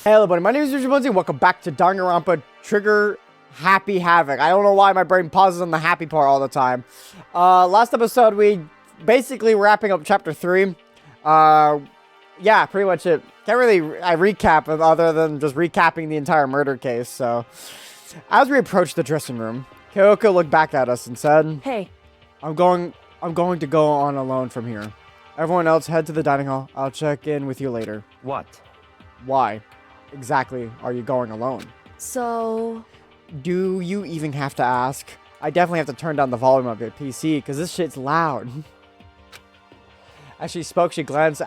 Hey everybody, my name is MrBonesy and welcome back to Danganronpa Trigger Happy Havoc. I don't know why my brain pauses on the happy part all the time. Last episode we basically wrapping up chapter 3. Yeah, pretty much it. Can't really recap other than just recapping the entire murder case. So, as we approached the dressing room, Kyoko looked back at us and said, "Hey, I'm going to go on alone from here. Everyone else head to the dining hall. I'll check in with you later." What? Why exactly are you going alone? so Do you even have to ask? I definitely have to turn down the volume of your PC because this shit's loud. As she spoke, she glanced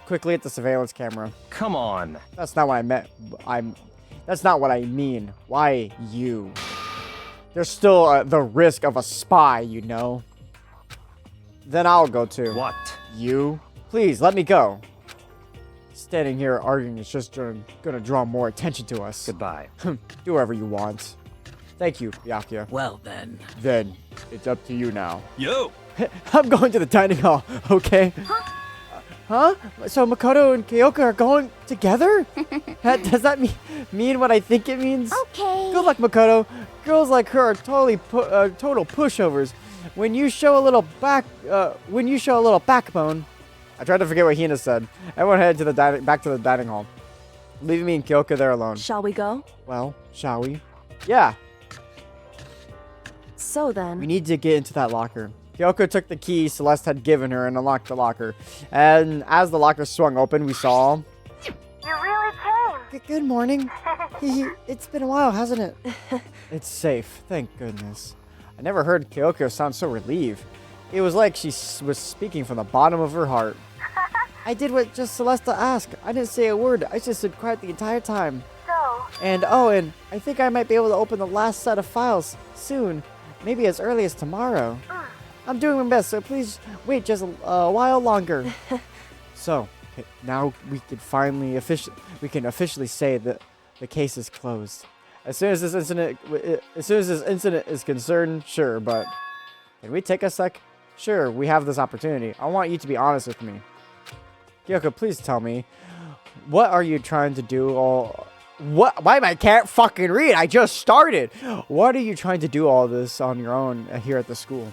quickly at the surveillance camera. Come on. That's not what I meant. That's not what I mean. Why you? There's still the risk of a spy, you know. Then I'll go too. What? You? Please, let me go. Standing here arguing is just gonna draw more attention to us. Goodbye. Do whatever you want. Thank you, Byakuya. Well then. Then, it's up to you now. Yo! I'm going to the dining hall, okay? Huh? So Makoto and Kyoko are going together? Does that mean what I think it means? okay. Good luck, Makoto. Girls like her are total pushovers. When you show a little backbone. I tried to forget what Hina said. Everyone headed to back to the dining hall, leaving me and Kyoko there alone. Shall we go? Well, shall we? Yeah. So then. We need to get into that locker. Kyoko took the key Celeste had given her and unlocked the locker. And as the locker swung open, we saw... You really came. Good morning. It's been a while, hasn't it? It's safe. Thank goodness. I never heard Kyoko sound so relieved. It was like she was speaking from the bottom of her heart. I did what just Celeste asked. I didn't say a word. I just stood quiet the entire time. So, And I think I might be able to open the last set of files soon. Maybe as early as tomorrow. I'm doing my best, so please wait just a while longer. So, okay, now we can officially say that the case is closed. As soon as this incident is concerned, sure, but can we take a sec? Sure, we have this opportunity. I want you to be honest with me. Kyoko, please tell me, what are you trying to do Why I can't fucking read? I just started. What are you trying to do all this on your own here at the school?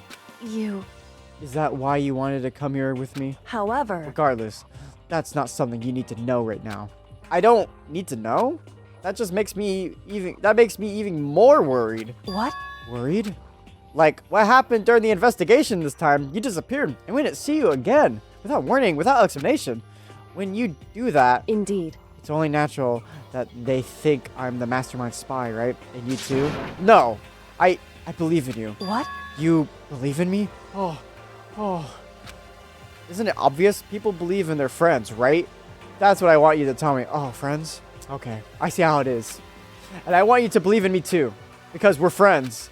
Is that why you wanted to come here with me? However. Regardless, that's not something you need to know right now. I don't need to know? That just makes me even more worried. What? Worried? Like, what happened during the investigation this time? You disappeared, and we didn't see you again. Without warning, without explanation. When you do that, Indeed. it's only natural that they think I'm the mastermind spy, right? And you too? No, I believe in you. What? You believe in me? Oh. Isn't it obvious? People believe in their friends, right? That's what I want you to tell me. Oh, friends? Okay, I see how it is. And I want you to believe in me too, because we're friends.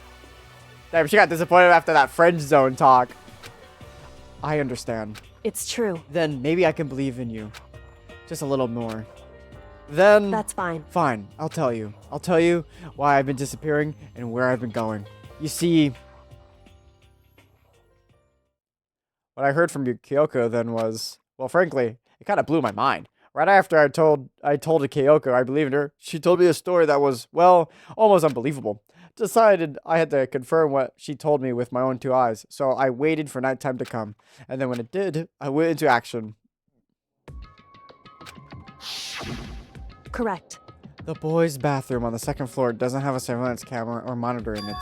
Damn, she got disappointed after that friend zone talk. I understand. It's true. Then maybe I can believe in you. Just a little more. Then... That's fine. Fine, I'll tell you. I'll tell you why I've been disappearing and where I've been going. You see... What I heard from you, Kyoko, then was... Well, frankly, it kind of blew my mind. Right after I told Kyoko I believed her, she told me a story that was, well, almost unbelievable. Decided I had to confirm what she told me with my own two eyes, so I waited for nighttime to come. And then when it did, I went into action. Correct. The boys' bathroom on the second floor doesn't have a surveillance camera or monitor in it.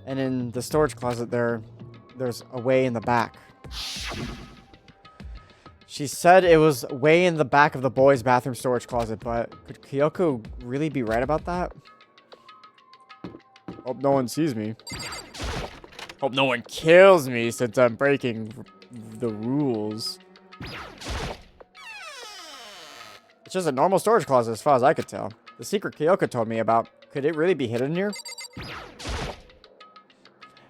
And in the storage closet there's a way in the back. She said it was way in the back of the boys' bathroom storage closet, but could Kyoko really be right about that? Hope no one sees me. Hope no one kills me since I'm breaking the rules. It's just a normal storage closet as far as I could tell. The secret Kyoko told me about, could it really be hidden here?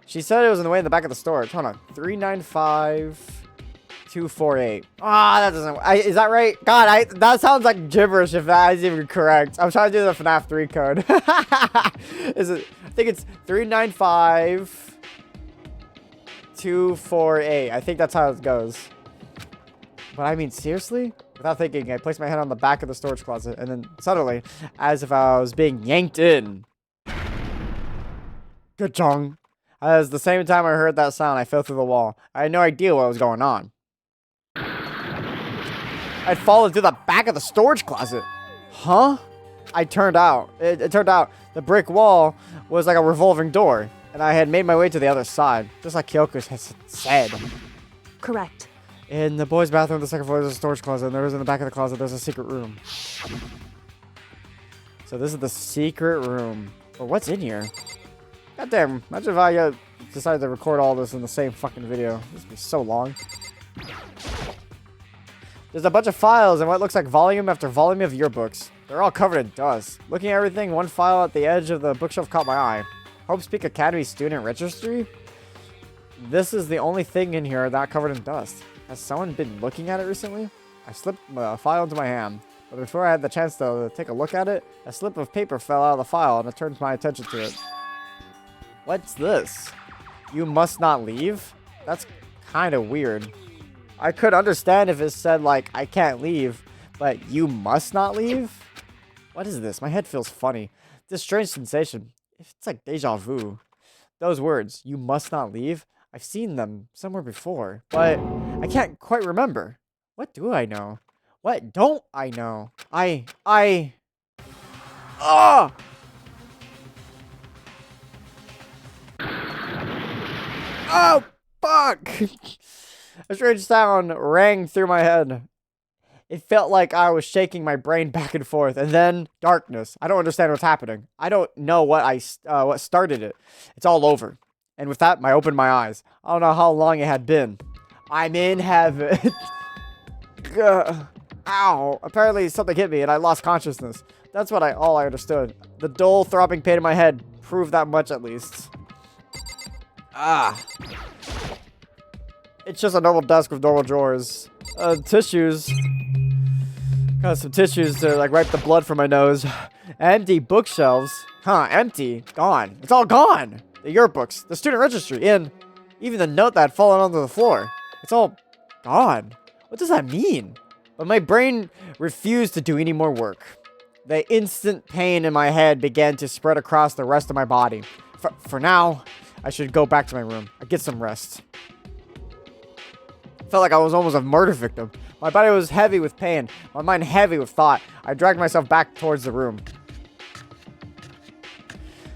She said it was in the way in the back of the storage. Hold on. 395248. Ah, that doesn't... is that right? God, that sounds like gibberish if that is even correct. I'm trying to do the FNAF 3 code. Is it... I think it's 395248. I think that's how it goes. But I mean, seriously? Without thinking, I placed my hand on the back of the storage closet, and then suddenly, as if I was being yanked in. Ka-chong. As the same time I heard that sound, I fell through the wall. I had no idea what was going on. I'd fallen through the back of the storage closet. Huh? It turned out the brick wall was like a revolving door, and I had made my way to the other side, just like Kyoko has said. Correct. In the boys' bathroom, the second floor, there's a storage closet, and there was in the back of the closet, there's a secret room. So this is the secret room. But what's in here? Goddamn, imagine if I decided to record all this in the same fucking video. This would be so long. There's a bunch of files and what looks like volume after volume of yearbooks. They're all covered in dust. Looking at everything, one file at the edge of the bookshelf caught my eye. Hope Speak Academy student registry? This is the only thing in here not covered in dust. Has someone been looking at it recently? I slipped the file into my hand, but before I had the chance to take a look at it, a slip of paper fell out of the file and it turned my attention to it. What's this? You must not leave? That's kind of weird. I could understand if it said, like, I can't leave, but you must not leave? What is this? My head feels funny. This strange sensation. It's like deja vu. Those words, you must not leave, I've seen them somewhere before, but I can't quite remember. What do I know? What don't I know? Oh! Oh, fuck! A strange sound rang through my head. It felt like I was shaking my brain back and forth, and then darkness. I don't understand what's happening. I don't know what started it. It's all over. And with that, I opened my eyes. I don't know how long it had been. I'm in heaven. Ow. Apparently something hit me and I lost consciousness. That's all I understood. The dull, throbbing pain in my head proved that much at least. It's just a normal desk with normal drawers. Tissues. Got some tissues to like wipe the blood from my nose. Empty bookshelves. Huh, empty. Gone. It's all gone. The yearbooks, the student registry, and even the note that had fallen onto the floor. It's all gone. What does that mean? But my brain refused to do any more work. The instant pain in my head began to spread across the rest of my body. For now, I should go back to my room. I get some rest. Felt like I was almost a murder victim. My body was heavy with pain, my mind heavy with thought. I dragged myself back towards the room.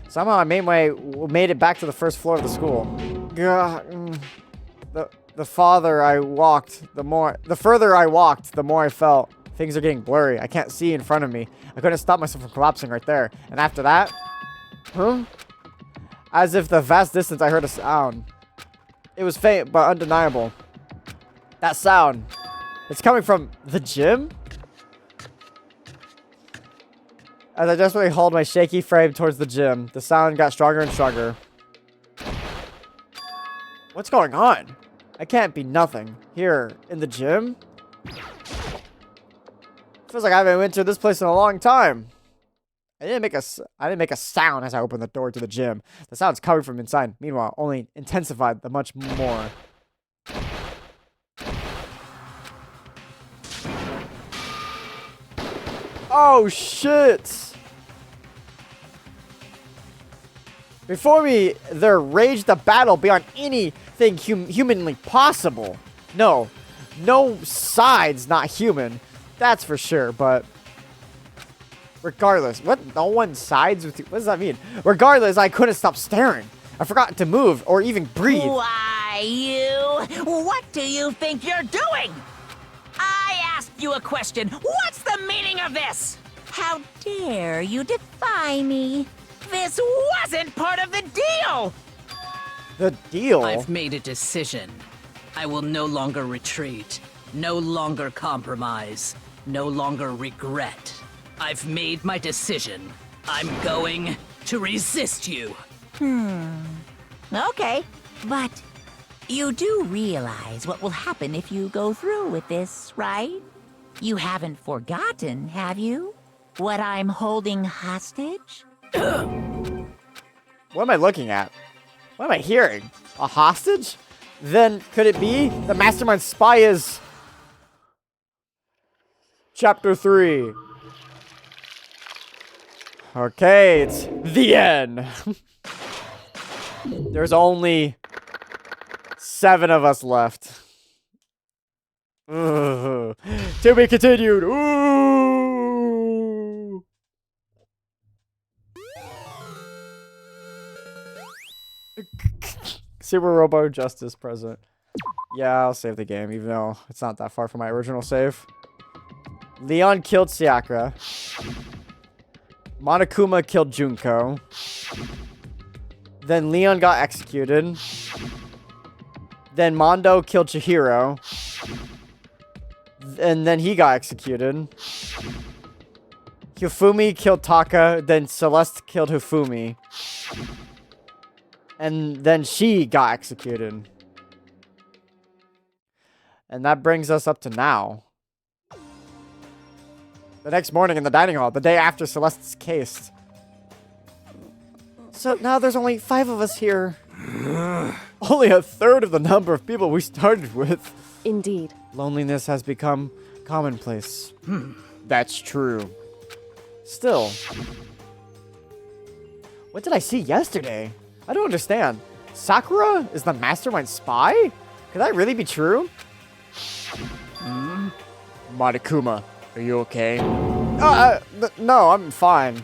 Somehow I made it back to the first floor of the school. The further I walked, the more I felt. Things are getting blurry. I can't see in front of me. I couldn't stop myself from collapsing right there. And after that, as if the vast distance I heard a sound. It was faint but undeniable. That sound. It's coming from the gym? As I desperately hauled my shaky frame towards the gym, the sound got stronger and stronger. What's going on? I can't be nothing. Here, in the gym? Feels like I haven't been to this place in a long time. I didn't make a sound as I opened the door to the gym. The sound's coming from inside. Meanwhile, only intensified the much more. Oh, shit! Before me, there raged a battle beyond anything humanly possible. No sides not human, that's for sure, but regardless, no one sides with you? What does that mean? Regardless, I couldn't stop staring. I forgot to move or even breathe. Why, you? What do you think you're doing? I asked you a question. What's the meaning of this? How dare you defy me? This wasn't part of the deal! The deal? I've made a decision. I will no longer retreat, no longer compromise, no longer regret. I've made my decision. I'm going to resist you. Okay, but you do realize what will happen if you go through with this, right? You haven't forgotten, have you? What I'm holding hostage? What am I looking at? What am I hearing? A hostage? Then could it be the mastermind spy is... Chapter 3. Okay, it's the end. There's only 7 of us left. Ugh. To be continued. Ooh. Super Robo Justice present. Yeah, I'll save the game, even though it's not that far from my original save. Leon killed Sakura. Monokuma killed Junko. Then Leon got executed. Then Mondo killed Chihiro. And then he got executed. Hifumi killed Taka. Then Celeste killed Hifumi. And then she got executed. And that brings us up to now. The next morning in the dining hall, the day after Celeste's case. So now there's only 5 of us here. Only a third of the number of people we started with. Indeed. Loneliness has become commonplace. That's true. Still. What did I see yesterday? I don't understand. Sakura is the mastermind spy? Could that really be true? Monokuma, are you okay? No, I'm fine.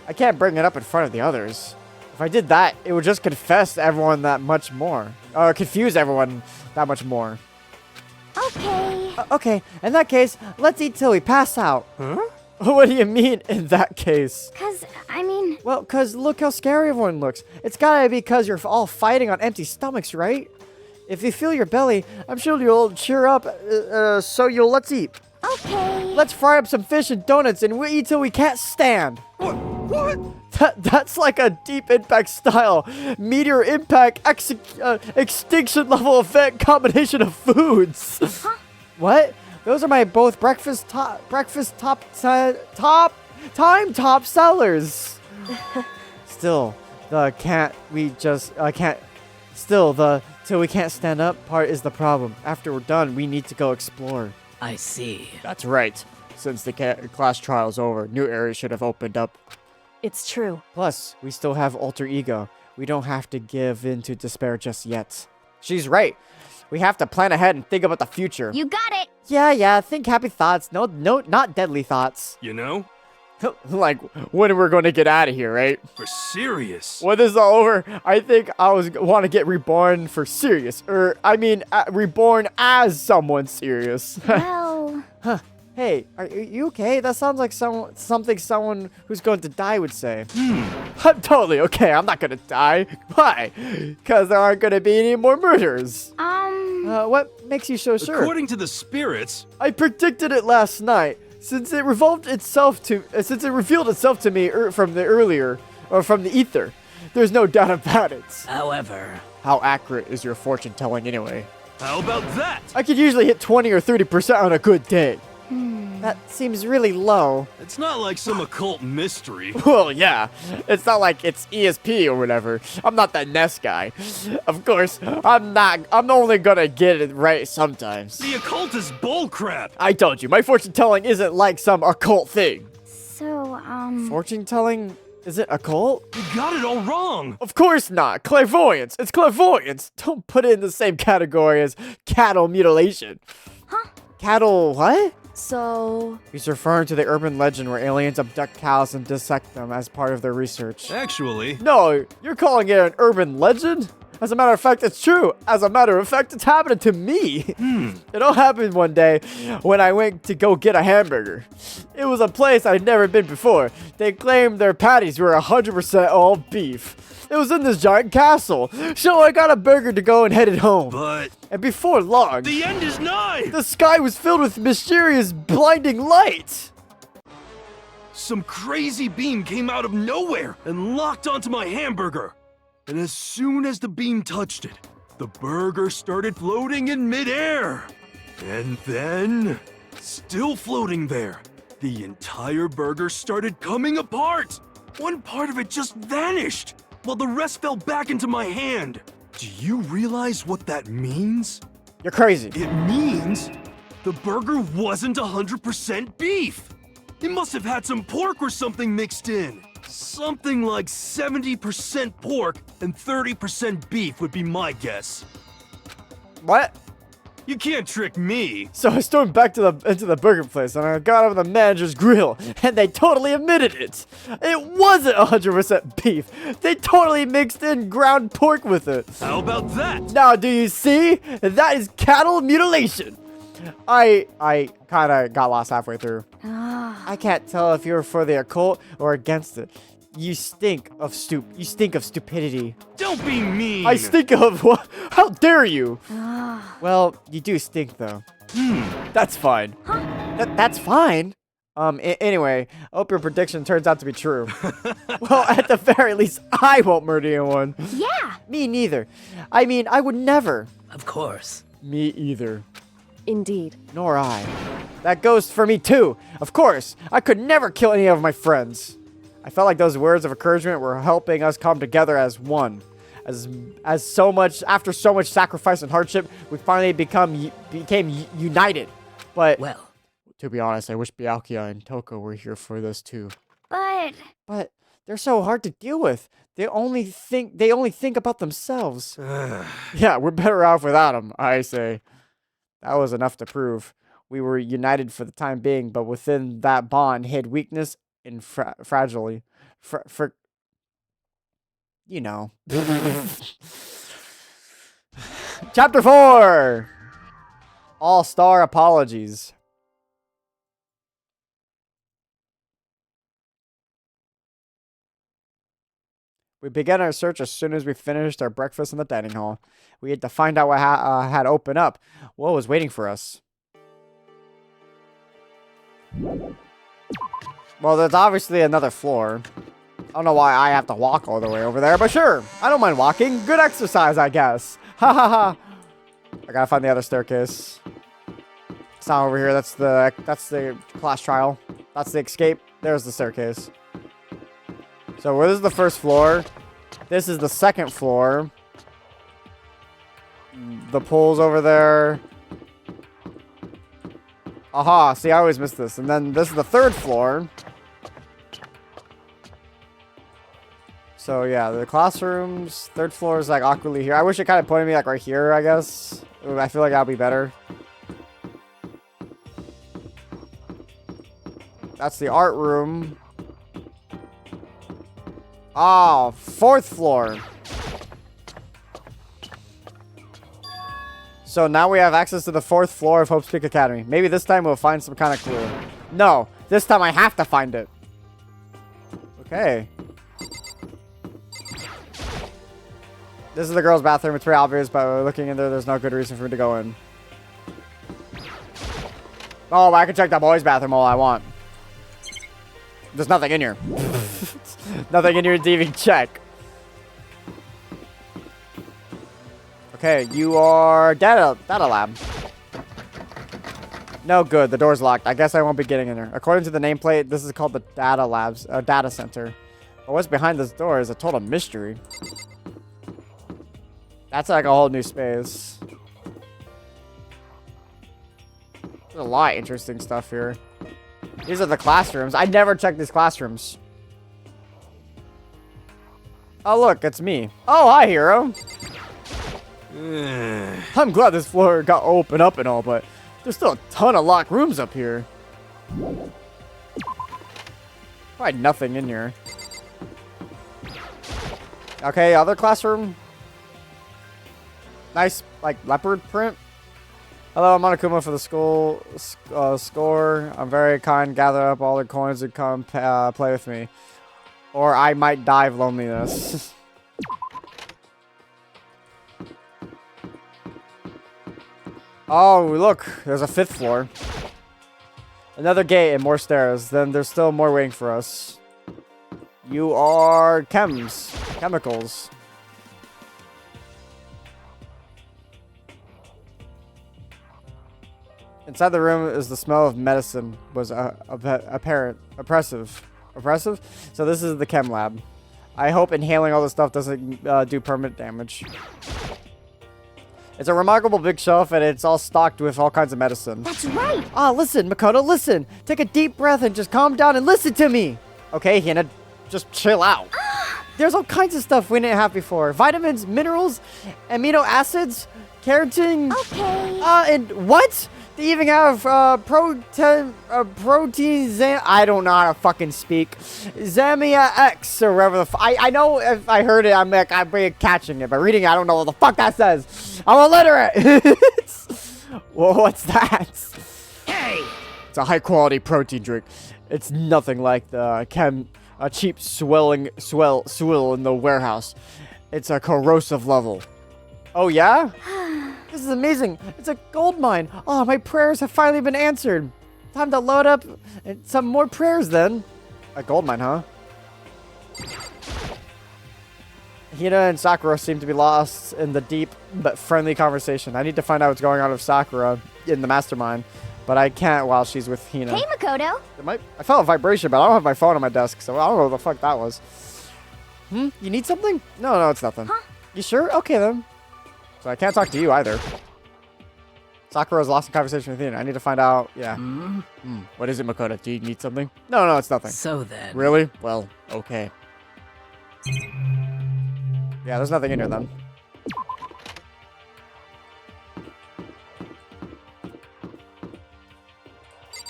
I can't bring it up in front of the others. If I did that, it would just confuse everyone that much more. Confuse everyone that much more. Okay. Okay, in that case, let's eat till we pass out. Huh? What do you mean, in that case? Well, 'cause look how scary everyone looks. It's gotta be because you're all fighting on empty stomachs, right? If you feel your belly, I'm sure you'll cheer up, let's eat. Okay. Let's fry up some fish and donuts and we'll eat till we can't stand. What? That's like a deep impact style, meteor impact, extinction level event combination of foods. What? Those are my both breakfast top sellers. Still, till we can't stand up part is the problem. After we're done, we need to go explore. I see. That's right. Since the class trial's over, new areas should have opened up. It's true. Plus, we still have alter ego. We don't have to give in to despair just yet. She's right. We have to plan ahead and think about the future. You got it. Yeah, think happy thoughts. No, not deadly thoughts. You know? Like, when we're going to get out of here, right? For serious. When this is all over, I think I want to get reborn for serious. Reborn as someone serious. Well. Hey, are you okay? That sounds like something someone who's going to die would say. I'm totally okay. I'm not going to die. Why? Because there aren't going to be any more murders. What makes you so sure? According to the spirits, I predicted it last night. Since it revealed itself to me from the ether, there's no doubt about it. However, how accurate is your fortune telling anyway? how about that? I could usually hit 20 or 30% on a good day. That seems really low. It's not like some occult mystery. Well, yeah. It's not like it's ESP or whatever. I'm not that NES guy. Of course, I'm only gonna get it right sometimes. The occult is bullcrap. I told you, my fortune telling isn't like some occult thing. So, Fortune telling isn't occult? You got it all wrong. Of course not. Clairvoyance. It's clairvoyance. Don't put it in the same category as cattle mutilation. Huh? Cattle what? So... He's referring to the urban legend where aliens abduct cows and dissect them as part of their research. Actually, No, you're calling it an urban legend? As a matter of fact, it's true. As a matter of fact, it's happening to me. It all happened one day when I went to go get a hamburger. It was a place I'd never been before. They claimed their patties were 100% all beef. It was in this giant castle. So I got a burger to go and headed home. but And before long, the end is nigh. the sky was filled with mysterious blinding light. Some crazy beam came out of nowhere and locked onto my hamburger. And as soon as the beam touched it, the burger started floating in midair. And then, still floating there, the entire burger started coming apart. One part of it just vanished, while the rest fell back into my hand. Do you realize what that means? You're crazy. It means The burger wasn't 100% beef. It must have had some pork or something mixed in. Something like 70% pork and 30% beef would be my guess. What? You can't trick me. So I stormed back to into the burger place and I got over the manager's grill and they totally admitted it. It wasn't 100% beef. They totally mixed in ground pork with it. How about that? Now, do you see? That is cattle mutilation. I kind of got lost halfway through. I can't tell if you're for the occult or against it. You stink of stupidity. Don't be mean. I stink of what? How dare you? Well, you do stink though. That's fine. That's fine. Anyway, I hope your prediction turns out to be true. Well, at the very least, I won't murder anyone. Yeah. Me neither. I mean, I would never. Of course. Me either. Indeed. Nor I. That goes for me too. Of course, I could never kill any of my friends. I felt like those words of encouragement were helping us come together as one. After so much sacrifice and hardship, we finally became united. But Well, to be honest, I wish Byakuya and Toko were here for this too. But But they're so hard to deal with. They only think about themselves. Yeah, we're better off without them, I say. That was enough to prove. We were united for the time being, but within that bond hid weakness and fragility. You know. Chapter 4! All-Star Apologies. We began our search as soon as we finished our breakfast in the dining hall. We had to find out what had opened up. What was waiting for us? Well, there's obviously another floor. I don't know why I have to walk all the way over there, but sure. I don't mind walking. Good exercise, I guess. Ha ha ha. I gotta find the other staircase. It's not over here. That's the class trial. That's the escape. There's the staircase. So this is the first floor. This is the second floor. The pool's over there. Aha, see, I always miss this. And then this is the third floor. So yeah, the classrooms. Third floor is like awkwardly here. I wish it kind of pointed me like right here, I guess. I feel like that'll be better. That's the art room. Oh, fourth floor. So now we have access to the fourth floor of Hope's Peak Academy. Maybe this time we'll find some kind of clue. No, this time I have to find it. Okay. This is the girls' bathroom. It's pretty obvious, but looking in there, there's no good reason for me to go in. Oh, I can check the boys' bathroom all I want. There's nothing in here. Nothing in here to even check. Okay, you are data lab. No good. The door's locked. I guess I won't be getting in there. According to the nameplate, this is called the data center. But what's behind this door is a total mystery. That's like a whole new space. There's a lot of interesting stuff here. These are the classrooms. I never checked these classrooms. Oh, look, it's me. Oh, hi, hero. I'm glad this floor got opened up and all, but there's still a ton of locked rooms up here. Probably nothing in here. Okay, other classroom. Nice, like, leopard print. Hello, I'm Monokuma for the school score. I'm very kind. Gather up all the coins and come play with me. Or I might die of loneliness. Oh, look. There's a fifth floor. Another gate and more stairs. Then there's still more waiting for us. You are chemicals. Inside the room is the smell of medicine was apparent. Oppressive? So this is the chem lab. I hope inhaling all this stuff doesn't do permanent damage. It's a remarkable big shelf, and it's all stocked with all kinds of medicine. That's right. Ah, listen, Makoto, listen. Take a deep breath and just calm down and listen to me. Okay, Hina, just chill out. There's all kinds of stuff we didn't have before. Vitamins, minerals, amino acids, keratin. Okay. And what? They even have protein, I don't know how to fucking speak. Zamia X or whatever the I know if I heard it, I'm catching it, but reading it, I don't know what the fuck that says. I'm illiterate. Whoa, what's that? Hey! It's a high quality protein drink. It's nothing like the cheap swill in the warehouse. It's a corrosive level. Oh yeah? This is amazing. It's a gold mine. Oh, my prayers have finally been answered. Time to load up some more prayers then. A gold mine, huh? Hina and Sakura seem to be lost in the deep but friendly conversation. I need to find out what's going on with Sakura in the mastermind, but I can't while she's with Hina. Hey, Makoto. I felt a vibration, but I don't have my phone on my desk, so I don't know what the fuck that was. You need something? No, it's nothing. Huh? You sure? Okay, then. So I can't talk to you either. Sakura's lost in conversation with Hina. I need to find out. Yeah. What is it, Makoto? Do you need something? No, it's nothing. So then. Really? Well, okay. Yeah, there's nothing in here then.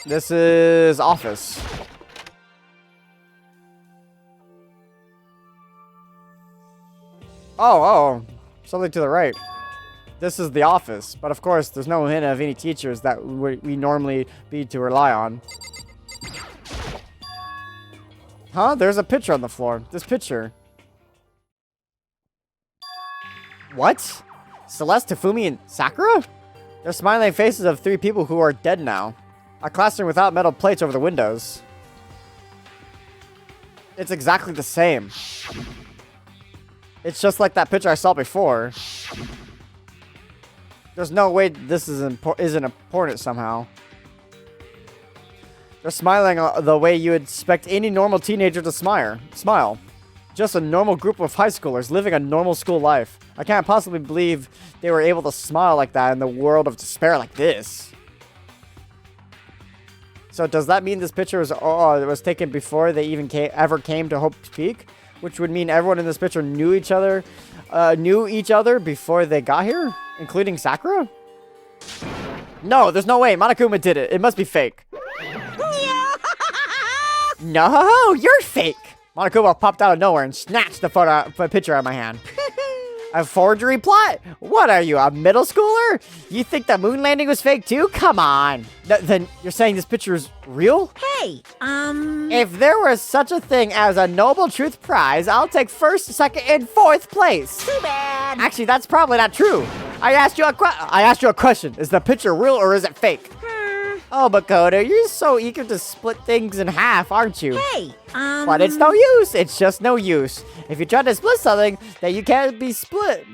This is office. Oh, something to the right. This is the office, but of course, there's no hint of any teachers that we normally be to rely on. Huh? There's a picture on the floor. This picture. What? Celeste, Tafumi, and Sakura? They're smiling faces of 3 people who are dead now. A classroom without metal plates over the windows. It's exactly the same. It's just like that picture I saw before. There's no way this isn't important somehow. They're smiling the way you would expect any normal teenager to smile. Just a normal group of high schoolers living a normal school life. I can't possibly believe they were able to smile like that in the world of despair like this. So does that mean this picture was taken before they even ever came to Hope's Peak? Which would mean everyone in this picture knew each other before they got here? Including Sakura? No, there's no way. Monokuma did it. It must be fake. No, you're fake. Monokuma popped out of nowhere and snatched the picture out of my hand. A forgery plot? What are you, a middle schooler? You think the moon landing was fake too? Come on. Then you're saying this picture is real? Hey, If there was such a thing as a Noble Truth Prize, I'll take 1st, 2nd, and 4th place. too bad. Actually, that's probably not true. I asked you a question. Is the picture real or is it fake? Oh, Makoto, you're so eager to split things in half, aren't you? Hey, But it's no use. It's just no use. If you try to split something that you can't be split,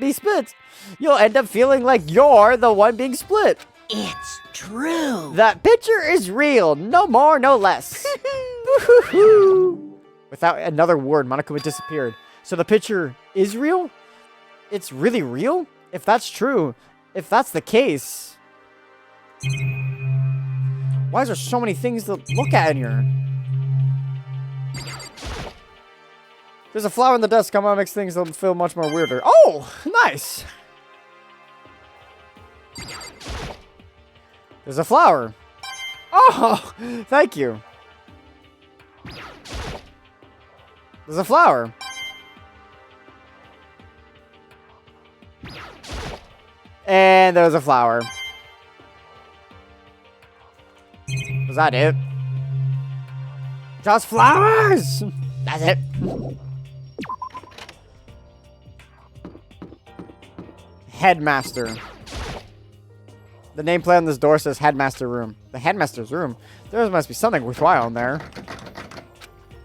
you'll end up feeling like you're the one being split. it's true. That picture is real. No more, no less. Without another word, Monokuma disappeared. So the picture is real? It's really real? If that's true, if that's the case... Why is there so many things to look at in here? There's a flower in the desk. Come on, makes things feel much more weirder. Oh, nice. There's a flower. Oh, thank you. There's a flower. And there's a flower. Was that it? Just flowers! That's it. Headmaster. The nameplate on this door says Headmaster Room. The Headmaster's Room? There must be something worthwhile in there.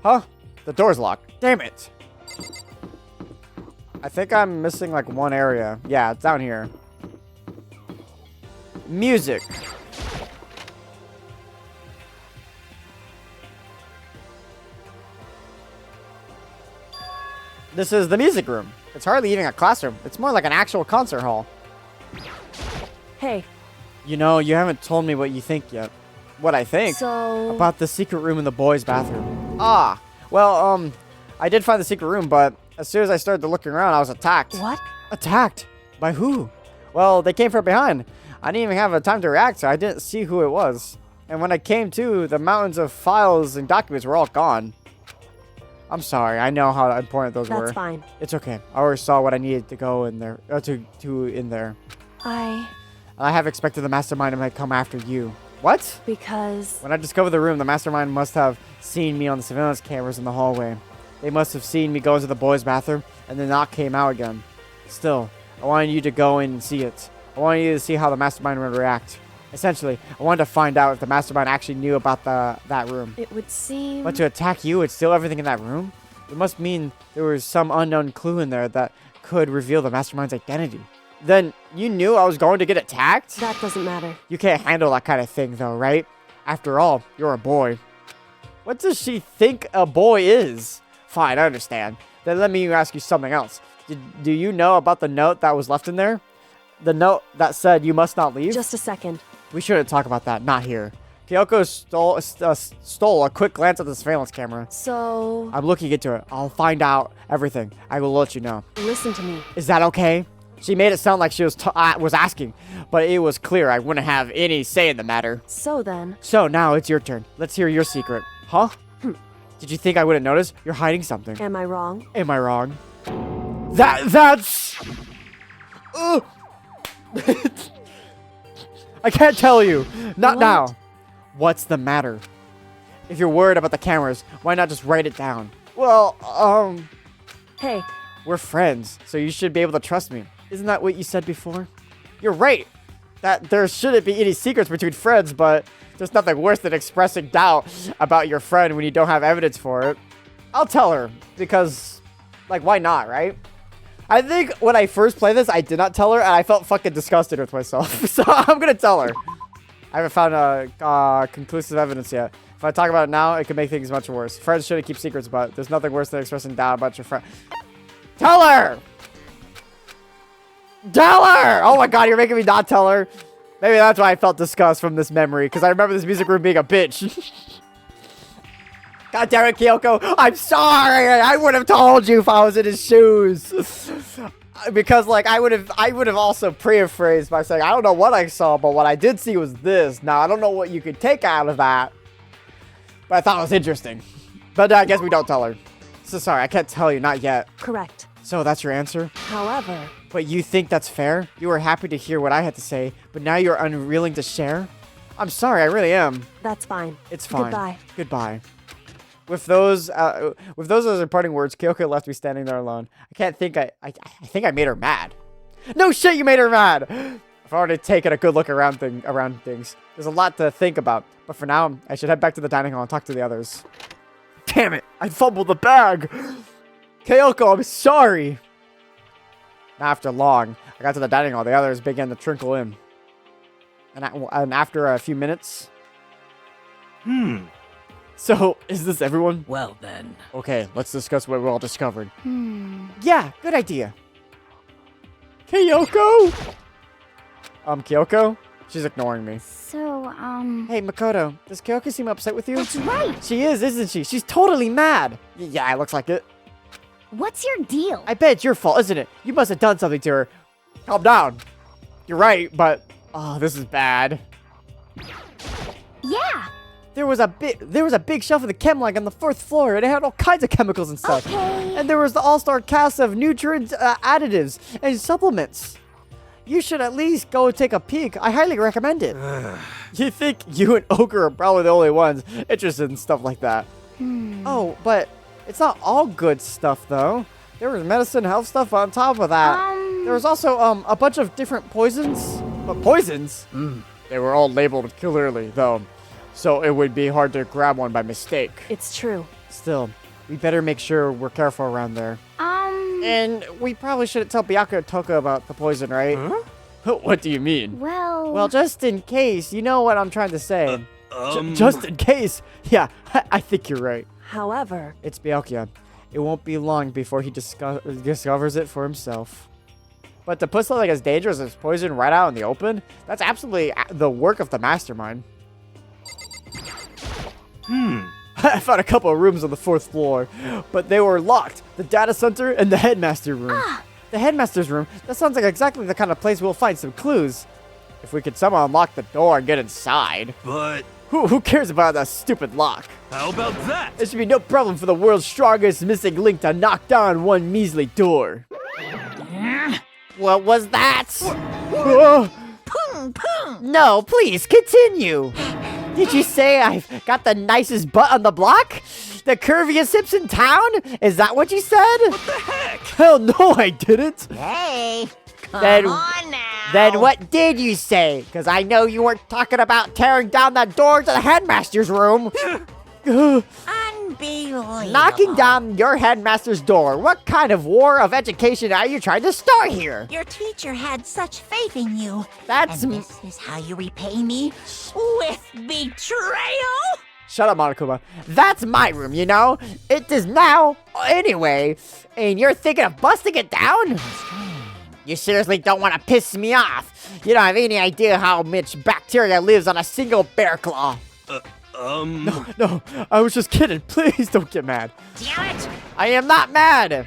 Huh? The door's locked. Damn it. I think I'm missing like one area. Yeah, it's down here. Music. This is the music room. It's hardly even a classroom. It's more like an actual concert hall. Hey, You know, you haven't told me what you think yet. What I think? so... About the secret room in the boys' bathroom. Ah, well, I did find the secret room, but as soon as I started looking around, I was attacked. What? Attacked? By who? Well, they came from behind. I didn't even have a time to react, so I didn't see who it was. And when I came to, the mountains of files and documents were all gone. I'm sorry. I know how important those were. That's fine. It's okay. I already saw what I needed to go in there, to in there. I have expected the mastermind might come after you. What? Because... When I discovered the room, the mastermind must have seen me on the surveillance cameras in the hallway. They must have seen me go into the boys' bathroom and then not came out again. Still, I wanted you to go in and see it. I wanted you to see how the mastermind would react. Essentially, I wanted to find out if the mastermind actually knew about that room. It would seem... But to attack you and steal everything in that room? It must mean there was some unknown clue in there that could reveal the mastermind's identity. Then you knew I was going to get attacked? That doesn't matter. You can't handle that kind of thing though, right? After all, you're a boy. What does she think a boy is? Fine, I understand. Then let me ask you something else. Do you know about the note that was left in there? The note that said you must not leave? Just a second. We shouldn't talk about that, not here. Kyoko stole a quick glance at the surveillance camera. So... I'm looking into it. I'll find out everything. I will let you know. Listen to me. Is that okay? She made it sound like she was asking, but it was clear I wouldn't have any say in the matter. So then... So now it's your turn. Let's hear your secret. Huh? Did you think I wouldn't notice? You're hiding something. Am I wrong? Am I wrong? That's... Ugh. I can't tell you. Not What? now. What's the matter? If you're worried about the cameras, why not just write it down? Well, Hey, we're friends, so you should be able to trust me. Isn't that what you said before? You're right. That there shouldn't be any secrets between friends, but there's nothing worse than expressing doubt about your friend when you don't have evidence for it. I'll tell her, because, like, why not, right? I think when I first played this, I did not tell her, and I felt fucking disgusted with myself. So I'm gonna tell her. I haven't found conclusive evidence yet. If I talk about it now, it could make things much worse. Friends shouldn't keep secrets, but there's nothing worse than expressing doubt about your friend. Tell her! Tell her! Oh my god, you're making me not tell her. Maybe that's why I felt disgust from this memory, because I remember this music room being a bitch. God damn it, Kyoko. I'm sorry. I would have told you if I was in his shoes. Because, like, I would have also paraphrased by saying, I don't know what I saw, but what I did see was this. Now, I don't know what you could take out of that. But I thought it was interesting. But I guess we don't tell her. So sorry, I can't tell you. Not yet. correct. So that's your answer? However... But you think that's fair? You were happy to hear what I had to say, but now you're unwilling to share? I'm sorry, I really am. That's fine. It's fine. Goodbye. Goodbye. With those as her parting words, Kyoko left me standing there alone. I can't think I think I made her mad. No shit, you made her mad! I've already taken a good look around things. There's a lot to think about, but for now, I should head back to the dining hall and talk to the others. Damn it! I fumbled the bag! Kyoko, I'm sorry! Now, after long, I got to the dining hall. The others began to trickle in. And after a few minutes... So, is this everyone? Well then. Okay, let's discuss what we all discovered. Yeah, good idea. Kyoko? Kyoko? She's ignoring me. So, Hey, Makoto, does Kyoko seem upset with you? that's right. She is, isn't she? She's totally mad. Yeah, it looks like it. What's your deal? I bet it's your fault, isn't it? You must have done something to her. Calm down. You're right, but... Oh, this is bad. Yeah. There was a big shelf in the chem lab on the 4th floor, and it had all kinds of chemicals and stuff. Okay. And there was the all-star cast of nutrient additives and supplements. You should at least go take a peek. I highly recommend it. You think you and Ogre are probably the only ones interested in stuff like that. Oh, but it's not all good stuff, though. There was medicine, health stuff on top of that. There was also a bunch of different poisons. But poisons? They were all labeled clearly, though. So it would be hard to grab one by mistake. It's true. Still, we better make sure we're careful around there. And we probably shouldn't tell Byakuya and Toka about the poison, right? Huh? What do you mean? Well, just in case. You know what I'm trying to say. Just in case. Yeah, I think you're right. However... It's Byakuya. It won't be long before he discovers it for himself. But to put something as dangerous as poison right out in the open, that's absolutely the work of the mastermind. I found a couple of rooms on the 4th floor, but they were locked. The data center and the headmaster room. The headmaster's room, that sounds like exactly the kind of place we'll find some clues. If we could somehow unlock the door and get inside. But Who cares about that stupid lock? how about that? It should be no problem for the world's strongest missing link to knock down one measly door. What was that? No, please, continue. Did you say I've got the nicest butt on the block? The curviest hips in town? Is that what you said? What the heck? Hell no, I didn't. Hey, come Then- on now. Then what did you say? Because I know you weren't talking about tearing down that door to the headmaster's room. Unbelievable. Knocking down your headmaster's door. What kind of war of education are you trying to start here? Your teacher had such faith in you. That's And this is how you repay me? With betrayal? Shut up, Monokuma. That's my room, you know? It is now, anyway. And you're thinking of busting it down? You seriously don't want to piss me off. You don't have any idea how much bacteria lives on a single bear claw. No, I was just kidding. Please don't get mad. Damn it! I am not mad.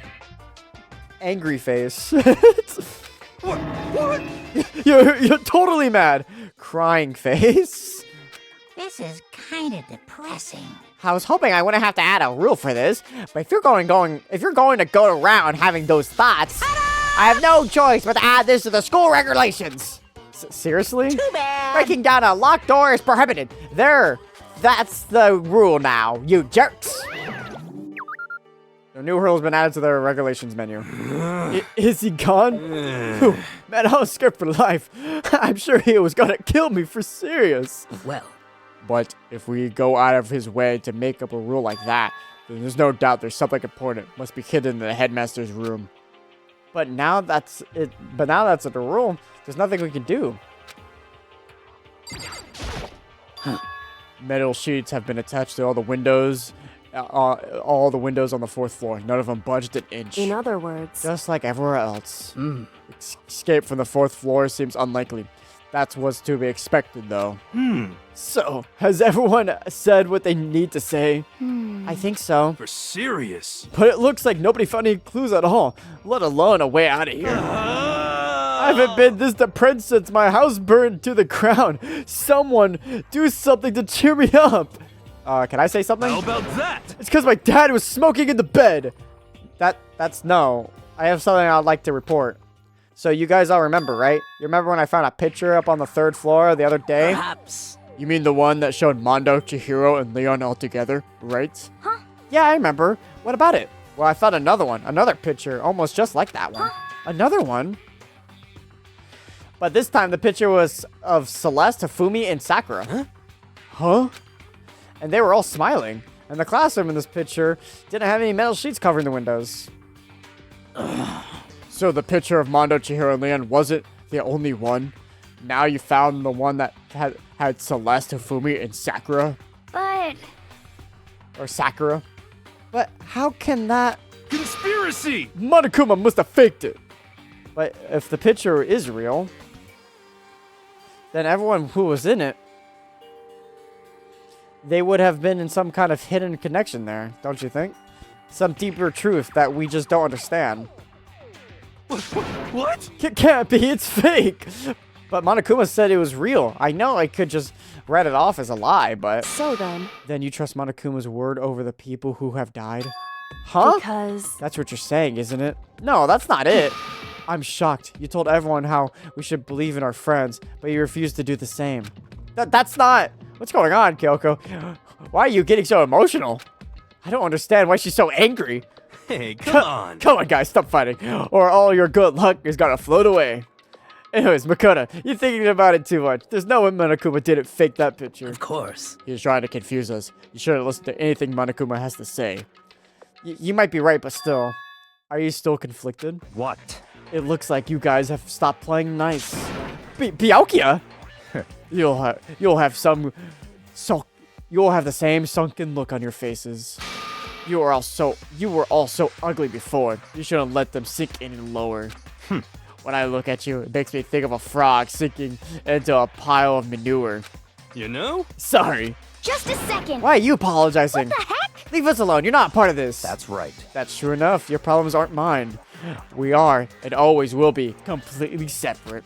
Angry face. What? You're totally mad. Crying face. This is kind of depressing. I was hoping I wouldn't have to add a rule for this, but if you're going to go around having those thoughts, I have no choice but to add this to the school regulations. Seriously? Too bad. Breaking down a locked door is prohibited. There, that's the rule now, you jerks. A new rule has been added to the regulations menu. Is he gone? Whew, man, I was scared for life. I'm sure he was gonna kill me for serious. Well, But if we go out of his way to make up a rule like that, then there's no doubt there's something important must be hidden in the headmaster's room. But now that's it. But now that's the rule. There's nothing we can do. Metal sheets have been attached to all the windows. All the windows on the 4th floor. None of them budged an inch. In other words, Just like everywhere else. Escape from the 4th floor seems unlikely. That's what's to be expected, though. So, has everyone said what they need to say? I think so. For serious? But it looks like nobody found any clues at all, let alone a way out of here. I haven't been this depressed since my house burned to the ground. Someone do something to cheer me up. Can I say something? How about that? It's because my dad was smoking in the bed. That's no. I have something I'd like to report. So you guys all remember, right? You remember when I found a picture up on the 3rd floor the other day? perhaps. You mean the one that showed Mondo, Chihiro, and Leon all together, right? Huh? Yeah, I remember. What about it? Well, I found another one. Another picture, almost just like that one. Another one? But this time the picture was of Celeste, Hifumi, and Sakura. Huh? And they were all smiling. And the classroom in this picture didn't have any metal sheets covering the windows. So the picture of Mondo, Chihiro, and Leon wasn't the only one? Now you found the one that had Celeste, Hifumi, and Sakura? But Or Sakura? But how can that... Conspiracy! Monokuma must have faked it! But if the picture is real, then everyone who was in it, they would have been in some kind of hidden connection there, don't you think? Some deeper truth that we just don't understand. What? It can't be, it's fake! But Monokuma said it was real. I know I could just write it off as a lie, but... so then, Then you trust Monokuma's word over the people who have died? Huh? because That's what you're saying, isn't it? No, that's not it. I'm shocked. You told everyone how we should believe in our friends, but you refused to do the same. That's not... What's going on, Kyoko? Why are you getting so emotional? I don't understand why she's so angry. Hey, come on. Come on, guys, stop fighting, or all your good luck is gonna float away. Anyways, Makoto, you're thinking about it too much. There's no way Monokuma didn't fake that picture. Of course. He was trying to confuse us. You shouldn't listen to anything Monokuma has to say. You might be right, but still. Are you still conflicted? What? It looks like you guys have stopped playing nice. Byakuya? You'll have the same sunken look on your faces. You were all so ugly before. You shouldn't let them sink any lower. When I look at you, it makes me think of a frog sinking into a pile of manure. You know? Sorry. Just a second. Why are you apologizing? What the heck? Leave us alone. You're not part of this. That's right. That's true enough. Your problems aren't mine. We are, and always will be, completely separate.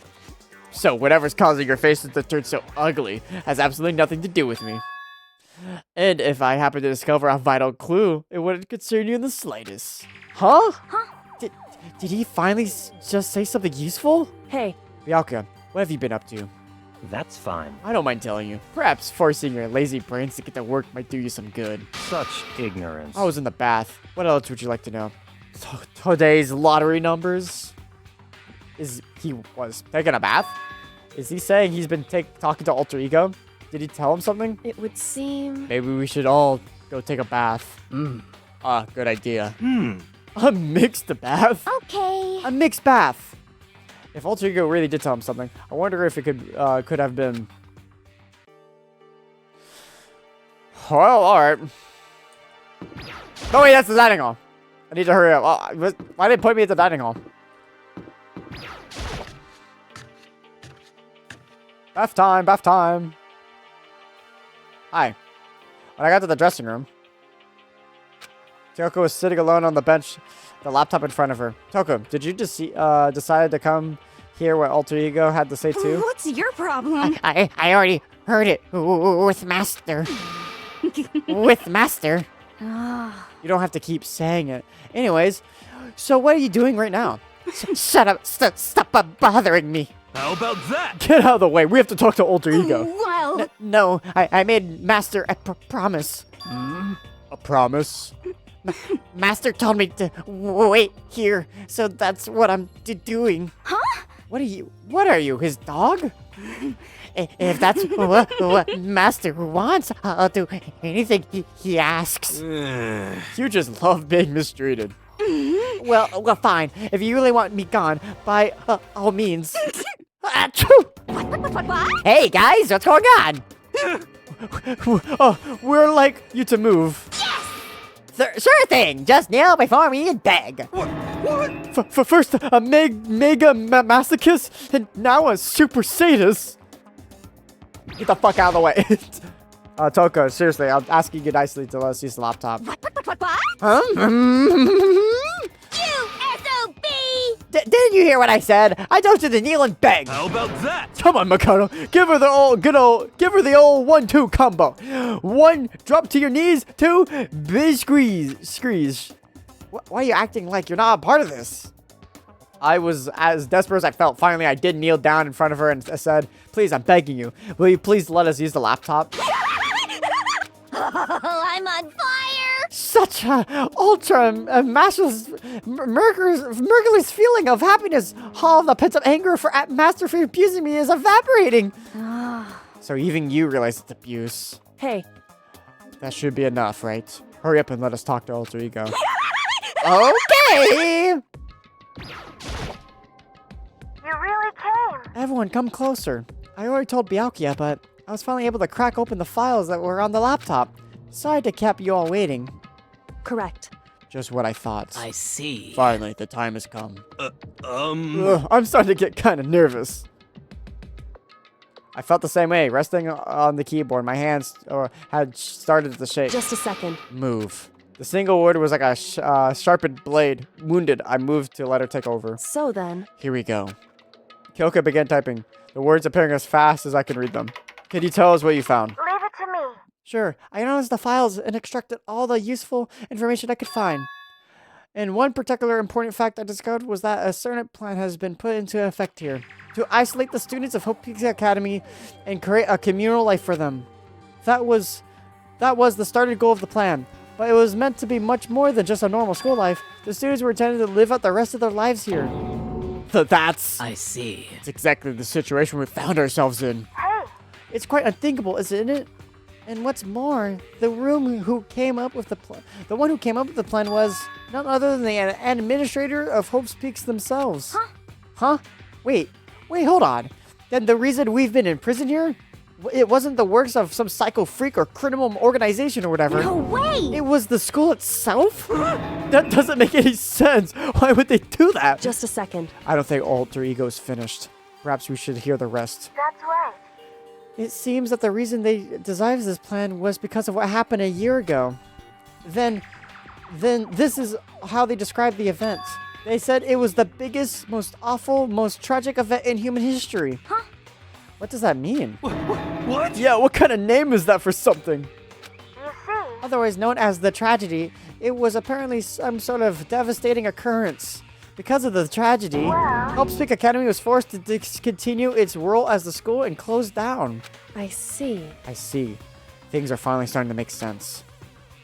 So whatever's causing your faces to turn so ugly has absolutely nothing to do with me. And if I happen to discover a vital clue, it wouldn't concern you in the slightest. Huh? Did he finally just say something useful? Hey, Bianca, what have you been up to? That's fine. I don't mind telling you. Perhaps forcing your lazy brains to get to work might do you some good. Such ignorance. I was in the bath. What else would you like to know? Today's lottery numbers? He was taking a bath? Is he saying he's been talking to Alter Ego? Did he tell him something? it would seem... Maybe we should all go take a bath. Good idea. A mixed bath? Okay. A mixed bath. If Alter Ego really did tell him something, I wonder if it could have been... Well, alright. Oh wait, that's the dining hall. I need to hurry up. Why did it put me at the dining hall? Bath time, bath time. Hi. When I got to the dressing room, Toko was sitting alone on the bench, the laptop in front of her. Toko, did you just decide to come hear what Alter Ego had to say too? What's your problem? I already heard it with Master. With Master. You don't have to keep saying it. Anyways, so what are you doing right now? Shut up. Stop bothering me. How about that? Get out of the way. We have to talk to Alter Ego. Well, No, I made Master a promise. A promise? Master told me to wait here, so that's what I'm doing. huh? What are you, his dog? If that's what Master wants, I'll do anything he asks. You just love being mistreated. Well, fine. If you really want me gone, by all means. Achoo! What? Hey guys, what's going on? We're like you to move. Sure thing. Just kneel before me and beg. First, a mega masochist, and now a super sadist. Get the fuck out of the way. Toko, seriously, I'm asking you nicely to let us use the laptop. What? Huh? You SOB! Didn't you hear what I said? I told you to kneel and beg. How about that? Come on, Makoto. Give her the old 1-2 combo. 1, drop to your knees. 2, big squeeze. Why are you acting like you're not a part of this? I was as desperate as I felt. Finally, I did kneel down in front of her and I said, please, I'm begging you. Will you please let us use the laptop? I'm on fire! Such a ultra matchless merciless feeling of happiness. All of the pent-up anger for Master for abusing me is evaporating. So even you realize it's abuse. Hey, That should be enough, right? Hurry up and let us talk to Alter Ego. Okay. You really came. Everyone, come closer. I already told Byakuya, but I was finally able to crack open the files that were on the laptop. Sorry to keep you all waiting. correct. Just what I thought. I see. Finally, the time has come. Um, I'm starting to get kind of nervous. I felt the same way, resting on the keyboard. My hands had started to shake. Just a second. Move. The single word was like a sharpened blade. Wounded, I moved to let her take over. So then, Here we go. Kyoka began typing, the words appearing as fast as I can read them. Can you tell us what you found? Leave it to me. Sure. I analyzed the files and extracted all the useful information I could find. And one particular important fact I discovered was that a certain plan has been put into effect here to isolate the students of Hope Peaks Academy and create a communal life for them. That was the started goal of the plan, but it was meant to be much more than just a normal school life. The students were intended to live out the rest of their lives here. That's I see. exactly the situation we found ourselves in. Hey, It's quite unthinkable, isn't it? And what's more, the one who came up with the plan was none other than the administrator of Hope's Peaks themselves. Huh? Wait, hold on. Then the reason we've been in prison here? It wasn't the works of some psycho freak or criminal organization or whatever. No way! It was the school itself? That doesn't make any sense. Why would they do that? Just a second. I don't think Alter Ego is finished. Perhaps we should hear the rest. That's right. It seems that the reason they devised this plan was because of what happened a year ago. Then this is how they described the event. They said it was the biggest, most awful, most tragic event in human history. Huh? What does that mean? What? Yeah, what kind of name is that for something? You see, Otherwise known as the tragedy, it was apparently some sort of devastating occurrence. Because of the tragedy, Hope Peak Academy was forced to discontinue its role as the school and close down. I see. I see. Things are finally starting to make sense.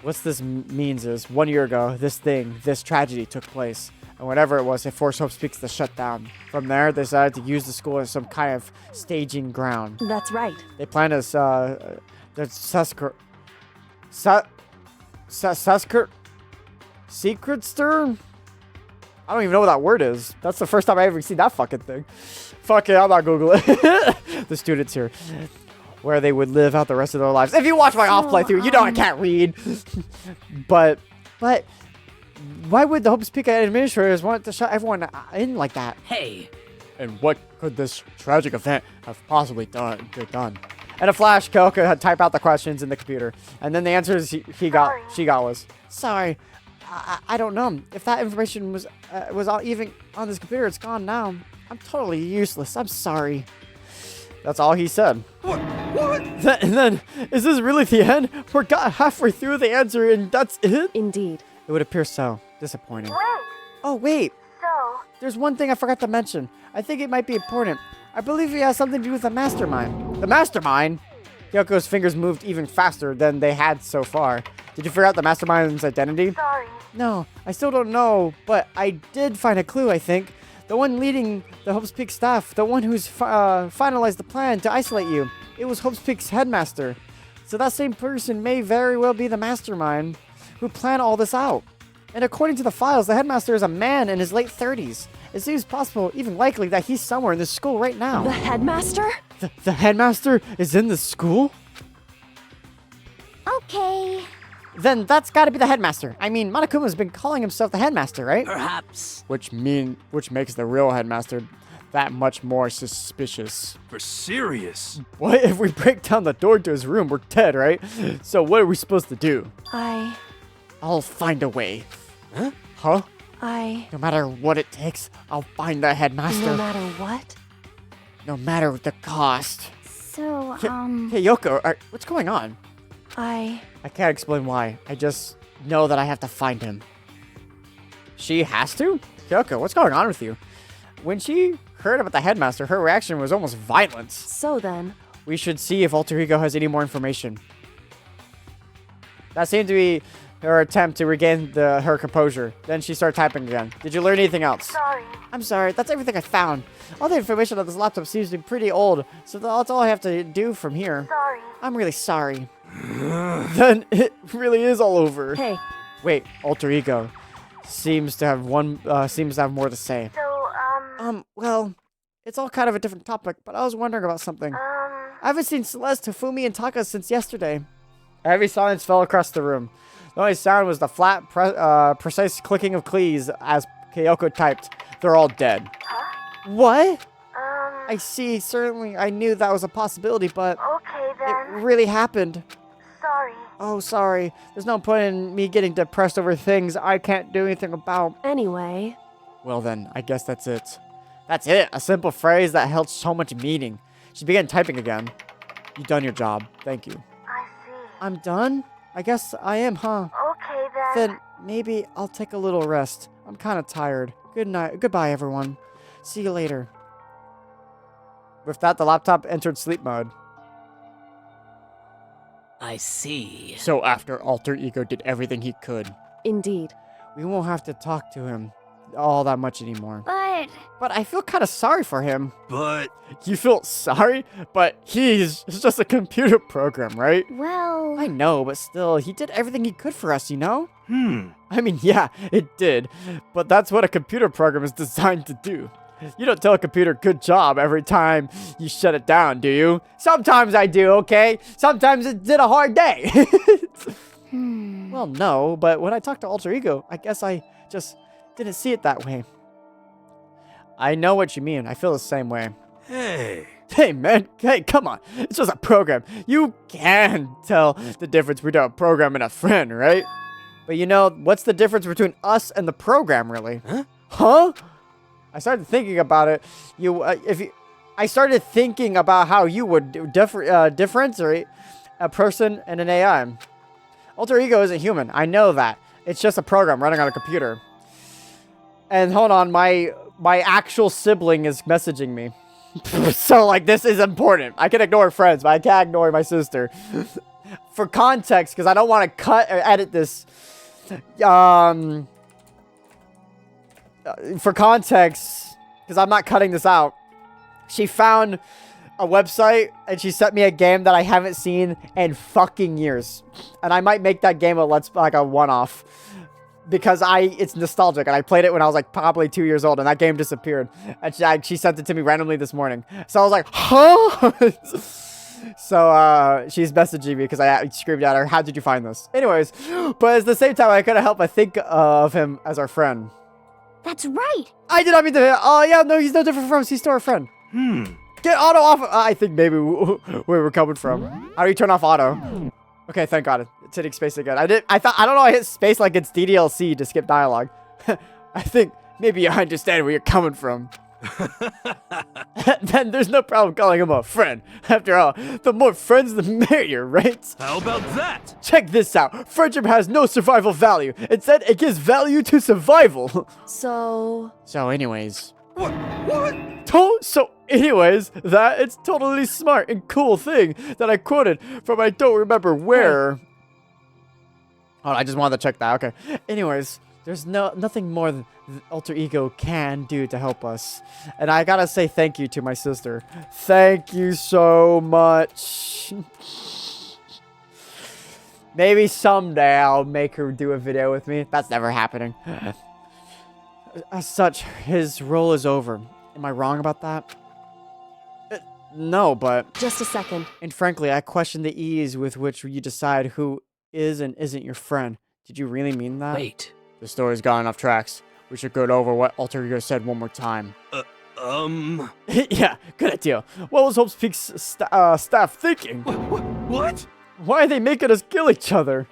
What this means is, 1 year ago, this tragedy took place. And whatever it was, it forced Hope Peaks to shut down. From there, they decided to use the school as some kind of staging ground. That's right. They planned as, the Secretster? I don't even know what that word is. That's the first time I ever seen that fucking thing. Fuck it, I'm not Googling it. The students here. Where they would live out the rest of their lives. If you watch my off playthrough, you know I can't read. but why would the Hope Peak administrators want to shut everyone in like that? Hey, And what could this tragic event have possibly done? In a flash, Kyoko had typed out the questions in the computer, and then the answers she got was, sorry, I don't know. If that information was all even on this computer, it's gone now. I'm totally useless. I'm sorry. That's all he said. What? And then, is this really the end? We're got halfway through the answer and that's it? Indeed. It would appear so. Disappointing. wait. Oh, wait. So, There's one thing I forgot to mention. I think it might be important. I believe it has something to do with the mastermind. The mastermind? Kyoko's fingers moved even faster than they had so far. Did you figure out the mastermind's identity? sorry. No, I still don't know, but I did find a clue, I think. The one leading the Hope's Peak staff, the one who's finalized the plan to isolate you. It was Hope's Peak's headmaster. So that same person may very well be the mastermind who planned all this out. And according to the files, the headmaster is a man in his late 30s. It seems possible, even likely, that he's somewhere in this school right now. The headmaster? The headmaster is in the school? Okay. Then that's gotta be the headmaster. I mean, Monokuma's been calling himself the headmaster, right? perhaps. Which makes the real headmaster that much more suspicious. For serious? What if we break down the door to his room? We're dead, right? So what are we supposed to do? I'll find a way. Huh? No matter what it takes, I'll find the headmaster. No matter what? No matter the cost. So, Hey, Yoko, what's going on? I can't explain why. I just know that I have to find him. She has to? Kyoko, what's going on with you? When she heard about the headmaster, her reaction was almost violence. So then, We should see if Alter Ego has any more information. That seemed to be her attempt to regain her composure. Then she started typing again. Did you learn anything else? Sorry. I'm sorry, that's everything I found. All the information on this laptop seems to be pretty old, so that's all I have to do from here. Sorry. I'm really sorry. Then it really is all over. hey, Wait, Alter Ego seems to have more to say. So, Well, it's all kind of a different topic, but I was wondering about something. I haven't seen Celeste, Hifumi, and Taka since yesterday. A heavy silence fell across the room. The only sound was the flat, precise clicking of keys as Kyoko typed. They're all dead. What? I see. Certainly, I knew that was a possibility, but okay it then. really happened. Sorry. Oh, sorry. There's no point in me getting depressed over things I can't do anything about. anyway. Well then, I guess that's it. That's it. A simple phrase that held so much meaning. She began typing again. You've done your job. Thank you. I see. I'm done? I guess I am, huh? Okay then. Then maybe I'll take a little rest. I'm kind of tired. Good night. Goodbye, everyone. See you later. With that, the laptop entered sleep mode. I see. So after Alter Ego did everything he could, Indeed. we won't have to talk to him all that much anymore. But But I feel kind of sorry for him. But You feel sorry? But he's just a computer program, right? well, I know, but still, he did everything he could for us, you know? Hmm. I mean, yeah, it did. But that's what a computer program is designed to do. You don't tell a computer good job every time you shut it down, do you? Sometimes I do, okay? Sometimes it did a hard day. Well, no, but when I talked to Alter Ego, I guess I just didn't see it that way. I know what you mean. I feel the same way. Hey. Hey, man. Hey, come on. It's just a program. You can tell the difference between a program and a friend, right? But you know, what's the difference between us and the program, really? Huh? I started thinking about it. I started thinking about how you would differentiate a person and an AI. Alter Ego isn't human. I know that. It's just a program running on a computer. And hold on, my actual sibling is messaging me. So, like, this is important. I can ignore friends, but I can't ignore my sister. For context, because I don't want to cut or edit this. For context, because I'm not cutting this out. She found a website and she sent me a game that I haven't seen in fucking years. And I might make that game a one-off. Because it's nostalgic, and I played it when I was like probably 2 years old, and that game disappeared. And she sent it to me randomly this morning. So I was like, huh? So she's messaging me because I screamed at her, how did you find this? Anyways, but at the same time, I couldn't help but think of him as our friend. That's right. I did not mean to. Oh, yeah, no, he's no different from us. He's still our friend. Get auto off. I think maybe where we're coming from. How do you turn off auto? Okay, thank God. It's hitting space again. I don't know, I hit space like it's DDLC to skip dialogue. I think maybe I understand where you're coming from. Then there's no problem calling him a friend. After all, the more friends, the merrier, right? How about that? Check this out. Friendship has no survival value. Instead, it gives value to survival. So What? So anyways, it's totally smart and cool thing that I quoted from I don't remember where. Oh, I just wanted to check that. Okay. Anyways, there's nothing more than Alter Ego can do to help us. And I gotta say thank you to my sister. Thank you so much. Maybe someday I'll make her do a video with me. That's never happening. As such, his role is over. Am I wrong about that? No, but... just a second. And frankly, I question the ease with which you decide who is and isn't your friend. Did you really mean that? Wait. The story's gone off tracks. We should go over what Alter Ego said one more time. Yeah, good idea. What was Hope's Peak's staff thinking? What? Why are they making us kill each other?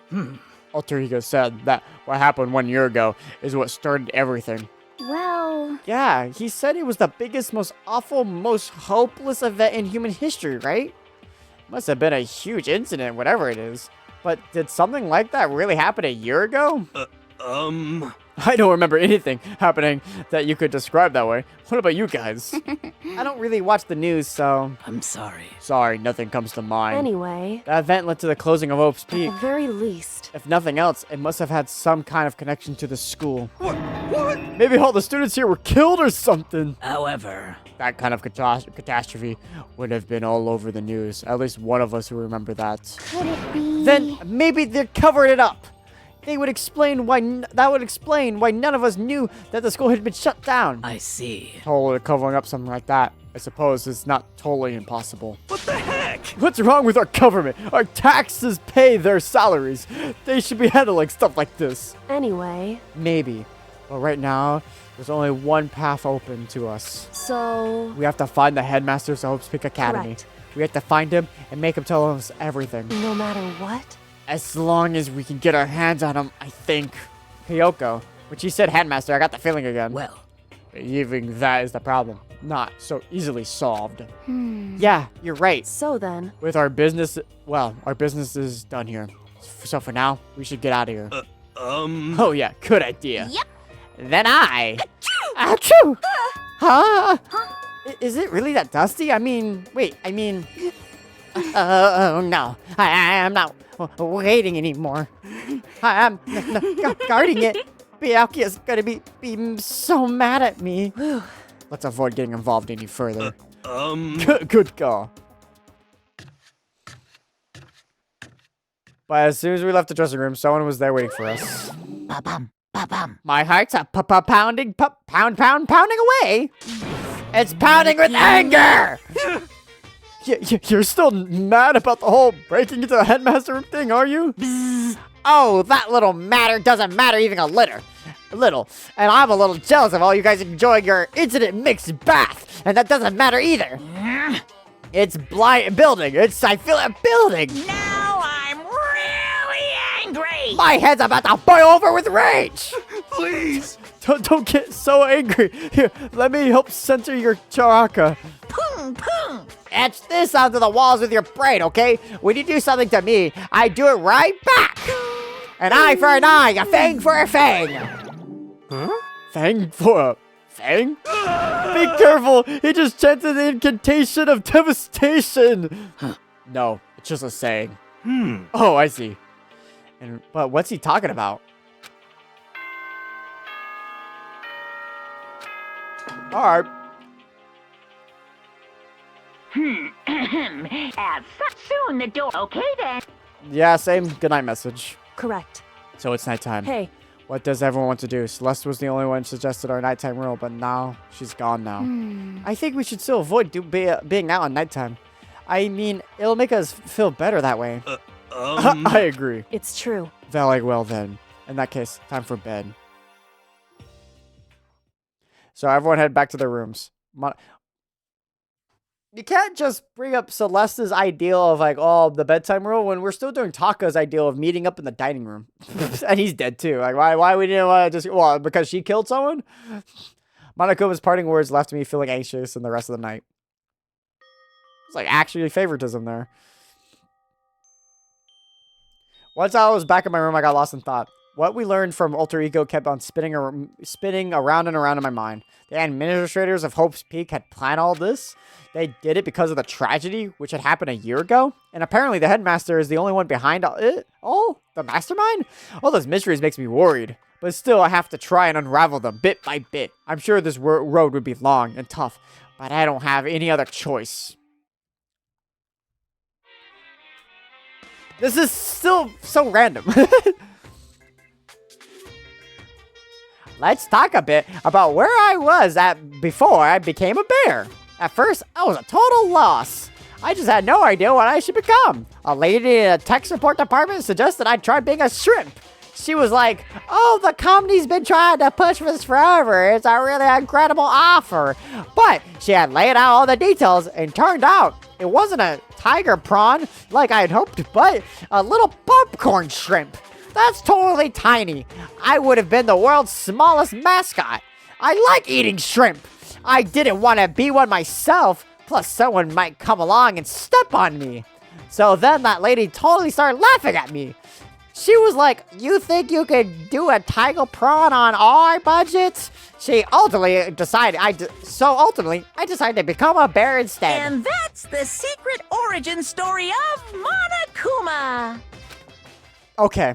Alter Ego said that what happened 1 year ago is what started everything. Well, Yeah, he said it was the biggest, most awful, most hopeless event in human history, right? Must have been a huge incident, whatever it is. But did something like that really happen a year ago? I don't remember anything happening that you could describe that way. What about you guys? I don't really watch the news, so... I'm sorry. Sorry, nothing comes to mind. Anyway, That event led to the closing of Hope's at Peak. the very least. If nothing else, it must have had some kind of connection to the school. What? Maybe all the students here were killed or something. However, That kind of catastrophe would have been all over the news. At least one of us who remember that. could it be? Then maybe they covered it up. That would explain why none of us knew that the school had been shut down. I see. Totally covering up something like that. I suppose it's not totally impossible. What the heck? What's wrong with our government? Our taxes pay their salaries. They should be handling stuff like this. Anyway, Maybe. But right now, there's only one path open to us. so... We have to find the headmasters of Hope's Peak Academy. Correct. We have to find him and make him tell us everything. no matter what? As long as we can get our hands on him, I think. Kyoko. When she said headmaster, I got the feeling again. Well, Even that is the problem. Not so easily solved. Yeah, you're right. So then, With our business, our business is done here. So for now, we should get out of here. Oh yeah, good idea. Yep. Then Achoo! Huh? Is it really that dusty? Oh no, I'm not waiting anymore. I'm guarding it. Byakuya is gonna be so mad at me. Let's avoid getting involved any further. Good call. But as soon as we left the dressing room, someone was there waiting for us. Ba-bum, ba-bum. My heart's a pounding away. It's pounding with anger! You're still mad about the whole breaking into the headmaster room thing, are you? Oh, that little matter doesn't matter even a little. And I'm a little jealous of all you guys enjoying your incident mixed bath. And that doesn't matter either. It's building. I feel it building. Now I'm really angry! My head's about to boil over with rage. Please! Don't get so angry. Here, let me help center your chakra. Pung, pung! Etch this onto the walls with your brain, okay? When you do something to me, I do it right back. An eye for an eye, a fang for a fang. Huh? Fang for a fang? Be careful! He just chanted the incantation of devastation. No, it's just a saying. Oh, I see. But what's he talking about? All right. Soon the door. Okay then. Yeah, same goodnight message. Correct. So it's nighttime. Hey, What does everyone want to do? Celeste was the only one who suggested our nighttime rule, but now she's gone now. I think we should still avoid being out on nighttime. I mean, it'll make us feel better that way. I agree. it's true. Well then. In that case, time for bed. So everyone head back to their rooms. You can't just bring up Celeste's ideal of like, oh, the bedtime rule when we're still doing Taka's ideal of meeting up in the dining room. And he's dead too. Like, why we didn't want to just, well, because she killed someone? Monaco's parting words left me feeling anxious in the rest of the night. It's like actually favoritism there. Once I was back in my room, I got lost in thought. What we learned from Alter Ego kept on spinning around and around in my mind. The administrators of Hope's Peak had planned all this. They did it because of the tragedy, which had happened a year ago. And apparently the headmaster is the only one behind it all? The mastermind? All those mysteries makes me worried. But still, I have to try and unravel them bit by bit. I'm sure this road would be long and tough, but I don't have any other choice. This is still so random. Let's talk a bit about where I was at before I became a bear. At first, I was a total loss. I just had no idea what I should become. A lady in a tech support department suggested I try being a shrimp. She was like, oh, the company's been trying to push this forever. It's a really incredible offer. But she had laid out all the details and turned out it wasn't a tiger prawn like I had hoped, but a little popcorn shrimp. That's totally tiny. I would have been the world's smallest mascot. I like eating shrimp. I didn't want to be one myself, plus someone might come along and step on me. So then that lady totally started laughing at me. She was like, you think you could do a tiger prawn on our budget? She ultimately decided, I decided to become a bear instead. And that's the secret origin story of Monokuma. Okay.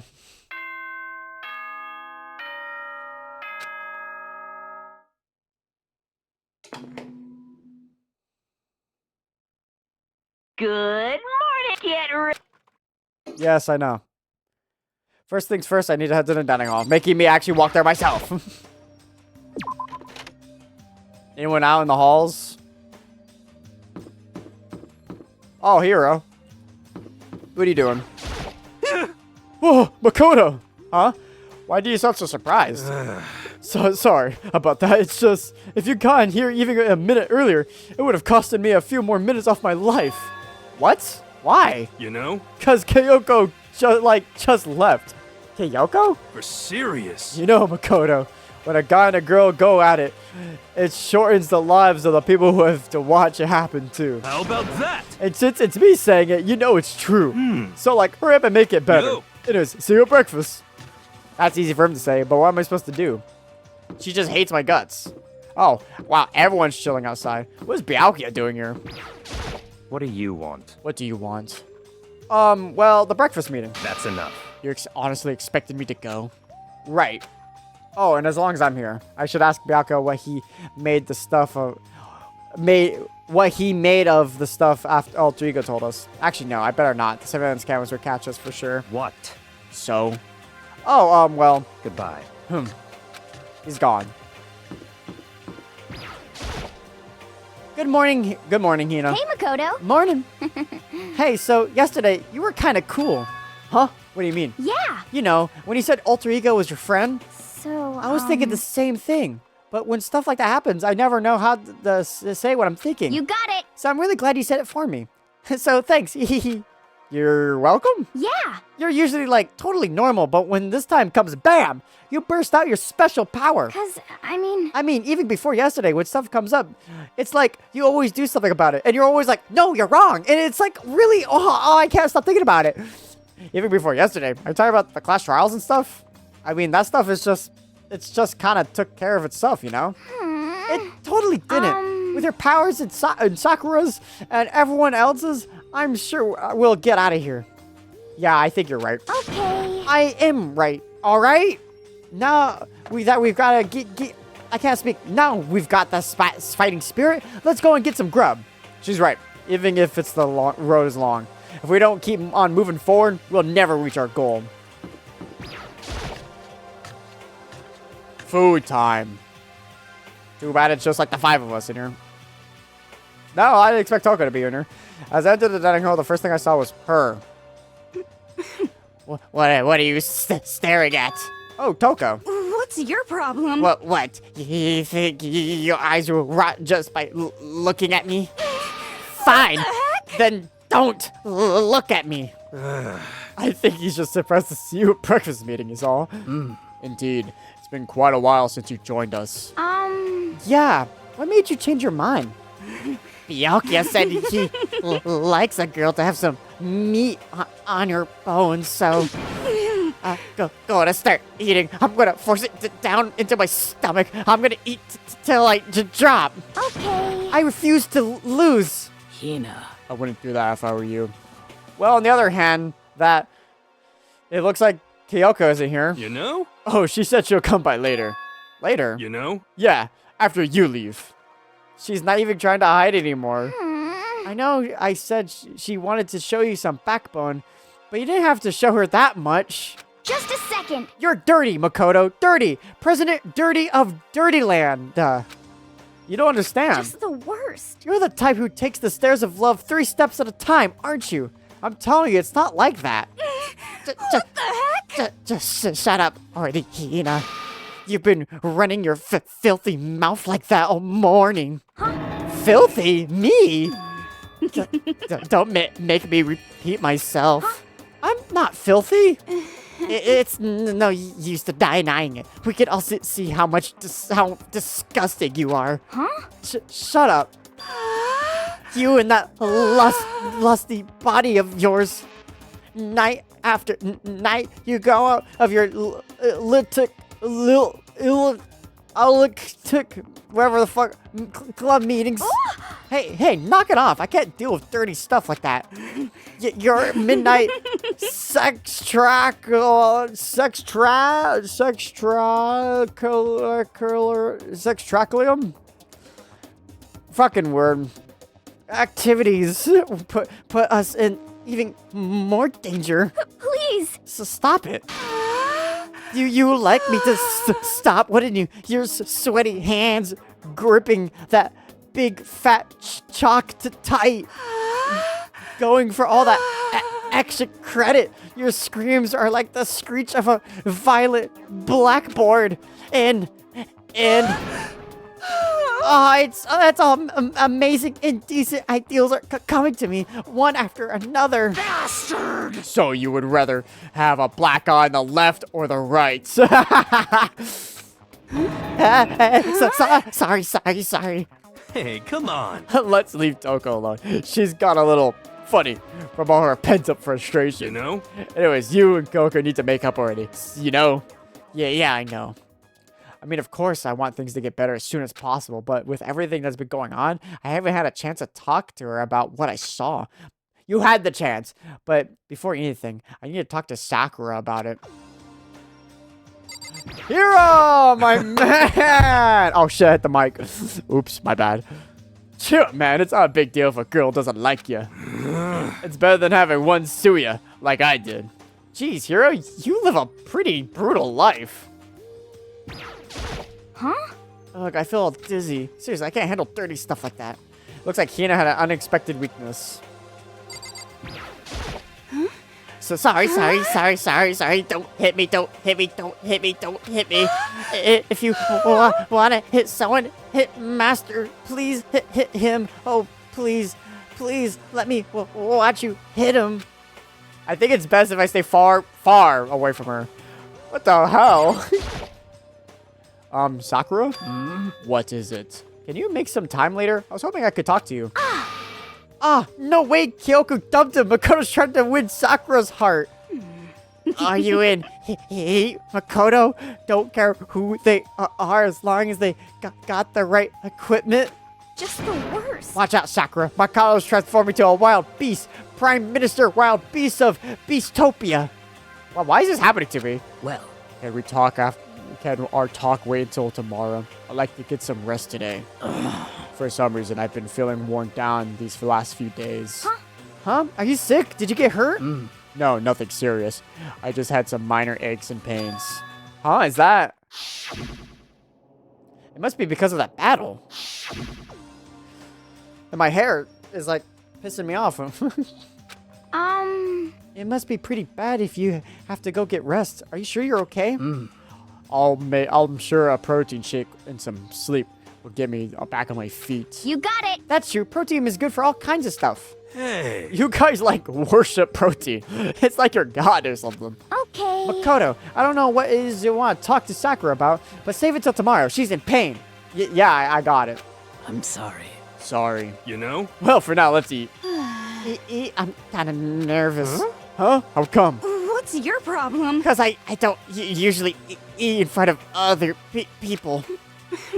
Good morning, get ready. Yes, I know. First things first, I need to head to the dining hall, making me actually walk there myself. Anyone out in the halls? Oh, Hero. What are you doing? Whoa, Makoto! Huh? Why do you sound so surprised? So sorry about that. It's just, if you'd gotten here even a minute earlier, it would have costed me a few more minutes off my life. What? Why? You know? Cause Kyoko just left. Kyoko? For serious. You know, Makoto, when a guy and a girl go at it, it shortens the lives of the people who have to watch it happen to. How about that? And since it's me saying it, you know it's true. So like, hurry up and make it better. Yo. Anyways, see you at breakfast. That's easy for him to say, but what am I supposed to do? She just hates my guts. Oh, wow, everyone's chilling outside. What's Byakuya doing here? What do you want? What do you want? Well, the breakfast meeting. That's enough. You're honestly expecting me to go? Right. Oh, and as long as I'm here, I should ask Byakuya what he made the stuff of... What he made of the stuff after Alter Ego told us. Actually, no, I better not. The surveillance cameras would catch us for sure. What? So? Oh, well, Goodbye. he's gone. Good morning. Good morning, Hina. Hey, Makoto. Morning. Hey, so yesterday you were kind of cool. Huh? What do you mean? Yeah. You know, when you said alter ego was your friend, So, I was thinking the same thing. But when stuff like that happens, I never know how to say what I'm thinking. You got it. So I'm really glad you said it for me. So thanks. You're welcome. Yeah. You're usually like totally normal, but when this time comes, bam, you burst out your special power. Because, I mean, Even before yesterday, when stuff comes up, it's like you always do something about it, and you're always like, no, you're wrong. And it's like, really, I can't stop thinking about it. Even before yesterday, I'm talking about the class trials and stuff. I mean, that stuff is it's just kind of took care of itself, you know? It totally didn't. With your powers and Sakura's and everyone else's, I'm sure we'll get out of here. Yeah, I think you're right. okay. I am right. All right. Now we've got to get. I can't speak. Now we've got the fighting spirit. Let's go and get some grub. She's right. Even if it's the road is long, if we don't keep on moving forward, we'll never reach our goal. Food time. Too bad it's just like the 5 of us in here. No, I didn't expect Toko to be in here. As I entered the dining hall, the first thing I saw was her. What are you staring at? Oh, Toko. What's your problem? What? You think your eyes will rot just by looking at me? Fine. Then don't look at me. I think he's just surprised to see you at breakfast meeting is all. Indeed. It's been quite a while since you joined us. Yeah. What made you change your mind? Byakuya said he likes a girl to have some meat on her bones, so gonna start eating. I'm gonna force it down into my stomach. I'm gonna eat till I drop. Okay. I refuse to lose. Hina. I wouldn't do that if I were you. Well, on the other hand, it looks like Kyoko isn't here. You know? Oh, she said she'll come by later. Later? You know? Yeah, after you leave. She's not even trying to hide anymore. I know I said she wanted to show you some backbone, but you didn't have to show her that much. Just a second. You're dirty, Makoto. Dirty. President Dirty of Dirtyland. You don't understand. Just the worst. You're the type who takes the stairs of love 3 steps at a time, aren't you? I'm telling you, it's not like that. What the heck? Just shut up already, Hina. You've been running your filthy mouth like that all morning. Huh? Filthy? Me? Don't make me repeat myself. Huh? I'm not filthy. It's no use to denying it. We can all see how disgusting you are. Huh? Shut up. You and that lusty body of yours. Night after night, you go out of your wherever the fuck club meetings. Hey, knock it off. I can't deal with dirty stuff like that. Your midnight sextracolium? Fucking word. Activities put us in even more danger. Please. So stop it. You like me to stop, wouldn't you? Your sweaty hands gripping that big fat chalk to tight. Going for all that extra credit. Your screams are like the screech of a violet blackboard. And that's all amazing, indecent ideals are coming to me, one after another. Bastard! So you would rather have a black eye on the left or the right? Sorry. Hey, come on. Let's leave Toko alone. She's got a little funny from all her pent-up frustration. You know? Anyways, you and Coco need to make up already. You know? Yeah, I know. I mean, of course, I want things to get better as soon as possible, but with everything that's been going on, I haven't had a chance to talk to her about what I saw. You had the chance, but before anything, I need to talk to Sakura about it. Hero, my man! Oh shit, I hit the mic. Oops, my bad. Chill, man, it's not a big deal if a girl doesn't like you. It's better than having one sue ya, like I did. Jeez, Hero, you live a pretty brutal life. Huh? Look, I feel all dizzy. Seriously, I can't handle dirty stuff like that. Looks like Hina had an unexpected weakness. So sorry. Don't hit me. Don't hit me. If you want to hit someone, hit Master. Please hit him. Oh, please let me watch you hit him. I think it's best if I stay far away from her. What the hell? Sakura? What is it? Can you make some time later? I was hoping I could talk to you. No way, Kyoko dumped him. Makoto's trying to win Sakura's heart. Are you in hate Makoto? Don't care who they are as long as they got the right equipment. Just the worst. Watch out, Sakura. Makoto's transforming into a wild beast. Prime Minister Wild Beast of Beastopia. Well, why is this happening to me? Well, Can we talk after? Can our talk wait until tomorrow? I'd like to get some rest today. For some reason, I've been feeling worn down these last few days. Huh? Are you sick? Did you get hurt? No, nothing serious. I just had some minor aches and pains. Huh? Is that? It must be because of that battle. And my hair is like pissing me off. It must be pretty bad if you have to go get rest. Are you sure you're okay? I'm sure a protein shake and some sleep will get me back on my feet. You got it. That's true. Protein is good for all kinds of stuff. Hey. You guys like worship protein. It's like your god or something. Okay. Makoto, I don't know what it is you want to talk to Sakura about, but save it till tomorrow. She's in pain. Yeah, I got it. I'm sorry. Sorry. You know? Well, for now, let's eat. I'm kind of nervous. Huh? How come? What's your problem? Because I don't usually eat in front of other people.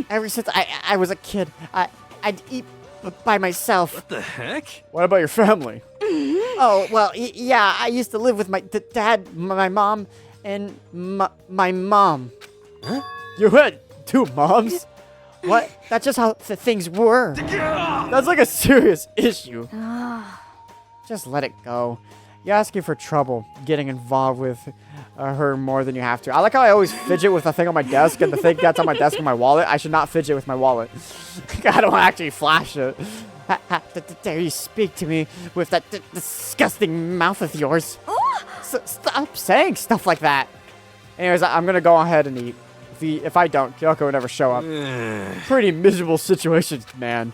Ever since I was a kid, I'd eat by myself. What the heck? What about your family? Oh, well, yeah, I used to live with my dad, my mom, and my mom. Huh? You had two moms? What? That's just how things were. That's like a serious issue. Just let it go. You're asking for trouble, getting involved with her more than you have to. I like how I always fidget with the thing on my desk, and the thing that's on my desk in my wallet. I should not fidget with my wallet. I don't actually flash it. Dare you speak to me with that disgusting mouth of yours? Stop saying stuff like that. Anyways, I'm gonna go ahead and eat. If I don't, Kyoko would never show up. Pretty miserable situations, man.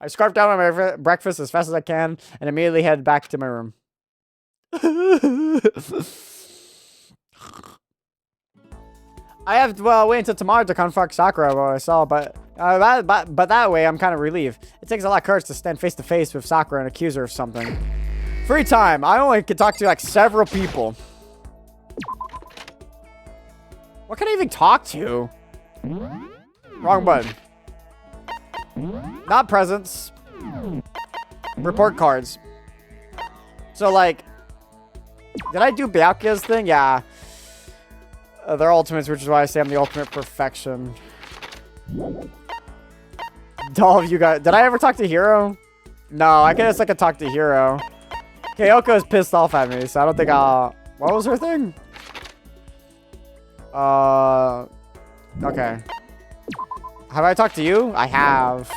I scarfed down my breakfast as fast as I can and immediately head back to my room. I have to wait until tomorrow to confront Sakura, what I saw, but that way I'm kind of relieved. It takes a lot of courage to stand face to face with Sakura and accuse her of something. Free time. I only can talk to like several people. What can I even talk to? Wrong button. Not presents. Report cards. So, like, did I do Byakuya's thing? Yeah. They're ultimates, which is why I say I'm the ultimate perfection. All of you guys. Did I ever talk to Hiro? No, I guess I could talk to Hiro. Kyoko is pissed off at me, so I don't think I'll... What was her thing? Okay. Have I talked to you? I have.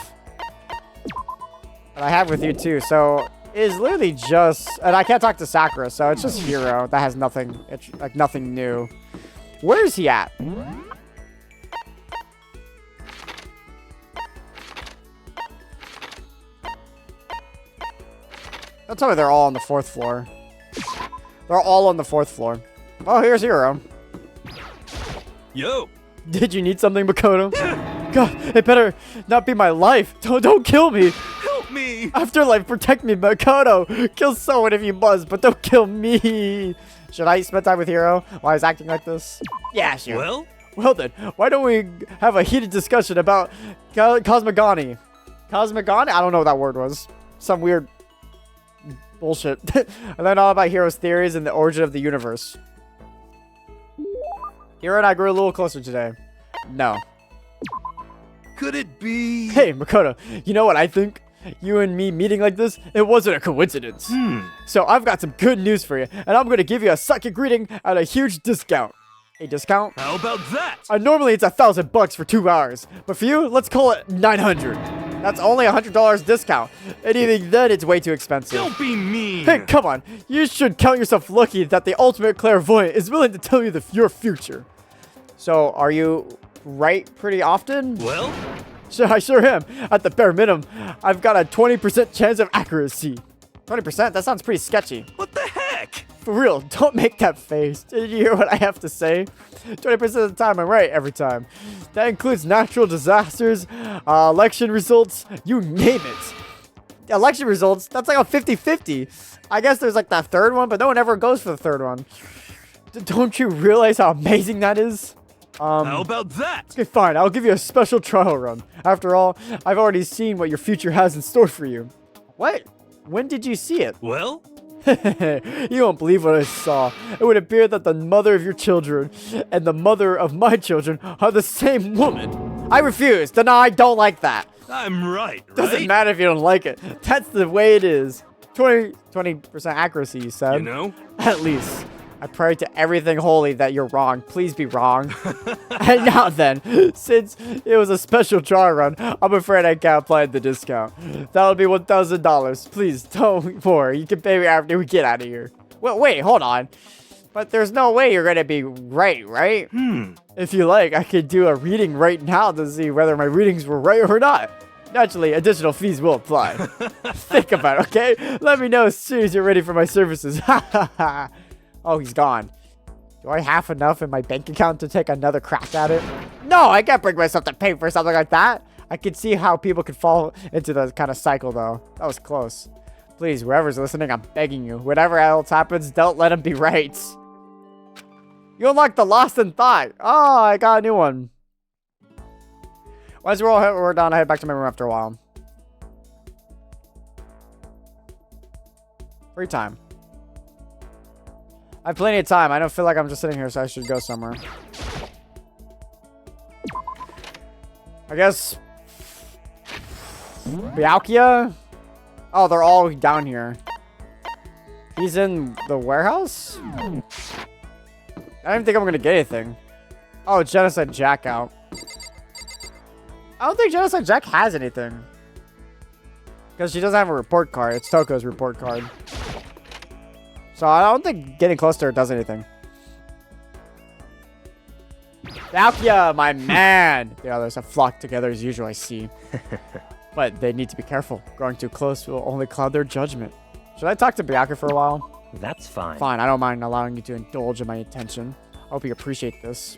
And I have with you too, so it's literally just... And I can't talk to Sakura, so it's just Hiro. That has nothing... It's like nothing new. Where is he at? Don't tell me they're all on the 4th floor. They're all on the 4th floor. Oh, here's Hiro. Yo. Did you need something, Makoto? God, it better not be my life. Don't kill me. Help me. Afterlife, protect me, Makoto. Kill someone if you must, but don't kill me. Should I spend time with Hiro while he's acting like this? Yeah, sure. Well then, why don't we have a heated discussion about cosmogony? Cosmogony? I don't know what that word was. Some weird bullshit. I learned all about Hiro's theories and the origin of the universe. Hiro and I grew a little closer today. No. Could it be? Hey, Makoto, you know what I think? You and me meeting like this, it wasn't a coincidence. So I've got some good news for you, and I'm going to give you a second greeting at a huge discount. a discount. How about that? Normally it's $1,000 for 2 hours, but for you, let's call it 900. That's only $100 discount, and even then it's way too expensive. Don't be mean. Hey, come on. You should count yourself lucky that the ultimate clairvoyant is willing to tell you your future. So, are you right pretty often? Well, Sure, I sure am. At the bare minimum, I've got a 20% chance of accuracy. 20%? That sounds pretty sketchy. what the heck? For real, don't make that face. Did you hear what I have to say? 20% of the time, I'm right every time. That includes natural disasters, election results, you name it. Election results, that's like a 50-50. I guess there's like that third one, but no one ever goes for the third one. Don't you realize how amazing that is? How about that? Okay, fine. I'll give you a special trial run. After all, I've already seen what your future has in store for you. What? When did you see it? Well, You won't believe what I saw. It would appear that the mother of your children and the mother of my children are the same woman. I refuse. Deny. I don't like that. I'm right, Doesn't right? matter if you don't like it. That's the way it is. 20% accuracy, you said. You know? At least. I pray to everything holy that you're wrong. Please be wrong. And now then, since it was a special trial run, I'm afraid I can't apply the discount. That'll be $1,000. Please don't worry. You can pay me after we get out of here. Well, wait, hold on. But there's no way you're gonna be right? If you like, I could do a reading right now to see whether my readings were right or not. Naturally, additional fees will apply. Think about it, okay? Let me know as soon as you're ready for my services. Oh, he's gone. Do I have enough in my bank account to take another crack at it? No, I can't bring myself to pay for something like that. I can see how people could fall into the kind of cycle, though. That was close. Please, whoever's listening, I'm begging you. Whatever else happens, don't let him be right. You unlocked the Lost in Thought. Oh, I got a new one. Once we're done, I head back to my room after a while. Free time. I have plenty of time. I don't feel like I'm just sitting here, so I should go somewhere. I guess... Byakuya? Oh, they're all down here. He's in the warehouse? I don't even think I'm gonna get anything. Oh, Genocide Jack out. I don't think Genocide Jack has anything. Because she doesn't have a report card. It's Toko's report card. So I don't think getting close to her does anything. Byakuya, my man! The others have flocked together as usual, I see. But they need to be careful. Growing too close will only cloud their judgment. Should I talk to Byakuya for a while? That's fine. Fine, I don't mind allowing you to indulge in my attention. I hope you appreciate this.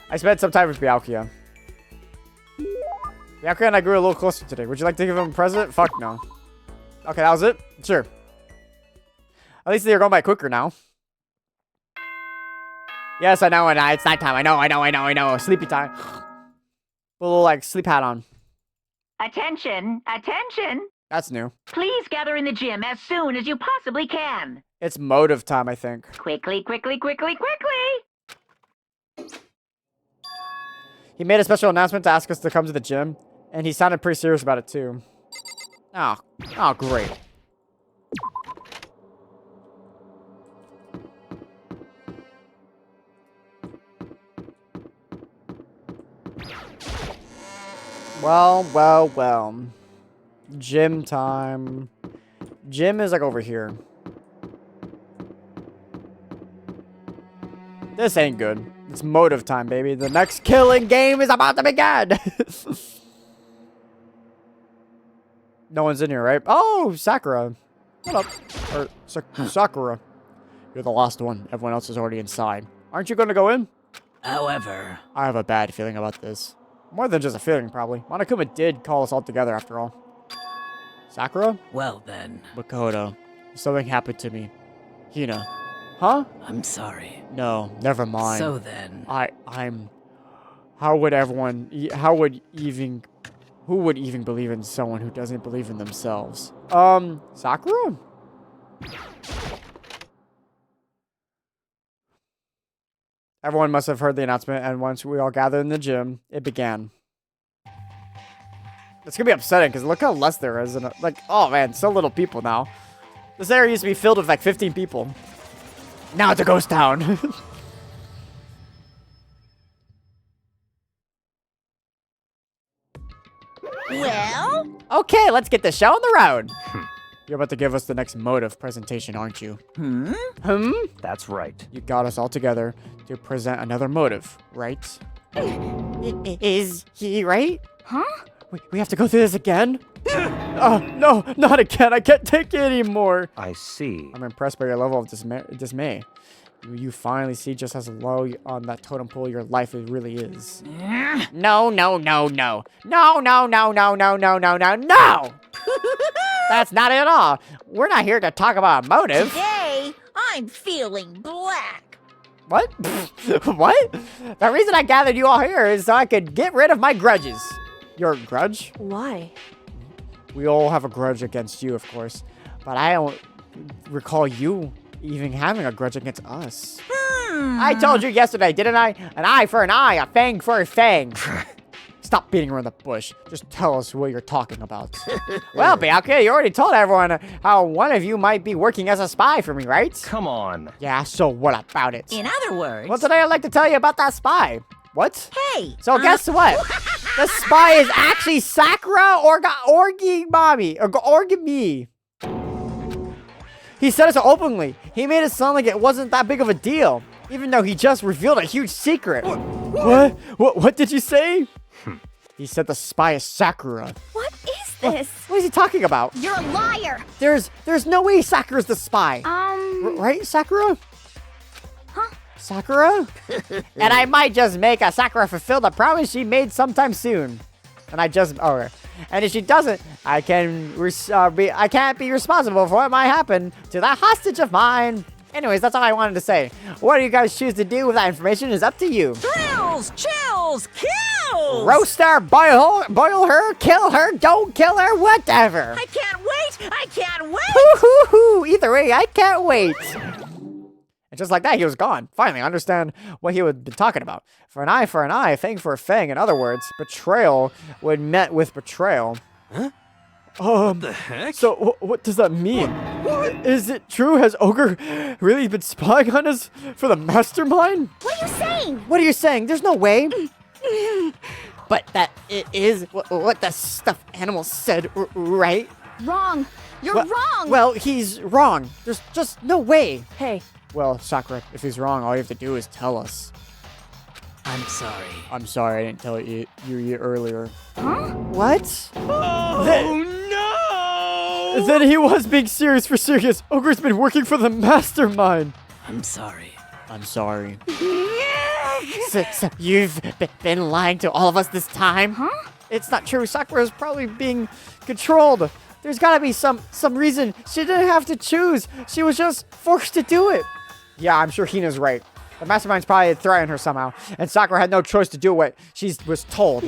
I spent some time with Byakuya. Byakuya and I grew a little closer today. Would you like to give him a present? Fuck no. Okay, that was it? Sure. At least they're going by quicker now. Yes, I know, and it's nighttime. I know. Sleepy time. Put a little, like, sleep hat on. Attention! Attention! That's new. Please gather in the gym as soon as you possibly can. It's motive time, I think. Quickly! He made a special announcement to ask us to come to the gym, and he sounded pretty serious about it, too. Oh, great. Well. Gym time. Gym is like over here. This ain't good. It's motive time, baby. The next killing game is about to begin. No one's in here, right? Oh, Sakura. What up? Or Sakura. You're the last one. Everyone else is already inside. Aren't you going to go in? However, I have a bad feeling about this. More than just a feeling, probably. Monokuma did call us all together, after all. Sakura? well then, Makoto. Something happened to me. Hina. Huh? I'm sorry. No, never mind. So then, How would who would even believe in someone who doesn't believe in themselves? Sakura? Everyone must have heard the announcement, and once we all gathered in the gym, it began. It's gonna be upsetting, because look how less there is. Like, oh man, so little people now. This area used to be filled with like 15 people. Now it's a ghost town. Okay, let's get the show on the road. You're about to give us the next motive presentation, aren't you? That's right. You got us all together to present another motive, right? Is he right? Huh? We have to go through this again? Oh, no, not again. I can't take it anymore. I see. I'm impressed by your level of dismay. You finally see just how low on that totem pole your life really is. No, no, no, no. No, no, no, no, no, no, no, no, no! That's not it at all. We're not here to talk about a motive. Today, I'm feeling black. What? What? The reason I gathered you all here is so I could get rid of my grudges. Your grudge? Why? We all have a grudge against you, of course. But I don't recall you even having a grudge against us. I told you yesterday, didn't I? An eye for an eye, a fang for a fang. Stop beating around the bush. Just tell us what you're talking about. Well, Bianca, you already told everyone how one of you might be working as a spy for me, right? Come on. Yeah, so what about it? In other words, Well, today I'd like to tell you about that spy. What? hey. So guess what? The spy is actually Sakura Origami. He said it so openly. He made it sound like it wasn't that big of a deal, even though he just revealed a huge secret. What? What did you say? He said the spy is Sakura. What is this? What is he talking about? You're a liar. There's no way Sakura's the spy. Right, Sakura? Huh? Sakura? And I might just make a Sakura fulfill the promise she made sometime soon. And and if she doesn't, I can't be responsible for what might happen to that hostage of mine. Anyways, that's all I wanted to say. What do you guys choose to do with that information is up to you. Thrills, chills, kills. Roast her, boil her, kill her, don't kill her, whatever. I can't wait. I can't wait. Hoo-hoo-hoo. Either way, I can't wait. And just like that, he was gone. Finally, I understand what he would be talking about. For an eye, a fang for a fang. In other words, betrayal would met with betrayal. Huh? What the heck? So, what does that mean? Is it true? Has Ogre really been spying on us for the mastermind? What are you saying? What are you saying? There's no way. But that it is what the stuffed animal said, right? Wrong. You're wrong. Well, he's wrong. There's just no way. Hey, Well, Sakura, if he's wrong, all you have to do is tell us. I'm sorry. I'm sorry I didn't tell you earlier. huh? What? Oh no! Then he was being serious for serious. Ogre's been working for the mastermind. I'm sorry. I'm sorry. So you've been lying to all of us this time? Huh? It's not true. Sakura's probably being controlled. There's gotta be some reason. She didn't have to choose. She was just forced to do it. Yeah, I'm sure Hina's right. The mastermind's probably threatened her somehow, and Sakura had no choice to do what she was told.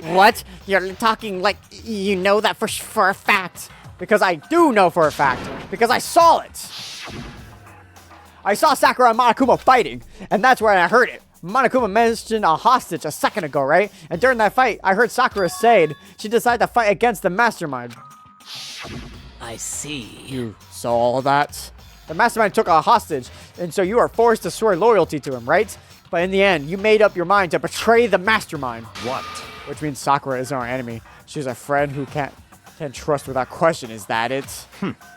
What? You're talking like you know that for a fact. Because I do know for a fact. Because I saw it. I saw Sakura and Monokuma fighting, and that's where I heard it. Monokuma mentioned a hostage a second ago, right? And during that fight, I heard Sakura say she decided to fight against the mastermind. I see. You saw all that? The mastermind took a hostage, and so you are forced to swear loyalty to him, right? But in the end, you made up your mind to betray the mastermind. What? Which means Sakura isn't our enemy. She's a friend who can't trust without question. Is that it?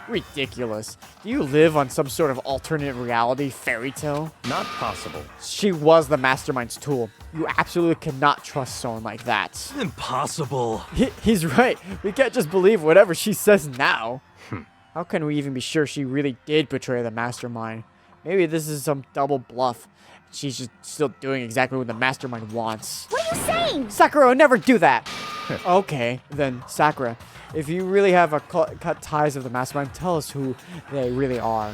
Ridiculous. Do you live on some sort of alternate reality fairy tale? Not possible. She was the mastermind's tool. You absolutely cannot trust someone like that. Impossible. He's right. We can't just believe whatever she says now. How can we even be sure she really did betray the mastermind? Maybe this is some double bluff. She's just still doing exactly what the mastermind wants. What are you saying? Sakura would never do that. Okay, then Sakura, if you really have cut ties with the mastermind, tell us who they really are.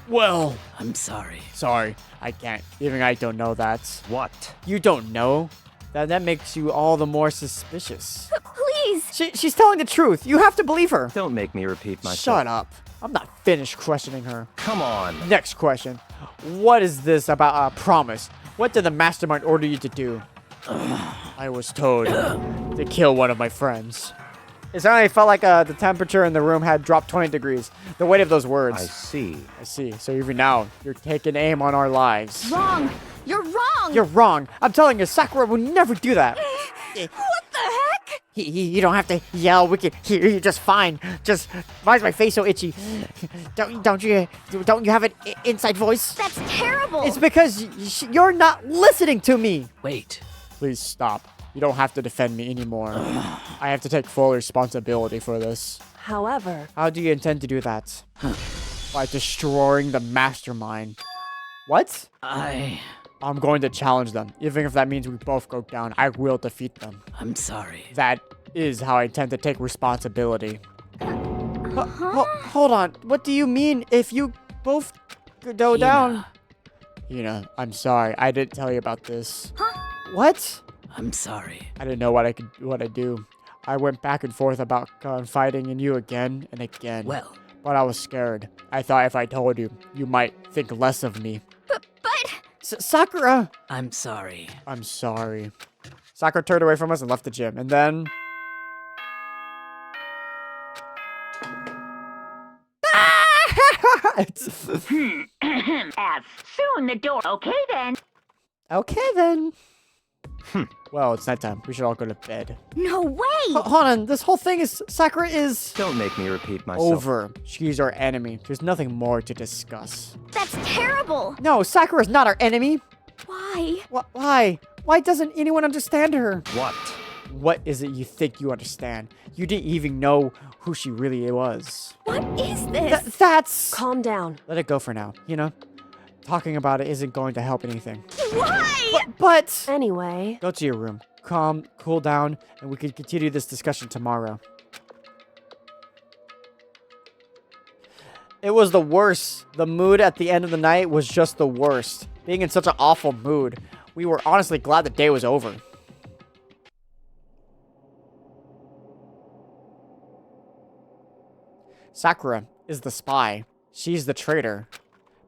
Well, I'm sorry. sorry, I can't. Even I don't know that. What? You don't know? That makes you all the more suspicious. Please. She's telling the truth. You have to believe her. Don't make me repeat myself. Shut up. I'm not finished questioning her. Come on. Next question. What is this about a promise? What did the mastermind order you to do? I was told to kill one of my friends. It suddenly felt like the temperature in the room had dropped 20 degrees. The weight of those words. I see. I see. So even now, you're taking aim on our lives. Wrong. You're wrong. You're wrong. I'm telling you, Sakura would never do that. What the heck? You don't have to yell. We can hear you just fine. Just, why is my face so itchy? Don't you have an inside voice? That's terrible. It's because you're not listening to me. Wait. Please stop. You don't have to defend me anymore. I have to take full responsibility for this. However, How do you intend to do that? By destroying the mastermind. What? I'm going to challenge them. Even if that means we both go down, I will defeat them. I'm sorry. That is how I intend to take responsibility. Hold on. What do you mean if you both go down? I'm sorry. I didn't tell you about this. What? I'm sorry. I didn't know what I do. I went back and forth about confiding in you again and again. Well, But I was scared. I thought if I told you, you might think less of me. But Sakura! I'm sorry. I'm sorry. Sakura turned away from us and left the gym. And then... As soon the door. Okay then. Okay then. Well, it's nighttime. We should all go to bed. no way. Hold on, this whole thing is Sakura is Don't make me repeat myself. Over. She's our enemy. There's nothing more to discuss. That's terrible. No, Sakura's not our enemy. Why? Why? Why doesn't anyone understand her? What? What is it you think you understand? You didn't even know who she really was. What is this? That's calm down. Let it go for now, Talking about it isn't going to help anything. Why? but Anyway, Go to your room. Calm, cool down, and we can continue this discussion tomorrow. It was the worst. The mood at the end of the night was just the worst. Being in such an awful mood. We were honestly glad the day was over. Sakura is the spy. She's the traitor.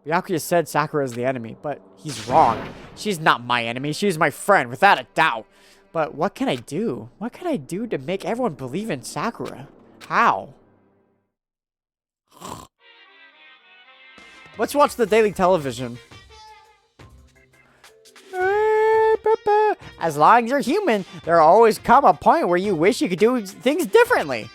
Byakuya said Sakura is the enemy, but he's wrong. She's not my enemy. She's my friend, without a doubt. But what can I do? What can I do to make everyone believe in Sakura? How? Let's watch the daily television. As long as you're human, there'll always come a point where you wish you could do things differently.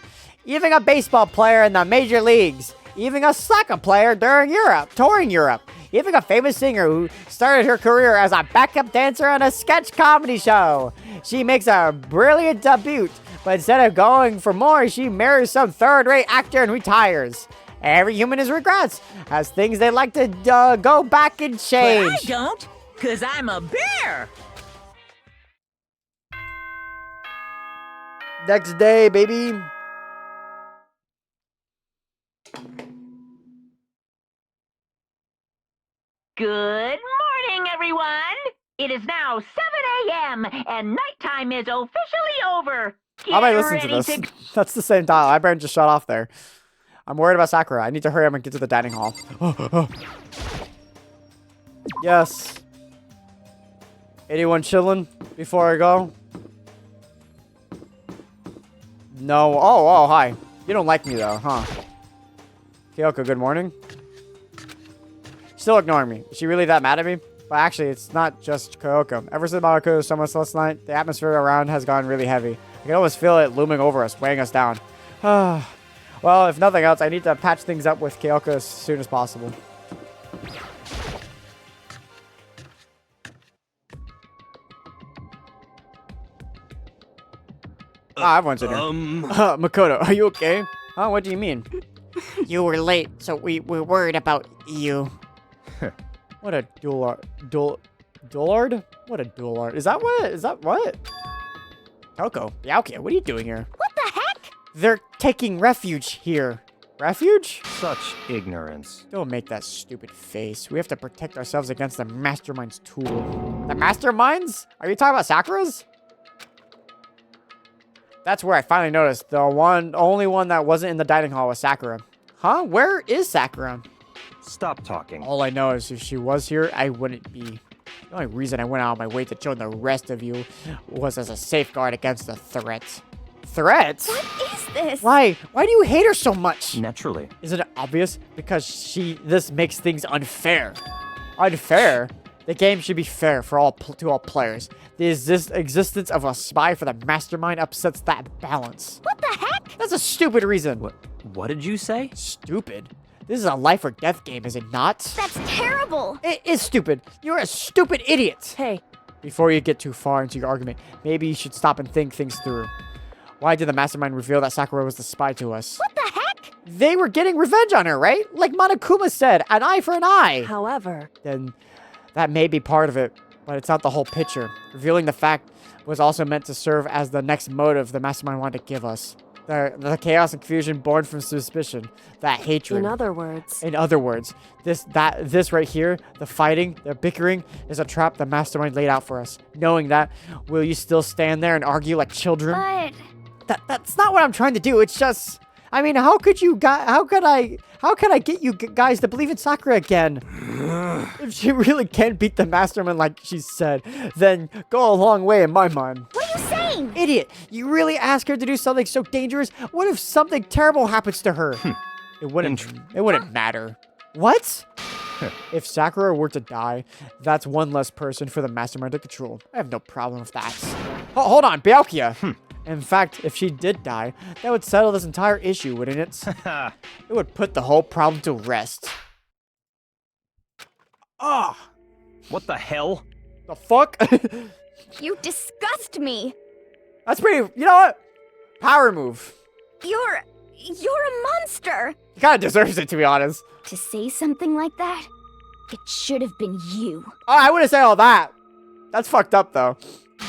Even a baseball player in the major leagues. Even a soccer player touring Europe. Even a famous singer who started her career as a backup dancer on a sketch comedy show. She makes a brilliant debut, but instead of going for more, she marries some third-rate actor and retires. Every human has regrets, has things they'd like to go back and change. But I don't, because I'm a bear. Next day, baby. Good morning, everyone. It is now 7 a.m. and nighttime is officially over. How am I Get listening to ready this? That's the same dial. I better just shut off there. I'm worried about Sakura. I need to hurry up and get to the dining hall. Yes. Anyone chilling before I go? No. Oh, hi. You don't like me though, huh? Kyoko, good morning. Still ignoring me. Is she really that mad at me? But actually, it's not just Kyoko. Ever since Makoto was so much last night, the atmosphere around has gone really heavy. I can almost feel it looming over us, weighing us down. Well, if nothing else, I need to patch things up with Kyoko as soon as possible. Everyone's in here. Makoto, are you okay? Huh? What do you mean? you were late, so we were worried about you. What a dullard. Dullard? What a dullard. Is that what? Kyoko, Byakuya, what are you doing here? What the heck? They're taking refuge here. Refuge? Such ignorance. Don't make that stupid face. We have to protect ourselves against the Mastermind's tool. The Masterminds? Are you talking about Sakura's? That's where I finally noticed. The only one that wasn't in the dining hall was Sakura. Huh? Where is Sakura? Stop talking. All I know is if she was here, I wouldn't be. The only reason I went out of my way to join the rest of you was as a safeguard against the threat. Threat? What is this? Why? Why do you hate her so much? Naturally. Isn't it obvious? Because this makes things unfair. Unfair? The game should be fair for to all players. The existence of a spy for the mastermind upsets that balance. What the heck? That's a stupid reason. What did you say? Stupid? This is a life or death game, is it not? That's terrible. It is stupid. You're a stupid idiot. Hey, Before you get too far into your argument, maybe you should stop and think things through. Why did the mastermind reveal that Sakura was the spy to us? What the heck? They were getting revenge on her, right? Like Monokuma said, an eye for an eye. however, Then that may be part of it, but it's not the whole picture. Revealing the fact was also meant to serve as the next motive the mastermind wanted to give us. The chaos and confusion born from suspicion, that hatred. in other words, In other words, this right here, the fighting, the bickering, is a trap the mastermind laid out for us. Knowing that, will you still stand there and argue like children? But That's not what I'm trying to do. It's just, I mean, how could I get you guys to believe in Sakura again? If she really can beat the mastermind like she said, then go a long way in my mind. what are you saying? Idiot! You really ask her to do something so dangerous? What if something terrible happens to her? It wouldn't matter. What? If Sakura were to die, that's one less person for the mastermind to control. I have no problem with that. Hold on, Byakuya. In fact, if she did die, that would settle this entire issue, wouldn't it? It would put the whole problem to rest. Ah! What the hell? The fuck? You disgust me. That's pretty, you know what? Power move. You're a monster. He kind of deserves it, to be honest. To say something like that, it should have been you. Oh, I wouldn't say all that. That's fucked up, though.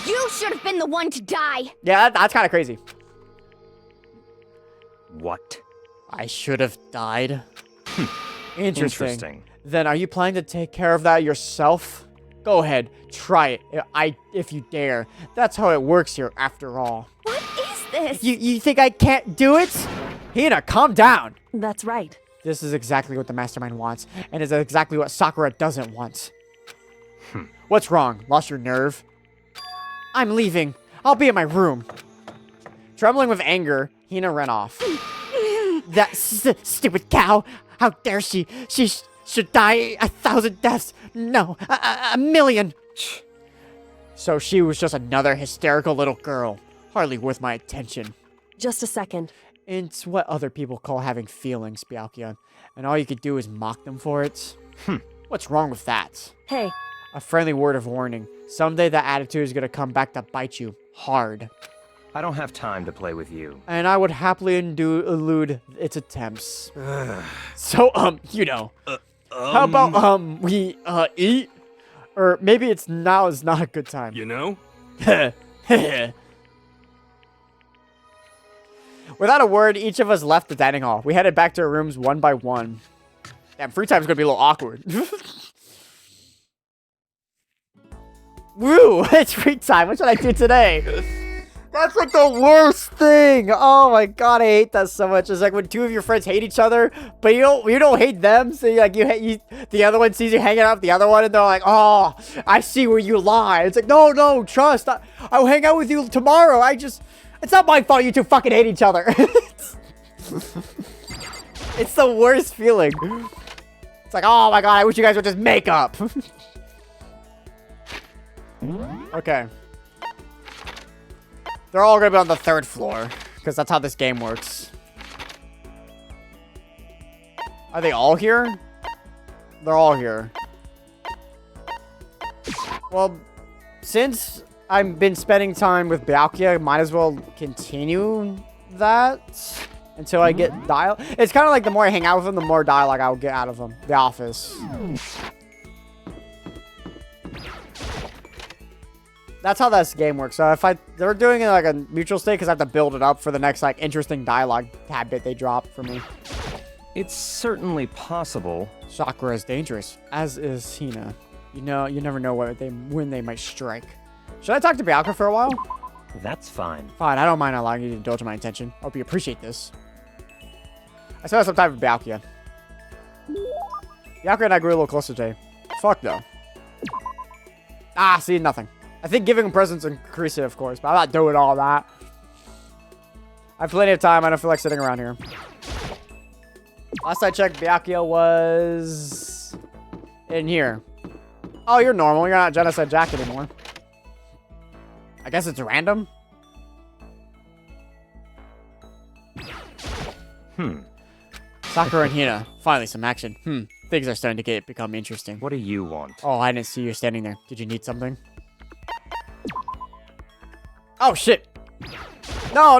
You should have been the one to die. Yeah, that's kind of crazy. What? I should have died. Interesting. Then are you planning to take care of that yourself? Go ahead, try it. If you dare. That's how it works here, after all. What is this? You think I can't do it? Hina, calm down. that's right. This is exactly what the mastermind wants, and is exactly what Sakura doesn't want. What's wrong? Lost your nerve? I'm leaving. I'll be in my room. Trembling with anger, Hina ran off. That stupid cow! How dare she? She should die 1,000 deaths. No, a million. So she was just another hysterical little girl. Hardly worth my attention. Just a second. It's what other people call having feelings, Byakuya. And all you could do is mock them for it. What's wrong with that? Hey, A friendly word of warning. Someday that attitude is gonna come back to bite you hard. I don't have time to play with you. And I would happily elude its attempts. So, you know. How about, we, eat? Or maybe now is not a good time. You know? Without a word, each of us left the dining hall. We headed back to our rooms one by one. Damn, free time's gonna be a little awkward. Woo! It's free time. What should I do today? That's like the worst thing. Oh my god, I hate that so much. It's like when two of your friends hate each other, but you don't hate them. So the other one sees you hanging out with the other one, and they're like, "Oh, I see where you lie." It's like, no, trust. I'll hang out with you tomorrow. It's not my fault you two fucking hate each other. It's the worst feeling. It's like, oh my god, I wish you guys would just make up. Okay. They're all gonna be on the 3rd floor, because that's how this game works. Are they all here? They're all here. Well, since I've been spending time with Byakuya, might as well continue that until I get dialogue. It's kind of like the more I hang out with him, the more dialogue I'll get out of him. The office. That's how this game works. So if they're doing it like a mutual state, because I have to build it up for the next like interesting dialogue habit they drop for me. It's certainly possible. Sakura is dangerous, as is Hina. You know, you never know when they might strike. Should I talk to Byakuya for a while? That's fine. Fine, I don't mind allowing you to indulge in my attention. Hope you appreciate this. I still have some time for Byakuya. Byakuya and I grew a little closer today. Fuck though. See, nothing. I think giving him presents increase it, of course, but I'm not doing all that. I have plenty of time. I don't feel like sitting around here. Last I checked, Byakuya was in here. Oh, you're normal. You're not Genocide Jack anymore. I guess it's random. Sakura and Hina. Finally, some action. Things are starting to become interesting. What do you want? Oh, I didn't see you standing there. Did you need something? Oh, shit. No.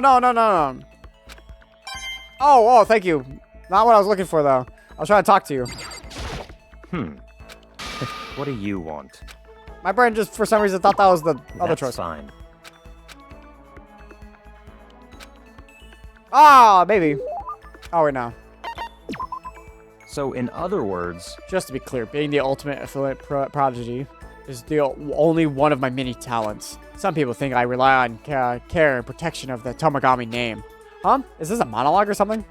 Oh, thank you. Not what I was looking for, though. I was trying to talk to you. What do you want? My brain just, for some reason, thought that was the other That's choice. fine. Ah, maybe. Oh, wait, no. So, in other words, Just to be clear, being the ultimate affiliate prodigy is the only one of my many talents. Some people think I rely on care and protection of the Tomagami name. Huh? Is this a monologue or something?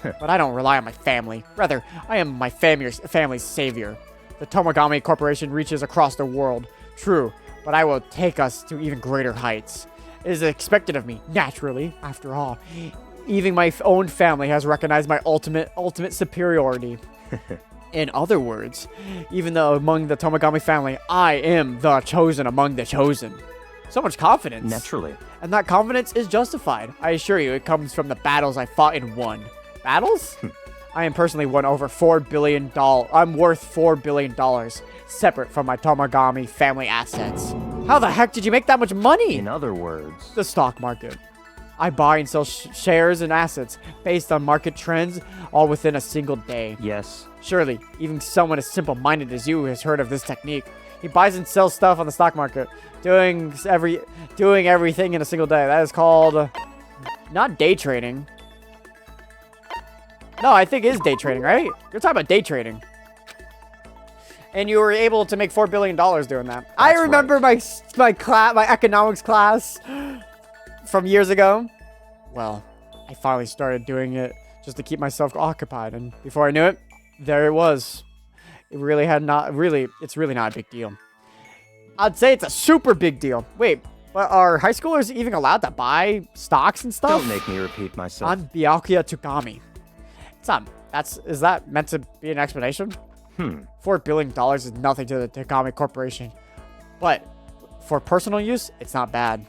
But I don't rely on my family. Rather, I am my family's savior. The Tomagami Corporation reaches across the world. True, but I will take us to even greater heights. It is expected of me, naturally, after all. Even my own family has recognized my ultimate superiority. In other words, even though among the Tomagami family, I am the chosen among the chosen. So much confidence. naturally. And that confidence is justified. I assure you, it comes from the battles I fought and won. Battles? I am personally won over $4 billion. I'm worth $4 billion, separate from my Tomagami family assets. How the heck did you make that much money? In other words, The stock market. I buy and sell shares and assets based on market trends, all within a single day. yes. Surely, even someone as simple-minded as you has heard of this technique. He buys and sells stuff on the stock market, doing everything in a single day. That is called not day trading. No, I think it is day trading, right? You're talking about day trading. And you were able to make $4 billion doing that. I That's remember my economics class from years ago. Well, I finally started doing it just to keep myself occupied, and before I knew it, there it was. It's really not a big deal. I'd say it's a super big deal. Wait, but are high schoolers even allowed to buy stocks and stuff? Don't make me repeat myself. On Byakuya Togami. Is that meant to be an explanation? $4 billion is nothing to the Togami Corporation. But for personal use, it's not bad.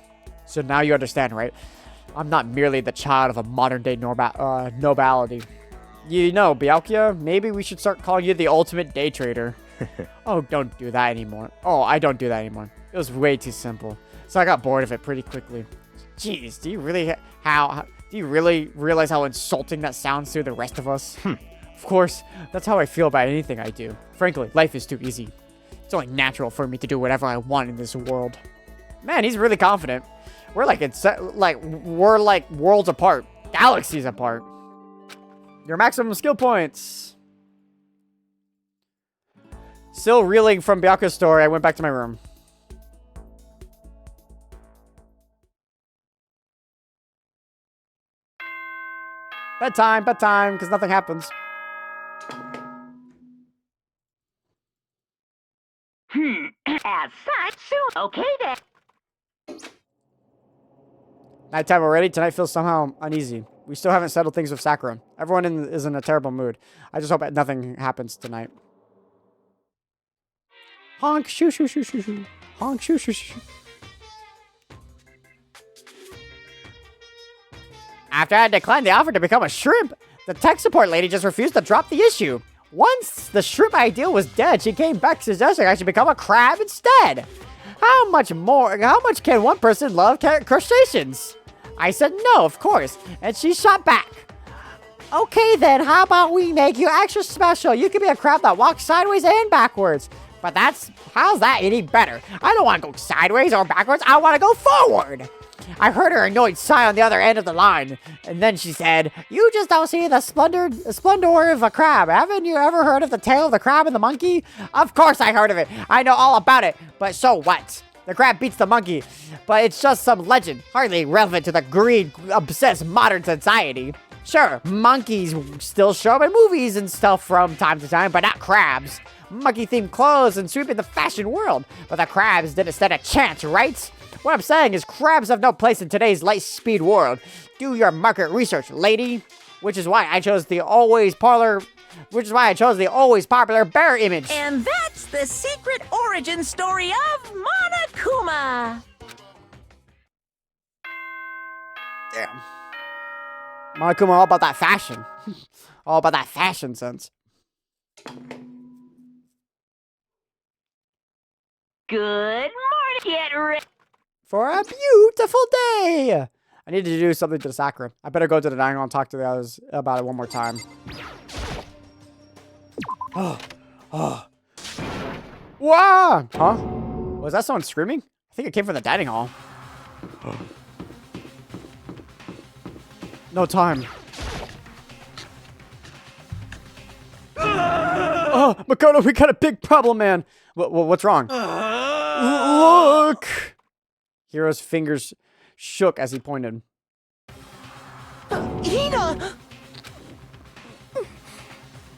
So now you understand, right? I'm not merely the child of a modern-day nobility. You know, Byakuya, maybe we should start calling you the ultimate day trader. Oh, don't do that anymore. Oh, I don't do that anymore. It was way too simple. So I got bored of it pretty quickly. Jeez, do you really realize how insulting that sounds to the rest of us? Of course, that's how I feel about anything I do. Frankly, life is too easy. It's only natural for me to do whatever I want in this world. Man, he's really confident. We're like worlds apart, galaxies apart. Your maximum skill points. Still reeling from Byakuya's story, I went back to my room. Bedtime, because nothing happens. As such, soon. Okay then. Nighttime already? Tonight feels somehow uneasy. We still haven't settled things with Sakura. Everyone is in a terrible mood. I just hope nothing happens tonight. Honk, shoo, shoo, shoo, shoo, shoo. Honk, shoo, shoo, shoo. After I declined the offer to become a shrimp, the tech support lady just refused to drop the issue. Once the shrimp ideal was dead, she came back suggesting I should become a crab instead. How much can one person love crustaceans? I said no, of course, and she shot back. Okay then, how about we make you extra special? You can be a crab that walks sideways and backwards. But how's that any better? I don't want to go sideways or backwards, I want to go forward. I heard her annoyed sigh on the other end of the line, and then she said, you just don't see the splendor of a crab. Haven't you ever heard of the tale of the crab and the monkey? Of course I heard of it. I know all about it, but so what? The crab beats the monkey, but it's just some legend, hardly relevant to the greed-obsessed modern society. Sure, monkeys still show up in movies and stuff from time to time, but not crabs. Monkey-themed clothes and sweeping the fashion world, but the crabs didn't stand a chance, right? What I'm saying is crabs have no place in today's light-speed world. Do your market research, lady. Which is why I chose the always popular bear image. And that's the secret origin story of Monokuma. Damn. Monokuma, all about that fashion. All about that fashion sense. Good morning. Get ready. For a beautiful day. I need to do something to the Sakura. I better go to the dining hall and talk to the others about it one more time. Oh. Wow! Huh? Was that someone screaming? I think it came from the dining hall. No time. Oh, Makoto, we got a big problem, man. What's wrong? Look! Hiro's fingers shook as he pointed. Hina!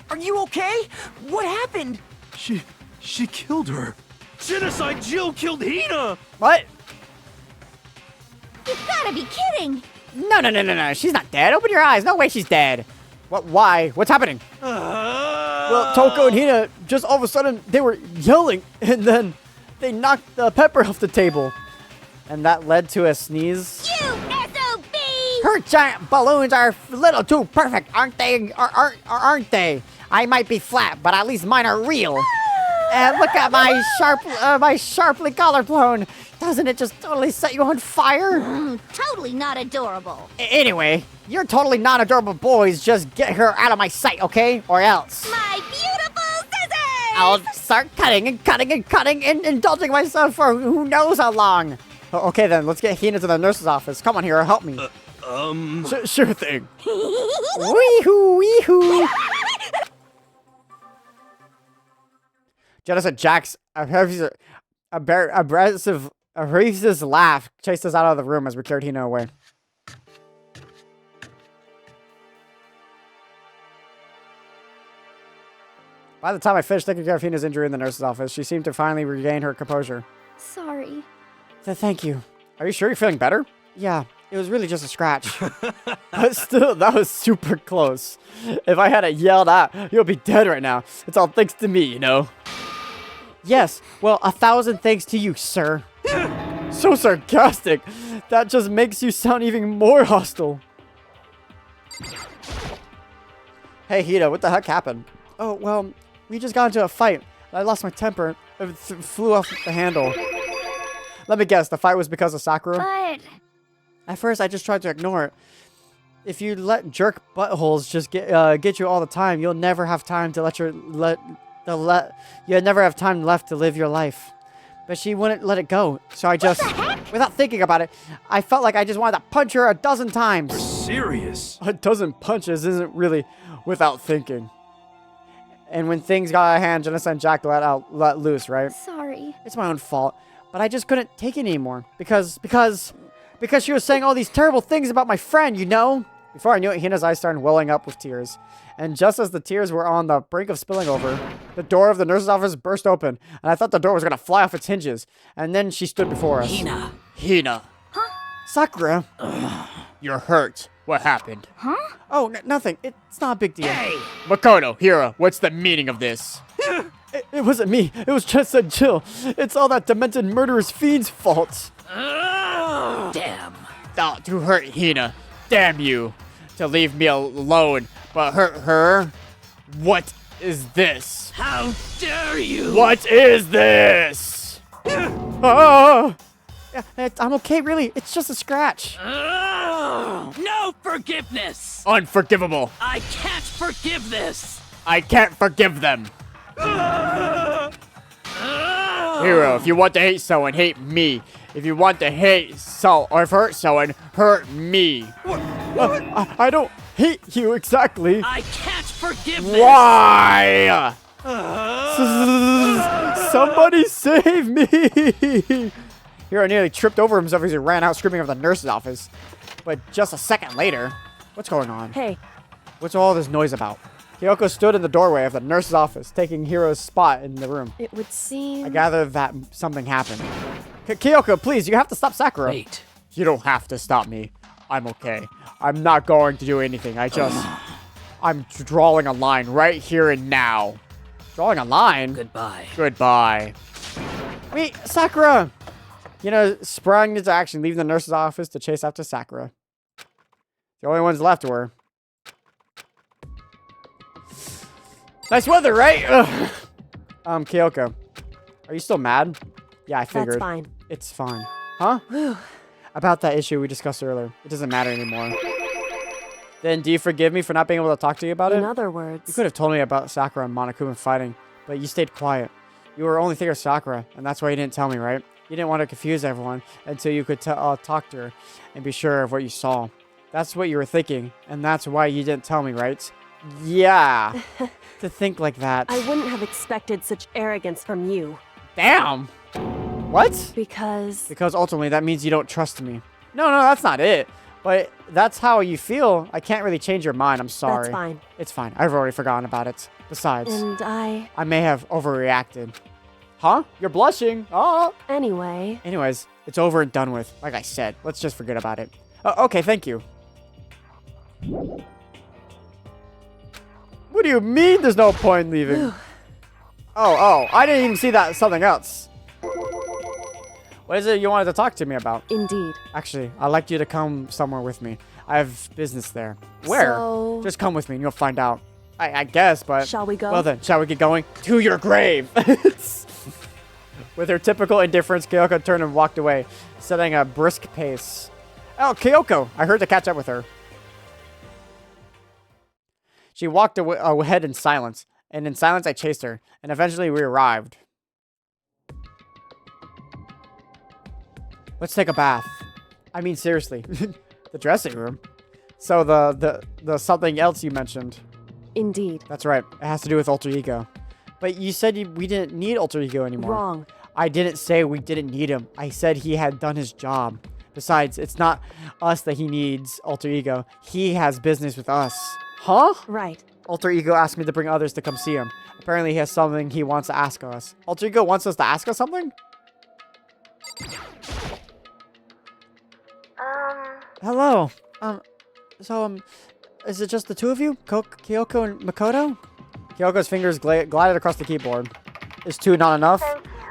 Are you okay? What happened? She killed her. Genocide Jill killed Hina! What? You've gotta be kidding! No. She's not dead. Open your eyes. No way she's dead. What? Why? What's happening? Well, Toko and Hina, just all of a sudden, they were yelling, and then they knocked the pepper off the table. And that led to a sneeze. You SOB! Her giant balloons are a little too perfect, aren't they? Aren't they? I might be flat, but at least mine are real. And look at my sharply colored balloon. Doesn't it just totally set you on fire? Totally not adorable. Anyway, you're totally not adorable boys. Just get her out of my sight, okay? Or else. My beautiful scissors! I'll start cutting and indulging myself for who knows how long. Okay then, let's get Hina to the nurse's office. Come on, Hiro, help me. Sure thing. Wee-hoo. Jenna Jack's abrasive laugh chased us out of the room as we carried Hina away. By the time I finished taking care of Hina's injury in the nurse's office, she seemed to finally regain her composure. Sorry. Thank you. Are you sure you're feeling better? Yeah, it was really just a scratch. But still, that was super close. If I hadn't yelled out, you'll be dead right now. It's all thanks to me, you know? Yes, well, 1,000 thanks to you, sir. So sarcastic. That just makes you sound even more hostile. Hey, Hina, what the heck happened? Oh, well, we just got into a fight. I lost my temper. It flew off the handle. Let me guess, the fight was because of Sakura? But... At first, I just tried to ignore it. If you let jerk buttholes just get you all the time, you'll never have time to you'll never have time left to live your life. But she wouldn't let it go, so I just, without thinking about it, I felt like I just wanted to punch her 12 times. Serious? 12 punches isn't really without thinking. And when things got out of hand, Jenna and Jack let loose, right? Sorry. It's my own fault, but I just couldn't take it anymore because she was saying all these terrible things about my friend, you know? Before I knew it, Hina's eyes started welling up with tears. And just as the tears were on the brink of spilling over, the door of the nurse's office burst open, and I thought the door was going to fly off its hinges. And then she stood before us. Hina. Huh? Sakura. You're hurt. What happened? Huh? Oh, nothing. It's not a big deal. Hey! Makoto, Hira, what's the meaning of this? It wasn't me. It was just a Jill. It's all that demented murderous fiend's fault. Damn. Thought to hurt Hina. Damn you. To leave me alone, but hurt her? What is this? How dare you? What is this? Oh! I'm okay, really. It's just a scratch. No forgiveness. Unforgivable. I can't forgive this. I can't forgive them. Hero, if you want to hate someone, hate me. If you want to hate or hurt someone, hurt me. I don't hate you exactly. I can't forgive this. Why? Somebody save me! Hero nearly tripped over himself as he ran out screaming of the nurse's office. But just a second later, what's going on? Hey, What's all this noise about? Kyoko stood in the doorway of the nurse's office, taking Hiro's spot in the room. it would seem... I gather that something happened. Kyoko, please, you have to stop Sakura. Wait. You don't have to stop me. I'm okay. I'm not going to do anything. I'm drawing a line right here and now. Drawing a line? Goodbye. Goodbye. Wait, Sakura! Sprung into action, leaving the nurse's office to chase after Sakura. The only ones left were... Nice weather, right? Ugh. Kyoko. Are you still mad? Yeah, I figured. That's fine. It's fine. Huh? About that issue we discussed earlier. It doesn't matter anymore. Then do you forgive me for not being able to talk to you about it? In other words, You could have told me about Sakura and Monokuma fighting, but you stayed quiet. You were only thinking of Sakura, and that's why you didn't tell me, right? You didn't want to confuse everyone until you could talk to her and be sure of what you saw. That's what you were thinking, and that's why you didn't tell me, right? Yeah. To think like that. I wouldn't have expected such arrogance from you. Damn. What? Because ultimately that means you don't trust me. No, that's not it. But that's how you feel. I can't really change your mind. I'm sorry. that's fine. It's fine. I've already forgotten about it. Besides, And I... I may have overreacted. Huh? You're blushing. Oh. Anyway, Anyways, it's over and done with. Like I said, let's just forget about it. Okay, thank you. What do you mean there's no point in leaving? Oh, I didn't even see that something else. What is it you wanted to talk to me about? indeed. Actually, I'd like you to come somewhere with me. I have business there. Where? So- Just come with me and you'll find out. I guess, but... Shall we go? Well then, shall we get going? To your grave! With her typical indifference, Kyoko turned and walked away, setting a brisk pace. Oh, Kyoko! I heard to catch up with her. She walked ahead in silence, and in silence I chased her, and eventually we arrived. Let's take a bath. I mean, seriously. The dressing room. So the something else you mentioned. Indeed. That's right. It has to do with alter ego. But you said we didn't need alter ego anymore. Wrong. I didn't say we didn't need him. I said he had done his job. Besides, it's not us that he needs alter ego. He has business with us. Huh? Right. Alter ego asked me to bring others to come see him. Apparently he has something he wants to ask us. Alter ego wants us to ask us something? Hello. Is it just the two of you? Kyoko and Makoto? Kyoko's fingers glided across the keyboard. Is two not enough?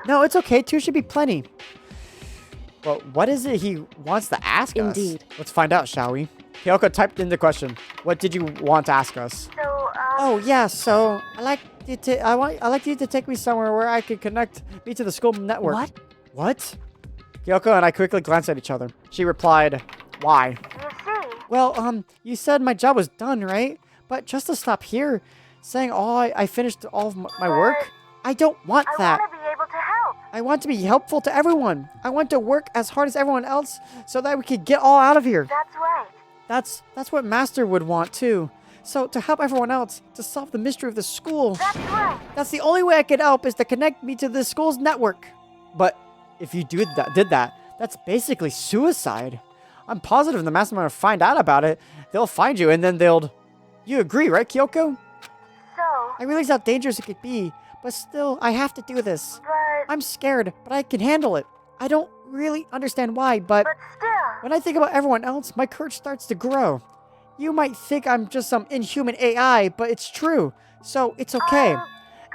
No, it's okay. Two should be plenty. But what is it he wants to ask us? Indeed. Let's find out, shall we? Kyoko typed in the question. What did you want to ask us? Oh yeah, so I'd like you to take me somewhere where I could connect me to the school network. What? What? Kyoko and I quickly glanced at each other. She replied, "Why?" You see? Well, you said my job was done, right? But just to stop here, saying I finished all of my work, I don't want that. I want to be able to help. I want to be helpful to everyone. I want to work as hard as everyone else so that we could get all out of here. That's right. That's what Master would want too. So to help everyone else, to solve the mystery of the school. That's right. That's the only way I could help is to connect me to the school's network. But if you did that, that's basically suicide. I'm positive the mastermind will find out about it. They'll find you and then You agree, right, Kyoko? So, I realize how dangerous it could be, but still, I have to do this. but I'm scared, but I can handle it. I don't really understand why, but still. when I think about everyone else, my courage starts to grow. You might think I'm just some inhuman AI, but it's true. So it's okay.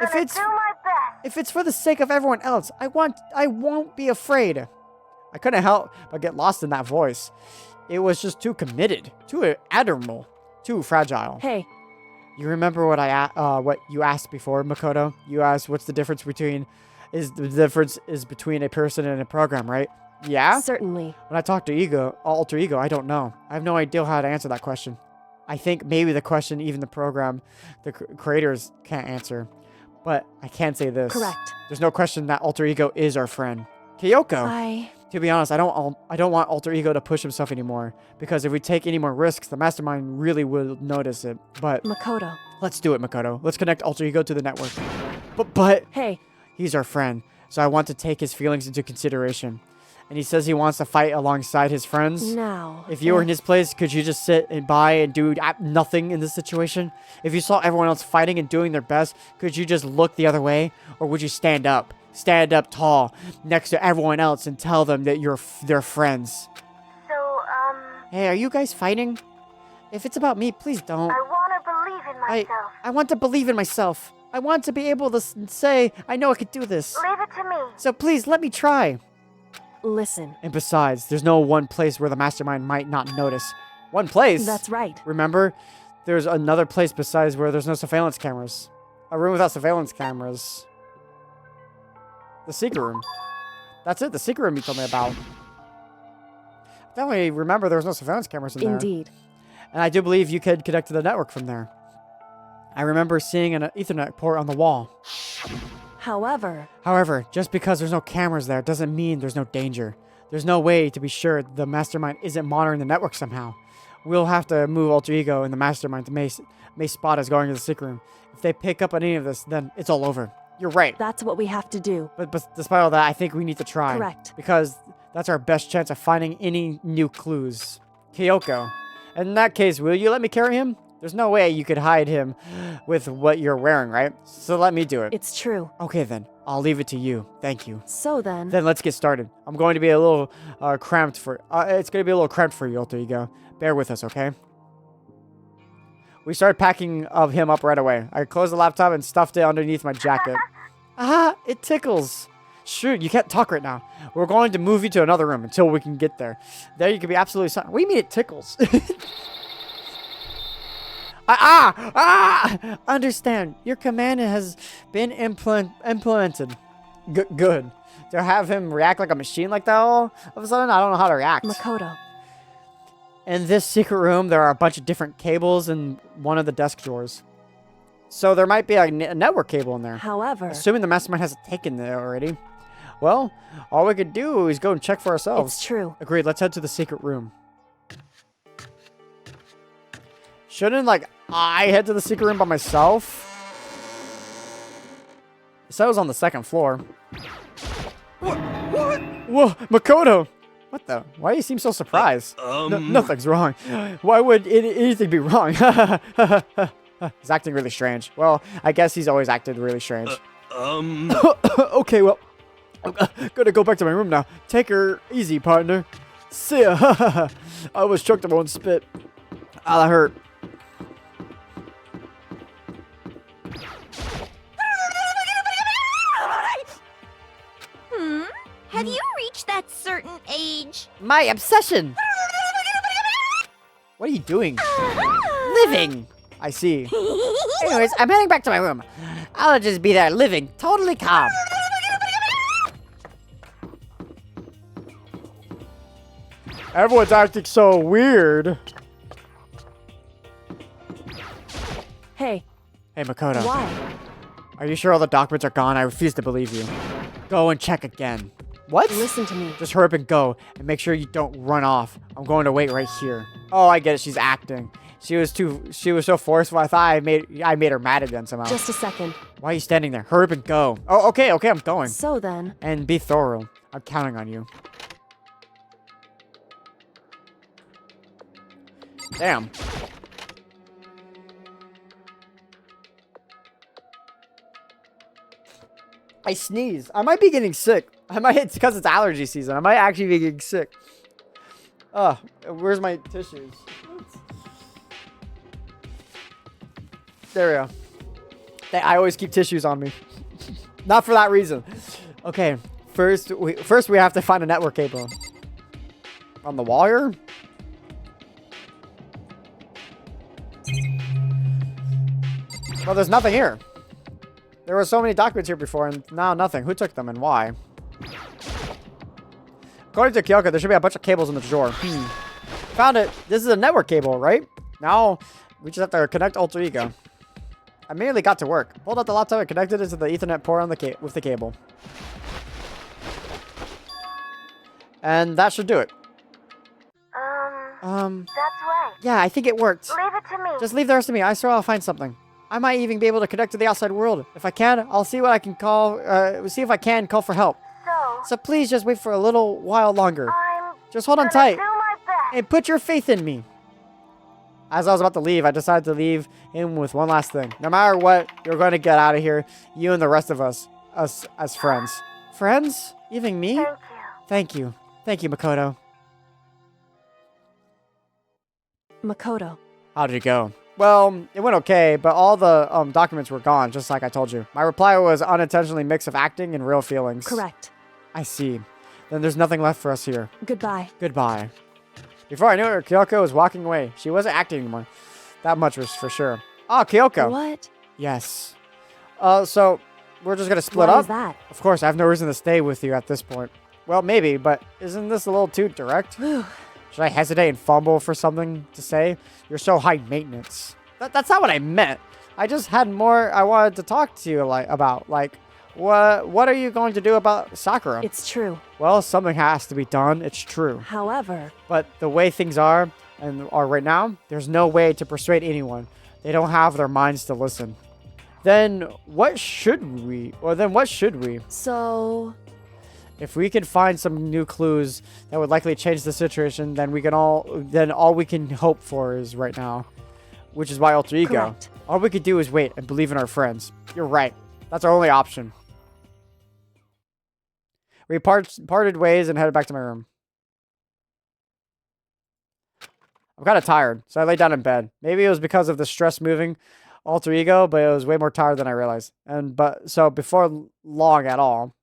If Gonna it's do my best. if it's for the sake of everyone else, I won't be afraid. I couldn't help but get lost in that voice. It was just too committed, too admirable, too fragile. Hey, You remember what you asked before, Makoto? You asked what's the difference between between a person and a program, right? Yeah? certainly. When I talk to alter ego, I don't know. I have no idea how to answer that question. I think maybe the question even the program, the creators can't answer. But I can say this. Correct. There's no question that alter ego is our friend. Kyoko. To be honest, I don't want alter ego to push himself anymore. Because if we take any more risks, the mastermind really will notice it. But Makoto. let's do it, Makoto. Let's connect alter ego to the network. But Hey, he's our friend, so I want to take his feelings into consideration. And he says he wants to fight alongside his friends. now. If you were in his place, could you just sit and by and do nothing in this situation? If you saw everyone else fighting and doing their best, could you just look the other way? Or would you stand up? Stand up tall next to everyone else and tell them that you're their friends. So, Hey, are you guys fighting? If it's about me, please don't. I want to believe in myself. I want to believe in myself. I want to be able to say, I know I could do this. Leave it to me. So please, let me try. Listen. And besides, there's no one place where the mastermind might not notice. One place? That's right. Remember? There's another place besides where there's no surveillance cameras. A room without surveillance cameras. The secret room. That's it, the secret room you told me about. Definitely remember there was no surveillance cameras in there. Indeed. And I do believe you could connect to the network from there. I remember seeing an Ethernet port on the wall. However, just because there's no cameras there doesn't mean there's no danger. There's no way to be sure the mastermind isn't monitoring the network somehow. We'll have to move Alter Ego and the mastermind to may spot us going to the secret room. If they pick up on any of this, then it's all over. You're right. That's what we have to do. But despite all that, I think we need to try. Correct. Because that's our best chance of finding any new clues. Kyoko. In that case, will you let me carry him? There's no way you could hide him with what you're wearing, right? So let me do it. It's true. Okay then, I'll leave it to you. Thank you. So then... Then let's get started. I'm going to be a little cramped for... it's going to be a little cramped for you, Alter Ego. Bear with us, okay? We started packing of him up right away. I closed the laptop and stuffed it underneath my jacket. Ah, it tickles. Shoot, you can't talk right now. We're going to move you to another room until we can get there. There you can be absolutely silent. What do you mean it tickles? Understand. Your command has been implemented. Good. To have him react like a machine like that all of a sudden, I don't know how to react. Makoto. In this secret room, there are a bunch of different cables in one of the desk drawers. So there might be a network cable in there. However... Assuming the mastermind hasn't taken it already. Well, all we could do is go and check for ourselves. It's true. Agreed, let's head to the secret room. Shouldn't, I head to the secret room by myself? It said it was on the second floor. What? Whoa, Makoto! What the? Why do you seem so surprised? Nothing's wrong. Why would anything be wrong? He's acting really strange. Well, I guess he's always acted really strange. Okay, well, I'm gonna go back to my room now. Take her easy, partner. See ya. I almost choked on my own spit. Ah, that hurt. Have you reached that certain age? My obsession! What are you doing? Living! I see. Anyways, I'm heading back to my room. I'll just be there living, totally calm. Everyone's acting so weird. Hey. Hey, Makoto. Why? Are you sure all the documents are gone? I refuse to believe you. Go and check again. What? Listen to me. Just hurry up and go, and make sure you don't run off. I'm going to wait right here. Oh, I get it. She's acting. She was so forceful. I thought I made her mad again somehow. Just a second. Why are you standing there? Hurry up and go. Oh, okay, I'm going. So then. And be thorough. I'm counting on you. Damn. I sneeze. I might be getting sick. It's because it's allergy season. I might actually be getting sick. Where's my tissues? There we go. I always keep tissues on me. Not for that reason. Okay, first we have to find a network cable. On the wall here? Well, there's nothing here. There were so many documents here before, and now nothing. Who took them and why? According to Kyoko, there should be a bunch of cables in the drawer. Found it. This is a network cable, right? Now, we just have to connect Alter Ego. I immediately got to work. Pulled out the laptop and connected it to the Ethernet port on the with the cable. And that should do it. That's right. Yeah, I think it worked. Leave it to me. Just leave the rest to me. I swear I'll find something. I might even be able to connect to the outside world. If I can, I'll see what I can call, see if I can call for help. So please just wait for a little while longer. Just hold on tight. Do my best. And put your faith in me. As I was about to leave, I decided to leave him with one last thing. No matter what, you're going to get out of here. You and the rest of us as friends. Friends? Even me? Thank you. Thank you. Thank you, Makoto. Makoto. How did it go? Well, it went okay, but all the documents were gone, just like I told you. My reply was unintentionally mix of acting and real feelings. Correct. I see. Then there's nothing left for us here. Goodbye. Goodbye. Before I knew it, Kyoko was walking away. She wasn't acting anymore. That much was for sure. Oh, Kyoko. What? Yes. So we're just gonna split Why up? is that? Of course, I have no reason to stay with you at this point. Well, maybe, but isn't this a little too direct? Should I hesitate and fumble for something to say? You're so high maintenance. That's not what I meant. I just had more I wanted to talk to you about. What are you going to do about Sakura? It's true. Well, something has to be done. It's true. However, But the way things are right now, there's no way to persuade anyone. They don't have their minds to listen. Then what should we? so If we can find some new clues that would likely change the situation, then all we can hope for is right now, which is why alter ego. Correct. All we could do is wait and believe in our friends. You're right. That's our only option. We parted ways and headed back to my room. I'm kind of tired, so I lay down in bed. Maybe it was because of the stress moving alter ego, but it was way more tired than I realized. So before long at all,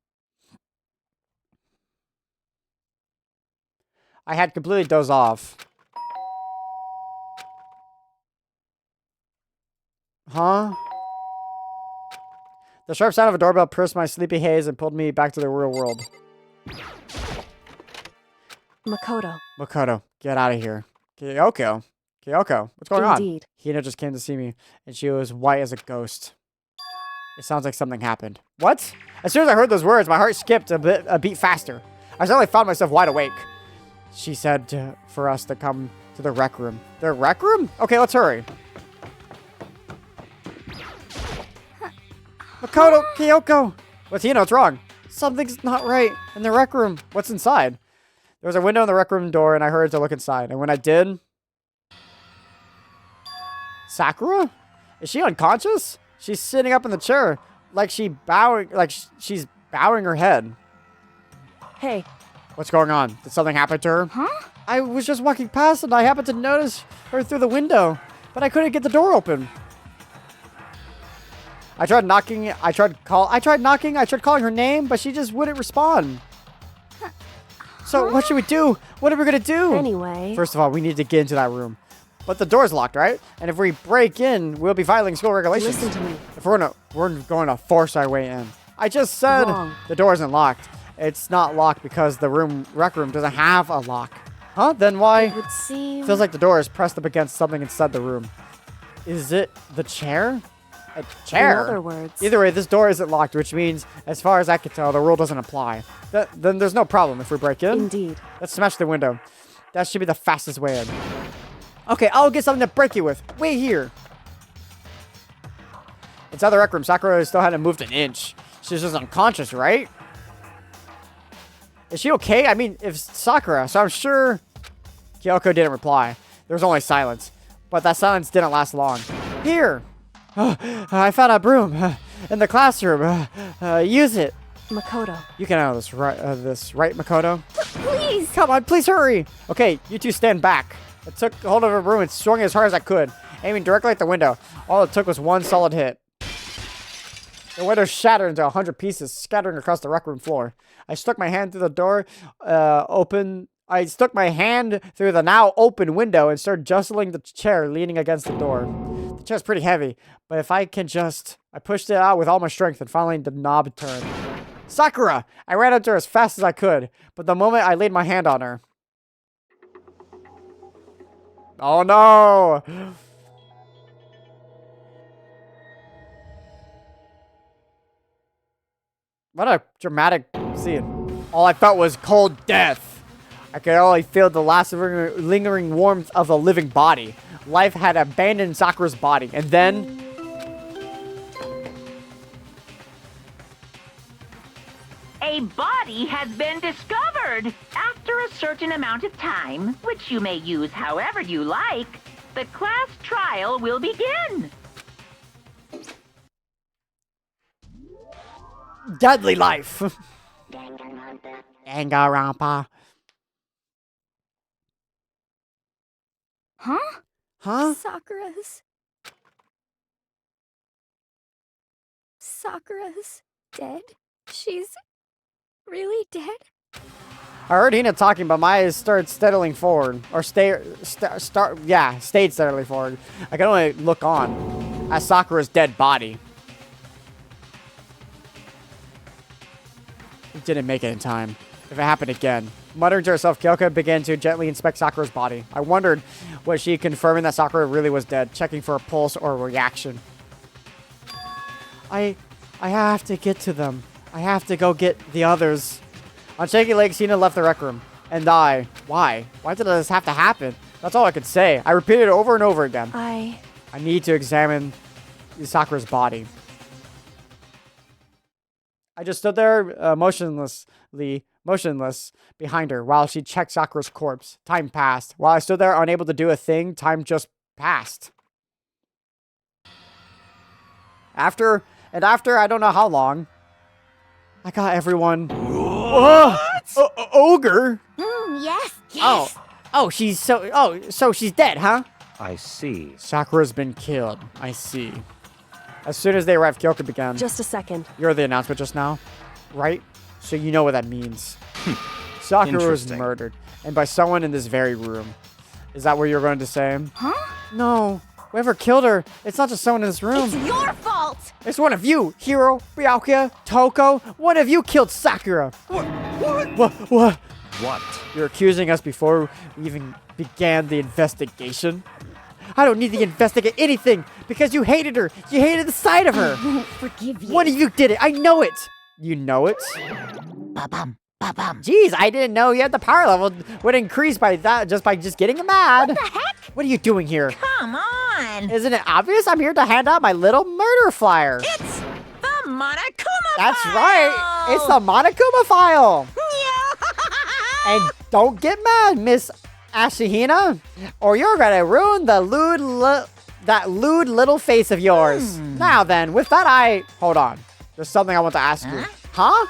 I had completely dozed off. Huh? The sharp sound of a doorbell pierced my sleepy haze and pulled me back to the real world. Makoto, get out of here. Kyoko, what's going Indeed. on? Hina just came to see me, and she was white as a ghost. It sounds like something happened. What? As soon as I heard those words, my heart skipped a beat faster. I suddenly found myself wide awake. She said for us to come to the rec room. The rec room? Okay, let's hurry. Makoto, Kyoko! What's Hina? What's wrong? Something's not right in the rec room. What's inside? There was a window in the rec room door, and I hurried to look inside. And when I did... Sakura? Is she unconscious? She's sitting up in the chair, she's bowing her head. Hey. What's going on? Did something happen to her? Huh? I was just walking past and I happened to notice her through the window, but I couldn't get the door open. I tried knocking, I tried calling her name, but she just wouldn't respond. So what should we do? What are we gonna do? Anyway. First of all, we need to get into that room. But the door's locked, right? And if we break in, we'll be violating school regulations. Listen to me. If we're going to force our way in. I just said Wrong. the door isn't locked. It's not locked because the rec room doesn't have a lock. Huh? Then why? It would seem... Feels like the door is pressed up against something inside the room. Is it the chair? A chair? In other words... Either way, this door isn't locked, which means, as far as I can tell, the rule doesn't apply. Then there's no problem if we break in. Indeed. Let's smash the window. That should be the fastest way in. Okay, I'll get something to break you with. Wait here. Inside the rec room, Sakura still hadn't moved an inch. She's just unconscious, right? Is she okay? I mean, if Sakura, so I'm sure Kyoko didn't reply. There was only silence. But that silence didn't last long. Here! I found a broom in the classroom. Use it. Makoto. You can handle this, right, Makoto? Please! Come on, please hurry! Okay, you two stand back. I took hold of her broom and swung it as hard as I could, aiming directly at the window. All it took was one solid hit. The window shattered into 100 pieces, scattering across the rec room floor. I stuck my hand through the door, I stuck my hand through the now open window and started jostling the chair leaning against the door. The chair's pretty heavy, but if I can just... I pushed it out with all my strength and finally the knob turned. Sakura! I ran up to her as fast as I could, but the moment I laid my hand on her... Oh no! What a dramatic scene. All I felt was cold death. I could only feel the last lingering warmth of a living body. Life had abandoned Sakura's body, and then... A body has been discovered. After a certain amount of time, which you may use however you like, the class trial will begin. Deadly life. Danganronpa. Huh? Huh? Sakura's Sakura's dead? She's really dead? I heard Hina talking, but my eyes started steadily forward. Or stayed steadily forward. I can only look on at Sakura's dead body. It didn't make it in time. If it happened again. Muttering to herself, Kyoko began to gently inspect Sakura's body. I wondered, was she confirming that Sakura really was dead, checking for a pulse or a reaction? I have to get to them. I have to go get the others. On shaky legs, Hina left the rec room. And I... Why? Why did this have to happen? That's all I could say. I repeated it over and over again. I need to examine Sakura's body. I just stood there motionless behind her while she checked Sakura's corpse. Time passed. While I stood there unable to do a thing, time just passed. After I don't know how long, I got everyone. Ogre? Yes. So she's dead, huh? I see. Sakura's been killed. I see. As soon as they arrived, Kyoko began. Just a second. You're the announcement just now, right? So you know what that means. Sakura was murdered, and by someone in this very room. Is that what you're going to say? Huh? No. Whoever killed her, it's not just someone in this room. It's your fault! It's one of you, Hiro, Byakuya, Toko. One of you killed Sakura. What? You're accusing us before we even began the investigation? I don't need to investigate anything because you hated her. You hated the sight of her. I won't forgive you. One of you did it. I know it. You know it? Ba-bum, ba-bum. Jeez, I didn't know yet the power level would increase by that just by getting mad. What the heck? What are you doing here? Come on. Isn't it obvious? I'm here to hand out my little murder flyer. It's the Monokuma That's file. right. It's the Monokuma file. And don't get mad, Miss Ashihina, or you're gonna ruin the lewd little face of yours. Now then, with that hold on. There's something I want to ask you. Huh?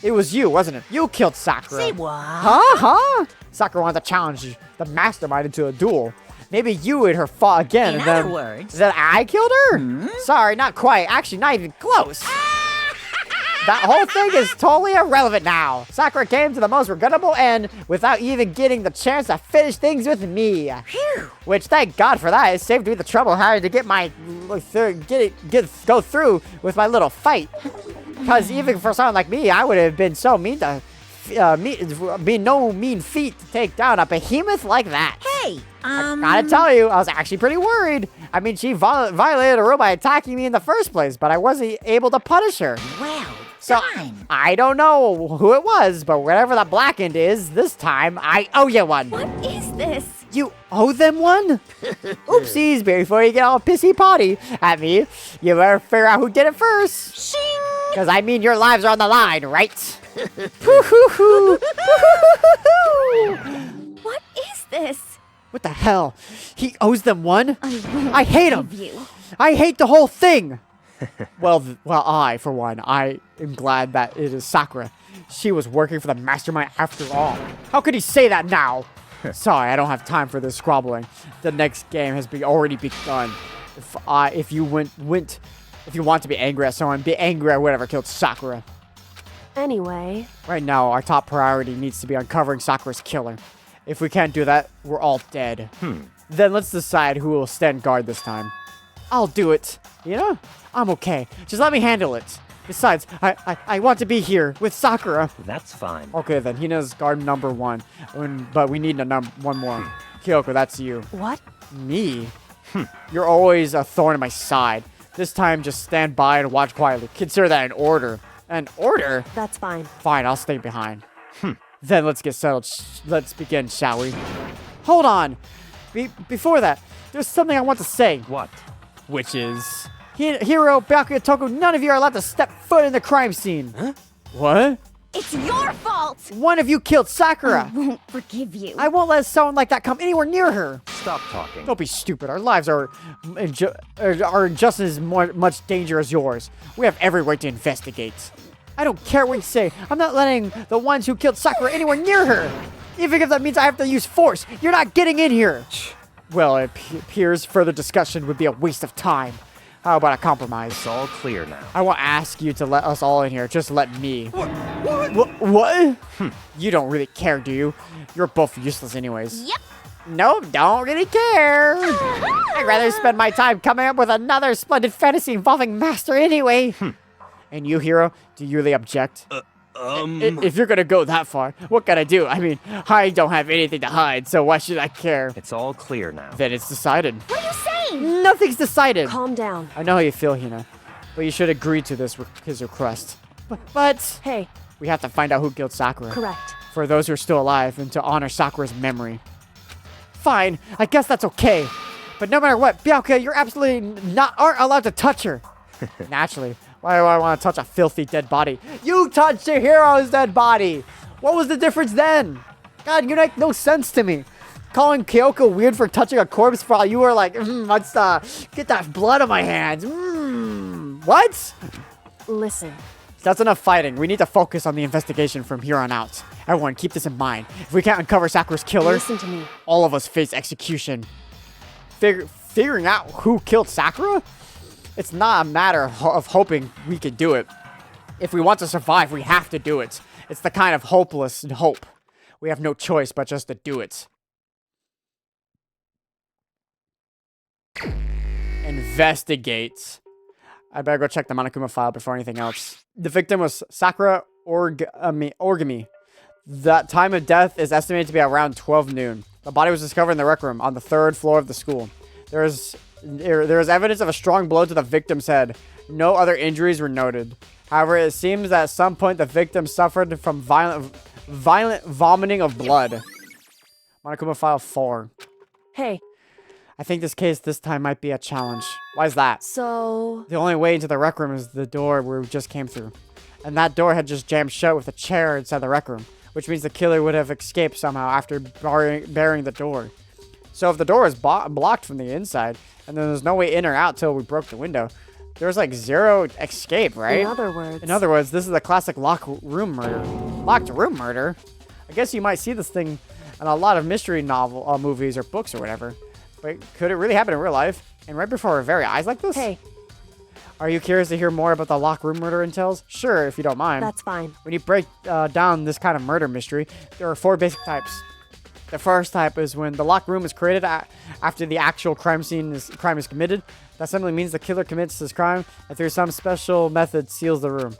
It was you, wasn't it? You killed Sakura. Say what? Huh? Sakura wanted to challenge the mastermind into a duel. Maybe you and her fought again, In and then other words, then I killed her. Sorry, not quite. Actually, not even close. That whole thing is totally irrelevant now. Sakura came to the most regrettable end without even getting the chance to finish things with me. Phew. Which, thank God for that. It saved me the trouble having to get my go through with my little fight. Because even for someone like me, I would have been so mean to be no mean feat to take down a behemoth like that. Hey, I gotta tell you, I was actually pretty worried. I mean, she violated a rule by attacking me in the first place, but I wasn't able to punish her. well So, done. I don't know who it was, but whatever the blackened is, this time, I owe you one. What is this? You owe them one? Oopsies, before you get all pissy potty at me, you better figure out who did it first. Shing. Because, I mean, your lives are on the line, right? What is this? What the hell? He owes them one? I hate him. forgive you. I hate the whole thing. Well, I, for one, I am glad that it is Sakura. She was working for the mastermind after all. How could he say that now? Sorry, I don't have time for this squabbling. The next game has already begun. If you want to be angry at someone, be angry at whatever killed Sakura. Anyway, Right now, our top priority needs to be uncovering Sakura's killer. If we can't do that, we're all dead. Then let's decide who will stand guard this time. I'll do it. You know? I'm okay. Just let me handle it. Besides, I want to be here with Sakura. That's fine. Okay, then. Hina's guard number one. But we need one more. Kyoko, that's you. what? Me? You're always a thorn in my side. This time, just stand by and watch quietly. Consider that an order. An order? That's fine. Fine, I'll stay behind. Then let's get settled. Let's begin, shall we? Hold on. Before that, there's something I want to say. What? Which is... Hiro, Byakuya, Toko, none of you are allowed to step foot in the crime scene. Huh? What? It's your fault! One of you killed Sakura. I won't forgive you. I won't let someone like that come anywhere near her. Stop talking. Don't be stupid. Our lives are in just as much danger as yours. We have every right to investigate. I don't care what you say. I'm not letting the ones who killed Sakura anywhere near her. Even if that means I have to use force. You're not getting in here. Well, it appears further discussion would be a waste of time. How about a compromise? It's all clear now. I won't ask you to let us all in here. Just let me. What? What? You don't really care, do you? You're both useless anyways. Yep. No, don't really care. I'd rather spend my time coming up with another splendid fantasy involving Master anyway. And you, Hero, do you really object? If you're gonna go that far, what can I do? I mean, I don't have anything to hide, so why should I care? It's all clear now. Then it's decided. What are you saying? Nothing's decided. Calm down. I know how you feel, Hina, but you should agree to his request. But Hey, we have to find out who killed Sakura. correct. For those who are still alive and to honor Sakura's memory. Fine, I guess that's okay. But no matter what, Byakuya, you're absolutely aren't allowed to touch her. Naturally, why do I want to touch a filthy dead body? You touched your hero's dead body. What was the difference then? God, you make no sense to me. Calling Kyoko weird for touching a corpse while you were like, let's get that blood on my hands. What? Listen, That's enough fighting. We need to focus on the investigation from here on out. Everyone, keep this in mind. If we can't uncover Sakura's killer, listen to me. all of us face execution. Figuring out who killed Sakura? It's not a matter of hoping we can do it. If we want to survive, we have to do it. It's the kind of hopeless hope. We have no choice but just to do it. Investigate. I better go check the Monokuma file before anything else. The victim was Sakura Origami. The time of death is estimated to be around 12 noon. The body was discovered in the rec room on the 3rd floor of the school. There is evidence of a strong blow to the victim's head. No other injuries were noted. However, it seems that at some point the victim suffered from violent vomiting of blood. Monokuma file 4. Hey, I think this case this time might be a challenge. Why is that? so... The only way into the rec room is the door we just came through. And that door had just jammed shut with a chair inside the rec room, which means the killer would have escaped somehow after barring the door. So if the door is blocked from the inside, and then there's no way in or out till we broke the window, there's like zero escape, right? In other words, this is a classic locked room murder. Locked room murder? I guess you might see this thing in a lot of mystery novel movies or books or whatever. But could it really happen in real life? And right before our very eyes like this? hey, Are you curious to hear more about the locked room murder entails? Sure, if you don't mind. that's fine. When you break down this kind of murder mystery, there are 4 basic types. The first type is when the locked room is created after the actual crime is committed. That simply means the killer commits this crime and through some special method seals the room.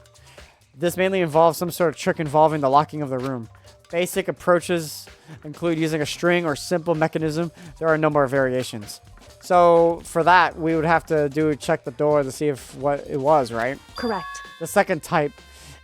This mainly involves some sort of trick involving the locking of the room. Basic approaches include using a string or simple mechanism. There are a number of variations. So for that, we would have to check the door to see if what it was, right? Correct. The second type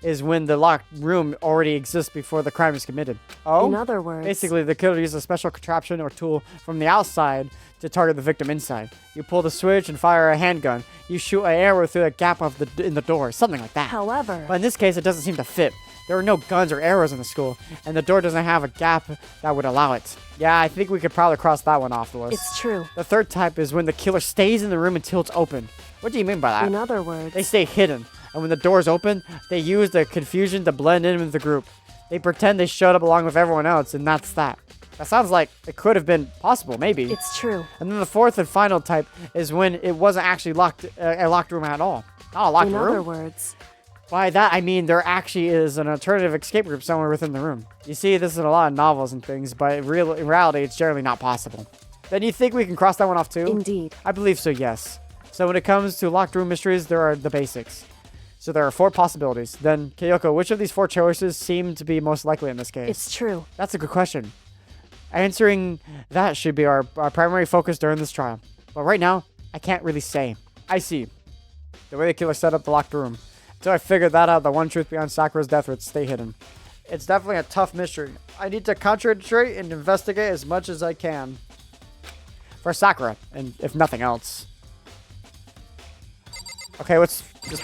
is when the locked room already exists before the crime is committed. Oh? In other words... Basically, the killer uses a special contraption or tool from the outside to target the victim inside. You pull the switch and fire a handgun. You shoot an arrow through a gap in the door, something like that. However... But in this case, it doesn't seem to fit. There are no guns or arrows in the school, and the door doesn't have a gap that would allow it. Yeah, I think we could probably cross that one off the list. It's true. The third type is when the killer stays in the room until it's open. What do you mean by that? In other words... They stay hidden, and when the door's open, they use the confusion to blend in with the group. They pretend they showed up along with everyone else, and that's that. That sounds like it could have been possible, maybe. It's true. And then the fourth and final type is when it wasn't actually a locked room at all. Not a locked room. In other words... By that, I mean there actually is an alternative escape group somewhere within the room. You see, this is in a lot of novels and things, but in reality, it's generally not possible. Then you think we can cross that one off too? Indeed. I believe so, yes. So when it comes to locked room mysteries, there are the basics. So there are 4 possibilities. Then, Kyoko, which of these 4 choices seem to be most likely in this case? It's true. That's a good question. Answering that should be our primary focus during this trial. But right now, I can't really say. I see. The way the killer set up the locked room. Until I figured that out, the one truth behind Sakura's death would stay hidden. It's definitely a tough mystery. I need to concentrate and investigate as much as I can. For Sakura, and if nothing else. Okay, let's just...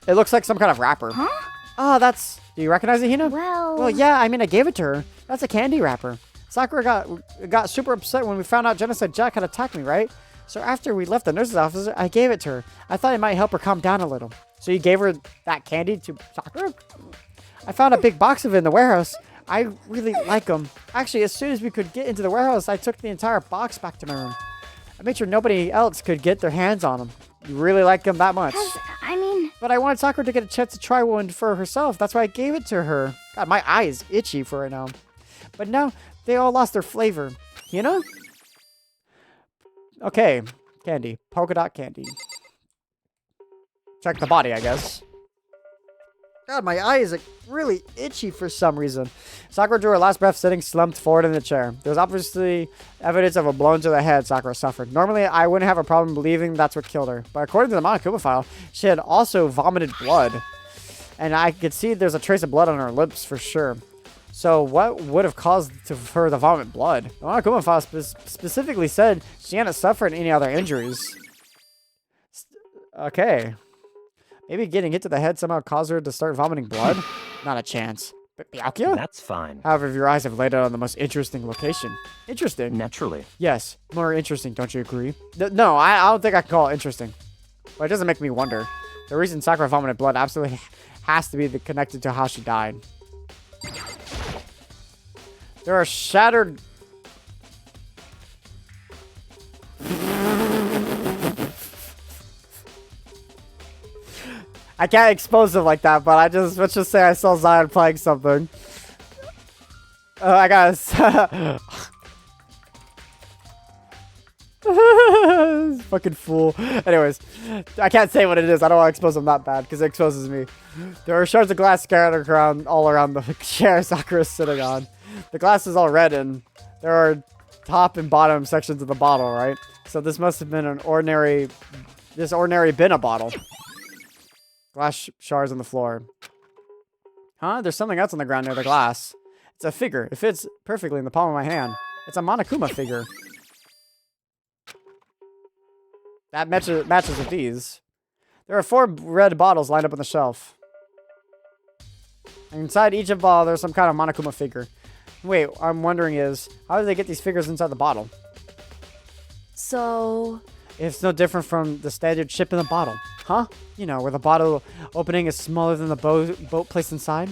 It looks like some kind of wrapper. Huh? Oh, that's... Do you recognize it, Hina? Well... Yeah, I mean, I gave it to her. That's a candy wrapper. Sakura got super upset when we found out Genocide Jack had attacked me, right? So after we left the nurse's office, I gave it to her. I thought it might help her calm down a little. So you gave her that candy to Sakura? I found a big box of it in the warehouse. I really like them. Actually, as soon as we could get into the warehouse, I took the entire box back to my room. I made sure nobody else could get their hands on them. You really like them that much. I mean, But I wanted Sakura to get a chance to try one for herself. That's why I gave it to her. God, my eye is itchy for it now. But now, they all lost their flavor. You know? Okay. Candy. Polka dot candy. Check the body, I guess. God, my eye is like, really itchy for some reason. Sakura drew her last breath sitting slumped forward in the chair. There was obviously evidence of a blow to the head Sakura suffered. Normally, I wouldn't have a problem believing that's what killed her. But according to the Monokuma file, she had also vomited blood. And I could see there's a trace of blood on her lips for sure. So what would have caused her to vomit blood? The Monokuma file specifically said she hadn't suffered any other injuries. Okay. Maybe getting hit to the head somehow caused her to start vomiting blood? Not a chance. But Byakuya? That's fine. However, your eyes have laid out on the most interesting location. Interesting? Naturally. Yes. More interesting, don't you agree? No, I don't think I can call it interesting. But it doesn't make me wonder. The reason Sakura vomited blood absolutely has to be connected to how she died. There are shattered... I can't expose them like that, but let's just say I saw Zion playing something. I gotta... Fucking fool. Anyways, I can't say what it is. I don't want to expose them that bad, because it exposes me. There are shards of glass scattered around, all around the chair Sakura is sitting on. The glass is all red, and there are top and bottom sections of the bottle, right? So this must have been an ordinary... This ordinary been a bottle. Glass shards on the floor. Huh? There's something else on the ground near the glass. It's a figure. It fits perfectly in the palm of my hand. It's a Monokuma figure. That matches with these. There are 4 red bottles lined up on the shelf. And inside each of all, there's some kind of Monokuma figure. Wait, I'm wondering is, how do they get these figures inside the bottle? So... It's no different from the standard chip in the bottle. Huh? You know, where the bottle opening is smaller than the boat placed inside?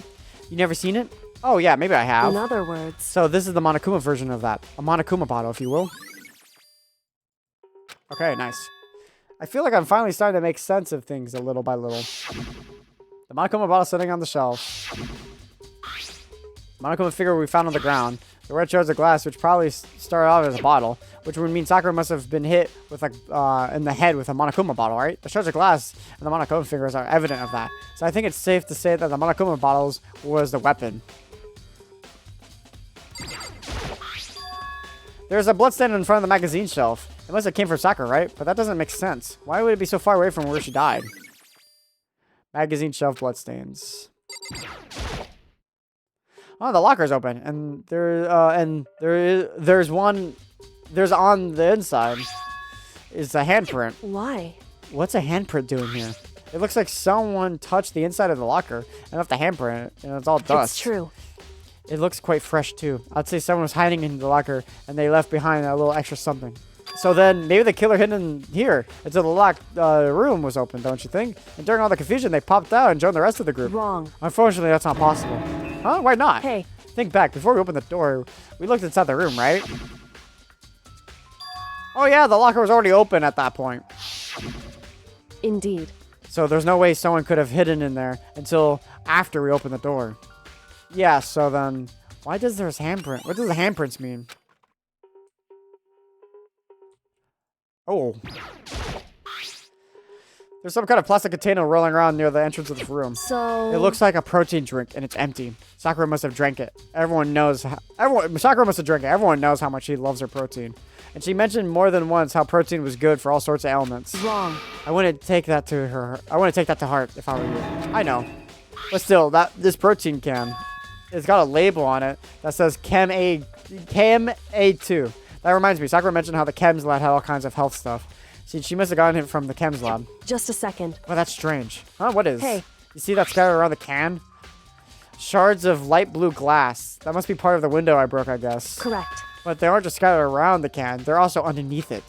You never seen it? Oh yeah, maybe I have. in other words... So this is the Monokuma version of that. A Monokuma bottle, if you will. Okay, nice. I feel like I'm finally starting to make sense of things a little by little. The Monokuma bottle sitting on the shelf. Monokuma figure we found on the ground. The red shards of glass, which probably started out as a bottle, which would mean Sakura must have been hit with like in the head with a Monokuma bottle, right? The shards of glass and the Monokuma figures are evident of that. So I think it's safe to say that the Monokuma bottles was the weapon. There's a bloodstain in front of the magazine shelf. It must have came from Sakura, right? But that doesn't make sense. Why would it be so far away from where she died? Magazine shelf bloodstains. Oh, the locker's open, and there's on the inside is a handprint. Why? What's a handprint doing here? It looks like someone touched the inside of the locker and left the handprint, and it's all dust. It's true. It looks quite fresh too. I'd say someone was hiding in the locker, and they left behind a little extra something. So then, maybe the killer hid in here until the locked room was open, don't you think? And during all the confusion, they popped out and joined the rest of the group. Wrong. Unfortunately, that's not possible. Huh? Why not? Hey. Think back. Before we opened the door, we looked inside the room, right? Oh yeah, the locker was already open at that point. Indeed. So there's no way someone could have hidden in there until after we opened the door. Yeah, so then, why does there's handprint? What does the handprints mean? Oh. There's some kind of plastic container rolling around near the entrance of the room. So... It looks like a protein drink, and it's empty. Sakura must have drank it. Sakura must have drank it. Everyone knows how much she loves her protein. And she mentioned more than once how protein was good for all sorts of ailments. Wrong. I wouldn't take that to her. I wouldn't take that to heart if I were you. I know. But still, this protein can, it's got a label on it that says Chem A2. That reminds me, Sakura mentioned how the chems lab had all kinds of health stuff. See, she must have gotten it from the chems lab. Just a second. Well, that's strange. Huh? What is? Hey. You see that scattered around the can? Shards of light blue glass. That must be part of the window I broke, I guess. Correct. But they aren't just scattered around the can. They're also underneath it.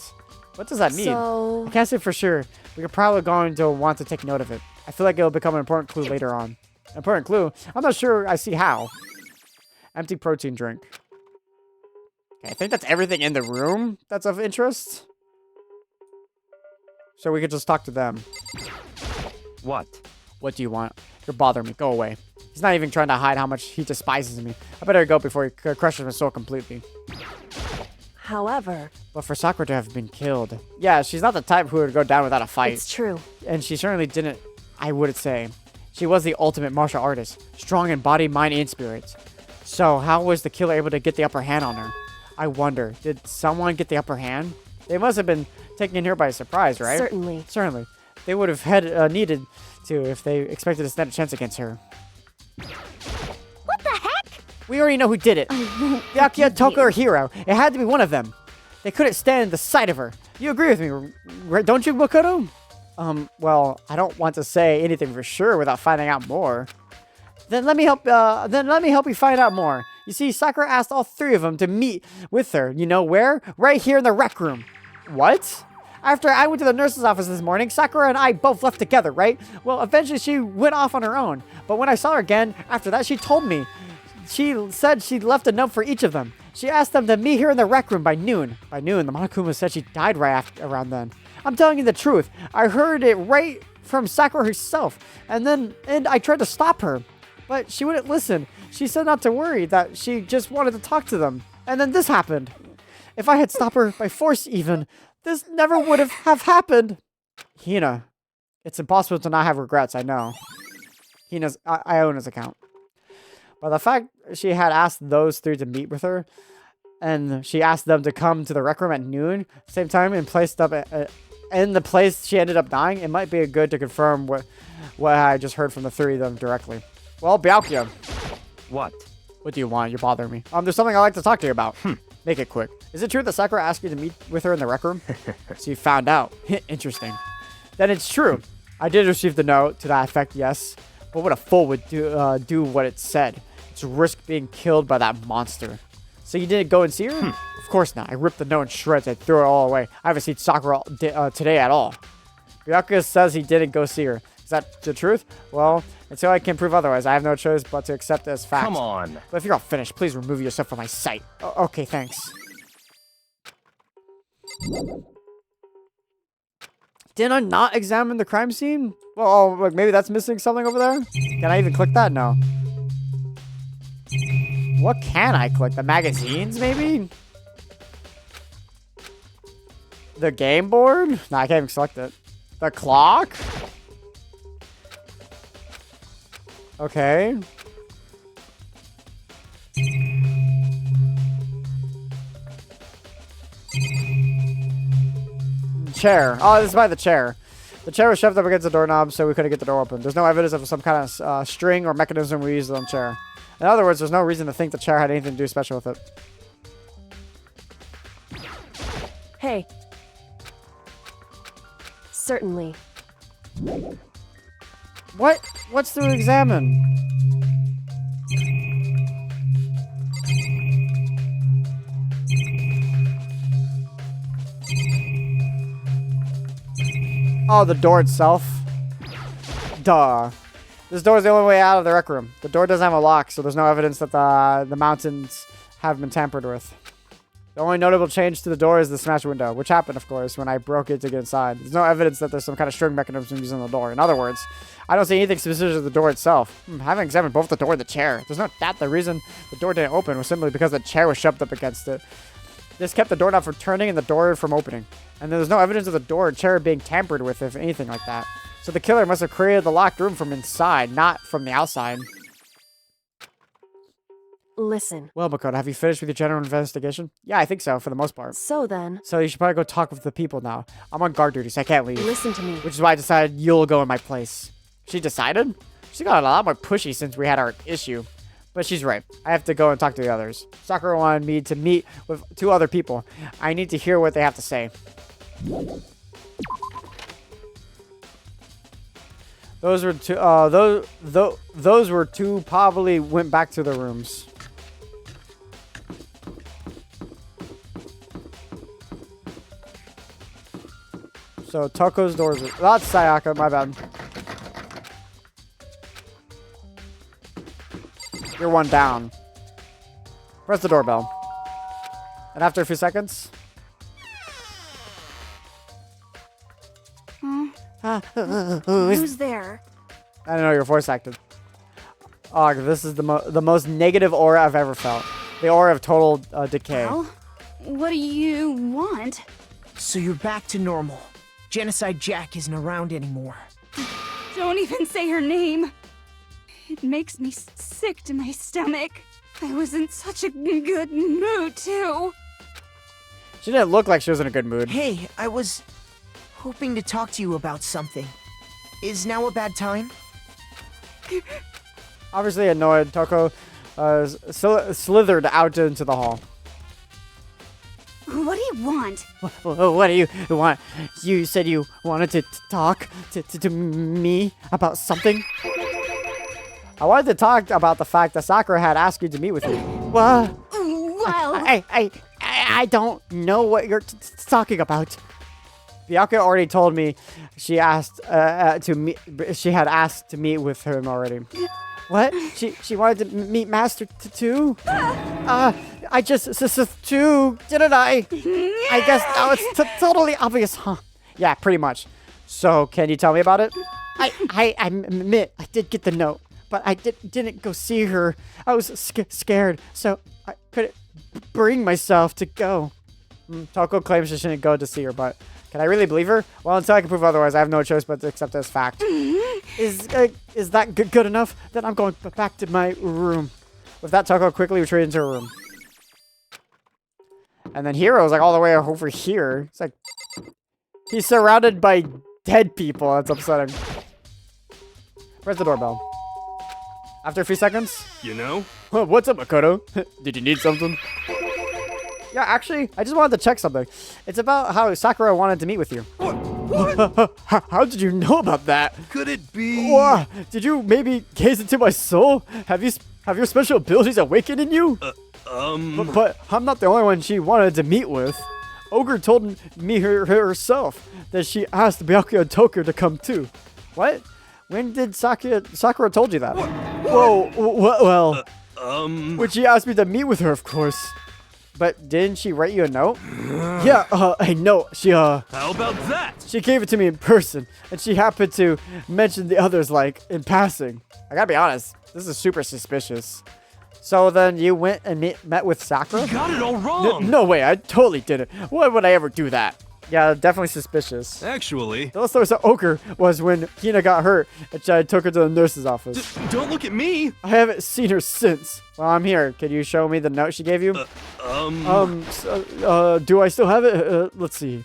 What does that mean? So... I can't say for sure. We're probably going to want to take note of it. I feel like it'll become an important clue later on. Important clue? I'm not sure I see how. Empty protein drink. Okay, I think that's everything in the room that's of interest. so we could just talk to them. What? What do you want? You're bothering me. Go away. He's not even trying to hide how much he despises me. I better go before he crushes my soul completely. However, But for Sakura to have been killed. Yeah, she's not the type who would go down without a fight. it's true. And she certainly didn't, I would say. She was the ultimate martial artist. Strong in body, mind, and spirit. So how was the killer able to get the upper hand on her? I wonder, did someone get the upper hand? They must have been taken here by surprise, right? Certainly. Certainly. They would have needed to if they expected to stand a chance against her. What the heck? We already know who did it. Byakuya, Toko, or Hiro. It had to be one of them. They couldn't stand the sight of her. You agree with me, right? Don't you, Makoto? Well, I don't want to say anything for sure without finding out more. Then let me help you find out more. You see, Sakura asked all three of them to meet with her. You know where? Right here in the rec room. What? After I went to the nurse's office this morning, Sakura and I both left together, right? Well, eventually she went off on her own. But when I saw her again, after that, she told me. She said she'd left a note for each of them. She asked them to meet here in the rec room by noon. By noon, the Monokuma said she died right around then. I'm telling you the truth. I heard it right from Sakura herself. And I tried to stop her. But she wouldn't listen. She said not to worry, that she just wanted to talk to them. And then this happened. If I had stopped her by force even, this never would have happened. Hina. It's impossible to not have regrets, I know. I own his account. But the fact she had asked those three to meet with her, and she asked them to come to the rec room at noon, same time, and placed up in the place she ended up dying, it might be good to confirm what I just heard from the three of them directly. Well, Byakuya. What? What do you want? You're bothering me. There's something I'd like to talk to you about. Make it quick. Is it true that Sakura asked you to meet with her in the rec room? So you found out. Interesting. Then it's true. I did receive the note to that effect, yes. But what a fool would do what it said. It's risk being killed by that monster. So you didn't go and see her? Of course not. I ripped the note in shreds and threw it all away. I haven't seen Sakura today at all. Byakuya says he didn't go see her. Is that the truth? Well, until I can prove otherwise, I have no choice but to accept it as fact. Come on. But if you're all finished, please remove yourself from my sight. Okay, thanks. Did I not examine the crime scene? Well, like maybe that's missing something over there? Can I even click that? No. What can I click? The magazines, maybe? The game board? No, I can't even select it. The clock? Okay. Chair. Oh, this is by the chair. The chair was shoved up against the doorknob, so we couldn't get the door open. There's no evidence of some kind of string or mechanism we used on the chair. In other words, there's no reason to think the chair had anything to do special with it. Hey. Certainly. What? What's to examine? Oh, the door itself? Duh. This door is the only way out of the rec room. The door doesn't have a lock, so there's no evidence that the mountains have been tampered with. The only notable change to the door is the smashed window, which happened, of course, when I broke it to get inside. There's no evidence that there's some kind of string mechanism using the door. In other words, I don't see anything suspicious of the door itself. I haven't examined both the door and the chair. There's no doubt the reason the door didn't open was simply because the chair was shoved up against it. This kept the doorknob from turning and the door from opening. And there's no evidence of the door or chair being tampered with, if anything like that. So the killer must have created the locked room from inside, not from the outside. Listen. Well, Makoto, have you finished with your general investigation? Yeah, I think so, for the most part. So then. So you should probably go talk with the people now. I'm on guard duty, so I can't leave. Listen to me. Which is why I decided you'll go in my place. She decided? She got a lot more pushy since we had our issue. But she's right. I have to go and talk to the others. Sakura wanted me to meet with 2 other people. I need to hear what they have to say. Those were two. Those were 2. Probably went back to their rooms. So Toko's doors. That's Sayaka. My bad. You're 1 down. Press the doorbell. And after a few seconds... Who's there? I don't know, your voice acted. Oh, this is the most negative aura I've ever felt. The aura of total decay. Well, what do you want? So you're back to normal. Genocide Jack isn't around anymore. Don't even say her name. It makes me sick to my stomach. I was in such a good mood, too. She didn't look like she was in a good mood. Hey, I was hoping to talk to you about something. Is now a bad time? Obviously annoyed, Toko slithered out into the hall. What do you want? What do you want? You said you wanted to talk to me about something? I wanted to talk about the fact that Sakura had asked you to meet with you. What? Well... I don't know what you're talking about. Byakuya already told me she asked she had asked to meet with him already. What? She wanted to meet Master too? I just too, didn't I? I guess now it's totally obvious, huh? Yeah, pretty much. So, can you tell me about it? I admit I did get the note, but I didn't go see her. I was scared, so I couldn't bring myself to go. Toko claims she shouldn't go to see her, but can I really believe her? Well, until I can prove otherwise, I have no choice but to accept it as fact. Is that good enough? Then I'm going back to my room. With that, Toko quickly retreated into her room. And then Hiro's like all the way over here. It's like he's surrounded by dead people. That's upsetting. Where's the doorbell? After a few seconds. You know? What's up, Makoto? Did you need something? Yeah, actually, I just wanted to check something. It's about how Sakura wanted to meet with you. What? How did you know about that? Could it be? Wow, did you maybe gaze into my soul? Have your special abilities awakened in you? But I'm not the only one she wanted to meet with. Ogre told me herself that she asked Byakuya and Toko to come too. What? When did Sakura told you that? What? Whoa, well, when she asked me to meet with her, of course. But didn't she write you a note? Yeah, a note. How about that? She gave it to me in person, and she happened to mention the others, like, in passing. I gotta be honest, this is super suspicious. So then you went and met with Sakura? You got it all wrong! No way, I totally didn't. Why would I ever do that? Yeah, definitely suspicious. Actually... The last story of Ogre was when Hina got hurt, and I took her to the nurse's office. Don't look at me! I haven't seen her since. Well, I'm here. Can you show me the note she gave you? Do I still have it? Let's see.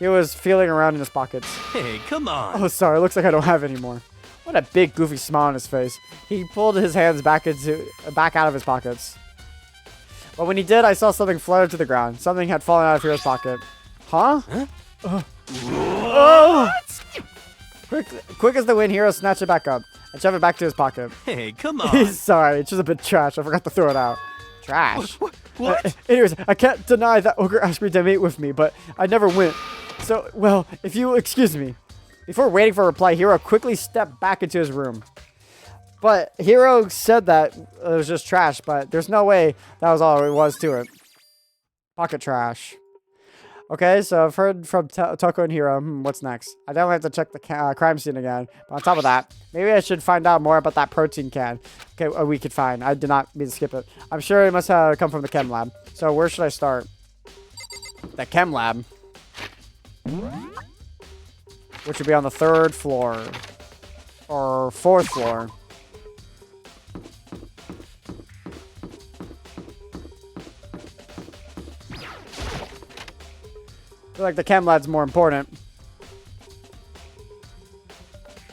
He was feeling around in his pockets. Hey, come on. Oh, sorry. Looks like I don't have it anymore. What a big, goofy smile on his face. He pulled his hands back out of his pockets. But when he did, I saw something flutter to the ground. Something had fallen out of Hiro's pocket. Huh? Oh! Quick as the wind, Hiro snatched it back up and shoved it back to his pocket. Hey, come on. He's sorry. It's just a bit trash. I forgot to throw it out. Trash. What? Anyways, I can't deny that Ogre asked me to meet with me, but I never went. So, well, if you excuse me. Before waiting for a reply, Hiro quickly stepped back into his room. But Hiro said that it was just trash, but there's no way that was all it was to it. Pocket trash. Okay, so I've heard from Toko and Hiro. What's next? I definitely have to check the crime scene again. But on top of that, maybe I should find out more about that protein can. Okay, we could find. I did not mean to skip it. I'm sure it must have come from the chem lab. So where should I start? The chem lab. Which would be on the 3rd floor. Or 4th floor. I feel like the chem lab's more important.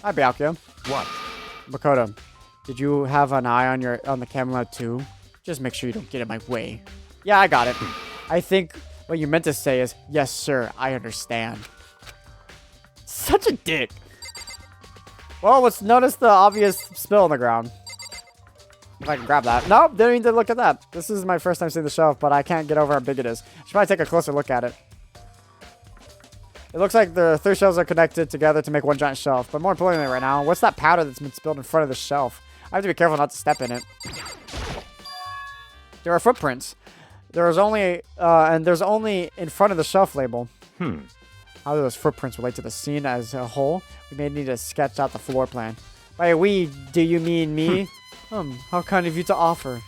Hi, Byakuya. What? Makoto, did you have an eye on the chem lab too? Just make sure you don't get in my way. Yeah, I got it. I think what you meant to say is, yes, sir, I understand. Such a dick. Well, let's notice the obvious spill on the ground. If I can grab that. Nope, didn't even look at that. This is my first time seeing the shelf, but I can't get over how big it is. Should probably take a closer look at it. It looks like the 3 shelves are connected together to make one giant shelf. But more importantly right now, what's that powder that's been spilled in front of the shelf? I have to be careful not to step in it. There are footprints. There's only in front of the shelf label. How do those footprints relate to the scene as a whole? We may need to sketch out the floor plan. By we, do you mean me? How kind of you to offer.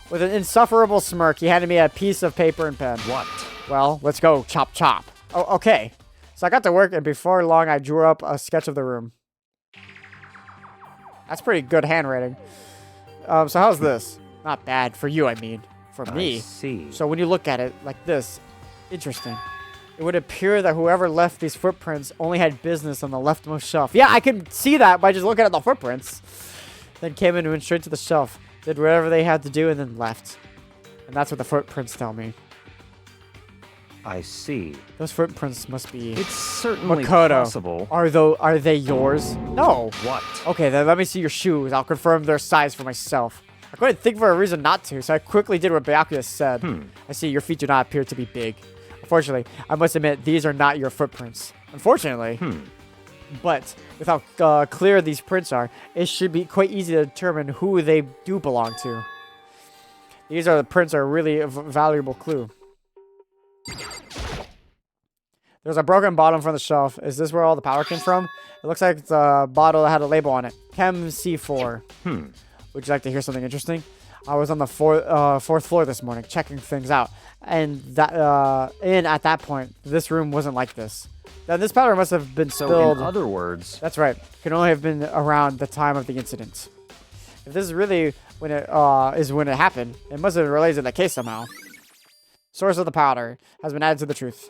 With an insufferable smirk, he handed me a piece of paper and pen. What? Well, let's go. Chop, chop. Oh, okay. So I got to work, and before long, I drew up a sketch of the room. That's pretty good handwriting. So how's this? Not bad. For you, I mean. For me. I see. So when you look at it like this, interesting. It would appear that whoever left these footprints only had business on the leftmost shelf. Yeah, I can see that by just looking at the footprints. Then came in and went straight to the shelf. Did whatever they had to do and then left. And that's what the footprints tell me. I see. Those footprints must be... It's certainly Makoto. possible. Are they yours? No. What? Okay, then let me see your shoes. I'll confirm their size for myself. I couldn't think of a reason not to, so I quickly did what Byakuya said. I see your feet do not appear to be big. Unfortunately, I must admit, these are not your footprints. Unfortunately. But with how clear these prints are, it should be quite easy to determine who they do belong to. These are the prints are a really valuable clue. There's a broken bottle from the shelf. Is this where all the powder came from? It looks like it's a bottle that had a label on it. Chem C4. Would you like to hear something interesting? I was on the fourth floor this morning, checking things out. And that at that point, this room wasn't like this. Then this powder must have been So spilled. in other words... That's right. Can only have been around the time of the incident. If this is really when it happened, it must have been related to the case somehow. Source of the powder has been added to the truth.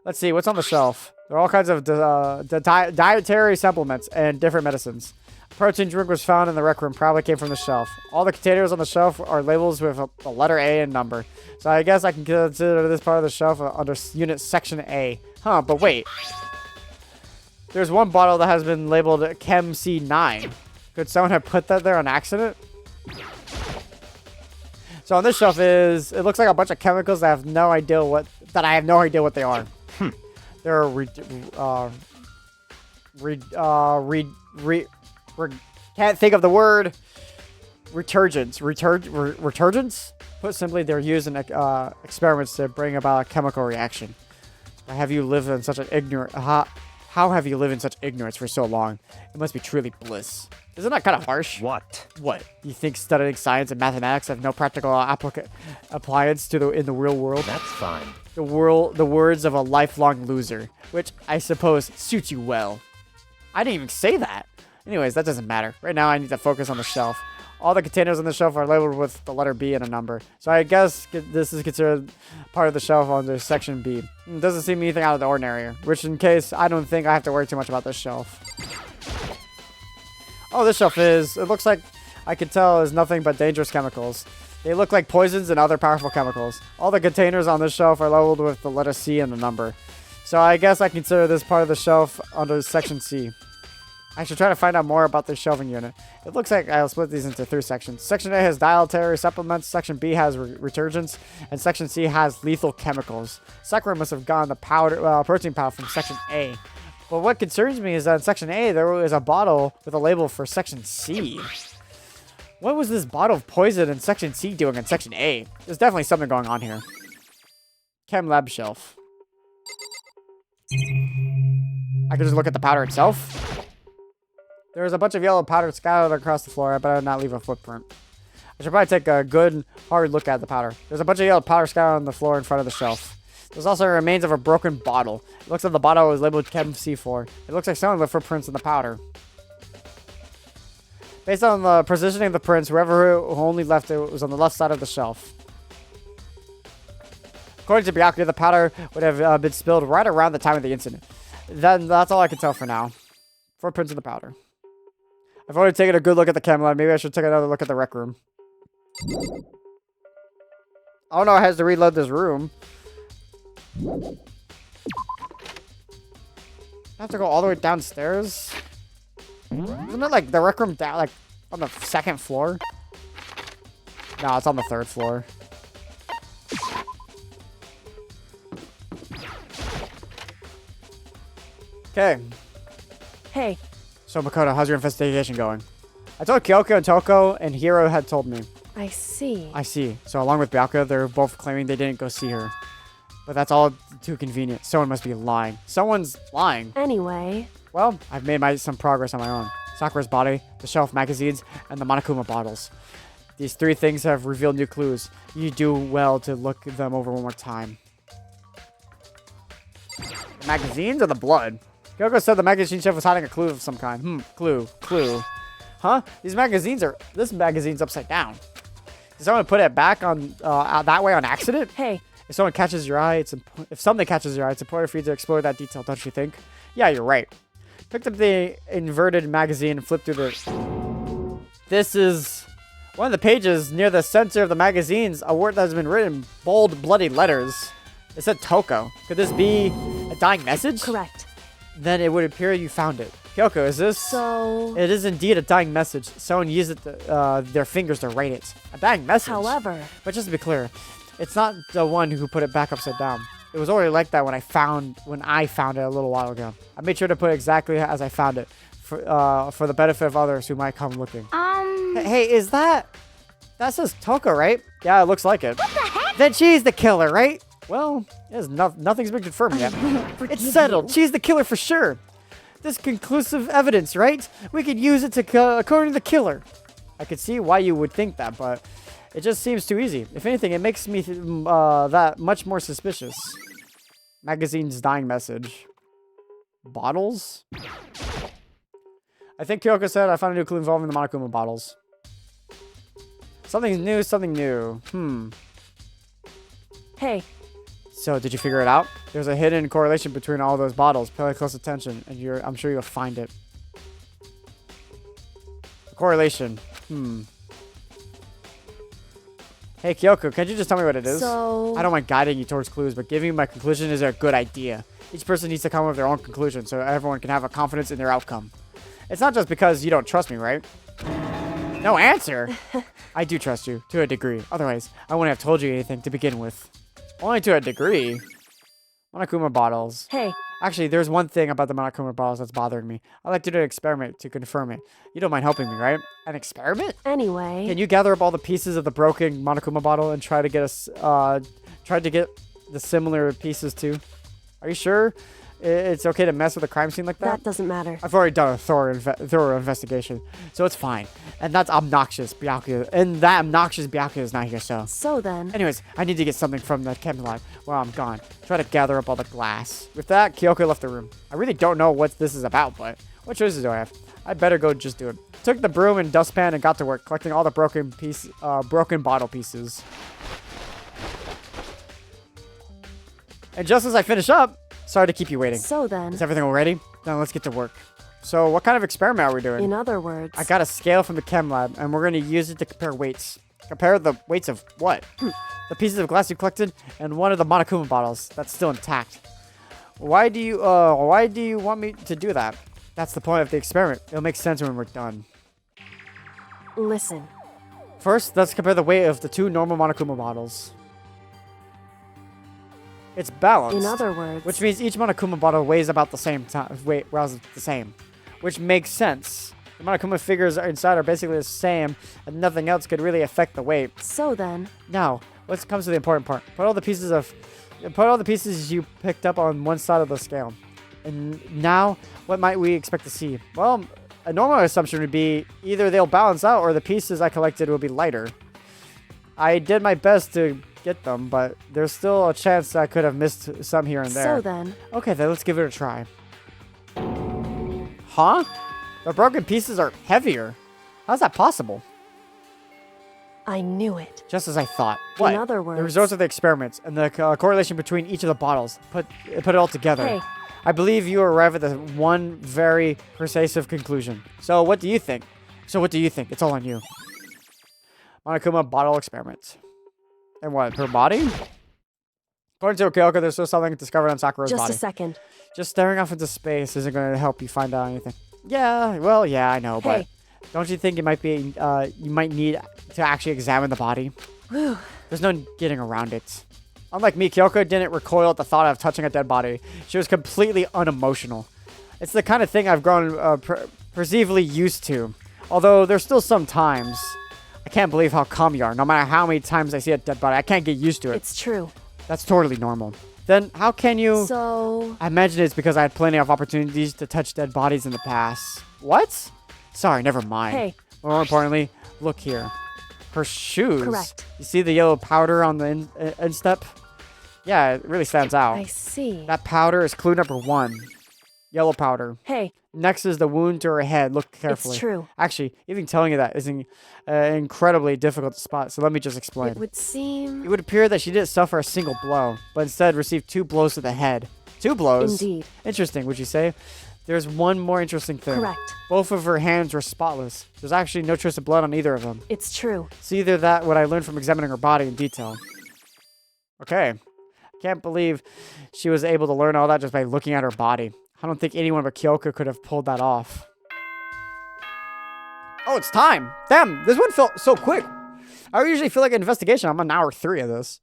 Let's see, what's on the shelf? There are all kinds of dietary supplements and different medicines. A protein drink was found in the rec room, probably came from the shelf. All the containers on the shelf are labels with a letter A and number. So I guess I can consider this part of the shelf under unit section A. Huh, but wait. There's one bottle that has been labeled Chem C9. Could someone have put that there on accident? So on this shelf it looks like a bunch of chemicals that I have no idea what they are. They're can't think of the word. Returgents? Put simply, they're used in experiments to bring about a chemical reaction. How have you lived in such ignorance for so long? It must be truly bliss. Isn't that kind of harsh? What? What? You think studying science and mathematics have no practical appliance in the real world? That's fine. The words of a lifelong loser, which I suppose suits you well. I didn't even say that. Anyways, that doesn't matter. Right now, I need to focus on the shelf. All the containers on the shelf are labeled with the letter B and a number. So I guess this is considered part of the shelf under section B. It doesn't seem anything out of the ordinary, which in case, I don't think I have to worry too much about this shelf. Oh, this shelf it looks like I can tell is nothing but dangerous chemicals. They look like poisons and other powerful chemicals. All the containers on this shelf are labeled with the letter C and a number. So I guess I consider this part of the shelf under section C. I should try to find out more about this shelving unit. It looks like I'll split these into 3 sections. Section A has dietary supplements, Section B has returgents, and Section C has lethal chemicals. Sakura must have gotten the protein powder from Section A. But what concerns me is that in Section A, there was a bottle with a label for Section C. What was this bottle of poison in Section C doing in Section A? There's definitely something going on here. Chem lab shelf. I could just look at the powder itself. There's a bunch of yellow powder scattered across the floor. I better not leave a footprint. I should probably take a good, hard look at the powder. There's a bunch of yellow powder scattered on the floor in front of the shelf. There's also remains of a broken bottle. It looks like the bottle was labeled Chem C4. It looks like someone left footprints in the powder. Based on the positioning of the prints, whoever only left it was on the left side of the shelf. According to Byakuya, the powder would have been spilled right around the time of the incident. Then that's all I can tell for now. Footprints in the powder. I've already taken a good look at the chem lab. Maybe I should take another look at the rec room. Oh no, it has to reload this room. I have to go all the way downstairs? Isn't it like the rec room down, like on the 2nd floor? No, it's on the 3rd floor. Okay. Hey, So Makoto, how's your investigation going? I told Kyoko and Toko, and Hiro had told me. I see. I see. So along with Byakuya, they're both claiming they didn't go see her. But that's all too convenient. Someone must be lying. Someone's lying. Anyway, Well, I've made some progress on my own. Sakura's body, the shelf magazines, and the Monokuma bottles. These 3 things have revealed new clues. You do well to look them over one more time. The magazines or the blood? Kyoko said the magazine chef was hiding a clue of some kind. Clue. Huh? This magazine's upside down. Did someone put it back on that way on accident? hey, If something catches your eye, it's important for you to explore that detail, don't you think? Yeah, you're right. Picked up the inverted magazine and flipped through the... This is... One of the pages near the center of the magazines, a word that has been written in bold, bloody letters. It said Toko. Could this be a dying message? correct. Then it would appear you found it. Kyoko, is this... So, It is indeed a dying message. Someone used their fingers to write it. A dying message? however, But just to be clear, it's not the one who put it back upside down. It was already like that when I found it a little while ago. I made sure to put it exactly as I found it for the benefit of others who might come looking. Hey, is that says Toko, right? Yeah, it looks like it. What the heck? Then she's the killer, right? Well, nothing's been confirmed yet. It's settled. She's the killer for sure. This conclusive evidence, right? We could use it to according to the killer. I could see why you would think that, but it just seems too easy. If anything, it makes me that much more suspicious. Magazine's dying message. Bottles? I think Kyoko said I found a new clue involving the Monokuma bottles. Something new. hey, So, did you figure it out? There's a hidden correlation between all those bottles. Pay close attention, and I'm sure you'll find it. Correlation. Hey, Kyoko, can't you just tell me what it is? So, I don't mind guiding you towards clues, but giving you my conclusion is a good idea. Each person needs to come up with their own conclusion, so everyone can have a confidence in their outcome. It's not just because you don't trust me, right? No answer! I do trust you, to a degree. Otherwise, I wouldn't have told you anything to begin with. Only to a degree. Monokuma bottles. hey, Actually, there's one thing about the Monokuma bottles that's bothering me. I'd like to do an experiment to confirm it. You don't mind helping me, right? An experiment? anyway, Can you gather up all the pieces of the broken Monokuma bottle and try to get the similar pieces too? Are you sure it's okay to mess with a crime scene like that? that doesn't matter. I've already done a thorough investigation, so it's fine. And that's obnoxious, Byakuya. And that obnoxious Byakuya is not here, so. So then, Anyways, I need to get something from the chem lab while I'm gone. Try to gather up all the glass. With that, Kyoko left the room. I really don't know what this is about, but what choices do I have? I better go just do it. Took the broom and dustpan and got to work, collecting all the broken bottle pieces. And just as I finish up, sorry to keep you waiting. so then, Is everything all ready? Then let's get to work. So what kind of experiment are we doing? in other words, I got a scale from the chem lab, and we're going to use it to compare weights. Compare the weights of what? The pieces of glass you collected, and one of the Monokuma bottles that's still intact. Why do you want me to do that? That's the point of the experiment. It'll make sense when we're done. listen, First, let's compare the weight of the 2 normal Monokuma bottles. It's balanced. in other words, Which means each Monokuma bottle weighs about the same which makes sense. The Monokuma figures inside are basically the same, and nothing else could really affect the weight. so then, Now, let's come to the important part. Put all the pieces you picked up on one side of the scale. And now, what might we expect to see? Well, a normal assumption would be either they'll balance out or the pieces I collected will be lighter. I did my best to get them, but there's still a chance I could have missed some here and there. so then, Okay, then let's give it a try. Huh? The broken pieces are heavier. How's that possible? I knew it. Just as I thought. What? In other The words, results of the experiments and the correlation between each of the bottles. Put it all together. hey, I believe you arrive at the one very persuasive conclusion. So what do you think? It's all on you. Monokuma bottle experiment. And what, her body? According to Kyoko, there's still something discovered on Sakura's just body. a second. Just staring off into space isn't going to help you find out anything. Yeah, well, yeah, I know, but Hey. don't you think it might be, you might need to actually examine the body? Whew. There's no getting around it. Unlike me, Kyoko didn't recoil at the thought of touching a dead body. She was completely unemotional. It's the kind of thing I've grown perceivably used to. Although there's still some times I can't believe how calm you are. No matter how many times I see a dead body, I can't get used to it. It's true. That's totally normal. then how can you... So, I imagine it's because I had plenty of opportunities to touch dead bodies in the past. What? Sorry, never mind. hey, More importantly, look here. Her shoes. Correct. You see the yellow powder on the instep? Yeah, it really stands out. I see. That powder is clue number 1. Yellow powder. Hey, Next is the wound to her head. Look carefully. it's true. Actually, even telling you that is incredibly difficult to spot, so let me just explain. It would seem... It would appear that she didn't suffer a single blow, but instead received 2 blows to the head. 2 blows? Indeed. Interesting, would you say? There's one more interesting thing. Correct. Both of her hands were spotless. There's actually no trace of blood on either of them. It's true. It's either that what I learned from examining her body in detail. Okay. Can't believe she was able to learn all that just by looking at her body. I don't think anyone but Kyoko could have pulled that off. Oh, it's time! Damn, this one felt so quick. I usually feel like an investigation. I'm on hour 3 of this.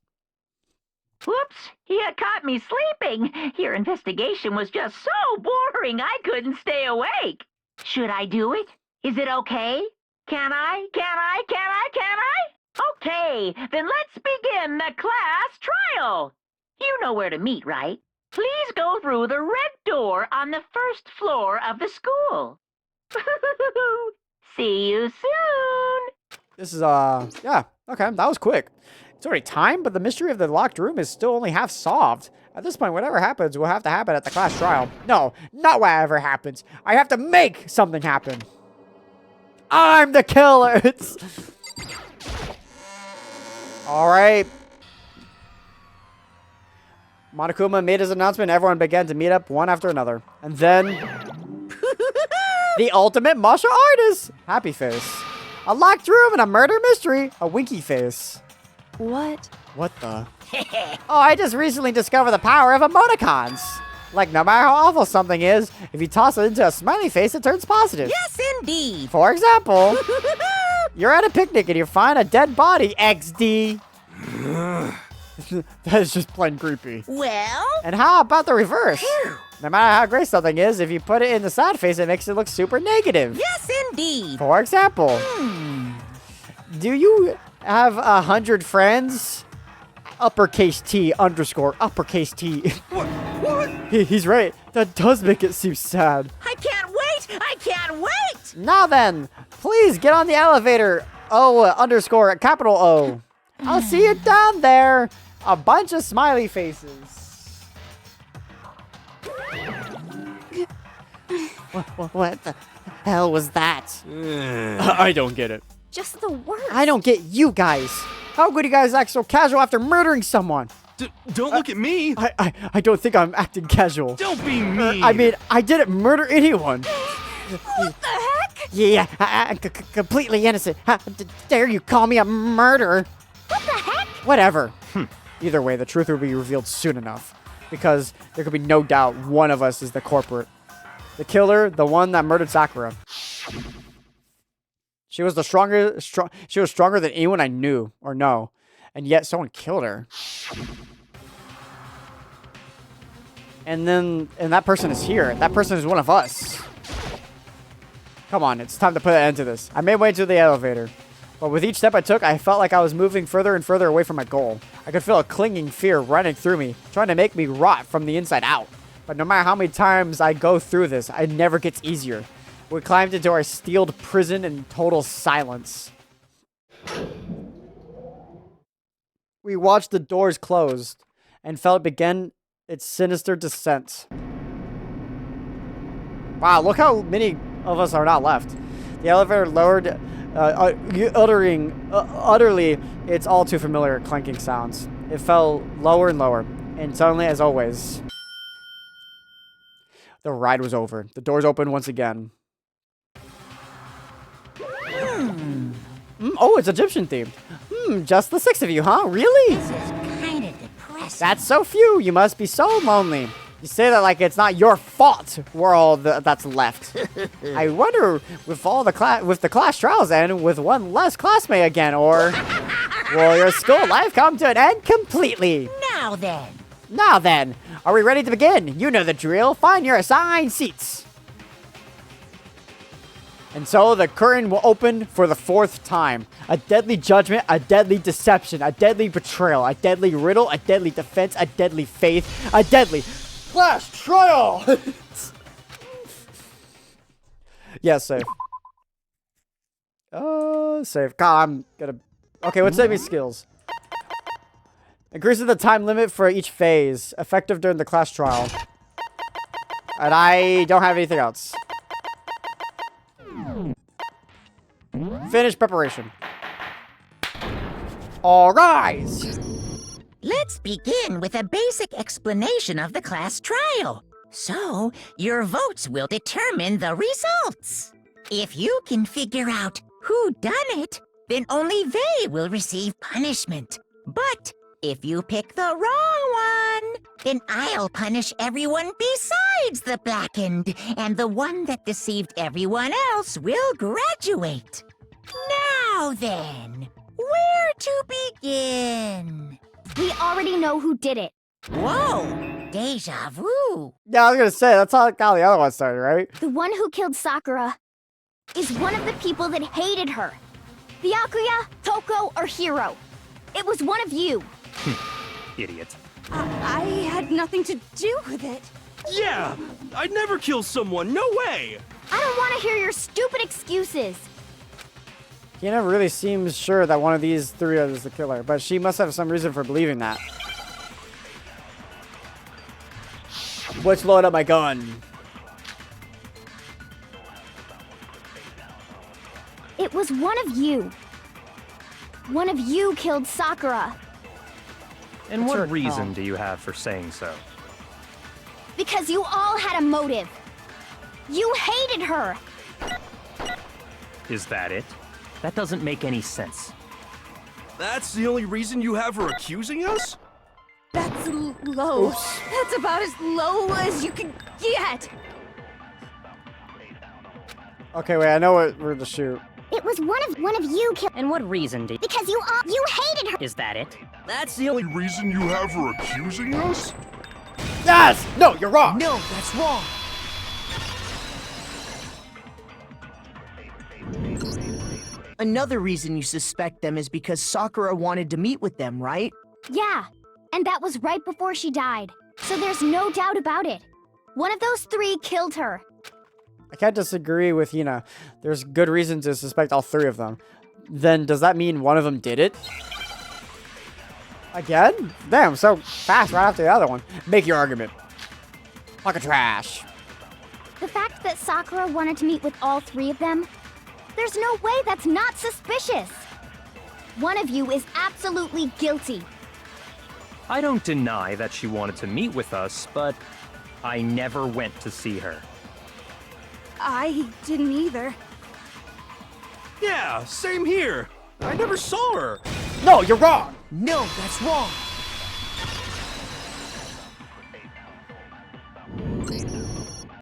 Whoops, you caught me sleeping. Your investigation was just so boring I couldn't stay awake. Should I do it? Is it okay? Can I? Okay, then let's begin the class trial. You know where to meet, right? Please go through the red door on the first floor of the school. See you soon. This is, yeah, okay, that was quick. It's already time, but the mystery of the locked room is still only half solved. At this point, whatever happens will have to happen at the class trial. No, not whatever happens. I have to make something happen. I'm the killer. It's... All right. Monokuma made his announcement. Everyone began to meet up one after another. And then... the ultimate martial artist. Happy face. A locked room and a murder mystery. A winky face. What? What the? Oh, I just recently discovered the power of emoticons. Like, no matter how awful something is, if you toss it into a smiley face, it turns positive. Yes, indeed. For example, you're at a picnic and you find a dead body, XD. That is just plain creepy. Well? And how about the reverse? No matter how great something is, if you put it in the sad face, it makes it look super negative. Yes, indeed. For example, do you have 100 friends? Uppercase T underscore uppercase T. What? He's right. That does make it seem sad. I can't wait. I can't wait. Now then, please get on the elevator. O underscore capital O. I'll see you down there. A bunch of smiley faces. What the hell was that? I don't get it. Just the worst. I don't get you guys. How could you guys act so casual after murdering someone? Don't look at me. I don't think I'm acting casual. Don't be mean. I mean, I didn't murder anyone. What the heck? Yeah, I'm completely innocent. How dare you call me a murderer? What the heck? Whatever. Either way, the truth will be revealed soon enough. Because there could be no doubt one of us is the culprit. The killer, the one that murdered Sakura. She was she was stronger than anyone I knew or know. And yet someone killed her. And that person is here. That person is one of us. Come on, it's time to put an end to this. I made my way to the elevator. But with each step I took, I felt like I was moving further and further away from my goal. I could feel a clinging fear running through me, trying to make me rot from the inside out. But no matter how many times I go through this, it never gets easier. We climbed into our steeled prison in total silence. We watched the doors close and felt it begin its sinister descent. Wow, look how many of us are not left. The elevator lowered, utterly its all too familiar clanking sounds. It fell lower and lower, and suddenly, as always, the ride was over. The doors opened once again. Oh, it's Egyptian themed. Just the 6 of you, huh? Really? This is kind of depressing. That's so few. You must be so lonely. You say that like it's not your fault we're all that's left. I wonder with the class trials end with one less classmate again, or will your school life come to an end completely? Now then, Are we ready to begin? You know the drill. Find your assigned seats. And so the curtain will open for the 4th time. A deadly judgment, a deadly deception, a deadly betrayal, a deadly riddle, a deadly defense, a deadly faith, a deadly class trial! Yeah, save. Save. God, I'm gonna... Okay, what's saving skills? Increases the time limit for each phase. Effective during the class trial. And I don't have anything else. Finish preparation. All rise! Let's begin with a basic explanation of the class trial. So, your votes will determine the results. If you can figure out who done it, then only they will receive punishment. But if you pick the wrong one, then I'll punish everyone besides the blackened, and the one that deceived everyone else will graduate. Now then, where to begin? We already know who did it. Whoa, deja vu. Yeah, I was gonna say, that's how the other one started, right? The one who killed Sakura is one of the people that hated her. Byakuya, Toko, or Hiro. It was one of you. Idiot. I had nothing to do with it. Yeah! I'd never kill someone, no way! I don't want to hear your stupid excuses. Hina really seems sure that one of these 3 is the killer, but she must have some reason for believing that. Let's load up my gun. It was one of you. One of you killed Sakura. And Sure. what reason do you have for saying so? Because you all had a motive. You hated her. Is that it? That doesn't make any sense. That's the only reason you have her accusing us? That's low. Oops. That's about as low as you can get. Okay, wait, I know where to shoot. It was one of you killed. And what reason do Because you hated her. Is that it? That's the only reason you have her accusing us? Yes! No, you're wrong! No, that's wrong. Another reason you suspect them is because Sakura wanted to meet with them, right? Yeah, and that was right before she died. So there's no doubt about it. One of those 3 killed her. I can't disagree with Hina. There's good reason to suspect all 3 of them. Then does that mean one of them did it? Again? Damn, so fast right after the other one. Make your argument. Like a trash. The fact that Sakura wanted to meet with all 3 of them, there's no way that's not suspicious. One of you is absolutely guilty. I don't deny that she wanted to meet with us, but I never went to see her. I didn't either. Yeah, same here. I never saw her. No, you're wrong! No, that's wrong.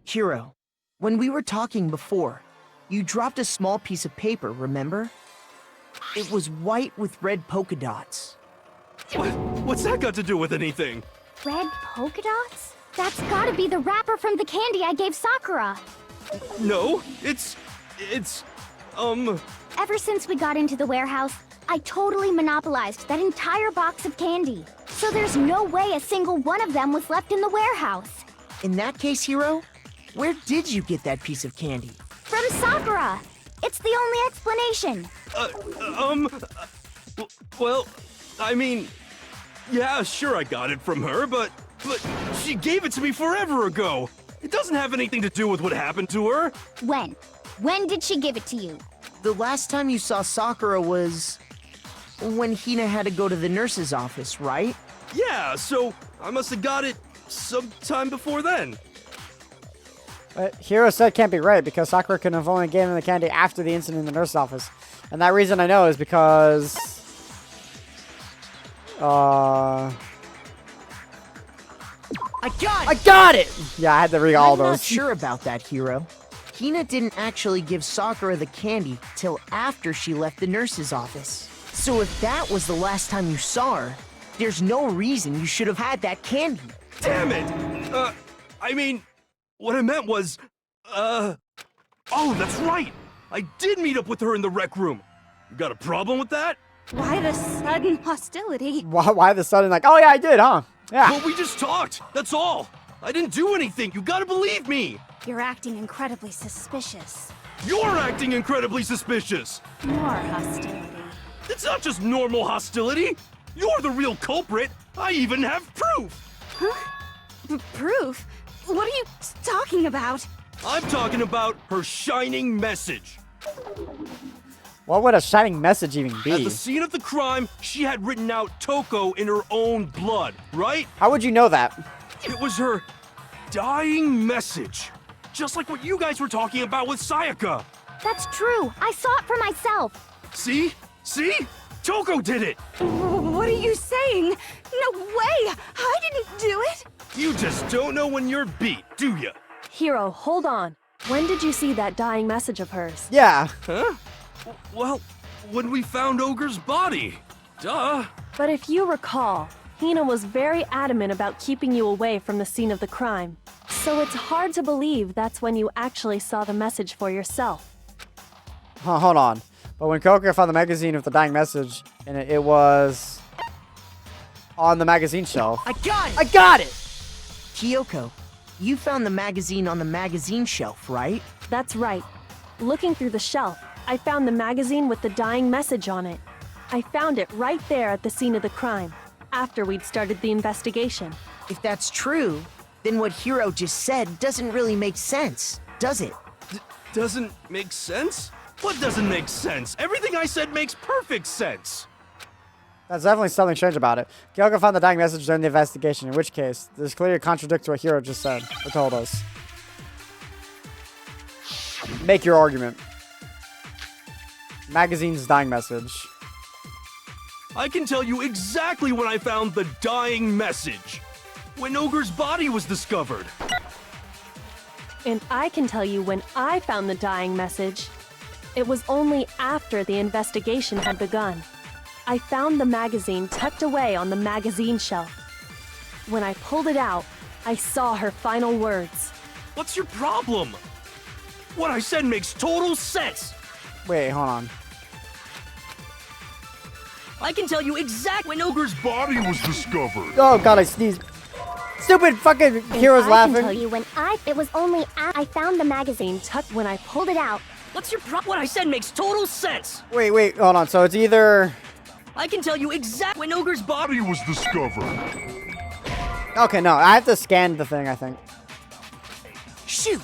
Hiro, when we were talking before, you dropped a small piece of paper, remember? It was white with red polka dots. What's that got to do with anything? Red polka dots? That's gotta be the wrapper from the candy I gave Sakura. No, it's... Ever since we got into the warehouse, I totally monopolized that entire box of candy. So there's no way a single one of them was left in the warehouse. In that case, Hiro, where did you get that piece of candy? From Sakura. It's the only explanation. Well, I mean, yeah, sure I got it from her, but she gave it to me forever ago. It doesn't have anything to do with what happened to her. When? When did she give it to you? The last time you saw Sakura was when Hina had to go to the nurse's office, right? Yeah, so I must have got it sometime before then. But Hiro said can't be right because Sakura could have only given the candy after the incident in the nurse's office. And that reason I know is because... I got it! I got it! Yeah, I had to read all I'm not those. sure about that, Hiro. Hina didn't actually give Sakura the candy till after she left the nurse's office. So if that was the last time you saw her, there's no reason you should have had that candy. Damn it! I mean, what I meant was, oh, that's right! I did meet up with her in the rec room. You got a problem with that? Why the sudden hostility? Why the sudden like, oh yeah, I did, huh? Yeah. Well, we just talked. That's all. I didn't do anything. You gotta believe me. You're acting incredibly suspicious. You're acting incredibly suspicious. More hostility. It's not just normal hostility. You're the real culprit. I even have proof. Huh? Proof? What are you talking about? I'm talking about her shining message. What would a shining message even be? At the scene of the crime, she had written out Toko in her own blood, right? How would you know that? It was her dying message. Just like what you guys were talking about with Sayaka. That's true. I saw it for myself. See? See? Toko did it! What are you saying? No way! I didn't do it! You just don't know when you're beat, do ya? Hiro, hold on. When did you see that dying message of hers? Yeah. Huh? Well, when we found Ogre's body. Duh. But if you recall, Hina was very adamant about keeping you away from the scene of the crime. So it's hard to believe that's when you actually saw the message for yourself. Hold on. But when Kyoko found the magazine with the dying message, and it was on the magazine shelf. I got it! I got it! Kyoko, you found the magazine on the magazine shelf, right? That's right. Looking through the shelf, I found the magazine with the dying message on it. I found it right there at the scene of the crime, after we'd started the investigation. If that's true, then what Hiro just said doesn't really make sense, does it? Doesn't make sense? What doesn't make sense? Everything I said makes perfect sense. That's definitely something strange about it. Kyoko found the dying message during the investigation, in which case, this clearly contradicts what Hiro just said, or told us. Make your argument. Magazine's dying message. I can tell you exactly when I found the dying message. When Ogre's body was discovered. And I can tell you when I found the dying message. It was only after the investigation had begun. I found the magazine tucked away on the magazine shelf. When I pulled it out, I saw her final words. What's your problem? What I said makes total sense. Wait, hold on. I can tell you exactly when Ogre's body was discovered. Oh god, I sneezed. Stupid fucking Hiro's laughing. I can tell you when it was only I found the magazine tucked when I pulled it out. What's your what I said makes total sense. Wait, hold on. So it's either... I can tell you exactly when Ogre's body was discovered. Okay, no, I have to scan the thing, I think. Shoot!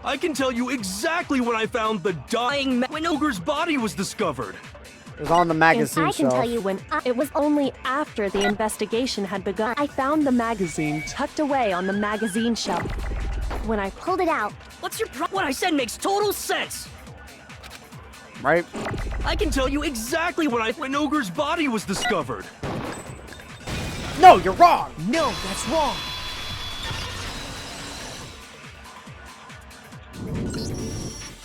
I can tell you exactly when I found the dying when Ogre's body was discovered. It was on the magazine and I can shelf. tell you when it was only after the investigation had begun. I found the magazine tucked away on the magazine shelf. When I pulled it out. What's your what I said makes total sense. Right? I can tell you exactly when Ogre's body was discovered. No, you're wrong. No, that's wrong.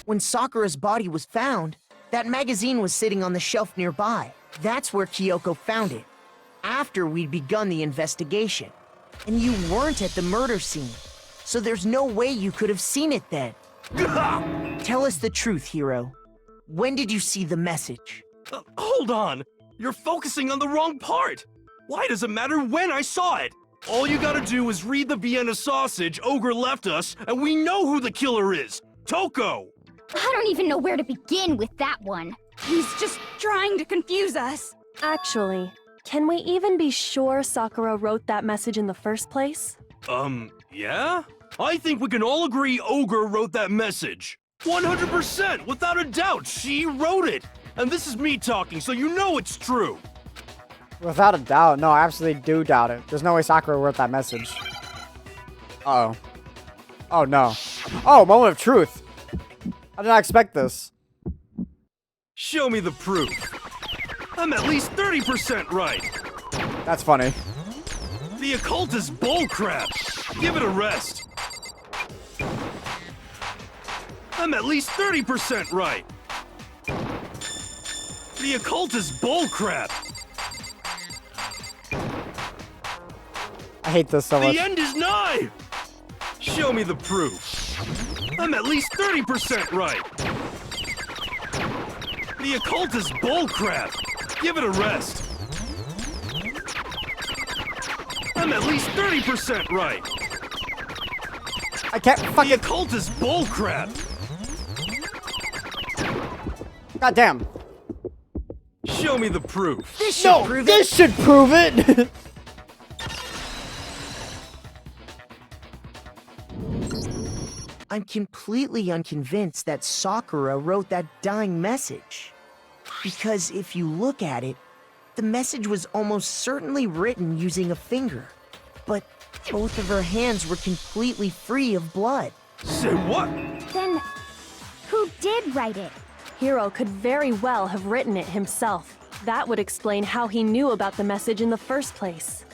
When Sakura's body was found, that magazine was sitting on the shelf nearby. That's where Kyoko found it, after we'd begun the investigation. And you weren't at the murder scene, so there's no way you could have seen it then. Tell us the truth, Hiro. When did you see the message? Hold on. You're focusing on the wrong part. Why does it matter when I saw it? All you gotta do is read the Vienna sausage Ogre left us, and we know who the killer is. Toko! I don't even know where to begin with that one. He's just trying to confuse us. Actually, can we even be sure Sakura wrote that message in the first place? Yeah? I think we can all agree Ogre wrote that message. 100%, without a doubt, she wrote it. And this is me talking, so you know it's true. Without a doubt. No, I absolutely do doubt it. There's no way Sakura wrote that message. Uh-oh. Oh, no. Oh, moment of truth. I did not expect this. Show me the proof. I'm at least 30% right. That's funny. The occult is bullcrap. Give it a rest. I'm at least 30% right. The occult is bullcrap. I hate this so much. The end is nigh. Show me the proof. I'm at least 30% right. The occult is bullcrap. Give it a rest. I'm at least 30% right. I can't The fucking. occult is bullcrap. God damn. Show me the proof. This should No, prove this should prove it. I'm completely unconvinced that Sakura wrote that dying message. Because if you look at it, the message was almost certainly written using a finger. But both of her hands were completely free of blood. Say what? Then, who did write it? Hiro could very well have written it himself. That would explain how he knew about the message in the first place.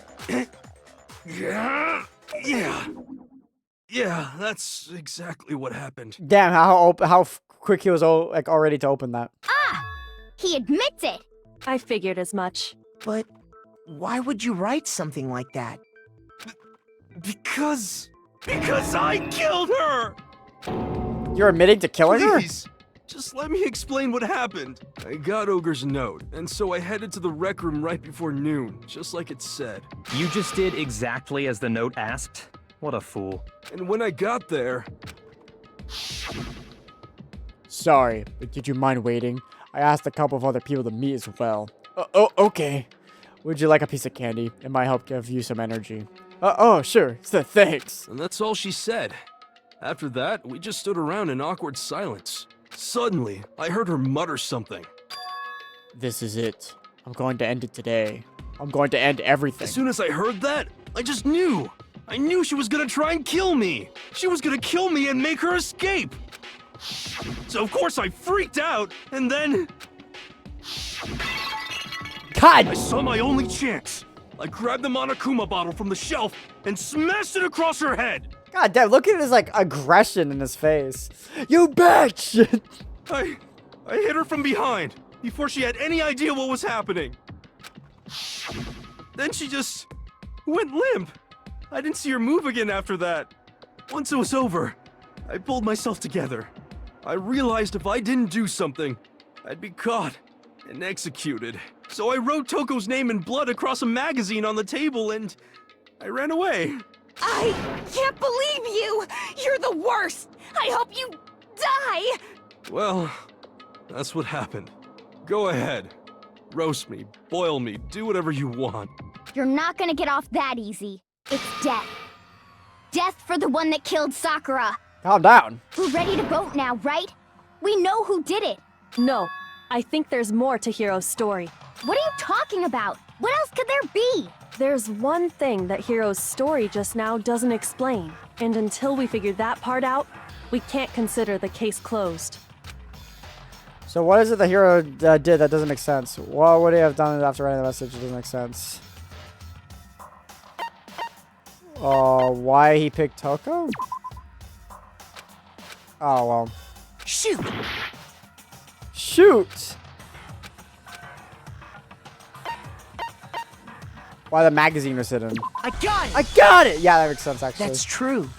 Yeah, that's exactly what happened. Damn, how quick he was like already to open that. Ah! He admits it! I figured as much. But why would you write something like that? Because I killed her! You're admitting to killing her? Please, just let me explain what happened. I got Ogre's note, and so I headed to the rec room right before noon, just like it said. You just did exactly as the note asked? What a fool. And when I got there... Sorry, but did you mind waiting? I asked a couple of other people to meet as well. Oh, okay. Would you like a piece of candy? It might help give you some energy. Oh, sure. Thanks. And that's all she said. After that, we just stood around in awkward silence. Suddenly, I heard her mutter something. This is it. I'm going to end it today. I'm going to end everything. As soon as I heard that, I just knew. I knew she was gonna try and kill me. She was gonna kill me and make her escape. So of course I freaked out, and then... God! I saw my only chance. I grabbed the Monokuma bottle from the shelf and smashed it across her head. God damn, look at his, like, aggression in his face. You bitch! I hit her from behind before she had any idea what was happening. Then she just went limp. I didn't see her move again after that. Once it was over, I pulled myself together. I realized if I didn't do something, I'd be caught and executed. So I wrote Toko's name in blood across a magazine on the table and I ran away. I can't believe you! You're the worst! I hope you die! Well, that's what happened. Go ahead. Roast me, boil me, do whatever you want. You're not gonna get off that easy. It's death. Death for the one that killed Sakura. Calm down. We're ready to vote now, right? We know who did it. No, I think there's more to Hiro's story. What are you talking about? What else could there be? There's one thing that Hiro's story just now doesn't explain, and until we figure that part out, we can't consider the case closed. So what is it the hero did that doesn't make sense? What would he have done after writing the message? It doesn't make sense. Why he picked Toko? Oh, well. Shoot! Shoot! Why the magazine was hidden. I got it! I got it! Yeah, that makes sense, actually. That's true.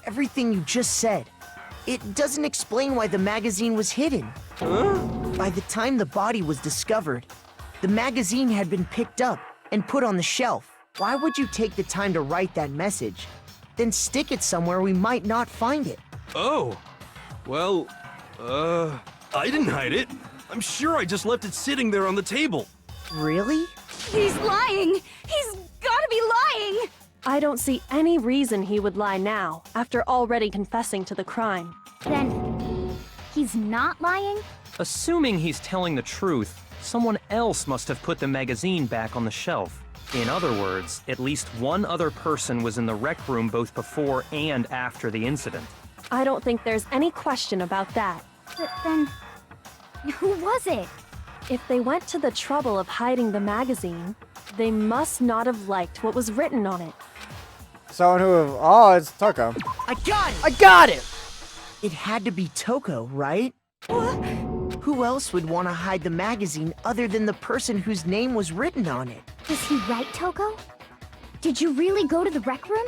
Everything you just said. It doesn't explain why the magazine was hidden. Huh? By the time the body was discovered, the magazine had been picked up and put on the shelf. Why would you take the time to write that message, then stick it somewhere we might not find it? Oh. Well, I didn't hide it. I'm sure I just left it sitting there on the table. Really? He's lying! He's gotta be lying! I don't see any reason he would lie now, after already confessing to the crime. Then, he's not lying? Assuming he's telling the truth, someone else must have put the magazine back on the shelf. In other words, at least one other person was in the rec room both before and after the incident. I don't think there's any question about that. Then, who was it? If they went to the trouble of hiding the magazine, they must not have liked what was written on it. Someone who... Oh, it's Toko. I got it! I got it! It had to be Toko, right? Who else would want to hide the magazine other than the person whose name was written on it? Was he right, Toko? Did you really go to the rec room?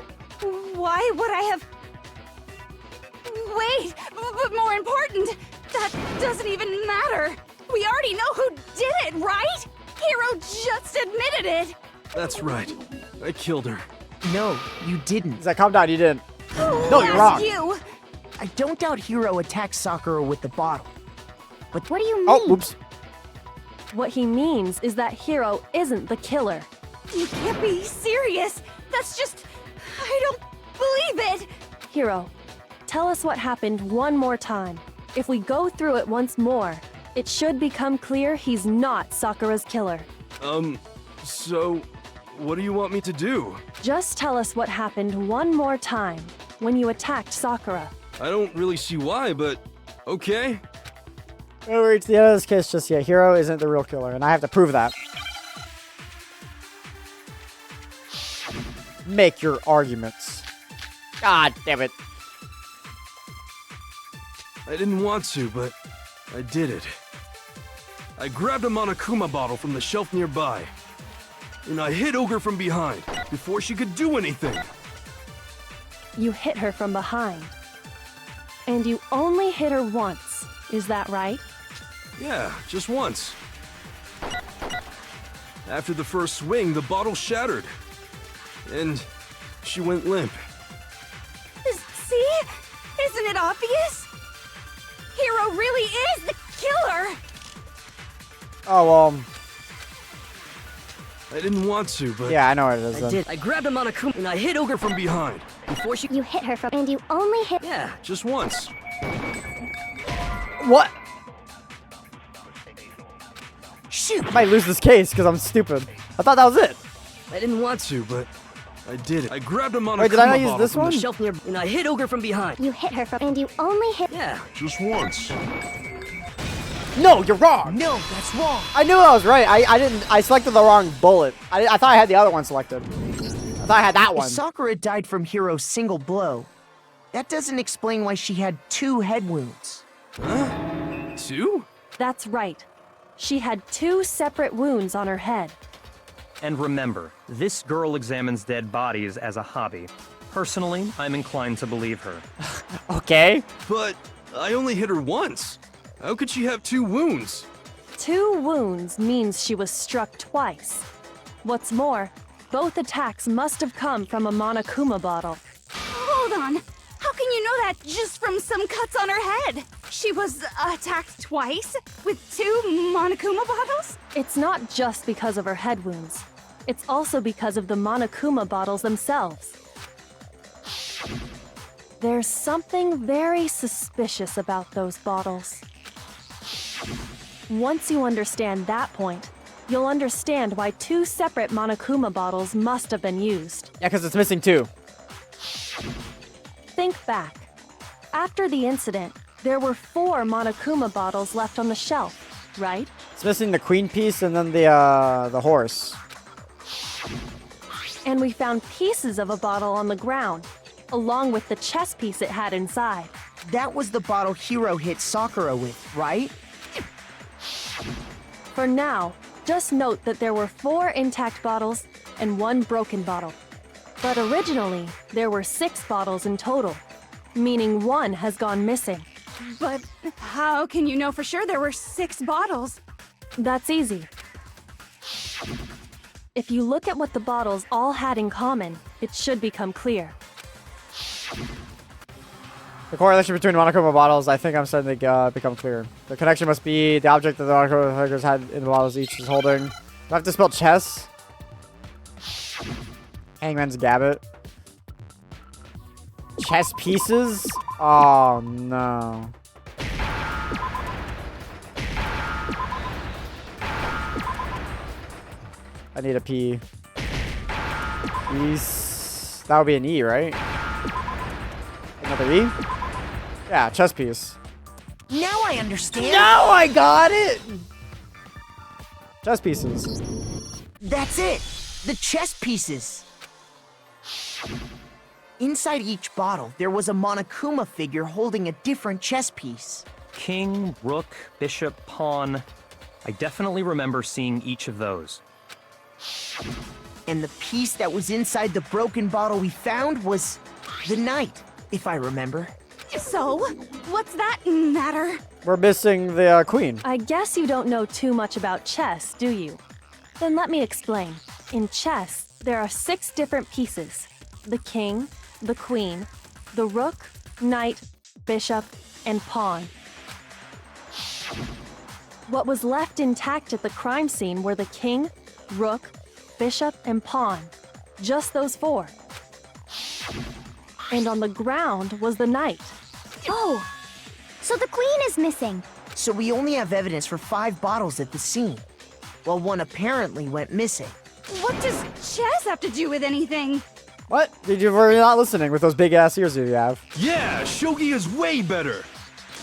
Why would I have But more important, that doesn't even matter. We already know who did it, right? Hero just admitted it. That's right. I killed her. No, you didn't. He's like, calm down, you didn't. Who No, you're asked wrong. You? I don't doubt Hero attacked Sakura with the bottle. What do you mean? Oh, oops. What he means is that Hero isn't the killer. You can't be serious. That's just... I don't believe it. Hero, tell us what happened one more time. If we go through it once more, it should become clear he's not Sakura's killer. So, what do you want me to do? Just tell us what happened one more time when you attacked Sakura. I don't really see why, but okay. We haven't reached the end of this case just yet. Hero isn't the real killer, and I have to prove that. Make your arguments. God damn it. I didn't want to, but I did it. I grabbed a Monokuma bottle from the shelf nearby, and I hit Ogre from behind before she could do anything. You hit her from behind. And you only hit her once, is that right? Yeah, just once. After the first swing, the bottle shattered, and she went limp. See? Isn't it obvious? Hero really is the killer. Oh, I didn't want to, but yeah, I know what it is then. I grabbed him on a Monokuma and I hit Ogre from behind. before she... You hit her from, and you only hit. Yeah. Just once. What? Shoot! I might lose this case because I'm stupid. I thought that was it. I didn't want to. To, but I did it. I grabbed a Monokuma Wait, did I not use bottle this from one? the Shelf near... and I hit Ogre from behind. You hit her from, and you only hit. Yeah. Just once. No, you're wrong. No, that's wrong. I knew I was right. I selected the wrong bullet. I thought I had the other one selected. I thought I had that If one. Sakura died from Hero's single blow, that doesn't explain why she had 2 head wounds. Huh? 2? That's right. She had 2 separate wounds on her head. And remember, this girl examines dead bodies as a hobby. Personally, I'm inclined to believe her. Okay. But I only hit her once. How could she have 2 wounds? 2 wounds means she was struck twice. What's more, both attacks must have come from a Monokuma bottle. Hold on. How can you know that just from some cuts on her head? She was attacked twice with 2 Monokuma bottles? It's not just because of her head wounds. It's also because of the Monokuma bottles themselves. There's something very suspicious about those bottles. Once you understand that point, you'll understand why 2 separate Monokuma bottles must have been used. Yeah, because it's missing 2. Think back. After the incident, there were 4 Monokuma bottles left on the shelf, right? It's missing the queen piece and then the horse. And we found pieces of a bottle on the ground, along with the chess piece it had inside. That was the bottle Hero hit Sakura with, right? For now, just note that there were 4 intact bottles and 1 broken bottle. But originally, there were 6 bottles in total, meaning 1 has gone missing. But how can you know for sure there were 6 bottles? That's easy. If you look at what the bottles all had in common, it should become clear. The correlation between Monokuma bottles, I think I'm starting to become clear. The connection must be the object that the Monokuma figures had in the bottles each is holding. Do I have to spell chess? Hangman's Gabbit. Chess pieces? Oh no. I need a P. Piece. That would be an E, right? Another E? Yeah, chess piece. Now I understand. Now I got it! Chess pieces. That's it. The chess pieces. Inside each bottle, there was a Monokuma figure holding a different chess piece. King, rook, bishop, pawn. I definitely remember seeing each of those. And the piece that was inside the broken bottle we found was the knight, if I remember. So, what's that matter? We're missing the queen. I guess you don't know too much about chess, do you? Then let me explain. In chess, there are 6 different pieces. The king, the queen, the rook, knight, bishop, and pawn. What was left intact at the crime scene were the king, rook, bishop, and pawn. Just those 4. And on the ground was the knight. Oh, so the queen is missing. So we only have evidence for 5 bottles at the scene, while one apparently went missing. What does chess have to do with anything? What? Did you were not listening with those big ass ears that you have? Yeah, shogi is way better.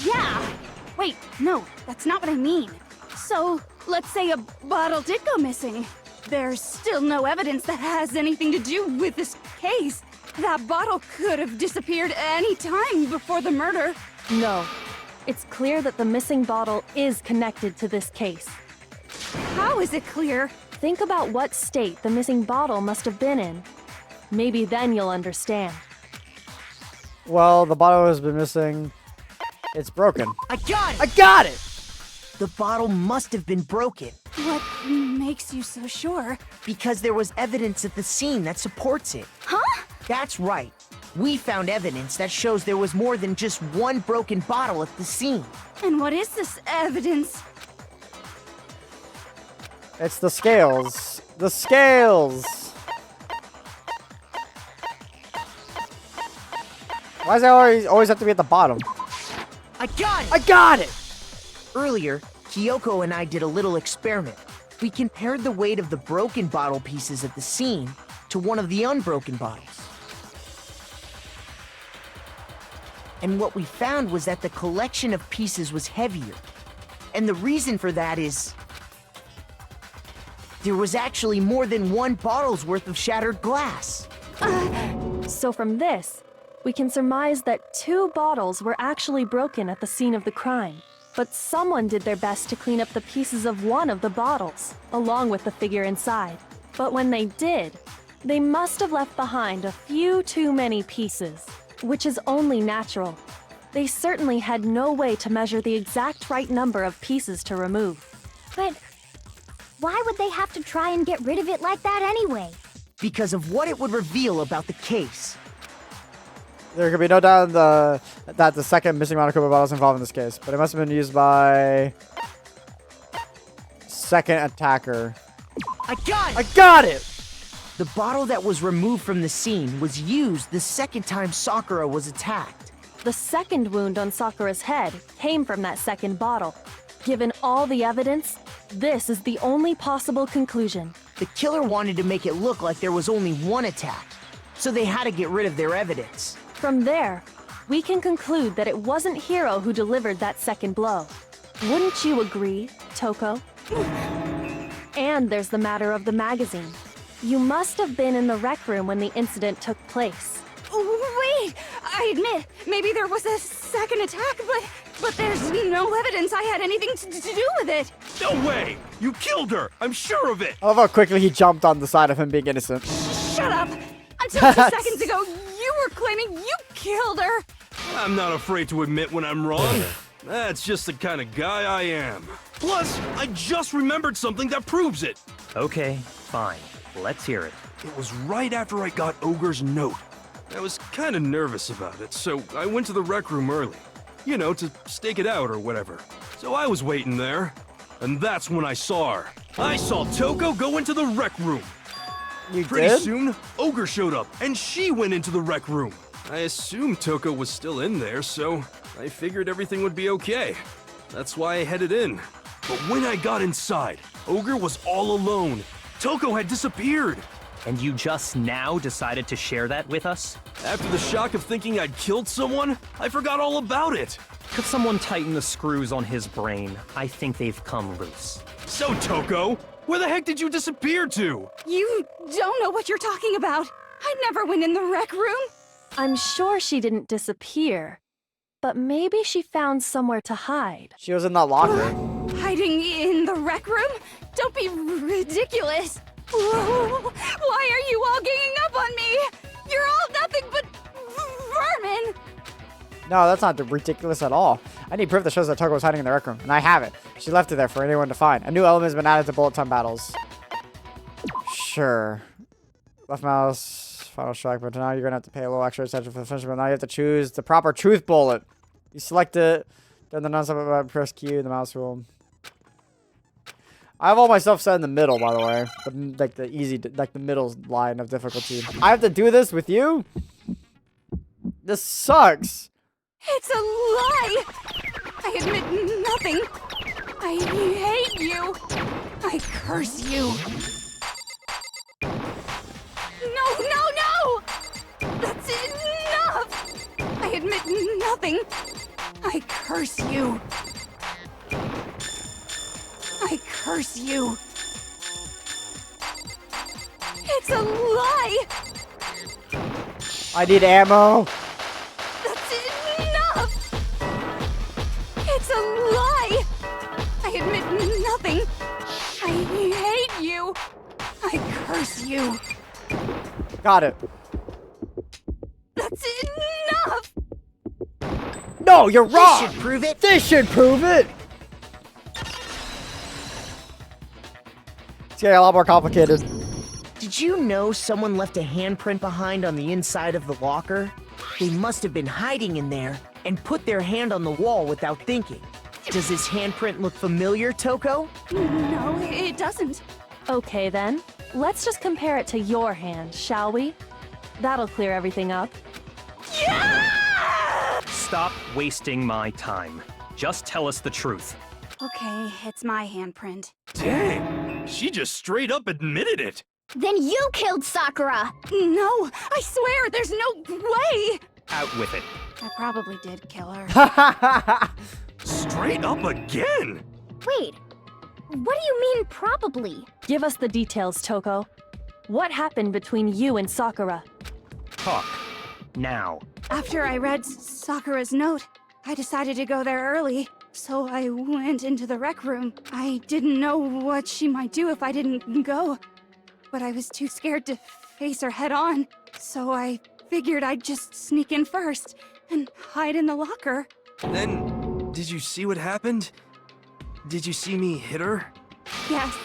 Yeah. Wait, no, that's not what I mean. So, let's say a bottle did go missing. There's still no evidence that has anything to do with this case. That bottle could have disappeared any time before the murder. No. It's clear that the missing bottle is connected to this case. How is it clear? Think about what state the missing bottle must have been in. Maybe then you'll understand. Well, the bottle has been missing. It's broken. I got it! I got it! The bottle must have been broken. What makes you so sure? Because there was evidence at the scene that supports it. Huh? That's right. We found evidence that shows there was more than just one broken bottle at the scene. And what is this evidence? It's the scales. The scales! Why does it always have to be at the bottom? I got it! I got it! Earlier, Kyoko and I did a little experiment. We compared the weight of the broken bottle pieces at the scene to one of the unbroken bottles. And what we found was that the collection of pieces was heavier. And the reason for that is there was actually more than one bottle's worth of shattered glass. So from this, we can surmise that 2 bottles were actually broken at the scene of the crime. But someone did their best to clean up the pieces of one of the bottles, along with the figure inside. But when they did, they must have left behind a few too many pieces, which is only natural. They certainly had no way to measure the exact right number of pieces to remove. But why would they have to try and get rid of it like that anyway? Because of what it would reveal about the case. There could be no doubt that the second missing Monokuma bottle is involved in this case, but it must have been used by second attacker. I got it! I got it! The bottle that was removed from the scene was used the second time Sakura was attacked. The second wound on Sakura's head came from that second bottle. Given all the evidence, this is the only possible conclusion. The killer wanted to make it look like there was only one attack, so they had to get rid of their evidence. From there, we can conclude that it wasn't Hiro who delivered that second blow. Wouldn't you agree, Toko? And there's the matter of the magazine. You must have been in the rec room when the incident took place. Wait! I admit, maybe there was a second attack, but there's no evidence I had anything to do with it. No way! You killed her! I'm sure of it! I love how quickly he jumped on the side of him being innocent. Shut up! Until 2 seconds ago, you were claiming you killed her! I'm not afraid to admit when I'm wrong. That's just the kind of guy I am. Plus, I just remembered something that proves it. Okay, fine. Let's hear it. It was right after I got Ogre's note. I was kind of nervous about it, so I went to the rec room early. You know, to stake it out or whatever. So I was waiting there, and that's when I saw her. I saw Toko go into the rec room. You Pretty did? soon, Ogre showed up, and she went into the rec room. I assumed Toko was still in there, so I figured everything would be okay. That's why I headed in. But when I got inside, Ogre was all alone. Toko had disappeared. And you just now decided to share that with us? After the shock of thinking I'd killed someone, I forgot all about it. Could someone tighten the screws on his brain? I think they've come loose. So, Toko, where the heck did you disappear to? You don't know what you're talking about. I never went in the rec room. I'm sure she didn't disappear, but maybe she found somewhere to hide. She was in that locker. Hiding in the rec room? Don't be ridiculous. Whoa, why are you all ganging up on me? You're all nothing but vermin. No, that's not ridiculous at all. I need proof that shows that Toko was hiding in the rec room, and I have it. She left it there for anyone to find. A new element has been added to bullet time battles. Sure. Left mouse, final strike, but now you're gonna have to pay a little extra attention for the finish, but now you have to choose the proper truth bullet. You select it, then the non-stop press Q, the mouse will. I have all my stuff set in the middle, by the way. Like the easy, like the middle line of difficulty. I have to do this with you? This sucks. It's a lie! I admit nothing. I hate you. I curse you. No! That's enough! I admit nothing. I curse you. I curse you. It's a lie! I need ammo. That's enough! It's a lie! I admit nothing. I hate you. I curse you. Got it. That's enough! No, you're wrong. This should prove it. This should prove it. It's getting a lot more complicated. Did you know someone left a handprint behind on the inside of the locker? They must have been hiding in there and put their hand on the wall without thinking. Does this handprint look familiar, Toko? No, it doesn't. Okay then, let's just compare it to your hand, shall we? That'll clear everything up. Stop wasting my time. Just tell us the truth. Okay, it's my handprint. Dang, she just straight up admitted it. Then you killed Sakura! No, I swear, there's no way! Out with it. I probably did kill her. Straight up again. Wait, what do you mean probably? Give us the details, Toko. What happened between you and Sakura? Talk. Now. After I read Sakura's note, I decided to go there early, so I went into the rec room. I didn't know what she might do if I didn't go, but I was too scared to face her head on, so I figured I'd just sneak in first and hide in the locker. Then, did you see what happened? Did you see me hit her? Yes,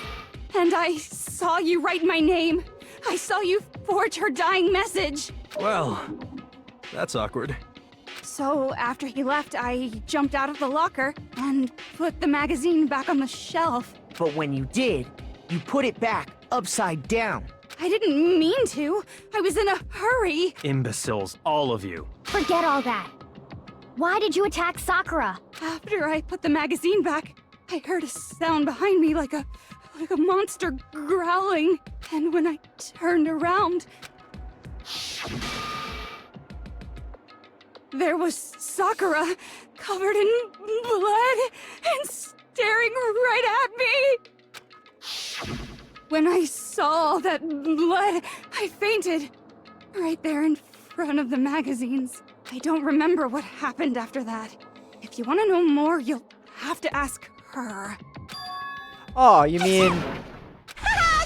and I saw you write my name. I saw you forge her dying message. Well, that's awkward. So after he left, I jumped out of the locker and put the magazine back on the shelf. But when you did, you put it back upside down. I didn't mean to. I was in a hurry. Imbeciles, all of you. Forget all that. Why did you attack Sakura? After I put the magazine back, I heard a sound behind me like a monster growling. And when I turned around, there was Sakura, covered in blood and staring right at me. When I saw that blood, I fainted. Right there in front of the magazines. I don't remember what happened after that. If you want to know more, you'll have to ask her. Oh, you mean...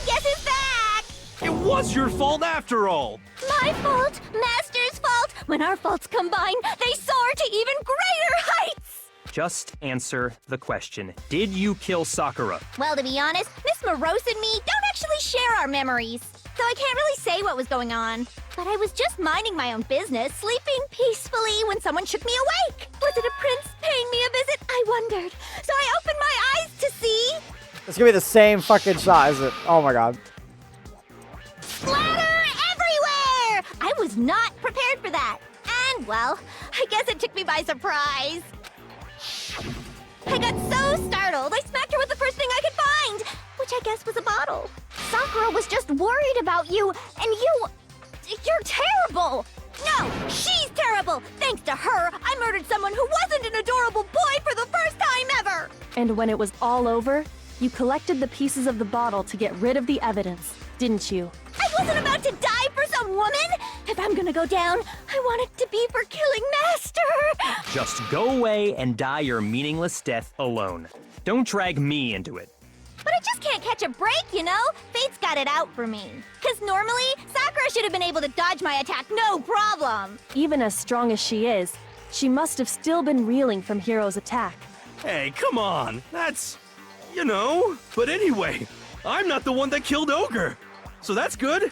Guess who's back? It was your fault after all. My fault, Master's fault. When our faults combine, they soar to even greater heights. Just answer the question. Did you kill Sakura? Well, to be honest, Miss Morose and me don't actually share our memories, so I can't really say what was going on. But I was just minding my own business, sleeping peacefully when someone shook me awake. Was it a prince paying me a visit? I wondered. So I opened my eyes to see... It's gonna be the same fucking shot, is it? Oh my god. Splatter everywhere! I was not prepared for that. And, well, I guess it took me by surprise. I got so startled, I smacked her with the first thing I could find, which I guess was a bottle. Sakura was just worried about you, and you're terrible! No, she's terrible! Thanks to her, I murdered someone who wasn't an adorable boy for the first time ever! And when it was all over, you collected the pieces of the bottle to get rid of the evidence, didn't you? I wasn't about to die for some woman! If I'm gonna go down, I want it to be for killing Master! Just go away and die your meaningless death alone. Don't drag me into it. But I just can't catch a break, you know? Fate's got it out for me. 'Cause normally, Sakura should have been able to dodge my attack no problem. Even as strong as she is, She must have still been reeling from Hiro's attack. Hey, come on. That's, you know. But anyway, I'm not the one that killed Ogre. So that's good.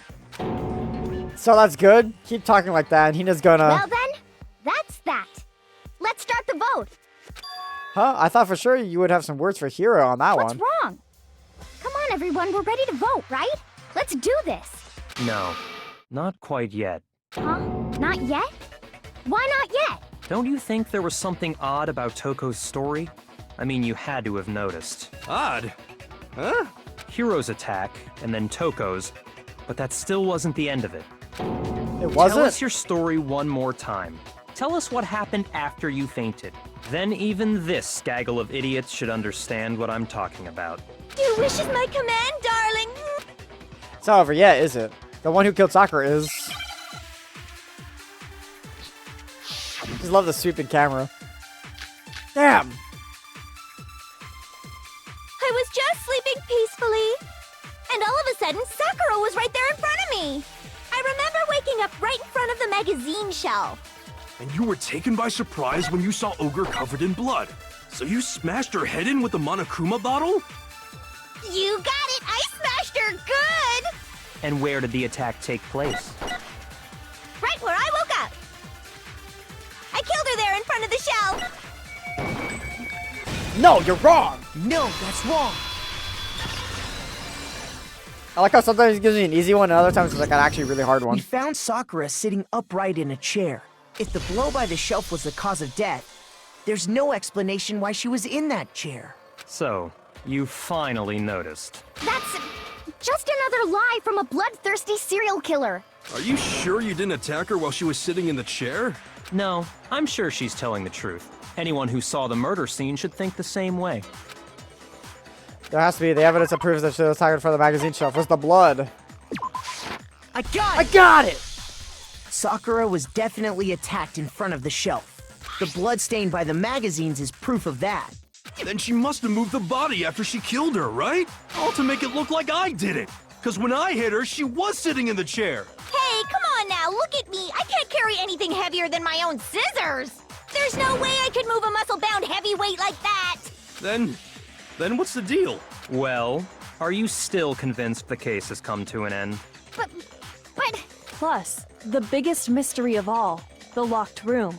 So that's good. Keep talking like that, and Hina's gonna. Well then, that's that. Let's start the vote. Huh? I thought for sure you would have some words for Hiro on that What's one. wrong? Come on, everyone. We're ready to vote, right? Let's do this. No, not quite yet. Huh? Not yet? Why not yet? Don't you think there was something odd about Toko's story? I mean, you had to have noticed. Odd. Huh? Hiro's attack, and then Toko's, but that still wasn't the end of it. It wasn't? Tell us your story one more time. Tell us what happened after you fainted. Then even this gaggle of idiots should understand what I'm talking about. Your wish is my command, darling. It's not over yet, is it? The one who killed Sakura is. Just love the sweeping camera. Damn! I was just sleeping peacefully. And all of a sudden, Sakura was right there in front of me. I remember waking up right in front of the magazine shelf. And you were taken by surprise when you saw Ogre covered in blood. So you smashed her head in with the Monokuma bottle? You got it! I smashed her good! And where did the attack take place? Right where I woke up. I killed her there in front of the shelf. No, you're wrong! No, that's wrong. I like how sometimes he gives me an easy one, and other times it's like an actually really hard We one. found Sakura sitting upright in a chair. If the blow by the shelf was the cause of death, there's no explanation why she was in that chair. So, you finally noticed. That's just another lie from a bloodthirsty serial killer. Are you sure you didn't attack her while she was sitting in the chair? No, I'm sure she's telling the truth. Anyone who saw the murder scene should think the same way. There has to be the evidence that proves that she was attacked for the magazine shelf. Was the blood? I got I it! got it! Sakura was definitely attacked in front of the shelf. The blood stain by the magazines is proof of that. Then she must have moved the body after she killed her, right? All to make it look like I did it. Because when I hit her, she was sitting in the chair. Hey, come on now, look at me. I can't carry anything heavier than my own scissors. There's no way I could move a muscle-bound heavyweight like that. Then what's the deal? Well, are you still convinced the case has come to an end? But... Plus, the biggest mystery of all, the locked room,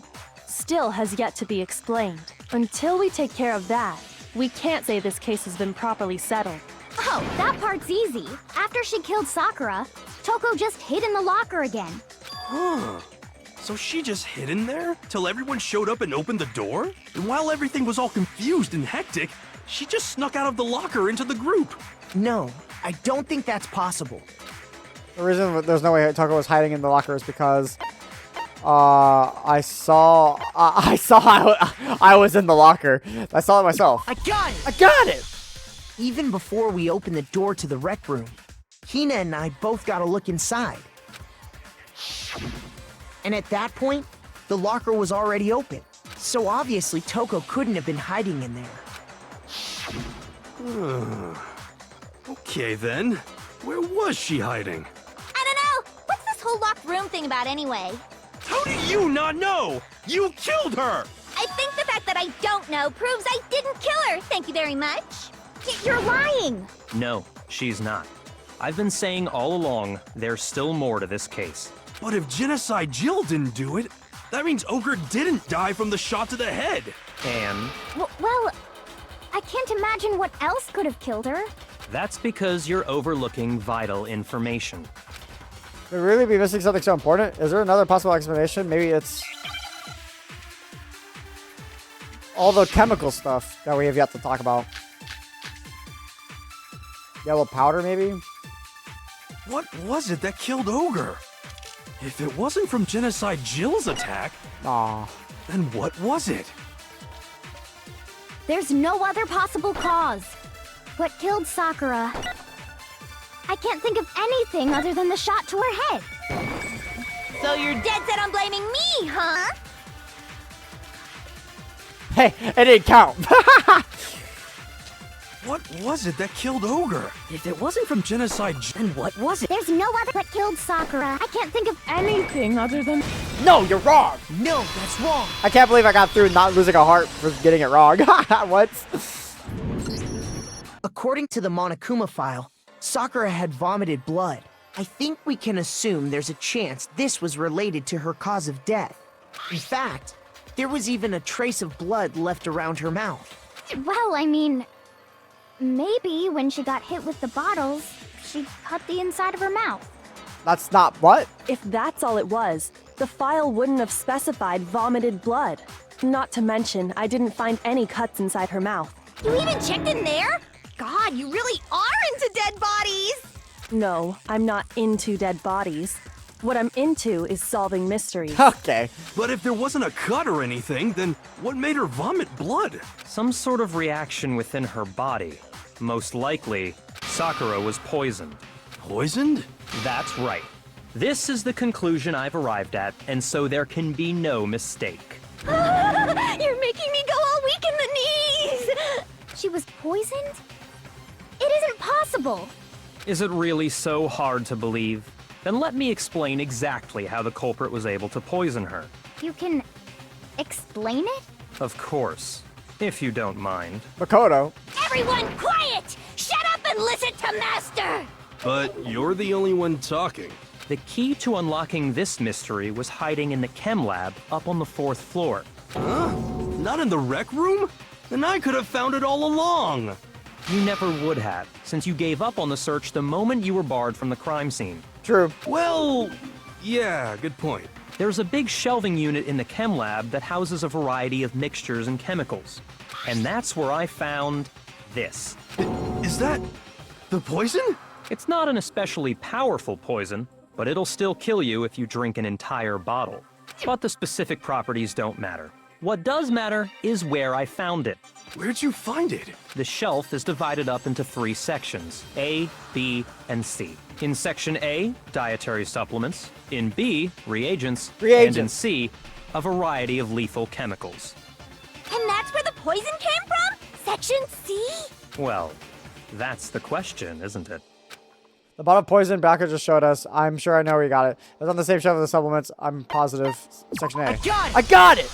still has yet to be explained. Until we take care of that, we can't say this case has been properly settled. Oh, that part's easy. After she killed Sakura, Toko just hid in the locker again. Huh. So she just hid in there till everyone showed up and opened the door? And while everything was all confused and hectic, she just snuck out of the locker into the group. No, I don't think that's possible. The reason there's no way Toko was hiding in the locker is because I saw I was in the locker. I saw it myself. I got it! I got it! Even before we opened the door to the rec room, Hina and I both got a look inside. And at that point, the locker was already open. So obviously Toko couldn't have been hiding in there. Okay then. Where was she hiding? I don't know. What's this whole locked room thing about anyway? How do you not know? You killed her! I think the fact that I don't know proves I didn't kill her. Thank you very much. You're lying. No, she's not. I've been saying all along, there's still more to this case. But if Genocide Jill didn't do it, that means Ogre didn't die from the shot to the head. And Well, I can't imagine what else could have killed her. that's because you're overlooking vital information. Could we really be missing something so important? Is there another possible explanation? Maybe it's all the chemical stuff that we have yet to talk about. Yellow powder, maybe? What was it that killed Ogre? If it wasn't from Genocide Jill's attack, Aw. then what was it? There's no other possible cause. What killed Sakura? I can't think of anything other than the shot to her head. So you're dead set on blaming me, huh? Hey, it didn't count. What was it that killed Ogre? If it wasn't from Genocide. then what was it? There's no other what killed Sakura. I can't think of Anything other than. No, you're wrong. No, that's wrong. I can't believe I got through not losing a heart for getting it wrong. What? According to the Monokuma file, Sakura had vomited blood. I think we can assume there's a chance this was related to her cause of death. In fact, there was even a trace of blood left around her mouth. Well, I mean, maybe when she got hit with the bottles, she cut the inside of her mouth. That's not what? If that's all it was, the file wouldn't have specified vomited blood. Not to mention, I didn't find any cuts inside her mouth. You even checked in there? God, you really are into dead bodies! No, I'm not into dead bodies. What I'm into is solving mysteries. Okay. But if there wasn't a cut or anything, then what made her vomit blood? Some sort of reaction within her body. Most likely, Sakura was poisoned. Poisoned? That's right. This is the conclusion I've arrived at, and so there can be no mistake. You're making me go all weak in the knees! She was poisoned? It isn't possible! Is it really so hard to believe? Then let me explain exactly how the culprit was able to poison her. You can explain it? Of course, if you don't mind. Makoto. Everyone quiet! Shut up and listen to Master! But you're the only one talking. The key to unlocking this mystery was hiding in the chem lab up on the 4th floor. Huh? Not in the rec room? Then I could have found it all along. You never would have, since you gave up on the search the moment you were barred from the crime scene. True. Well, yeah, good point. There's a big shelving unit in the chem lab that houses a variety of mixtures and chemicals. And that's where I found this. Is that the poison? It's not an especially powerful poison, but it'll still kill you if you drink an entire bottle. But the specific properties don't matter. What does matter is where I found it. Where'd you find it? The shelf is divided up into 3 sections, A, B, and C. In section A, dietary supplements. In B, reagents. And in C, a variety of lethal chemicals. And that's where the poison came from? Section C? Well, that's the question, isn't it? The bottle of poison Backer just showed us. I'm sure I know where you got it. It was on the same shelf as the supplements. I'm positive. Section A. I got it! I got it!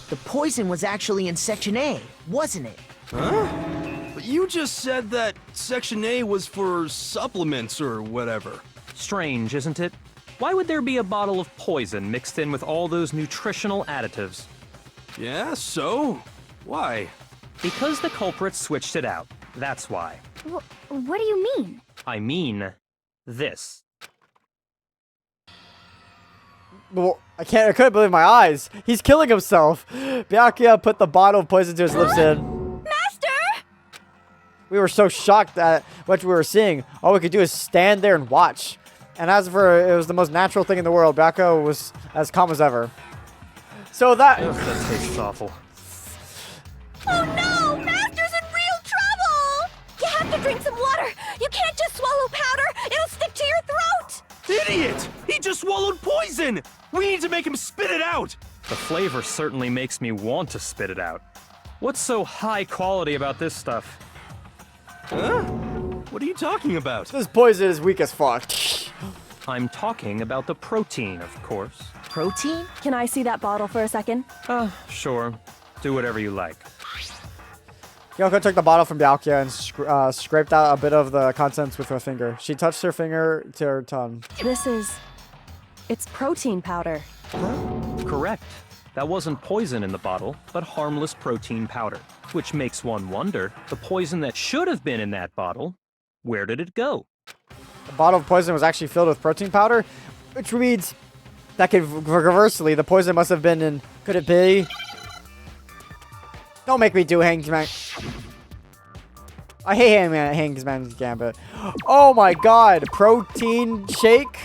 The poison was actually in Section A, wasn't it? Huh? But you just said that Section A was for supplements or whatever. Strange, isn't it? Why would there be a bottle of poison mixed in with all those nutritional additives? Yeah, so? Why? Because the culprit switched it out. That's why. What do you mean? I mean, this. Well, I couldn't believe my eyes. He's killing himself. Byakuya put the bottle of poison to his lips in. Master! We were so shocked at what we were seeing. All we could do is stand there and watch. And as for it was the most natural thing in the world, Byakuya was as calm as ever. So that... Ugh, that tastes awful. Oh no! Master's in real trouble! You have to drink some water! You can't just swallow powder! It'll stick to your throat! Idiot! He just swallowed poison! We need to make him spit it out! The flavor certainly makes me want to spit it out. What's so high quality about this stuff? Huh? What are you talking about? This poison is weak as fuck. I'm talking about the protein, of course. Protein? Can I see that bottle for a second? Sure. Do whatever you like. Kyoko took the bottle from Byakuya and scraped out a bit of the contents with her finger. She touched her finger to her tongue. It's protein powder. Correct. That wasn't poison in the bottle, but harmless protein powder. Which makes one wonder, the poison that should have been in that bottle, where did it go? The bottle of poison was actually filled with protein powder, which means that could, conversely, the poison must have been in, could it be? Don't make me do Hangsman. I hate Hangsman's Gambit. Oh my god, protein shake?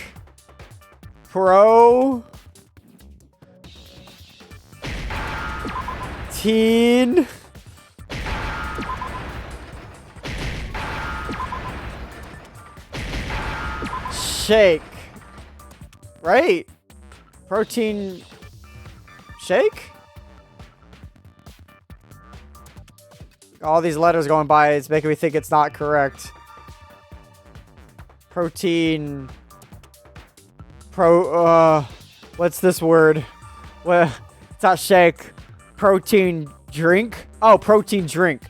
Teen shake. Right? Protein shake? All these letters going by, it's making me think it's not correct. Protein. What's this word? Well, it's not shake. Protein drink? Oh, protein drink.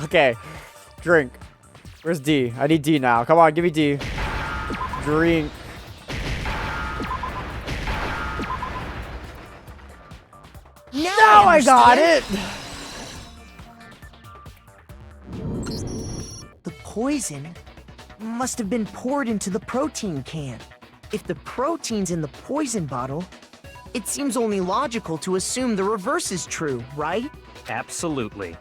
Okay. Drink. Where's D? I need D now. Come on, give me D. Drink. Now I got it! The poison must have been poured into the protein can. If the protein's in the poison bottle, it seems only logical to assume the reverse is true, right? Absolutely.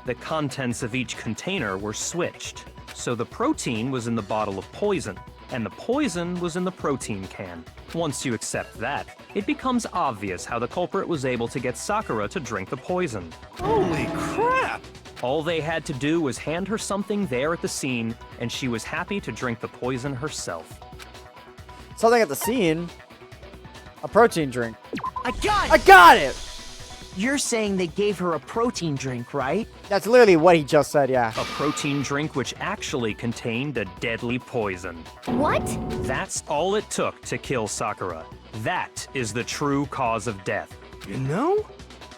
The contents of each container were switched. So the protein was in the bottle of poison, and the poison was in the protein can. Once you accept that, it becomes obvious how the culprit was able to get Sakura to drink the poison. Holy crap! All they had to do was hand her something there at the scene, and she was happy to drink the poison herself. Something at the scene. A protein drink. I got it! I got it! You're saying they gave her a protein drink, right? That's literally what he just said, yeah. A protein drink which actually contained a deadly poison. What? That's all it took to kill Sakura. That is the true cause of death. You know,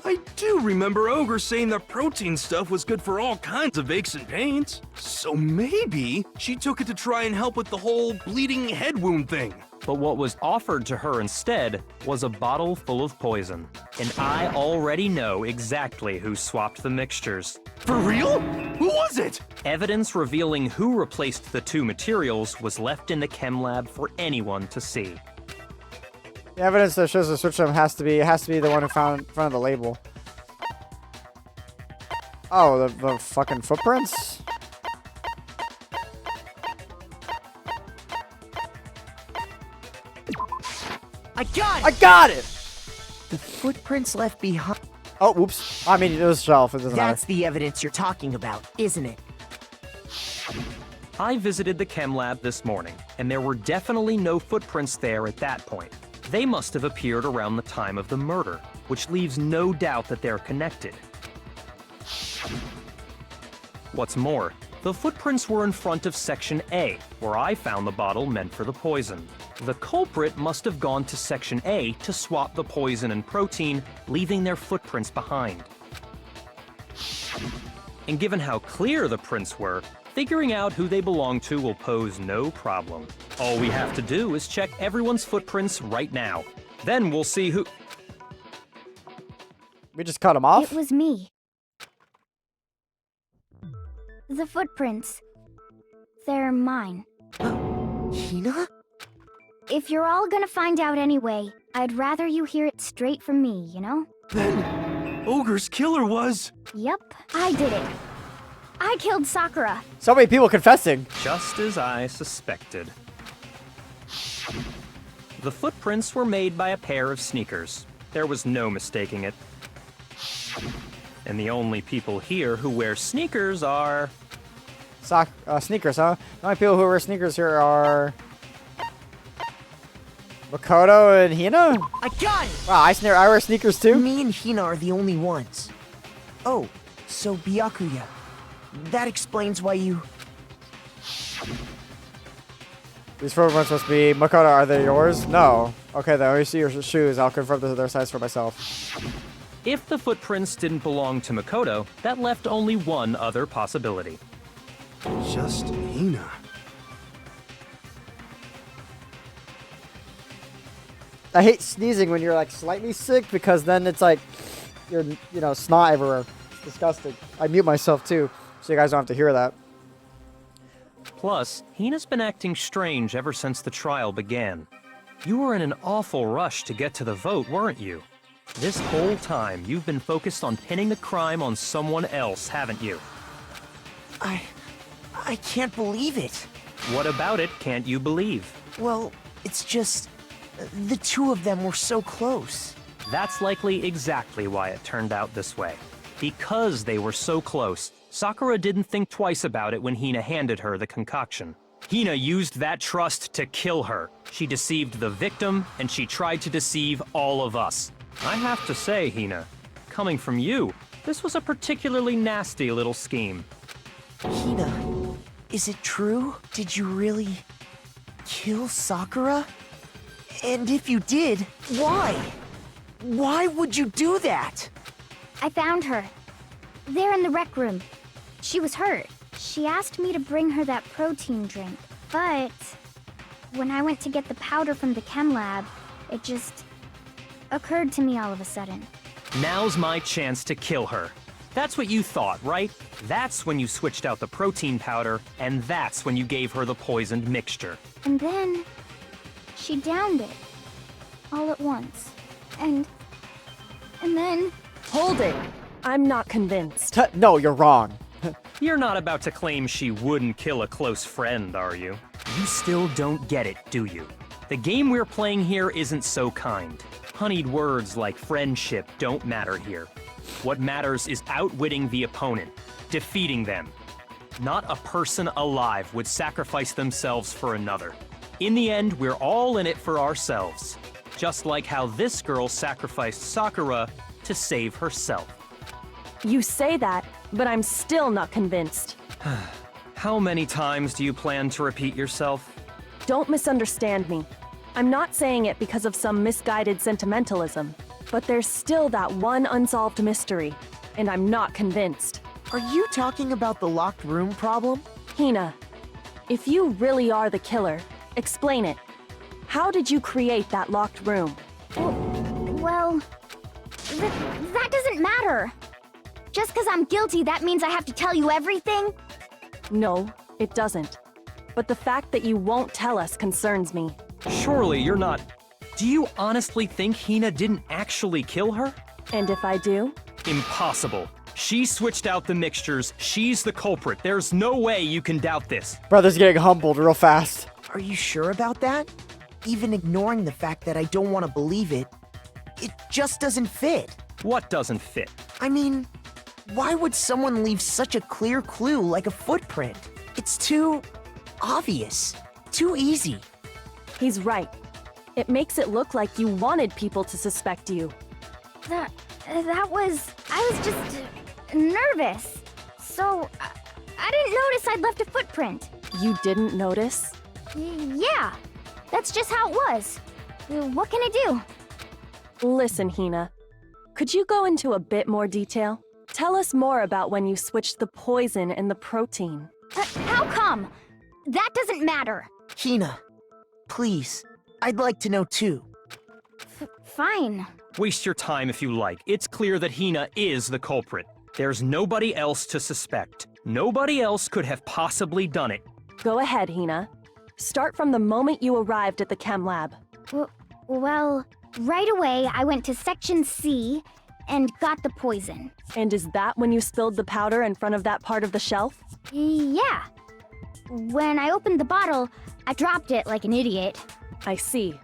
I do remember Ogre saying that protein stuff was good for all kinds of aches and pains. So maybe she took it to try and help with the whole bleeding head wound thing. But what was offered to her instead was a bottle full of poison. And I already know exactly who swapped the mixtures. For real? Who was it? Evidence revealing who replaced the two materials was left in the chem lab for anyone to see. The evidence that shows the switch room has to be the one who found in front of the label. Oh, the fucking footprints? I got it! I got it! The footprints left behind. Oh, oops. I mean, it was a shelf. It doesn't That's matter. the evidence you're talking about, isn't it? I visited the chem lab this morning, and there were definitely no footprints there at that point. They must have appeared around the time of the murder, which leaves no doubt that they're connected. What's more, the footprints were in front of Section A, where I found the bottle meant for the poison. The culprit must have gone to Section A to swap the poison and protein, leaving their footprints behind. And given how clear the prints were, figuring out who they belong to will pose no problem. All we have to do is check everyone's footprints right now. Then we'll see who... We just cut him off? It was me. The footprints. They're mine. Hina? If you're all gonna find out anyway, I'd rather you hear it straight from me, you know? Then Ogre's killer was... Yep, I did it. I killed Sakura. So many people confessing. Just as I suspected. The footprints were made by a pair of sneakers. There was no mistaking it. And the only people here who wear sneakers are... Sneakers, huh? The only people who wear sneakers here are... Makoto and Hina? I got it! Wow, I wear sneakers too? Me and Hina are the only ones. Oh, so Byakuya. That explains why you... These footprints must be... Makoto, are they yours? No. Okay, then let me see your shoes. I'll confirm their size for myself. If the footprints didn't belong to Makoto, that left only one other possibility. Just Hina. I hate sneezing when you're like slightly sick because then it's like you're, snot everywhere. It's disgusting. I mute myself too, so you guys don't have to hear that. Plus, Hina's been acting strange ever since the trial began. You were in an awful rush to get to the vote, weren't you? This whole time, you've been focused on pinning the crime on someone else, haven't you? I can't believe it. What about it can't you believe? Well, it's just... the two of them were so close. That's likely exactly why it turned out this way. Because they were so close, Sakura didn't think twice about it when Hina handed her the concoction. Hina used that trust to kill her. She deceived the victim, and she tried to deceive all of us. I have to say, Hina, coming from you, This was a particularly nasty little scheme. Hina, is it true? Did you really kill Sakura? And if you did, why? Why would you do that? I found her. There in the rec room. She was hurt. She asked me to bring her that protein drink. But when I went to get the powder from the chem lab, it just occurred to me all of a sudden. Now's my chance to kill her. That's what you thought, right? That's when you switched out the protein powder, and that's when you gave her the poisoned mixture. And then she downed it all at once. And then Hold it! I'm not convinced. No, you're wrong. You're not about to claim she wouldn't kill a close friend, are you? You still don't get it, do you? The game we're playing here isn't so kind. Honeyed words like friendship don't matter here. What matters is outwitting the opponent, defeating them. Not a person alive would sacrifice themselves for another. In the end, we're all in it for ourselves. Just like how this girl sacrificed Sakura to save herself. You say that, but I'm still not convinced. How many times do you plan to repeat yourself? Don't misunderstand me. I'm not saying it because of some misguided sentimentalism, but there's still that one unsolved mystery, and I'm not convinced. Are you talking about the locked room problem? Hina, if you really are the killer, explain it. How did you create that locked room? well, that doesn't matter. Just because I'm guilty, that means I have to tell you everything? No, it doesn't. But the fact that you won't tell us concerns me. Surely you're not... Do you honestly think Hina didn't actually kill her? And if I do? Impossible. She switched out the mixtures. She's the culprit. There's no way you can doubt this. Brother's getting humbled real fast. Are you sure about that? Even ignoring the fact that I don't want to believe it, it just doesn't fit. What doesn't fit? I mean, why would someone leave such a clear clue like a footprint? It's too obvious, too easy. He's right. It makes it look like you wanted people to suspect you. I was just nervous. So, I didn't notice I'd left a footprint. You didn't notice? Yeah, that's just how it was. What can I do? Listen, Hina. Could you go into a bit more detail? Tell us more about when you switched the poison and the protein. How come? That doesn't matter. Hina, please, I'd like to know too. Fine. Waste your time if you like. It's clear that Hina is the culprit. There's nobody else to suspect. Nobody else could have possibly done it. Go ahead, Hina. Start from the moment you arrived at the chem lab. Well, right away I went to Section C and got the poison. And is that when you spilled the powder in front of that part of the shelf? Yeah. When I opened the bottle, I dropped it like an idiot. I see.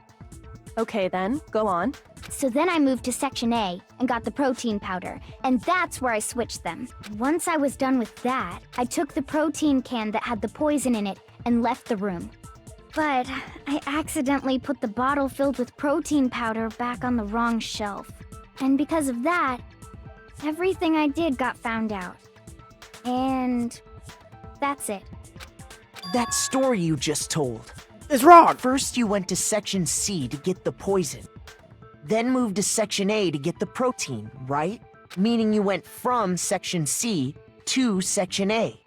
Okay then, go on. So then I moved to Section A and got the protein powder, and that's where I switched them. Once I was done with that, I took the protein can that had the poison in it and left the room. But I accidentally put the bottle filled with protein powder back on the wrong shelf. And because of that, everything I did got found out. And that's it. That story you just told. It's wrong! First you went to Section C to get the poison. Then moved to Section A to get the protein, right? Meaning you went from Section C to Section A.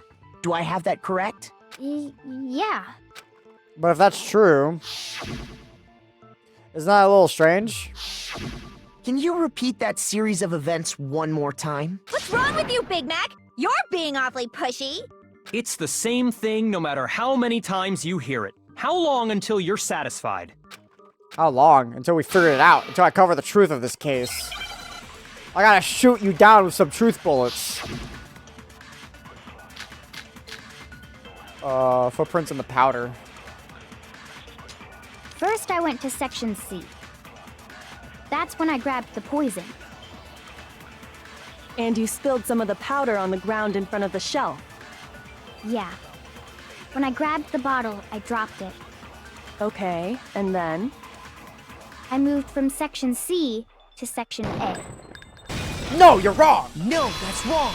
Do I have that correct? Yeah. But if that's true, isn't that a little strange? Can you repeat that series of events one more time? What's wrong with you, Big Mac? You're being awfully pushy. It's the same thing no matter how many times you hear it. How long until you're satisfied? How long? Until we figure it out. Until I cover the truth of this case. I gotta shoot you down with some truth bullets. Footprints in the powder. First, I went to Section C. That's when I grabbed the poison. And you spilled some of the powder on the ground in front of the shelf. Yeah. When I grabbed the bottle, I dropped it. Okay, and then? I moved from Section C to Section A. No, you're wrong! No, that's wrong.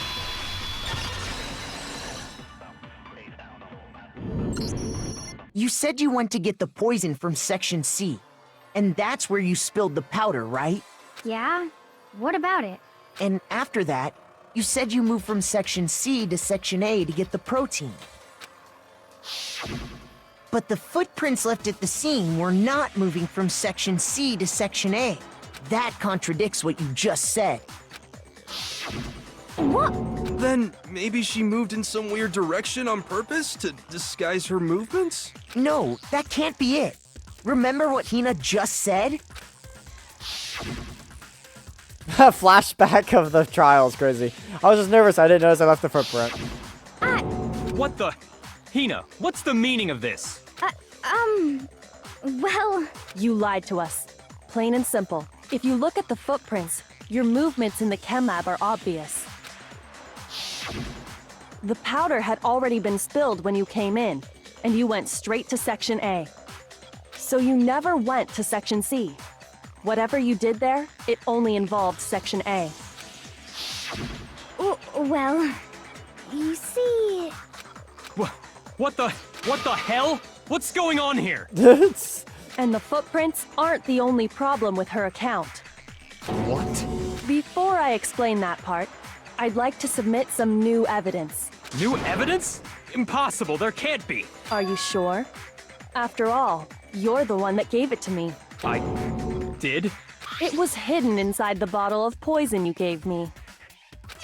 You said you went to get the poison from Section C, and that's where you spilled the powder, right? Yeah? What about it? And after that, you said you moved from Section C to Section A to get the protein. But the footprints left at the scene were not moving from Section C to Section A. That contradicts what you just said. Then maybe she moved in some weird direction on purpose to disguise her movements? No, that can't be it. Remember what Hina just said? Flashback of the trial is crazy. I was just nervous. I didn't notice I left the footprint. What the? Hina, what's the meaning of this? Well, You lied to us. Plain and simple. If you look at the footprints, your movements in the chem lab are obvious. The powder had already been spilled when you came in, and you went straight to Section A. So you never went to Section C. Whatever you did there, it only involved Section A. well, you see... What the hell? What's going on here? And the footprints aren't the only problem with her account. What? Before I explain that part, I'd like to submit some new evidence. New evidence? Impossible, there can't be. Are you sure? After all, you're the one that gave it to me. I did? It was hidden inside the bottle of poison you gave me.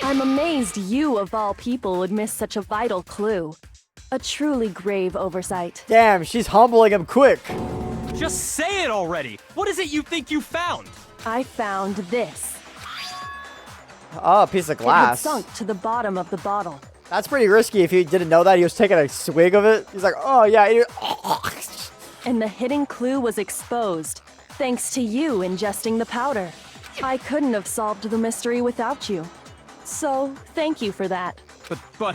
I'm amazed you, of all people, would miss such a vital clue. A truly grave oversight. Damn, she's humbling him quick. Just say it already! What is it you think you found? I found this. Oh, a piece of It had glass. sunk to the bottom of the bottle. That's pretty risky if you didn't know that. He was taking a swig of it. He's like, oh yeah. And the hidden clue was exposed, thanks to you ingesting the powder. I couldn't have solved the mystery without you. So, thank you for that. But,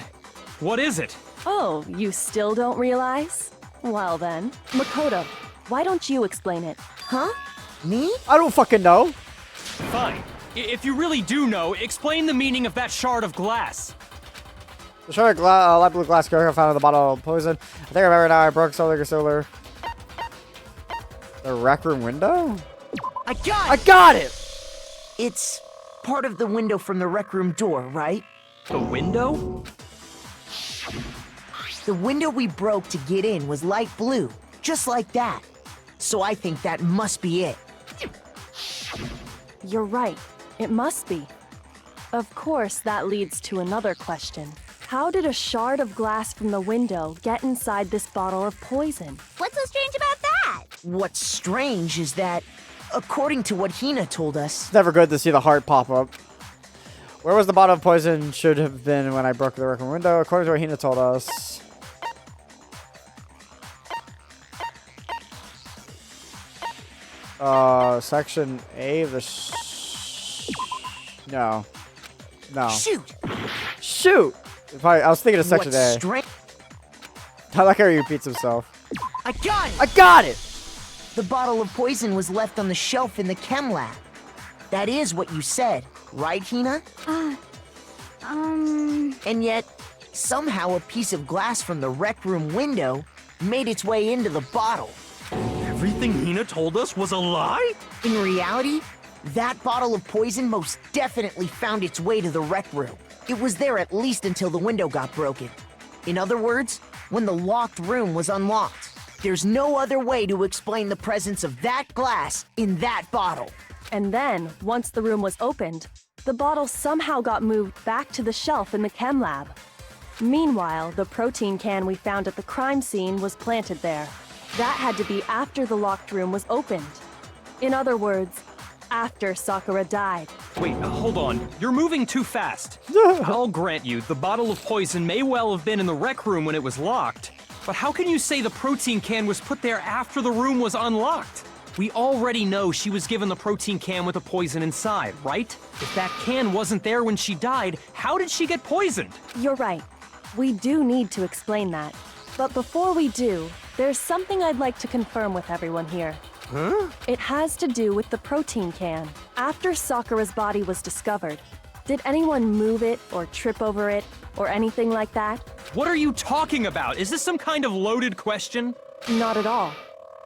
what is it? Oh, you still don't realize? Well then, Makoto, why don't you explain it? Huh? Me? I don't fucking know. Fine. If you really do know, explain the meaning of that shard of glass. The shard of light blue glass character found in the bottle of poison. I think I remember now. I broke solar. The rec room window? I got I it! got it! It's part of the window from the rec room door, right? The window? The window we broke to get in was light blue, just like that. So I think that must be it. You're right. It must be. Of course, that leads to another question. How did a shard of glass from the window get inside this bottle of poison? What's so strange about that? What's strange is that, according to what Hina told us, It's never good to see the heart pop up. Where was the bottle of poison should have been when I broke the rec room window? According to what Hina told us. Section A of the No. shoot! Shoot! I was thinking of Section What's A. strange? I like how he repeats himself. I got it! I got it! The bottle of poison was left on the shelf in the chem lab. That is what you said, right, Hina? And yet, somehow a piece of glass from the rec room window made its way into the bottle. Everything Hina told us was a lie? In reality, that bottle of poison most definitely found its way to the rec room. It was there at least until the window got broken. In other words, when the locked room was unlocked. There's no other way to explain the presence of that glass in that bottle. And then, once the room was opened, the bottle somehow got moved back to the shelf in the chem lab. Meanwhile, the protein can we found at the crime scene was planted there. That had to be after the locked room was opened. In other words, after Sakura died. Wait, hold on. You're moving too fast. I'll grant you, the bottle of poison may well have been in the rec room when it was locked. But how can you say the protein can was put there after the room was unlocked? We already know she was given the protein can with the poison inside, right? If that can wasn't there when she died, how did she get poisoned? You're right. We do need to explain that. But before we do, there's something I'd like to confirm with everyone here. Huh? It has to do with the protein can. After Sakura's body was discovered, Did anyone move it or trip over it or anything like that? What are you talking about? Is this some kind of loaded question? Not at all.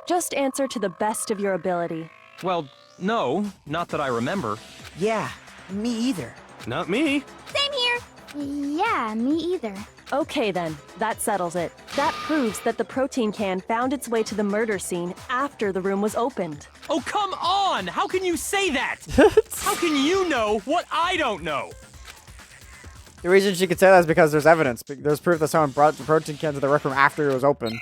Just answer to the best of your ability. Well, no, not that I remember. Yeah, me either. Not me. Same here. Yeah, me either. Okay then, that settles it. That proves that the protein can found its way to the murder scene after the room was opened. Oh, come on! How can you say that? How can you know what I don't know? The reason she could say that is because there's evidence. There's proof that someone brought the protein can to the rec room after it was open.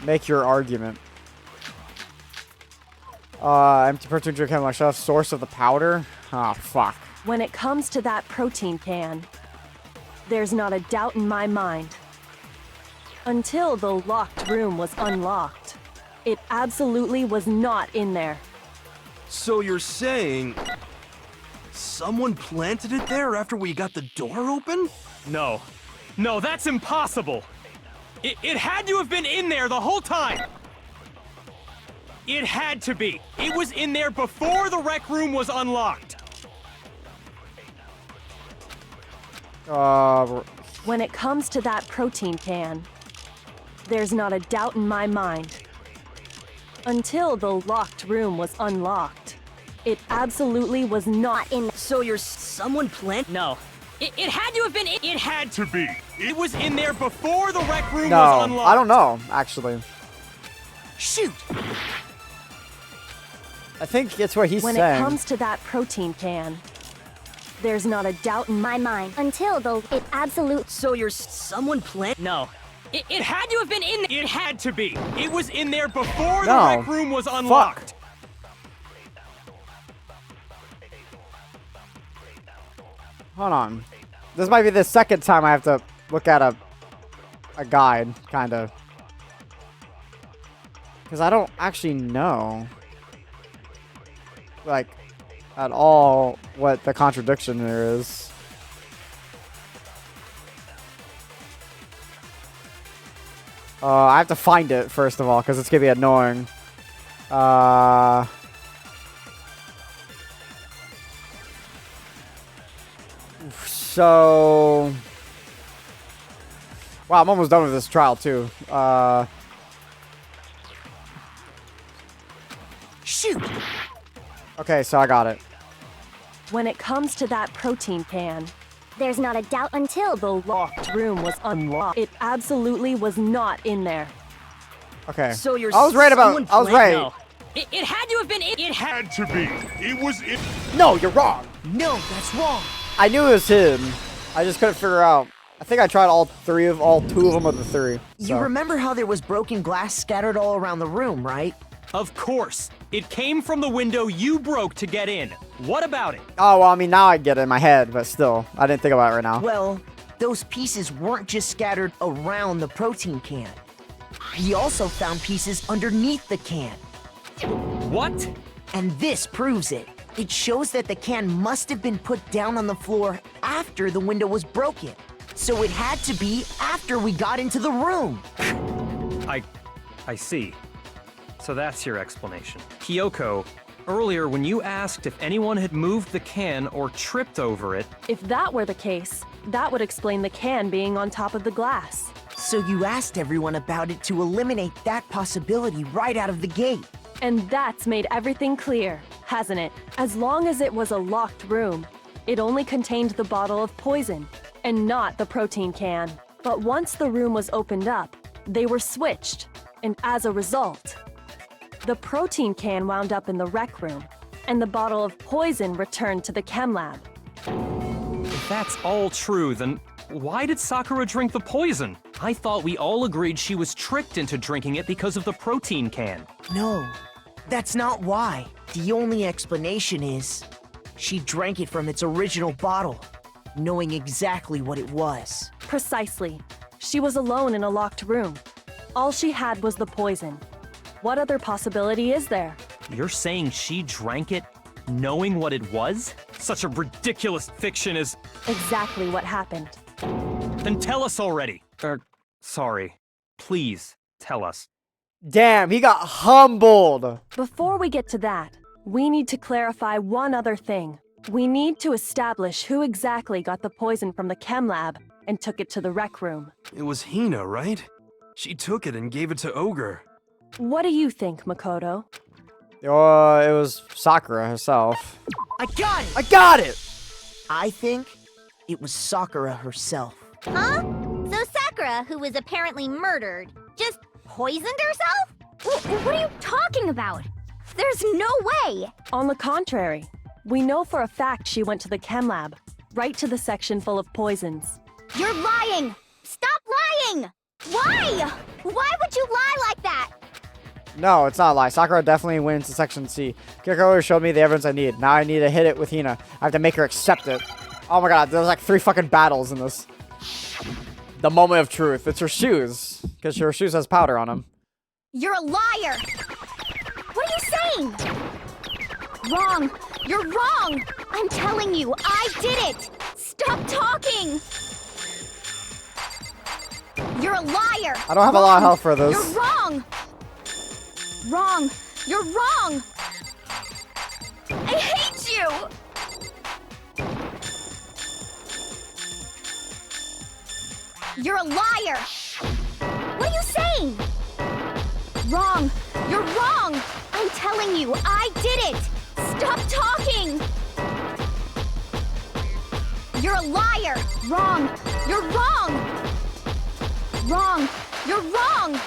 Make your argument. Empty protein drink can on my shelf. Source of the powder? Oh, fuck. When it comes to that protein can, there's not a doubt in my mind. Until the locked room was unlocked, it absolutely was not in there. So you're saying someone planted it there after we got the door open? No. No, that's impossible. It had to have been in there the whole time. It had to be. It was in there before the rec room was unlocked. When it comes to that protein can, there's not a doubt in my mind. Until the locked room was unlocked, it absolutely was not in. So you're someone plant? No. It had to have been. It had to be. It was in there before the rec room No, was unlocked. I don't know, actually. Shoot! I think it's what he's When saying. it comes to that protein can, there's not a doubt in my mind. Until it absolute. So you're someone plant? No. It had to have been in. It had to be. It was in there before the No. rec room was unlocked. Hold on. This might be the second time I have to look at a guide, kind of. Because I don't actually know, like, at all what the contradiction there is. I have to find it, first of all, because it's going to be annoying. So... Wow, I'm almost done with this trial, too. Shoot! Okay, so I got it. When it comes to that protein can, There's not a doubt until the locked room was unlocked. It absolutely was not in there. Okay. So you're I was right about... someone I was plant- right. No. It had to have been. It had to be. It was in. No, you're wrong. No, that's wrong. I knew it was him. I just couldn't figure out. I think I tried all two of them of the three. You so. remember how there was broken glass scattered all around the room, right? Of course. It came from the window you broke to get in. What about it? Oh, well, I mean, now I get it in my head, but still. I didn't think about it right now. Well, those pieces weren't just scattered around the protein can. He also found pieces underneath the can. What? And this proves it. It shows that the can must have been put down on the floor after the window was broken. So it had to be after we got into the room. I see. So that's your explanation. Kyoko, earlier when you asked if anyone had moved the can or tripped over it... If that were the case, that would explain the can being on top of the glass. So you asked everyone about it to eliminate that possibility right out of the gate. And that's made everything clear, hasn't it? As long as it was a locked room, it only contained the bottle of poison, and not the protein can. But once the room was opened up, they were switched, and as a result, the protein can wound up in the rec room, and the bottle of poison returned to the chem lab. If that's all true, then why did Sakura drink the poison? I thought we all agreed she was tricked into drinking it because of the protein can. No, that's not why. The only explanation is she drank it from its original bottle, knowing exactly what it was. Precisely. She was alone in a locked room. All she had was the poison. What other possibility is there? You're saying she drank it knowing what it was? Such a ridiculous fiction is... Exactly what happened. Then tell us already. Sorry. Please, tell us. Damn, he got humbled. Before we get to that, We need to clarify one other thing. We need to establish who exactly got the poison from the chem lab and took it to the rec room. It was Hina, right? She took it and gave it to Ogre. What do you think, Makoto? It was Sakura herself. I got it! I got it! I think it was Sakura herself. Huh? So Sakura, who was apparently murdered, just poisoned herself? What are you talking about? There's no way! On the contrary, we know for a fact she went to the chem lab, right to the section full of poisons. You're lying! Stop lying! Why? Why would you lie like that? No, it's not a lie. Sakura definitely wins to Section C. Kiriko showed me the evidence I need. Now I need to hit it with Hina. I have to make her accept it. Oh my god, there's like 3 fucking battles in this. The moment of truth. It's her shoes. Because her shoes has powder on them. You're a liar! What are you saying? Wrong! You're wrong! I'm telling you, I did it! Stop talking! You're a liar! I don't have a lot of health for this. You're wrong! Wrong! You're wrong! I hate you! You're a liar! What are you saying? Wrong! You're wrong! I'm telling you, I did it! Stop talking! You're a liar! Wrong! You're wrong! Wrong! You're wrong!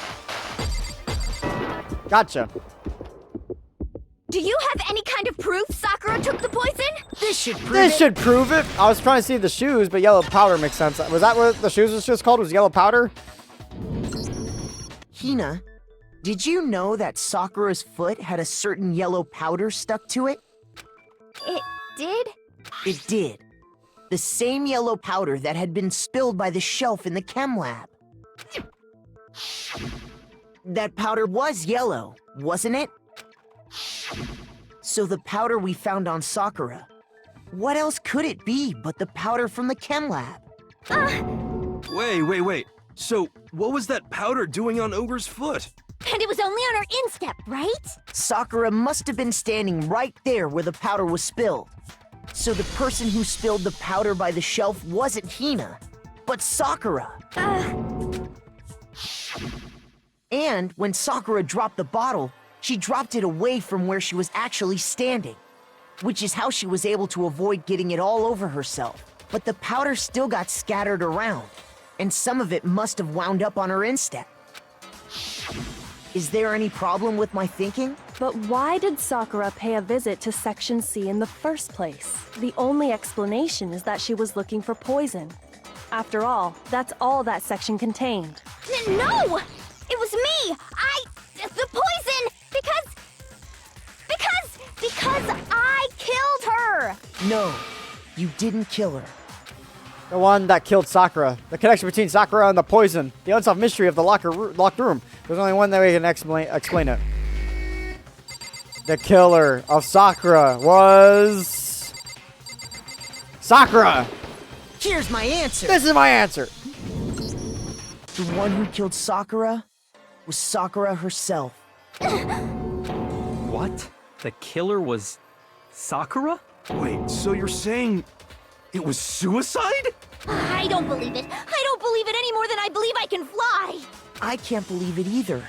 Gotcha. Do you have any kind of proof Sakura took the poison? This should prove This it. should prove it. I was trying to see the shoes, but yellow powder makes sense. Was that what the shoes was just called? Was yellow powder? Hina, did you know that Sakura's foot had a certain yellow powder stuck to it? It did? It did. The same yellow powder that had been spilled by the shelf in the chem lab. That powder was yellow, wasn't it? So the powder we found on Sakura, what else could it be but the powder from the chem lab? Wait. So, what was that powder doing on Ogre's foot? And it was only on her instep, right? Sakura must have been standing right there where the powder was spilled. So the person who spilled the powder by the shelf wasn't Hina, but Sakura. And when Sakura dropped the bottle, she dropped it away from where she was actually standing, which is how she was able to avoid getting it all over herself. But the powder still got scattered around, and some of it must have wound up on her instep. Is there any problem with my thinking? But why did Sakura pay a visit to Section C in the first place? The only explanation is that she was looking for poison. After all, that's all that section contained. No! It was me! The poison! Because I killed her! No, you didn't kill her. The one that killed Sakura. The connection between Sakura and the poison. The unsolved mystery of the locked room. There's only one way we can explain it. The killer of Sakura was... Sakura! Here's my answer! This is my answer! The one who killed Sakura was Sakura herself. What? The killer was Sakura? Wait, so you're saying it was suicide? I don't believe it. I don't believe it any more than I believe I can fly. I can't believe it either.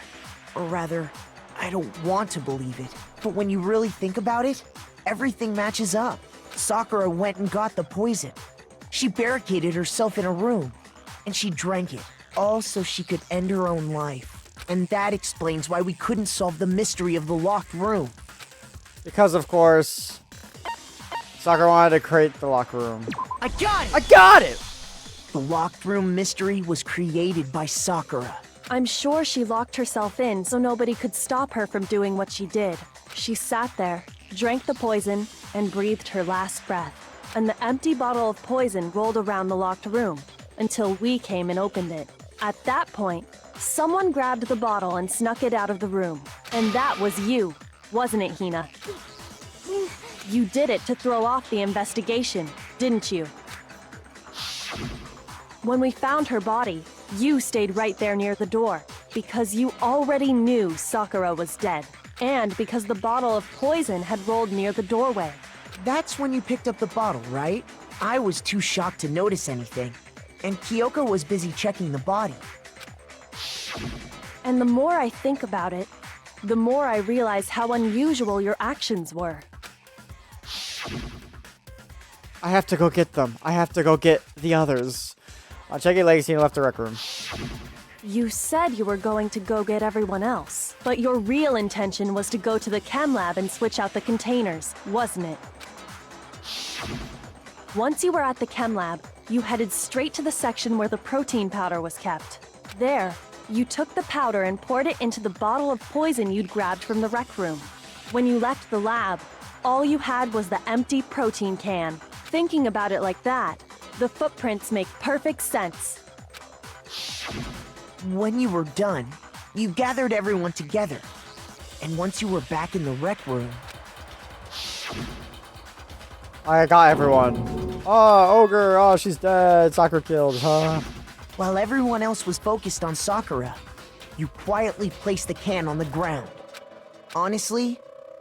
Or rather, I don't want to believe it. But when you really think about it, everything matches up. Sakura went and got the poison. She barricaded herself in a room, and she drank it, all so she could end her own life. And that explains why we couldn't solve the mystery of the locked room. Because, of course, Sakura wanted to create the locker room. I got it! I got it! The locked room mystery was created by Sakura. I'm sure she locked herself in so nobody could stop her from doing what she did. She sat there, drank the poison, and breathed her last breath. And the empty bottle of poison rolled around the locked room until we came and opened it. At that point, someone grabbed the bottle and snuck it out of the room. And that was you, wasn't it, Hina? You did it to throw off the investigation, didn't you? When we found her body, you stayed right there near the door because you already knew Sakura was dead. and because the bottle of poison had rolled near the doorway. That's when you picked up the bottle, right? I was too shocked to notice anything, and Kyoko was busy checking the body. And the more I think about it, the more I realize how unusual your actions were. I have to go get them. I have to go get the others. I'll check your legacy and left the rec room. You said you were going to go get everyone else, but your real intention was to go to the chem lab and switch out the containers, wasn't it? Once you were at the chem lab, you headed straight to the section where the protein powder was kept. There, you took the powder and poured it into the bottle of poison you'd grabbed from the rec room. When you left the lab, all you had was the empty protein can. Thinking about it like that, the footprints make perfect sense. When you were done, you gathered everyone together. And once you were back in the rec room... I got everyone. Oh, Ogre. Oh, she's dead. Sakura killed, huh? While everyone else was focused on Sakura, you quietly placed the can on the ground. Honestly,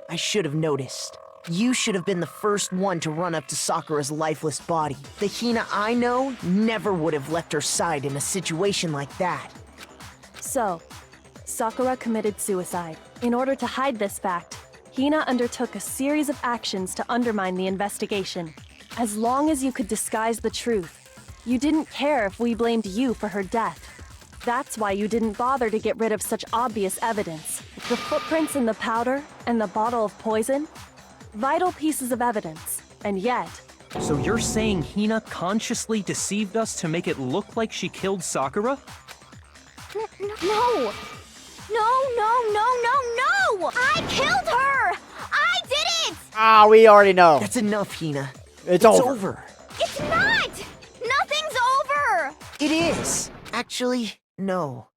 I should have noticed. You should have been the first one to run up to Sakura's lifeless body. The Hina I know never would have left her side in a situation like that. So, Sakura committed suicide. In order to hide this fact, Hina undertook a series of actions to undermine the investigation. As long as you could disguise the truth, you didn't care if we blamed you for her death. That's why you didn't bother to get rid of such obvious evidence. The footprints in the powder and the bottle of poison? Vital pieces of evidence, and yet... So you're saying Hina consciously deceived us to make it look like she killed Sakura? No! No! I killed her! I did it! Ah, we already know. That's enough, Hina. It's over. It's not! Nothing's over! It is. Actually, no.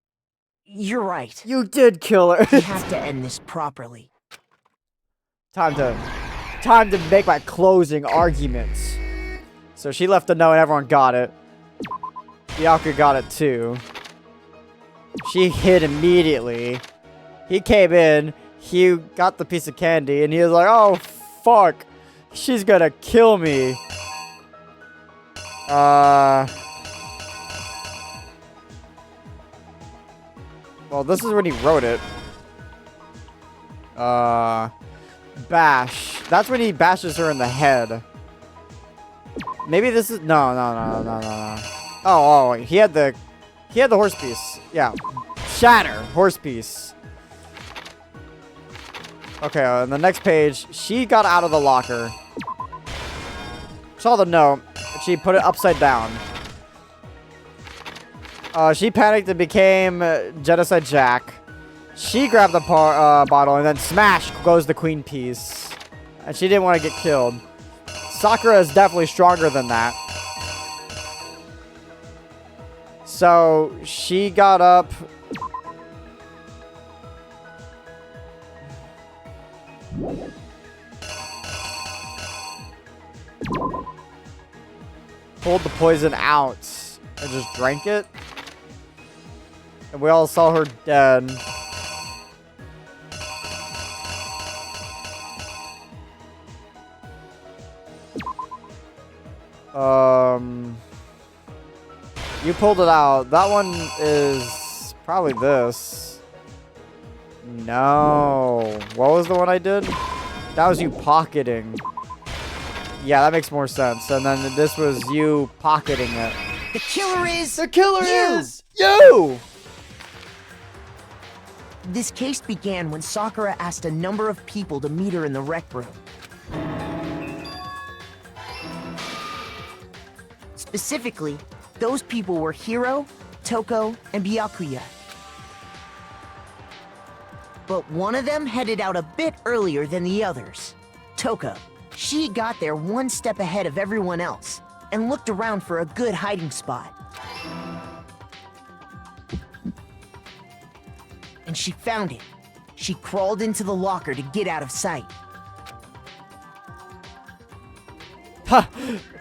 You're right. You did kill her. We have to end this properly. Time to make my closing arguments. So she left a note and everyone got it. Byakuya got it too. She hid immediately. He came in, he got the piece of candy, and he was like, oh, fuck. She's gonna kill me. Well, this is when he wrote it. Bash. That's when he bashes her in the head. Maybe this is... No. Oh, he had the horse piece. Yeah. Shatter. Horse piece. Okay, on the next page, she got out of the locker. Saw the note. She put it upside down. She panicked and became Genocide Jack. She grabbed the bottle and then smash goes the queen piece. And she didn't want to get killed. Sakura is definitely stronger than that. So she got up. Pulled the poison out and just drank it. And we all saw her dead. You pulled it out. That one is probably this. No. What was the one I did? That was you pocketing. Yeah, that makes more sense. And then this was you pocketing it. The killer is... The killer is... You! This case began when Sakura asked a number of people to meet her in the rec room. Specifically, those people were Hiro, Toko, and Byakuya. But one of them headed out a bit earlier than the others. Toko. She got there one step ahead of everyone else and looked around for a good hiding spot. And she found it. She crawled into the locker to get out of sight.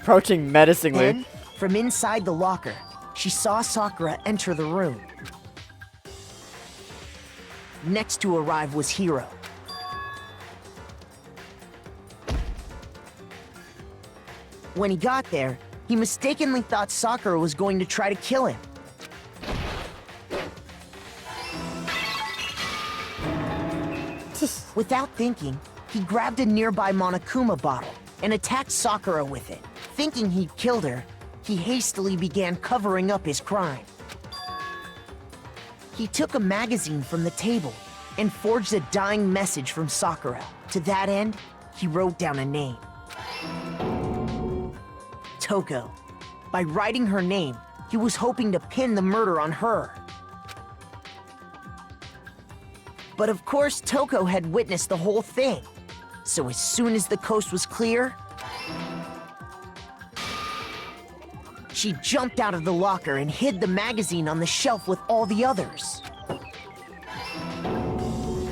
Approaching menacingly. Then, from inside the locker, she saw Sakura enter the room. Next to arrive was Hiro. When he got there, he mistakenly thought Sakura was going to try to kill him. Without thinking, he grabbed a nearby Monokuma bottle and attacked Sakura with it. Thinking he'd killed her, he hastily began covering up his crime. He took a magazine from the table and forged a dying message from Sakura. To that end, he wrote down a name. Toko. By writing her name, he was hoping to pin the murder on her. But of course, Toko had witnessed the whole thing. So as soon as the coast was clear, she jumped out of the locker and hid the magazine on the shelf with all the others.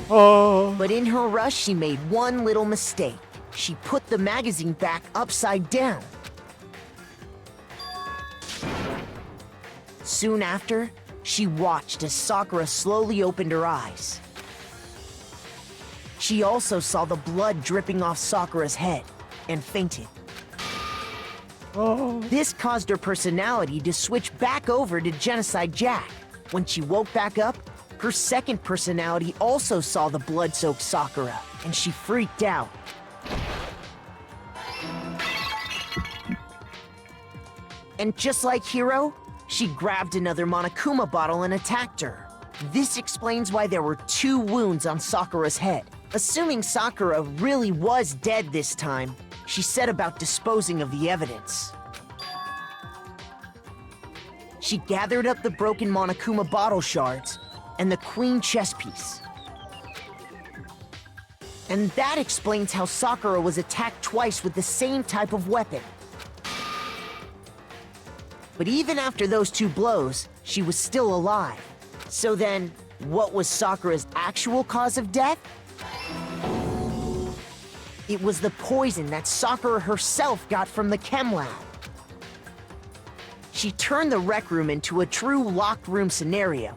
Oh. But in her rush, she made one little mistake. She put the magazine back upside down. Soon after, she watched as Sakura slowly opened her eyes. She also saw the blood dripping off Sakura's head and fainted. Oh. This caused her personality to switch back over to Genocide Jack. When she woke back up, her second personality also saw the blood-soaked Sakura, and she freaked out. And just like Hiro, she grabbed another Monokuma bottle and attacked her. This explains why there were 2 wounds on Sakura's head. Assuming Sakura really was dead this time, she set about disposing of the evidence. She gathered up the broken Monokuma bottle shards and the queen chess piece. And that explains how Sakura was attacked twice with the same type of weapon. But even after those 2 blows, she was still alive. So then, what was Sakura's actual cause of death? It was the poison that Sakura herself got from the chem lab. She turned the rec room into a true locked room scenario,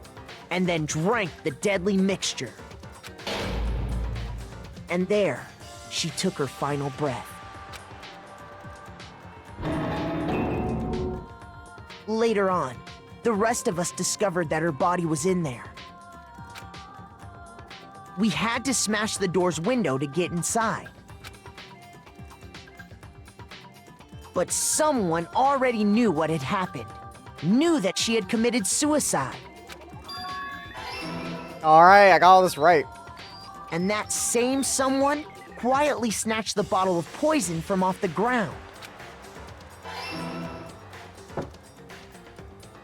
and then drank the deadly mixture. And there, she took her final breath. Later on, the rest of us discovered that her body was in there. We had to smash the door's window to get inside. But someone already knew what had happened. Knew that she had committed suicide. Alright, I got all this right. And that same someone quietly snatched the bottle of poison from off the ground.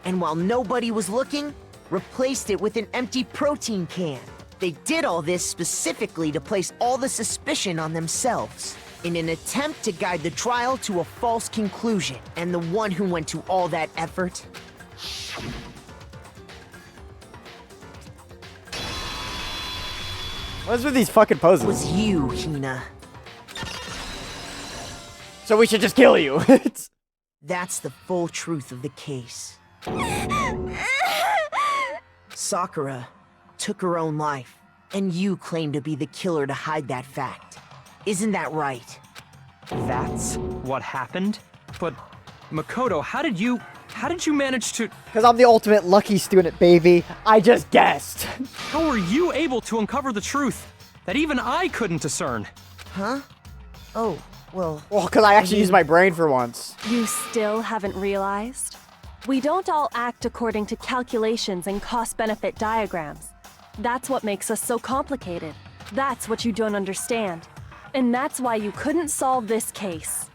And while nobody was looking, replaced it with an empty protein can. They did all this specifically to place all the suspicion on themselves, in an attempt to guide the trial to a false conclusion. And the one who went to all that effort What's with these fucking poses? was you, Hina. So we should just kill you. That's the full truth of the case. Sakura took her own life, and you claim to be the killer to hide that fact. Isn't that right? That's what happened? But, Makoto, how did you manage to... Because I'm the ultimate lucky student, baby. I just guessed. How were you able to uncover the truth that even I couldn't discern? Huh? Oh, well... Well, because I actually used my brain for once. You still haven't realized? We don't all act according to calculations and cost-benefit diagrams. That's what makes us so complicated. That's what you don't understand. And that's why you couldn't solve this case.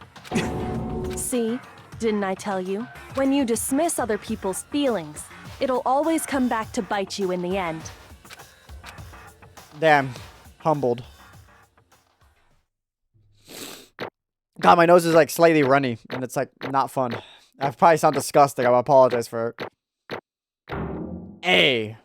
See? Didn't I tell you? When you dismiss other people's feelings, it'll always come back to bite you in the end. Damn. Humbled. God, my nose is like slightly runny, and it's like not fun. I probably sound disgusting. I apologize for it. Hey.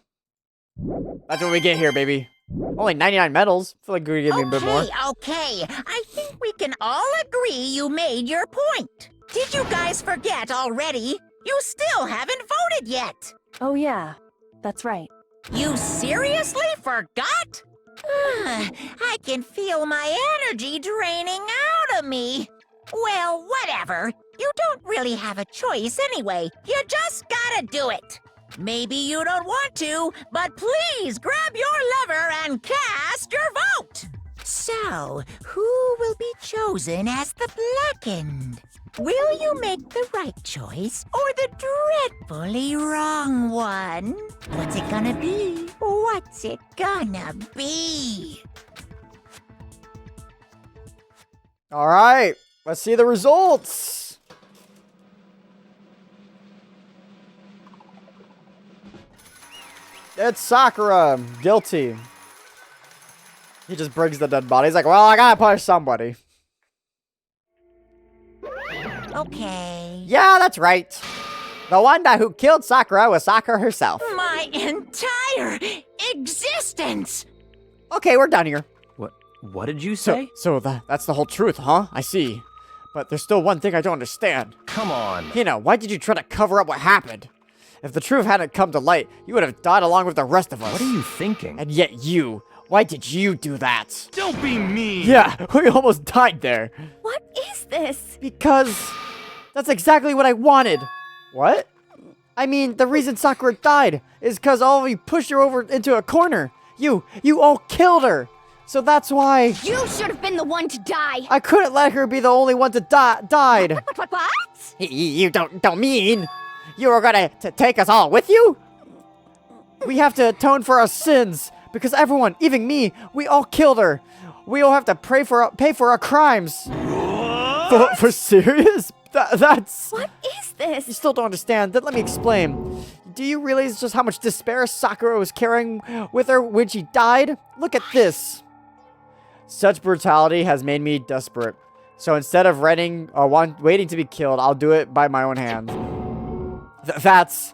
That's what we get here, baby. Only 99 medals. I feel like we give me a bit more. Okay. I think we can all agree you made your point. Did you guys forget already? You still haven't voted yet. Oh yeah, that's right. You seriously forgot? I can feel my energy draining out of me. Well, whatever. You don't really have a choice anyway. You just gotta do it. Maybe you don't want to, but please grab your lever and cast your vote. So, who will be chosen as the blackened? Will you make the right choice or the dreadfully wrong one? What's it gonna be? What's it gonna be? All right, let's see the results. It's Sakura, guilty. He just brings the dead body. He's like, well, I gotta punish somebody. Okay. Yeah, that's right. The one who killed Sakura was Sakura herself. My entire existence! Okay, we're done here. What did you say? So that's the whole truth, huh? I see. But there's still one thing I don't understand. Come on. Hina, why did you try to cover up what happened? If the truth hadn't come to light, you would have died along with the rest of us. What are you thinking? And yet why did you do that? Don't be mean! Yeah, we almost died there. What is this? Because that's exactly what I wanted. What? I mean, the reason Sakura died is because all of you pushed her over into a corner. You all killed her. So that's why You should have been the one to die. I couldn't let her be the only one to died. What? You don't mean you were gonna take us all with you? We have to atone for our sins because everyone, even me, we all killed her. We all have to pay for our crimes. For serious? That's... What is this? You still don't understand. Then let me explain. Do you realize just how much despair Sakura was carrying with her when she died? Look at this. Such brutality has made me desperate. So instead of waiting to be killed, I'll do it by my own hand. That's...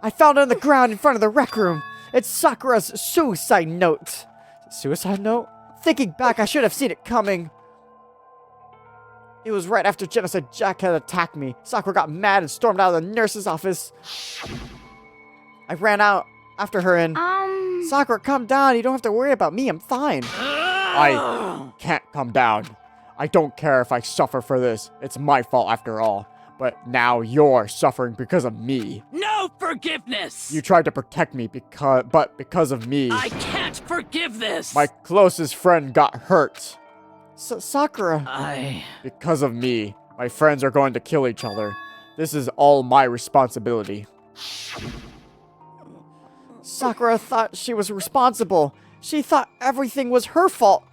I found it on the ground in front of the rec room. It's Sakura's suicide note. Suicide note? Thinking back, I should have seen it coming. It was right after Genocide Jack had attacked me. Sakura got mad and stormed out of the nurse's office. I ran out after her and... Sakura, calm down. You don't have to worry about me. I'm fine. I can't calm down. I don't care if I suffer for this. It's my fault after all. But now you're suffering because of me. No forgiveness! You tried to protect me because of me. I can't forgive this! My closest friend got hurt. Sakura. Because of me, my friends are going to kill each other. This is all my responsibility. Sakura thought she was responsible. She thought everything was her fault.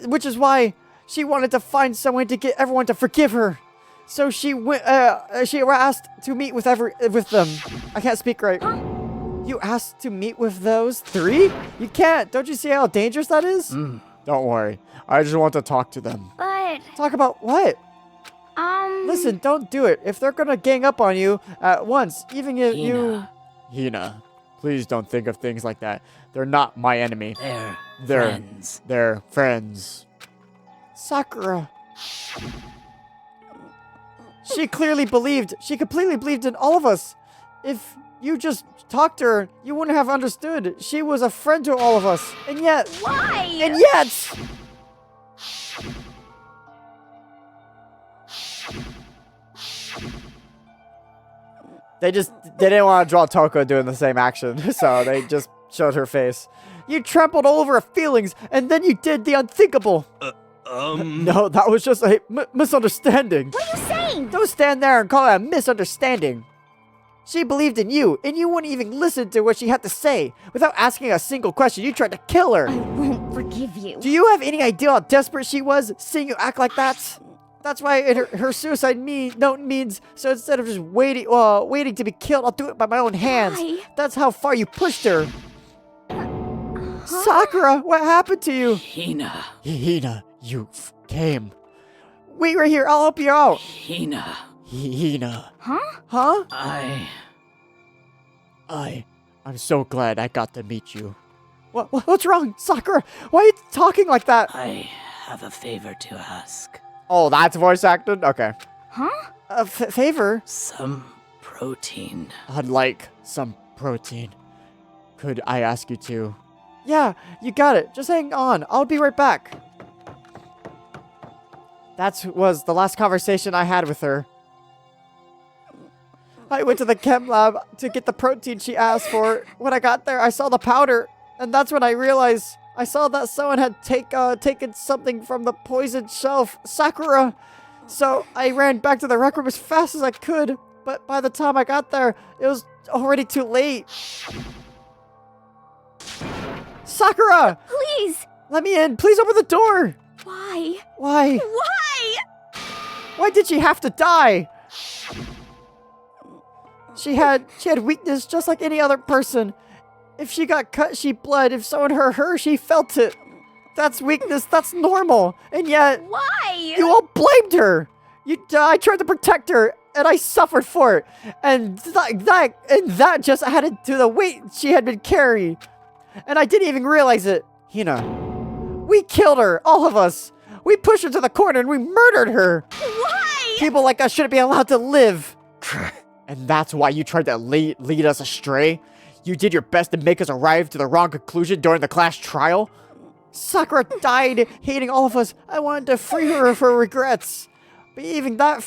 Which is why she wanted to find someone to get everyone to forgive her. So she asked to meet with them. I can't speak right. You asked to meet with those three? You can't. Don't you see how dangerous that is? Don't worry. I just want to talk to them. But... Talk about what? Listen, don't do it. If they're gonna gang up on you at once, even if Hina, please don't think of things like that. They're not my enemy. They're friends. They're friends. Sakura. She completely believed in all of us. If you just talked to her, you wouldn't have understood. She was a friend to all of us. And yet... Why? And yet... They didn't want to draw Toko doing the same action, so they just showed her face. You trampled all over her feelings, and then you did the unthinkable. No, that was just a misunderstanding. What are you saying? Don't stand there and call it a misunderstanding. She believed in you, and you wouldn't even listen to what she had to say. Without asking a single question, you tried to kill her. I won't forgive you. Do you have any idea how desperate she was, seeing you act like that? That's why her suicide note means, so instead of just waiting to be killed, I'll do it by my own hands. Why? That's how far you pushed her. Sakura, what happened to you? Hina. Hina, you came. Wait right here, I'll help you out. Hina. Hina. Huh? I'm so glad I got to meet you. What's wrong, Sakura? Why are you talking like that? I have a favor to ask. Oh, that's voice acted? Okay. Huh? A favor? Some protein. I'd like some protein. Could I ask you to? Yeah, you got it. Just hang on. I'll be right back. That was the last conversation I had with her. I went to the chem lab to get the protein she asked for. When I got there, I saw the powder, and that's when I realized I saw that someone had taken something from the poisoned shelf, Sakura. So I ran back to the rec room as fast as I could, but by the time I got there, it was already too late. Sakura! Please! Let me in. Please open the door. Why? Why? Why? Why did she have to die? She had weakness just like any other person. If she got cut, she bled. If someone hurt her, she felt it. That's weakness. That's normal. And yet, Why? you all blamed her. I tried to protect her, and I suffered for it. And that just added to the weight she had been carrying. And I didn't even realize it. Hina, we killed her, all of us. We pushed her to the corner and we murdered her. Why? People like us shouldn't be allowed to live. And that's why you tried to lead us astray? You did your best to make us arrive to the wrong conclusion during the class trial? Sakura died hating all of us. I wanted to free her of her regrets. But even that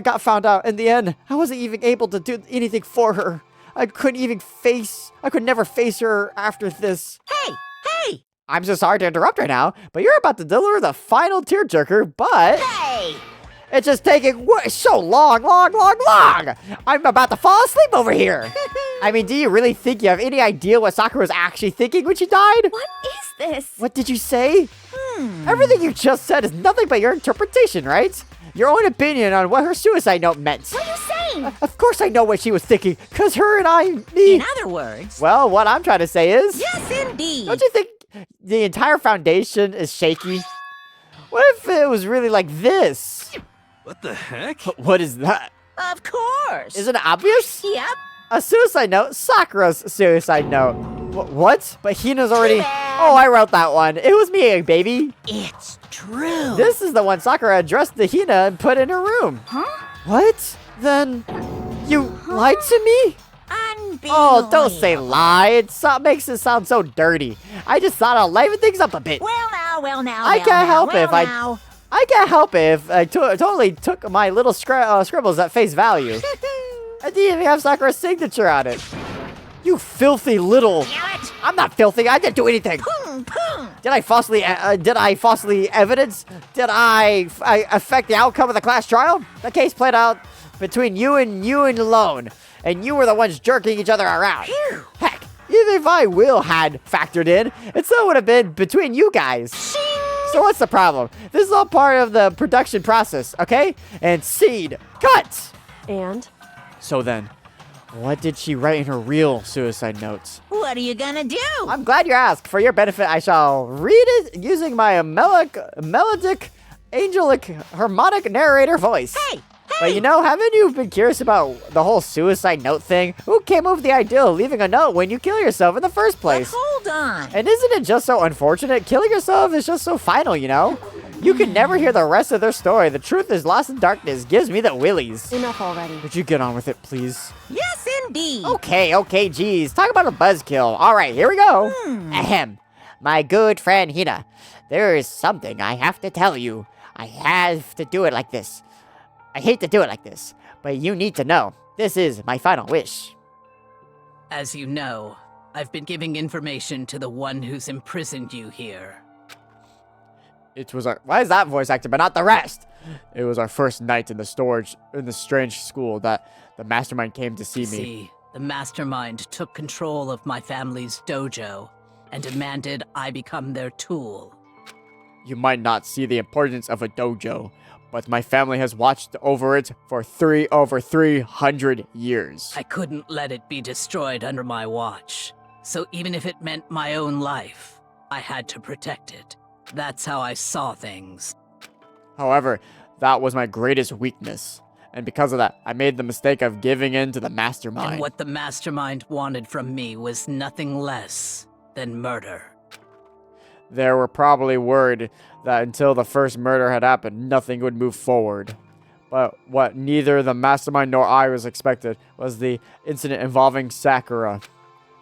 got found out. In the end, I wasn't even able to do anything for her. I could never face her after this. Hey! I'm so sorry to interrupt right now, but you're about to deliver the final tearjerker, but... Hey! It's just taking so long. I'm about to fall asleep over here. I mean, do you really think you have any idea what Sakura was actually thinking when she died? What is this? What did you say? Everything you just said is nothing but your interpretation, right? Your own opinion on what her suicide note meant. What are you saying? Of course I know what she was thinking, because her and In other words... Well, what I'm trying to say is... Yes, indeed! Don't you think the entire foundation is shaky? What if it was really like this? What the heck? What is that? Of course! Isn't it obvious? Yep. A suicide note? Sakura's suicide note. What? But Hina's already... Oh, I wrote that one. It was me, baby. It's true! This is the one Sakura addressed to Hina and put in her room. Huh? What? Then... You lied to me? Unbelievable! Oh, don't say lie. It makes it sound so dirty. I just thought I'd liven things up a bit. Well now, I can't help it if I can't help it if I totally took my little scribbles at face value. I didn't even have Sakura's signature on it. You filthy little... I'm not filthy. I didn't do anything. Did I falsely evidence? Did I affect the outcome of the class trial? The case played out between you and alone. And you were the ones jerking each other around. Heck, even if I had factored in, it still would have been between you guys. So what's the problem? This is all part of the production process, okay? And seed, cut! And? So then, what did she write in her real suicide notes? What are you gonna do? I'm glad you asked. For your benefit, I shall read it using my melodic, angelic, harmonic narrator voice. Hey! But you know, haven't you been curious about the whole suicide note thing? Who came up with the idea of leaving a note when you kill yourself in the first place? But hold on! And isn't it just so unfortunate? Killing yourself is just so final, you know? You can never hear the rest of their story. The truth is lost in darkness. Gives me the willies. Enough already. Would you get on with it, please? Yes, indeed! Okay, geez. Talk about a buzzkill. All right, here we go. Ahem. My good friend Hina, there is something I have to tell you. I have to do it like this. I hate to do it like this, but you need to know. This is my final wish. As you know, I've been giving information to the one who's imprisoned you here. Why is that voice actor, but not the rest? It was our first night in the strange school that the mastermind came to see me. See, the mastermind took control of my family's dojo and demanded I become their tool. You might not see the importance of a dojo, but my family has watched over it for over 300 years. I couldn't let it be destroyed under my watch. So even if it meant my own life, I had to protect it. That's how I saw things. However, that was my greatest weakness. And because of that, I made the mistake of giving in to the mastermind. And what the mastermind wanted from me was nothing less than murder. They were probably worried that until the first murder had happened, nothing would move forward. But what neither the mastermind nor I was expected was the incident involving Sakura.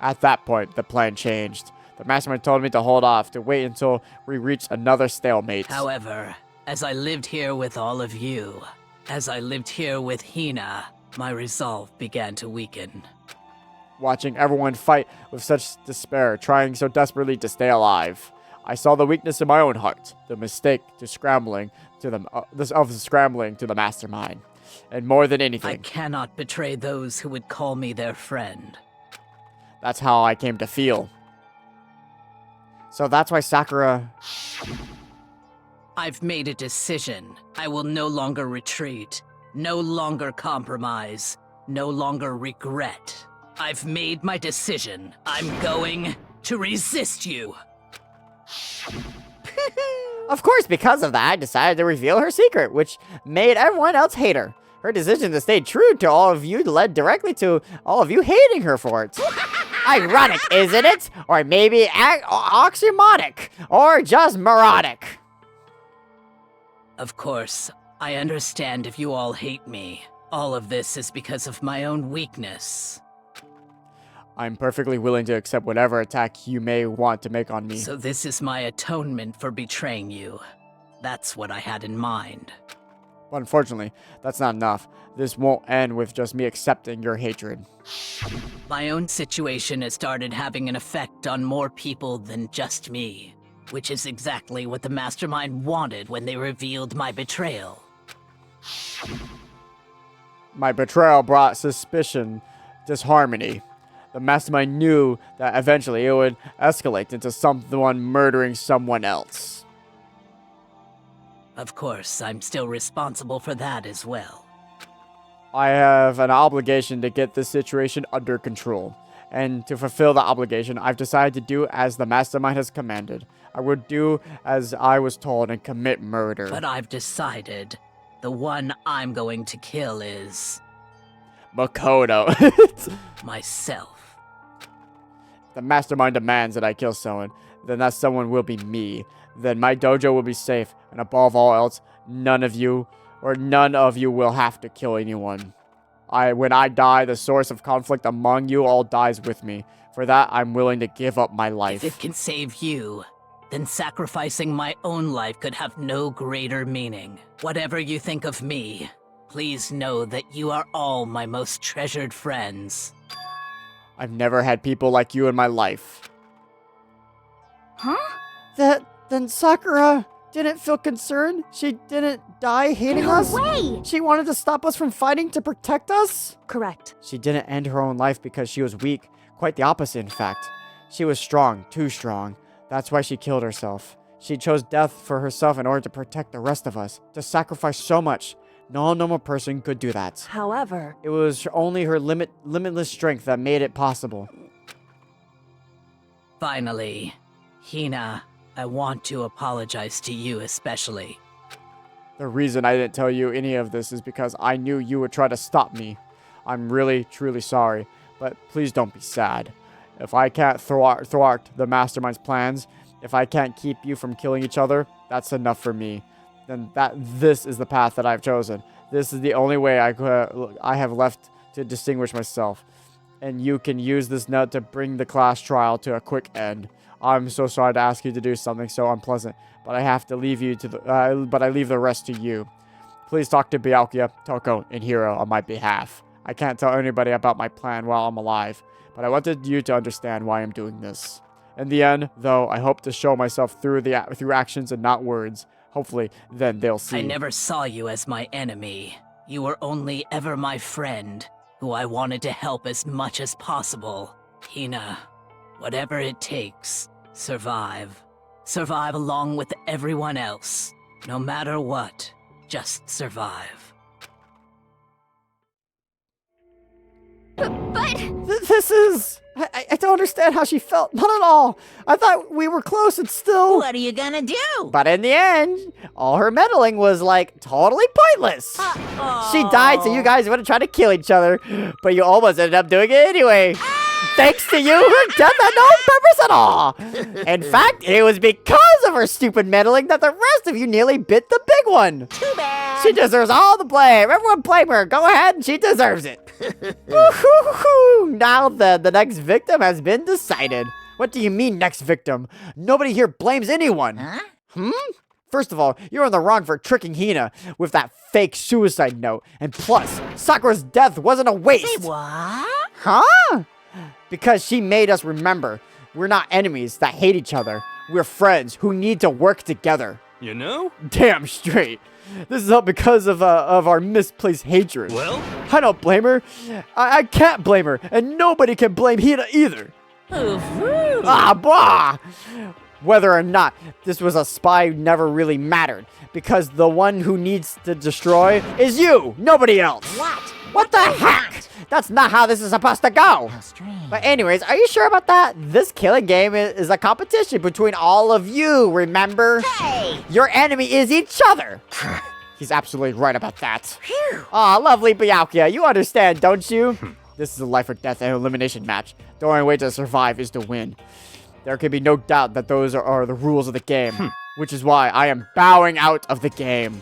At that point, the plan changed. The mastermind told me to hold off, to wait until we reached another stalemate. However, As I lived here with all of you, as I lived here with Hina, my resolve began to weaken. Watching everyone fight with such despair, trying so desperately to stay alive, I saw the weakness in my own heart, the mistake to scrambling to the mastermind. And more than anything, I cannot betray those who would call me their friend. That's how I came to feel. So that's why Sakura... I've made a decision. I will no longer retreat, no longer compromise, no longer regret. I've made my decision. I'm going to resist you. Of course, because of that, I decided to reveal her secret, which made everyone else hate her. Her decision to stay true to all of you led directly to all of you hating her for it. Ironic, isn't it? Or maybe oxymonic, or just moronic. Of course, I understand if you all hate me. All of this is because of my own weakness. I'm perfectly willing to accept whatever attack you may want to make on me. So this is my atonement for betraying you. That's what I had in mind. But unfortunately, that's not enough. This won't end with just me accepting your hatred. My own situation has started having an effect on more people than just me, which is exactly what the Mastermind wanted when they revealed my betrayal. My betrayal brought suspicion, disharmony. The Mastermind knew that eventually it would escalate into someone murdering someone else. Of course, I'm still responsible for that as well. I have an obligation to get this situation under control. And to fulfill the obligation, I've decided to do as the Mastermind has commanded. I would do as I was told and commit murder. But I've decided the one I'm going to kill is... Makoto. myself. The Mastermind demands that I kill someone. Then that someone will be me. Then my dojo will be safe. And above all else, none of you will have to kill anyone. When I die, the source of conflict among you all dies with me. For that, I'm willing to give up my life. If it can save you, then sacrificing my own life could have no greater meaning. Whatever you think of me, please know that you are all my most treasured friends. I've never had people like you in my life. Huh? Then Sakura didn't feel concerned? She didn't die hating us? No way! She wanted to stop us from fighting to protect us? Correct. She didn't end her own life because she was weak. Quite the opposite, in fact. She was strong, too strong. That's why she killed herself. She chose death for herself in order to protect the rest of us. To sacrifice so much. No normal person could do that. However, It was only her limitless strength that made it possible. Finally, Hina, I want to apologize to you especially. The reason I didn't tell you any of this is because I knew you would try to stop me. I'm really, truly sorry, but please don't be sad. If I can't thwart the Mastermind's plans, if I can't keep you from killing each other, that's enough for me. Then this is the path that I've chosen. This is the only way I have left to distinguish myself. And you can use this note to bring the class trial to a quick end. I'm so sorry to ask you to do something so unpleasant, but I have to leave you to but I leave the rest to you. Please talk to Byakuya, Toko, and Hiro on my behalf. I can't tell anybody about my plan while I'm alive, but I wanted you to understand why I'm doing this. In the end, though, I hope to show myself through actions and not words. Hopefully, then they'll see. I never saw you as my enemy. You were only ever my friend, who I wanted to help as much as possible. Hina, whatever it takes, survive. Survive along with everyone else. No matter what, just survive. But... This is... I don't understand how she felt. Not at all. I thought we were close and still... What are you gonna do? But in the end, all her meddling was, like, totally pointless. She died so you guys wouldn't try to kill each other, but you almost ended up doing it anyway. Thanks to you, her death had no purpose at all. In fact, it was because of her stupid meddling that the rest of you nearly bit the big one. Too bad. She deserves all the blame. Everyone blame her. Go ahead, and she deserves it. Woo-hoo-hoo. Now the next victim has been decided. What do you mean, next victim? Nobody here blames anyone. Huh? First of all, you're in the wrong for tricking Hina with that fake suicide note. And plus, Sakura's death wasn't a waste. Say what? Huh? Because she made us remember. We're not enemies that hate each other. We're friends who need to work together. You know? Damn straight. This is all because of our misplaced hatred. Well? I don't blame her. I can't blame her. And nobody can blame Hina either. Ah, bah! Whether or not this was a spy never really mattered. Because the one who needs to destroy is you, nobody else. What the heck? That's not how this is supposed to go. How strange. But anyways, are you sure about that? This killing game is a competition between all of you, remember? Hey! Your enemy is each other. He's absolutely right about that. Aw, lovely Byakuya, you understand, don't you? This is a life or death elimination match. The only way to survive is to win. There can be no doubt that those are the rules of the game. Which is why I am bowing out of the game.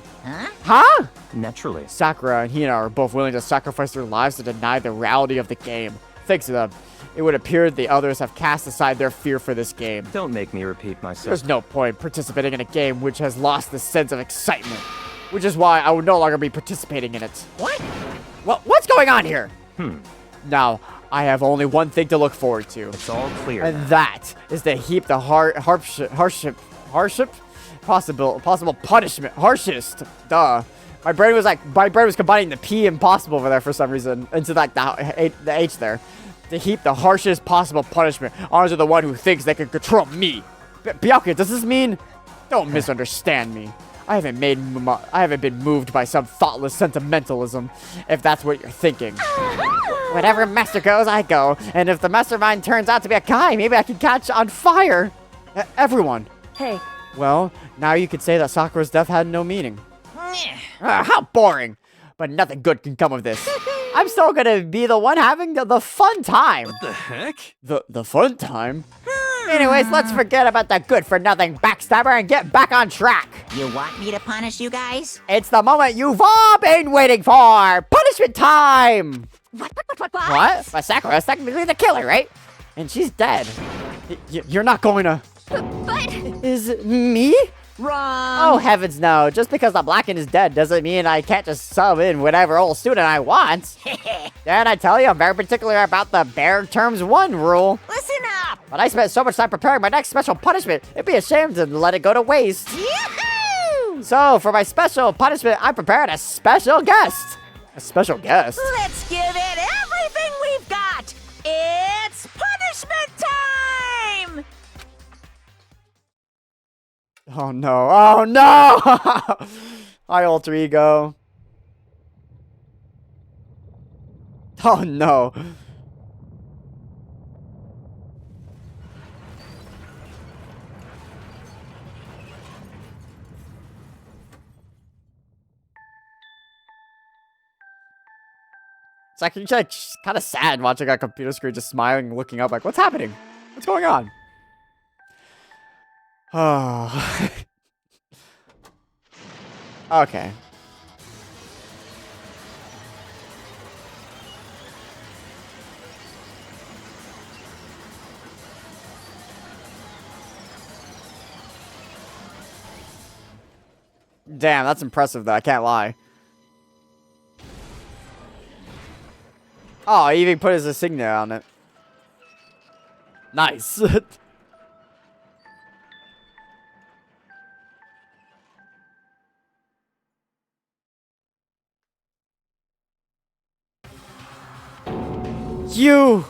Huh? Naturally. Sakura and Hina are both willing to sacrifice their lives to deny the reality of the game. Thanks to them, it would appear the others have cast aside their fear for this game. Don't make me repeat myself. There's no point participating in a game which has lost the sense of excitement. Which is why I will no longer be participating in it. What? Well, what's going on here? Now, I have only one thing to look forward to. It's all clear. And that is to heap the harshest possible punishment. Harshest. Duh. My brain was combining the P and possible over there for some reason into like the H there. To heap the harshest possible punishment onto the one who thinks they can control me. Byakuya, does this mean? Don't misunderstand me. I haven't been moved by some thoughtless sentimentalism, if that's what you're thinking. Whatever master goes, I go. And if the mastermind turns out to be a guy, maybe I can catch on fire. Everyone. Hey, Well, now you could say that Sakura's death had no meaning. How boring. But nothing good can come of this. I'm still gonna be the one having the fun time. What the heck? The fun time? Anyways, let's forget about the good-for-nothing backstabber and get back on track. You want me to punish you guys? It's the moment you've all been waiting for! Punishment time! What? What? But Sakura's technically the killer, right? And she's dead. You're not going to... But Is it me? Wrong! Oh, heavens no. Just because the Blackened is dead doesn't mean I can't just sub in whatever old student I want. And I tell you, I'm very particular about the bare terms 1 rule. Listen up! But I spent so much time preparing my next special punishment, it'd be a shame to let it go to waste. Yahoo! So, for my special punishment, I prepared a special guest. A special guest? Let's give it everything we've got! It's punishment time! Oh no, oh no! Hi, alter ego. Oh no. It's actually like kind of sad watching a computer screen just smiling, looking up like, what's happening? What's going on? Oh. Okay. Damn, that's impressive though, I can't lie. Oh, he even put his insignia on it. Nice. You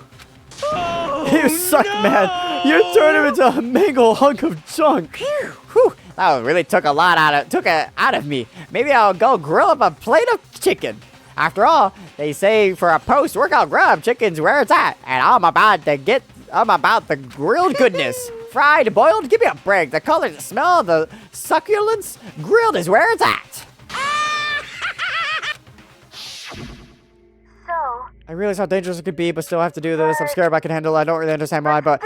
suck, man. You turned him into a mangled hunk of junk. Whew, that really took it out of me. Maybe I'll go grill up a plate of chicken. After all, they say for a post-workout grub, chicken's where it's at, and I'm about the grilled goodness. Fried, boiled, give me a break. The color, the smell, the succulence, grilled is where it's at. I realize how dangerous it could be, but still have to do this. I'm scared I can handle it. I don't really understand why, but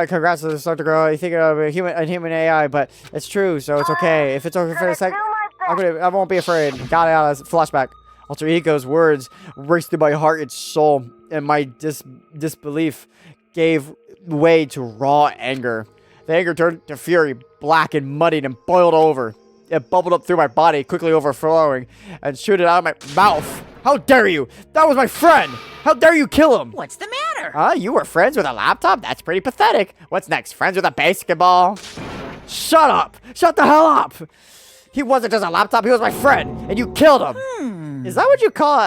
congrats to the start to grow. I think of a human AI, but it's true, so it's okay. If it's okay for a sec, I won't be afraid. Got it. Flashback. Alter Ego's words raced through my heart and soul, and my disbelief gave way to raw anger. The anger turned to fury, black and muddied and boiled over. It bubbled up through my body, quickly overflowing, and shooted out of my mouth. How dare you? That was my friend! How dare you kill him? What's the matter? You were friends with a laptop? That's pretty pathetic. What's next? Friends with a basketball? Shut up! Shut the hell up! He wasn't just a laptop, he was my friend, and you killed him. Is that what you call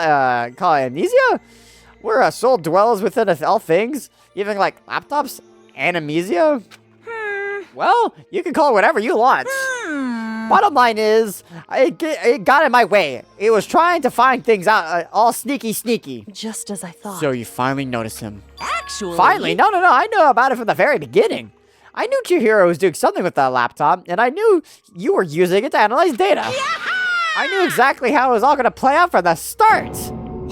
amnesia? Where soul dwells within all things, even like laptops? Amnesia? Well, you can call it whatever you want. Bottom line is, it got in my way. It was trying to find things out, all sneaky. Just as I thought. So you finally noticed him. Actually... Finally? No, I knew about it from the very beginning. I knew Chihiro was doing something with that laptop, and I knew you were using it to analyze data. I knew exactly how it was all going to play out from the start.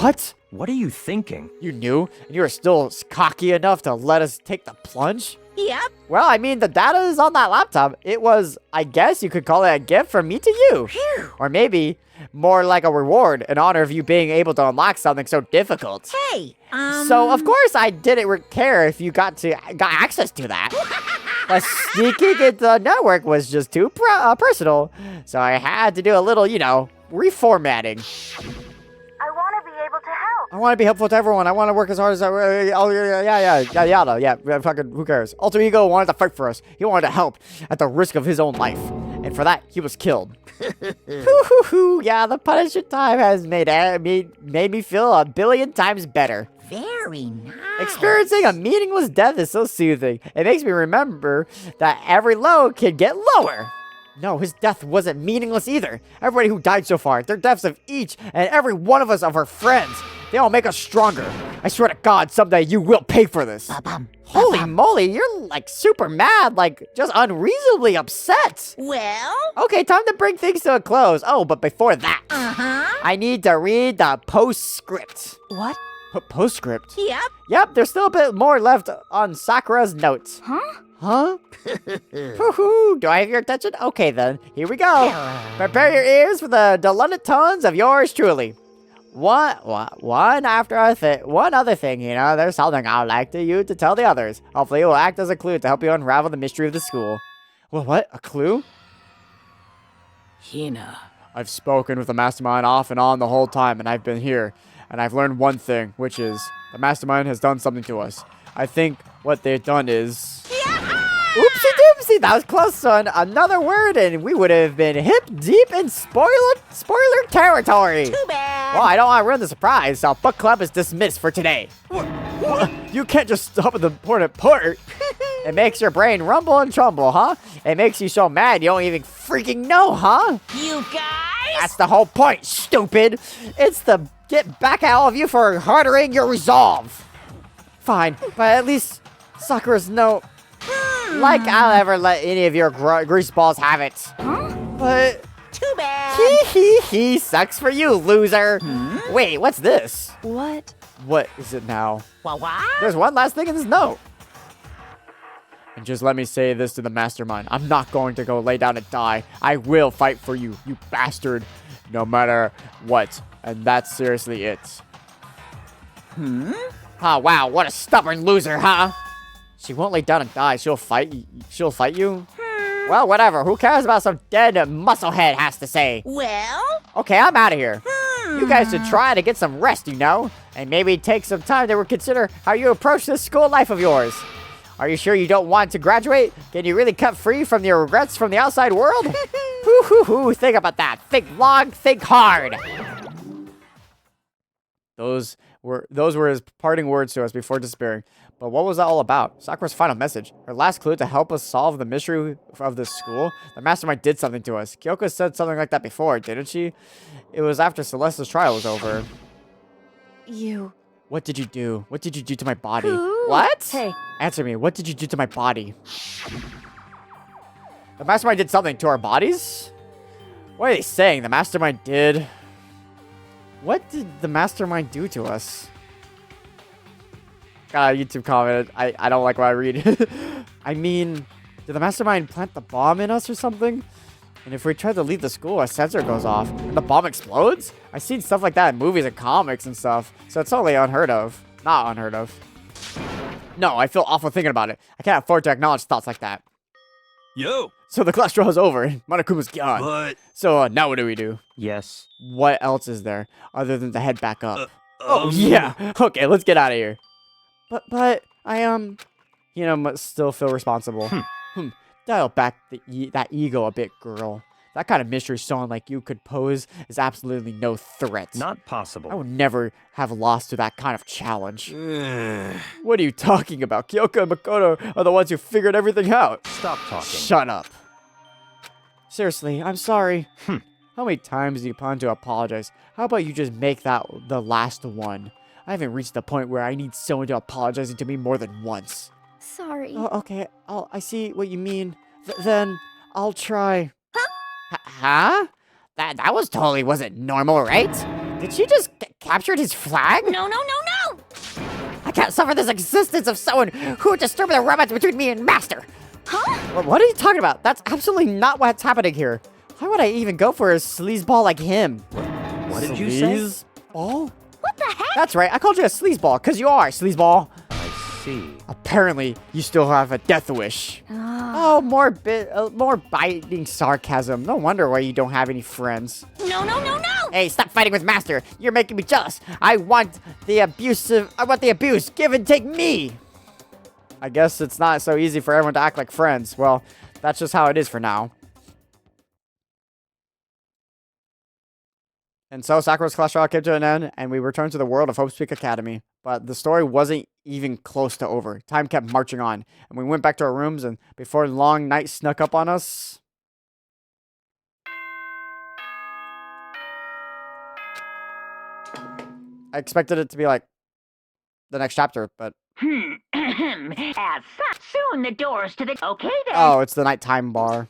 What? What are you thinking? You knew, and you were still cocky enough to let us take the plunge? Yep. Well, I mean, the data is on that laptop. It was, I guess you could call it a gift from me to you. Phew. Or maybe more like a reward in honor of you being able to unlock something so difficult. Hey, So, of course, I didn't care if you got access to that. But sneaking into the network was just too personal. So I had to do a little, reformatting. I want to be able to help. I want to be helpful to everyone. I want to work as hard as fucking, who cares? Alter Ego wanted to fight for us. He wanted to help at the risk of his own life. And for that, he was killed. Yeah, the punishment time has made me feel a billion times better. very nice. Experiencing a meaningless death is so soothing. It makes me remember that every low can get lower. No, his death wasn't meaningless either. Everybody who died so far, their deaths of each and every one of us of our friends, they all make us stronger. I swear to God, someday you will pay for this. Holy moly, you're like super mad, like just unreasonably upset. Well? Okay, time to bring things to a close. Oh, but before that, I need to read the postscript. What? Postscript? Yep. There's still a bit more left on Sakura's notes. Huh? Do I have your attention? Okay then, here we go. Prepare your ears for the dulcet tones of yours truly. One other thing, there's something I'd like you to tell the others. Hopefully it will act as a clue to help you unravel the mystery of the school. Well, what? A clue? Hina. I've spoken with the mastermind off and on the whole time, and I've been here. And I've learned one thing, which is the mastermind has done something to us. I think what they've done is... Oopsie doopsie, that was close, son. Another word and we would have been hip deep in spoiler territory. Too bad. Well, I don't want to ruin the surprise, so book club is dismissed for today. What? You can't just stop at the important part. It makes your brain rumble and tremble, huh? It makes you so mad you don't even freaking know, huh? You guys? That's the whole point, stupid. It's to get back at all of you for hardening your resolve. Fine, but at least Sakura's no... Like I'll ever let any of your greaseballs have it. But... Too bad. He sucks for you, loser. Wait, what's this? What? What is it now? What? There's one last thing in this note. And just let me say this to the mastermind. I'm not going to go lay down and die. I will fight for you, you bastard. No matter what. And that's seriously it. Oh, wow, what a stubborn loser, huh? She won't lay down and die. She'll fight you? Well, whatever. Who cares about some dead musclehead has to say? Well? Okay, I'm out of here. You guys should try to get some rest, and maybe take some time to reconsider how you approach this school life of yours. Are you sure you don't want to graduate? Can you really cut free from your regrets from the outside world? Think about that. Think long, think hard. Those were his parting words to us before despairing. But what was that all about? Sakura's final message. Her last clue to help us solve the mystery of this school? The mastermind did something to us. Kyoko said something like that before, didn't she? It was after Celeste's trial was over. You... What did you do? What did you do to my body? Who? What? Hey. Answer me. What did you do to my body? The mastermind did something to our bodies? What are they saying? The mastermind did... What did the mastermind do to us? Got a YouTube comment. I don't like what I read. I mean, did the mastermind plant the bomb in us or something? And if we try to leave the school, a sensor goes off and the bomb explodes? I've seen stuff like that in movies and comics and stuff, so it's totally unheard of. Not unheard of. No, I feel awful thinking about it. I can't afford to acknowledge thoughts like that. Yo, So the class draw is over. Monokuma's gone. but... So now what do we do? Yes. What else is there other than to head back up? Oh, yeah. Okay, let's get out of here. But I, must still feel responsible. Dial back that ego a bit, girl. That kind of mystery someone like you could pose is absolutely no threat. Not possible. I would never have lost to that kind of challenge. What are you talking about? Kyoko and Makoto are the ones who figured everything out. Stop talking. Shut up. Seriously, I'm sorry. How many times do you plan to apologize? How about you just make that the last one? I haven't reached the point where I need someone to apologize to me more than once. Sorry. Oh, okay. I see what you mean. Then I'll try. Huh? That was totally wasn't normal, right? Did she just captured his flag? No, no, no, no! I can't suffer this existence of someone who would disturb the romance between me and Master. Huh? What are you talking about? That's absolutely not what's happening here. Why would I even go for a sleazeball like him? What did you say? Sleazeball? What the heck? That's right. I called you a sleazeball because you are a sleazeball. I see. Apparently, you still have a death wish. Oh, more biting sarcasm. No wonder why you don't have any friends. No, no, no, no! Hey, stop fighting with Master. You're making me jealous. I want the abuse. Give and take me. I guess it's not so easy for everyone to act like friends. Well, that's just how it is for now. And so Sakura's class trial came to an end, and we returned to the world of Hope's Peak Academy. But the story wasn't even close to over. Time kept marching on, and we went back to our rooms, and before long night snuck up on us... I expected it to be like the next chapter, but... As such, soon the doors to the... Okay then. Oh, it's the nighttime bar.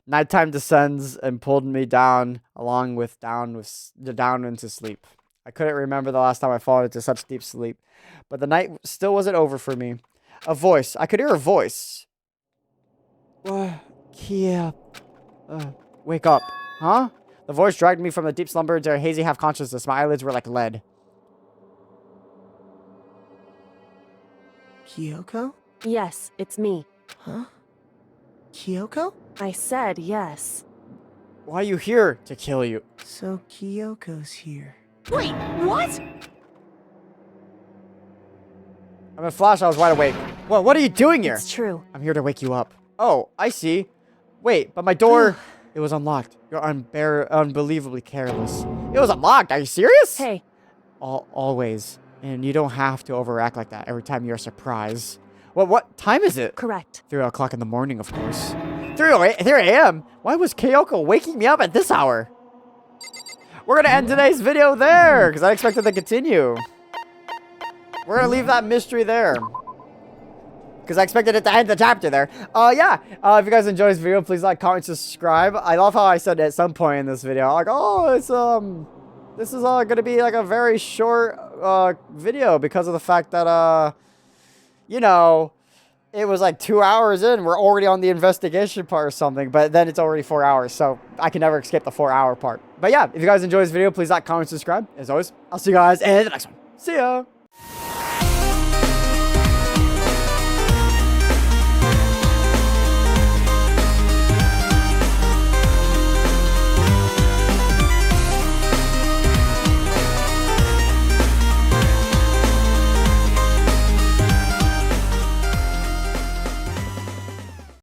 Nighttime descends and pulled me down down into sleep. I couldn't remember the last time I fallen into such deep sleep, but the night still wasn't over for me. A voice. I could hear a voice. Kia. Wake up. Huh? The voice dragged me from the deep slumber into a hazy half-consciousness. My eyelids were like lead. Kyoko? Yes, it's me. Huh? Kyoko? I said yes. Why are you here? To kill you. So Kyoko's here. Wait, what? I'm in a flash, I was wide awake. Well, what are you doing here? It's true. I'm here to wake you up. Oh, I see. Wait, but my door... It was unlocked. You're unbelievably careless. It was unlocked. Are you serious? Hey. Always. And you don't have to overact like that every time you're surprised. Well, what time is it? Correct. 3 o'clock in the morning, of course. 3 a.m.? Why was Kyoko waking me up at this hour? We're going to end today's video there, because I expected to continue. We're going to leave that mystery there. Because I expected it to end the chapter there. Yeah. If you guys enjoyed this video, please like, comment, subscribe. I love how I said at some point in this video, like, oh, it's, this is going to be like a very short, video because of the fact that, you know, it was like 2 hours in. We're already on the investigation part or something, but then it's already 4 hours. So I can never escape the 4-hour part. But yeah, if you guys enjoyed this video, please like, comment, subscribe. As always, I'll see you guys in the next one. See ya.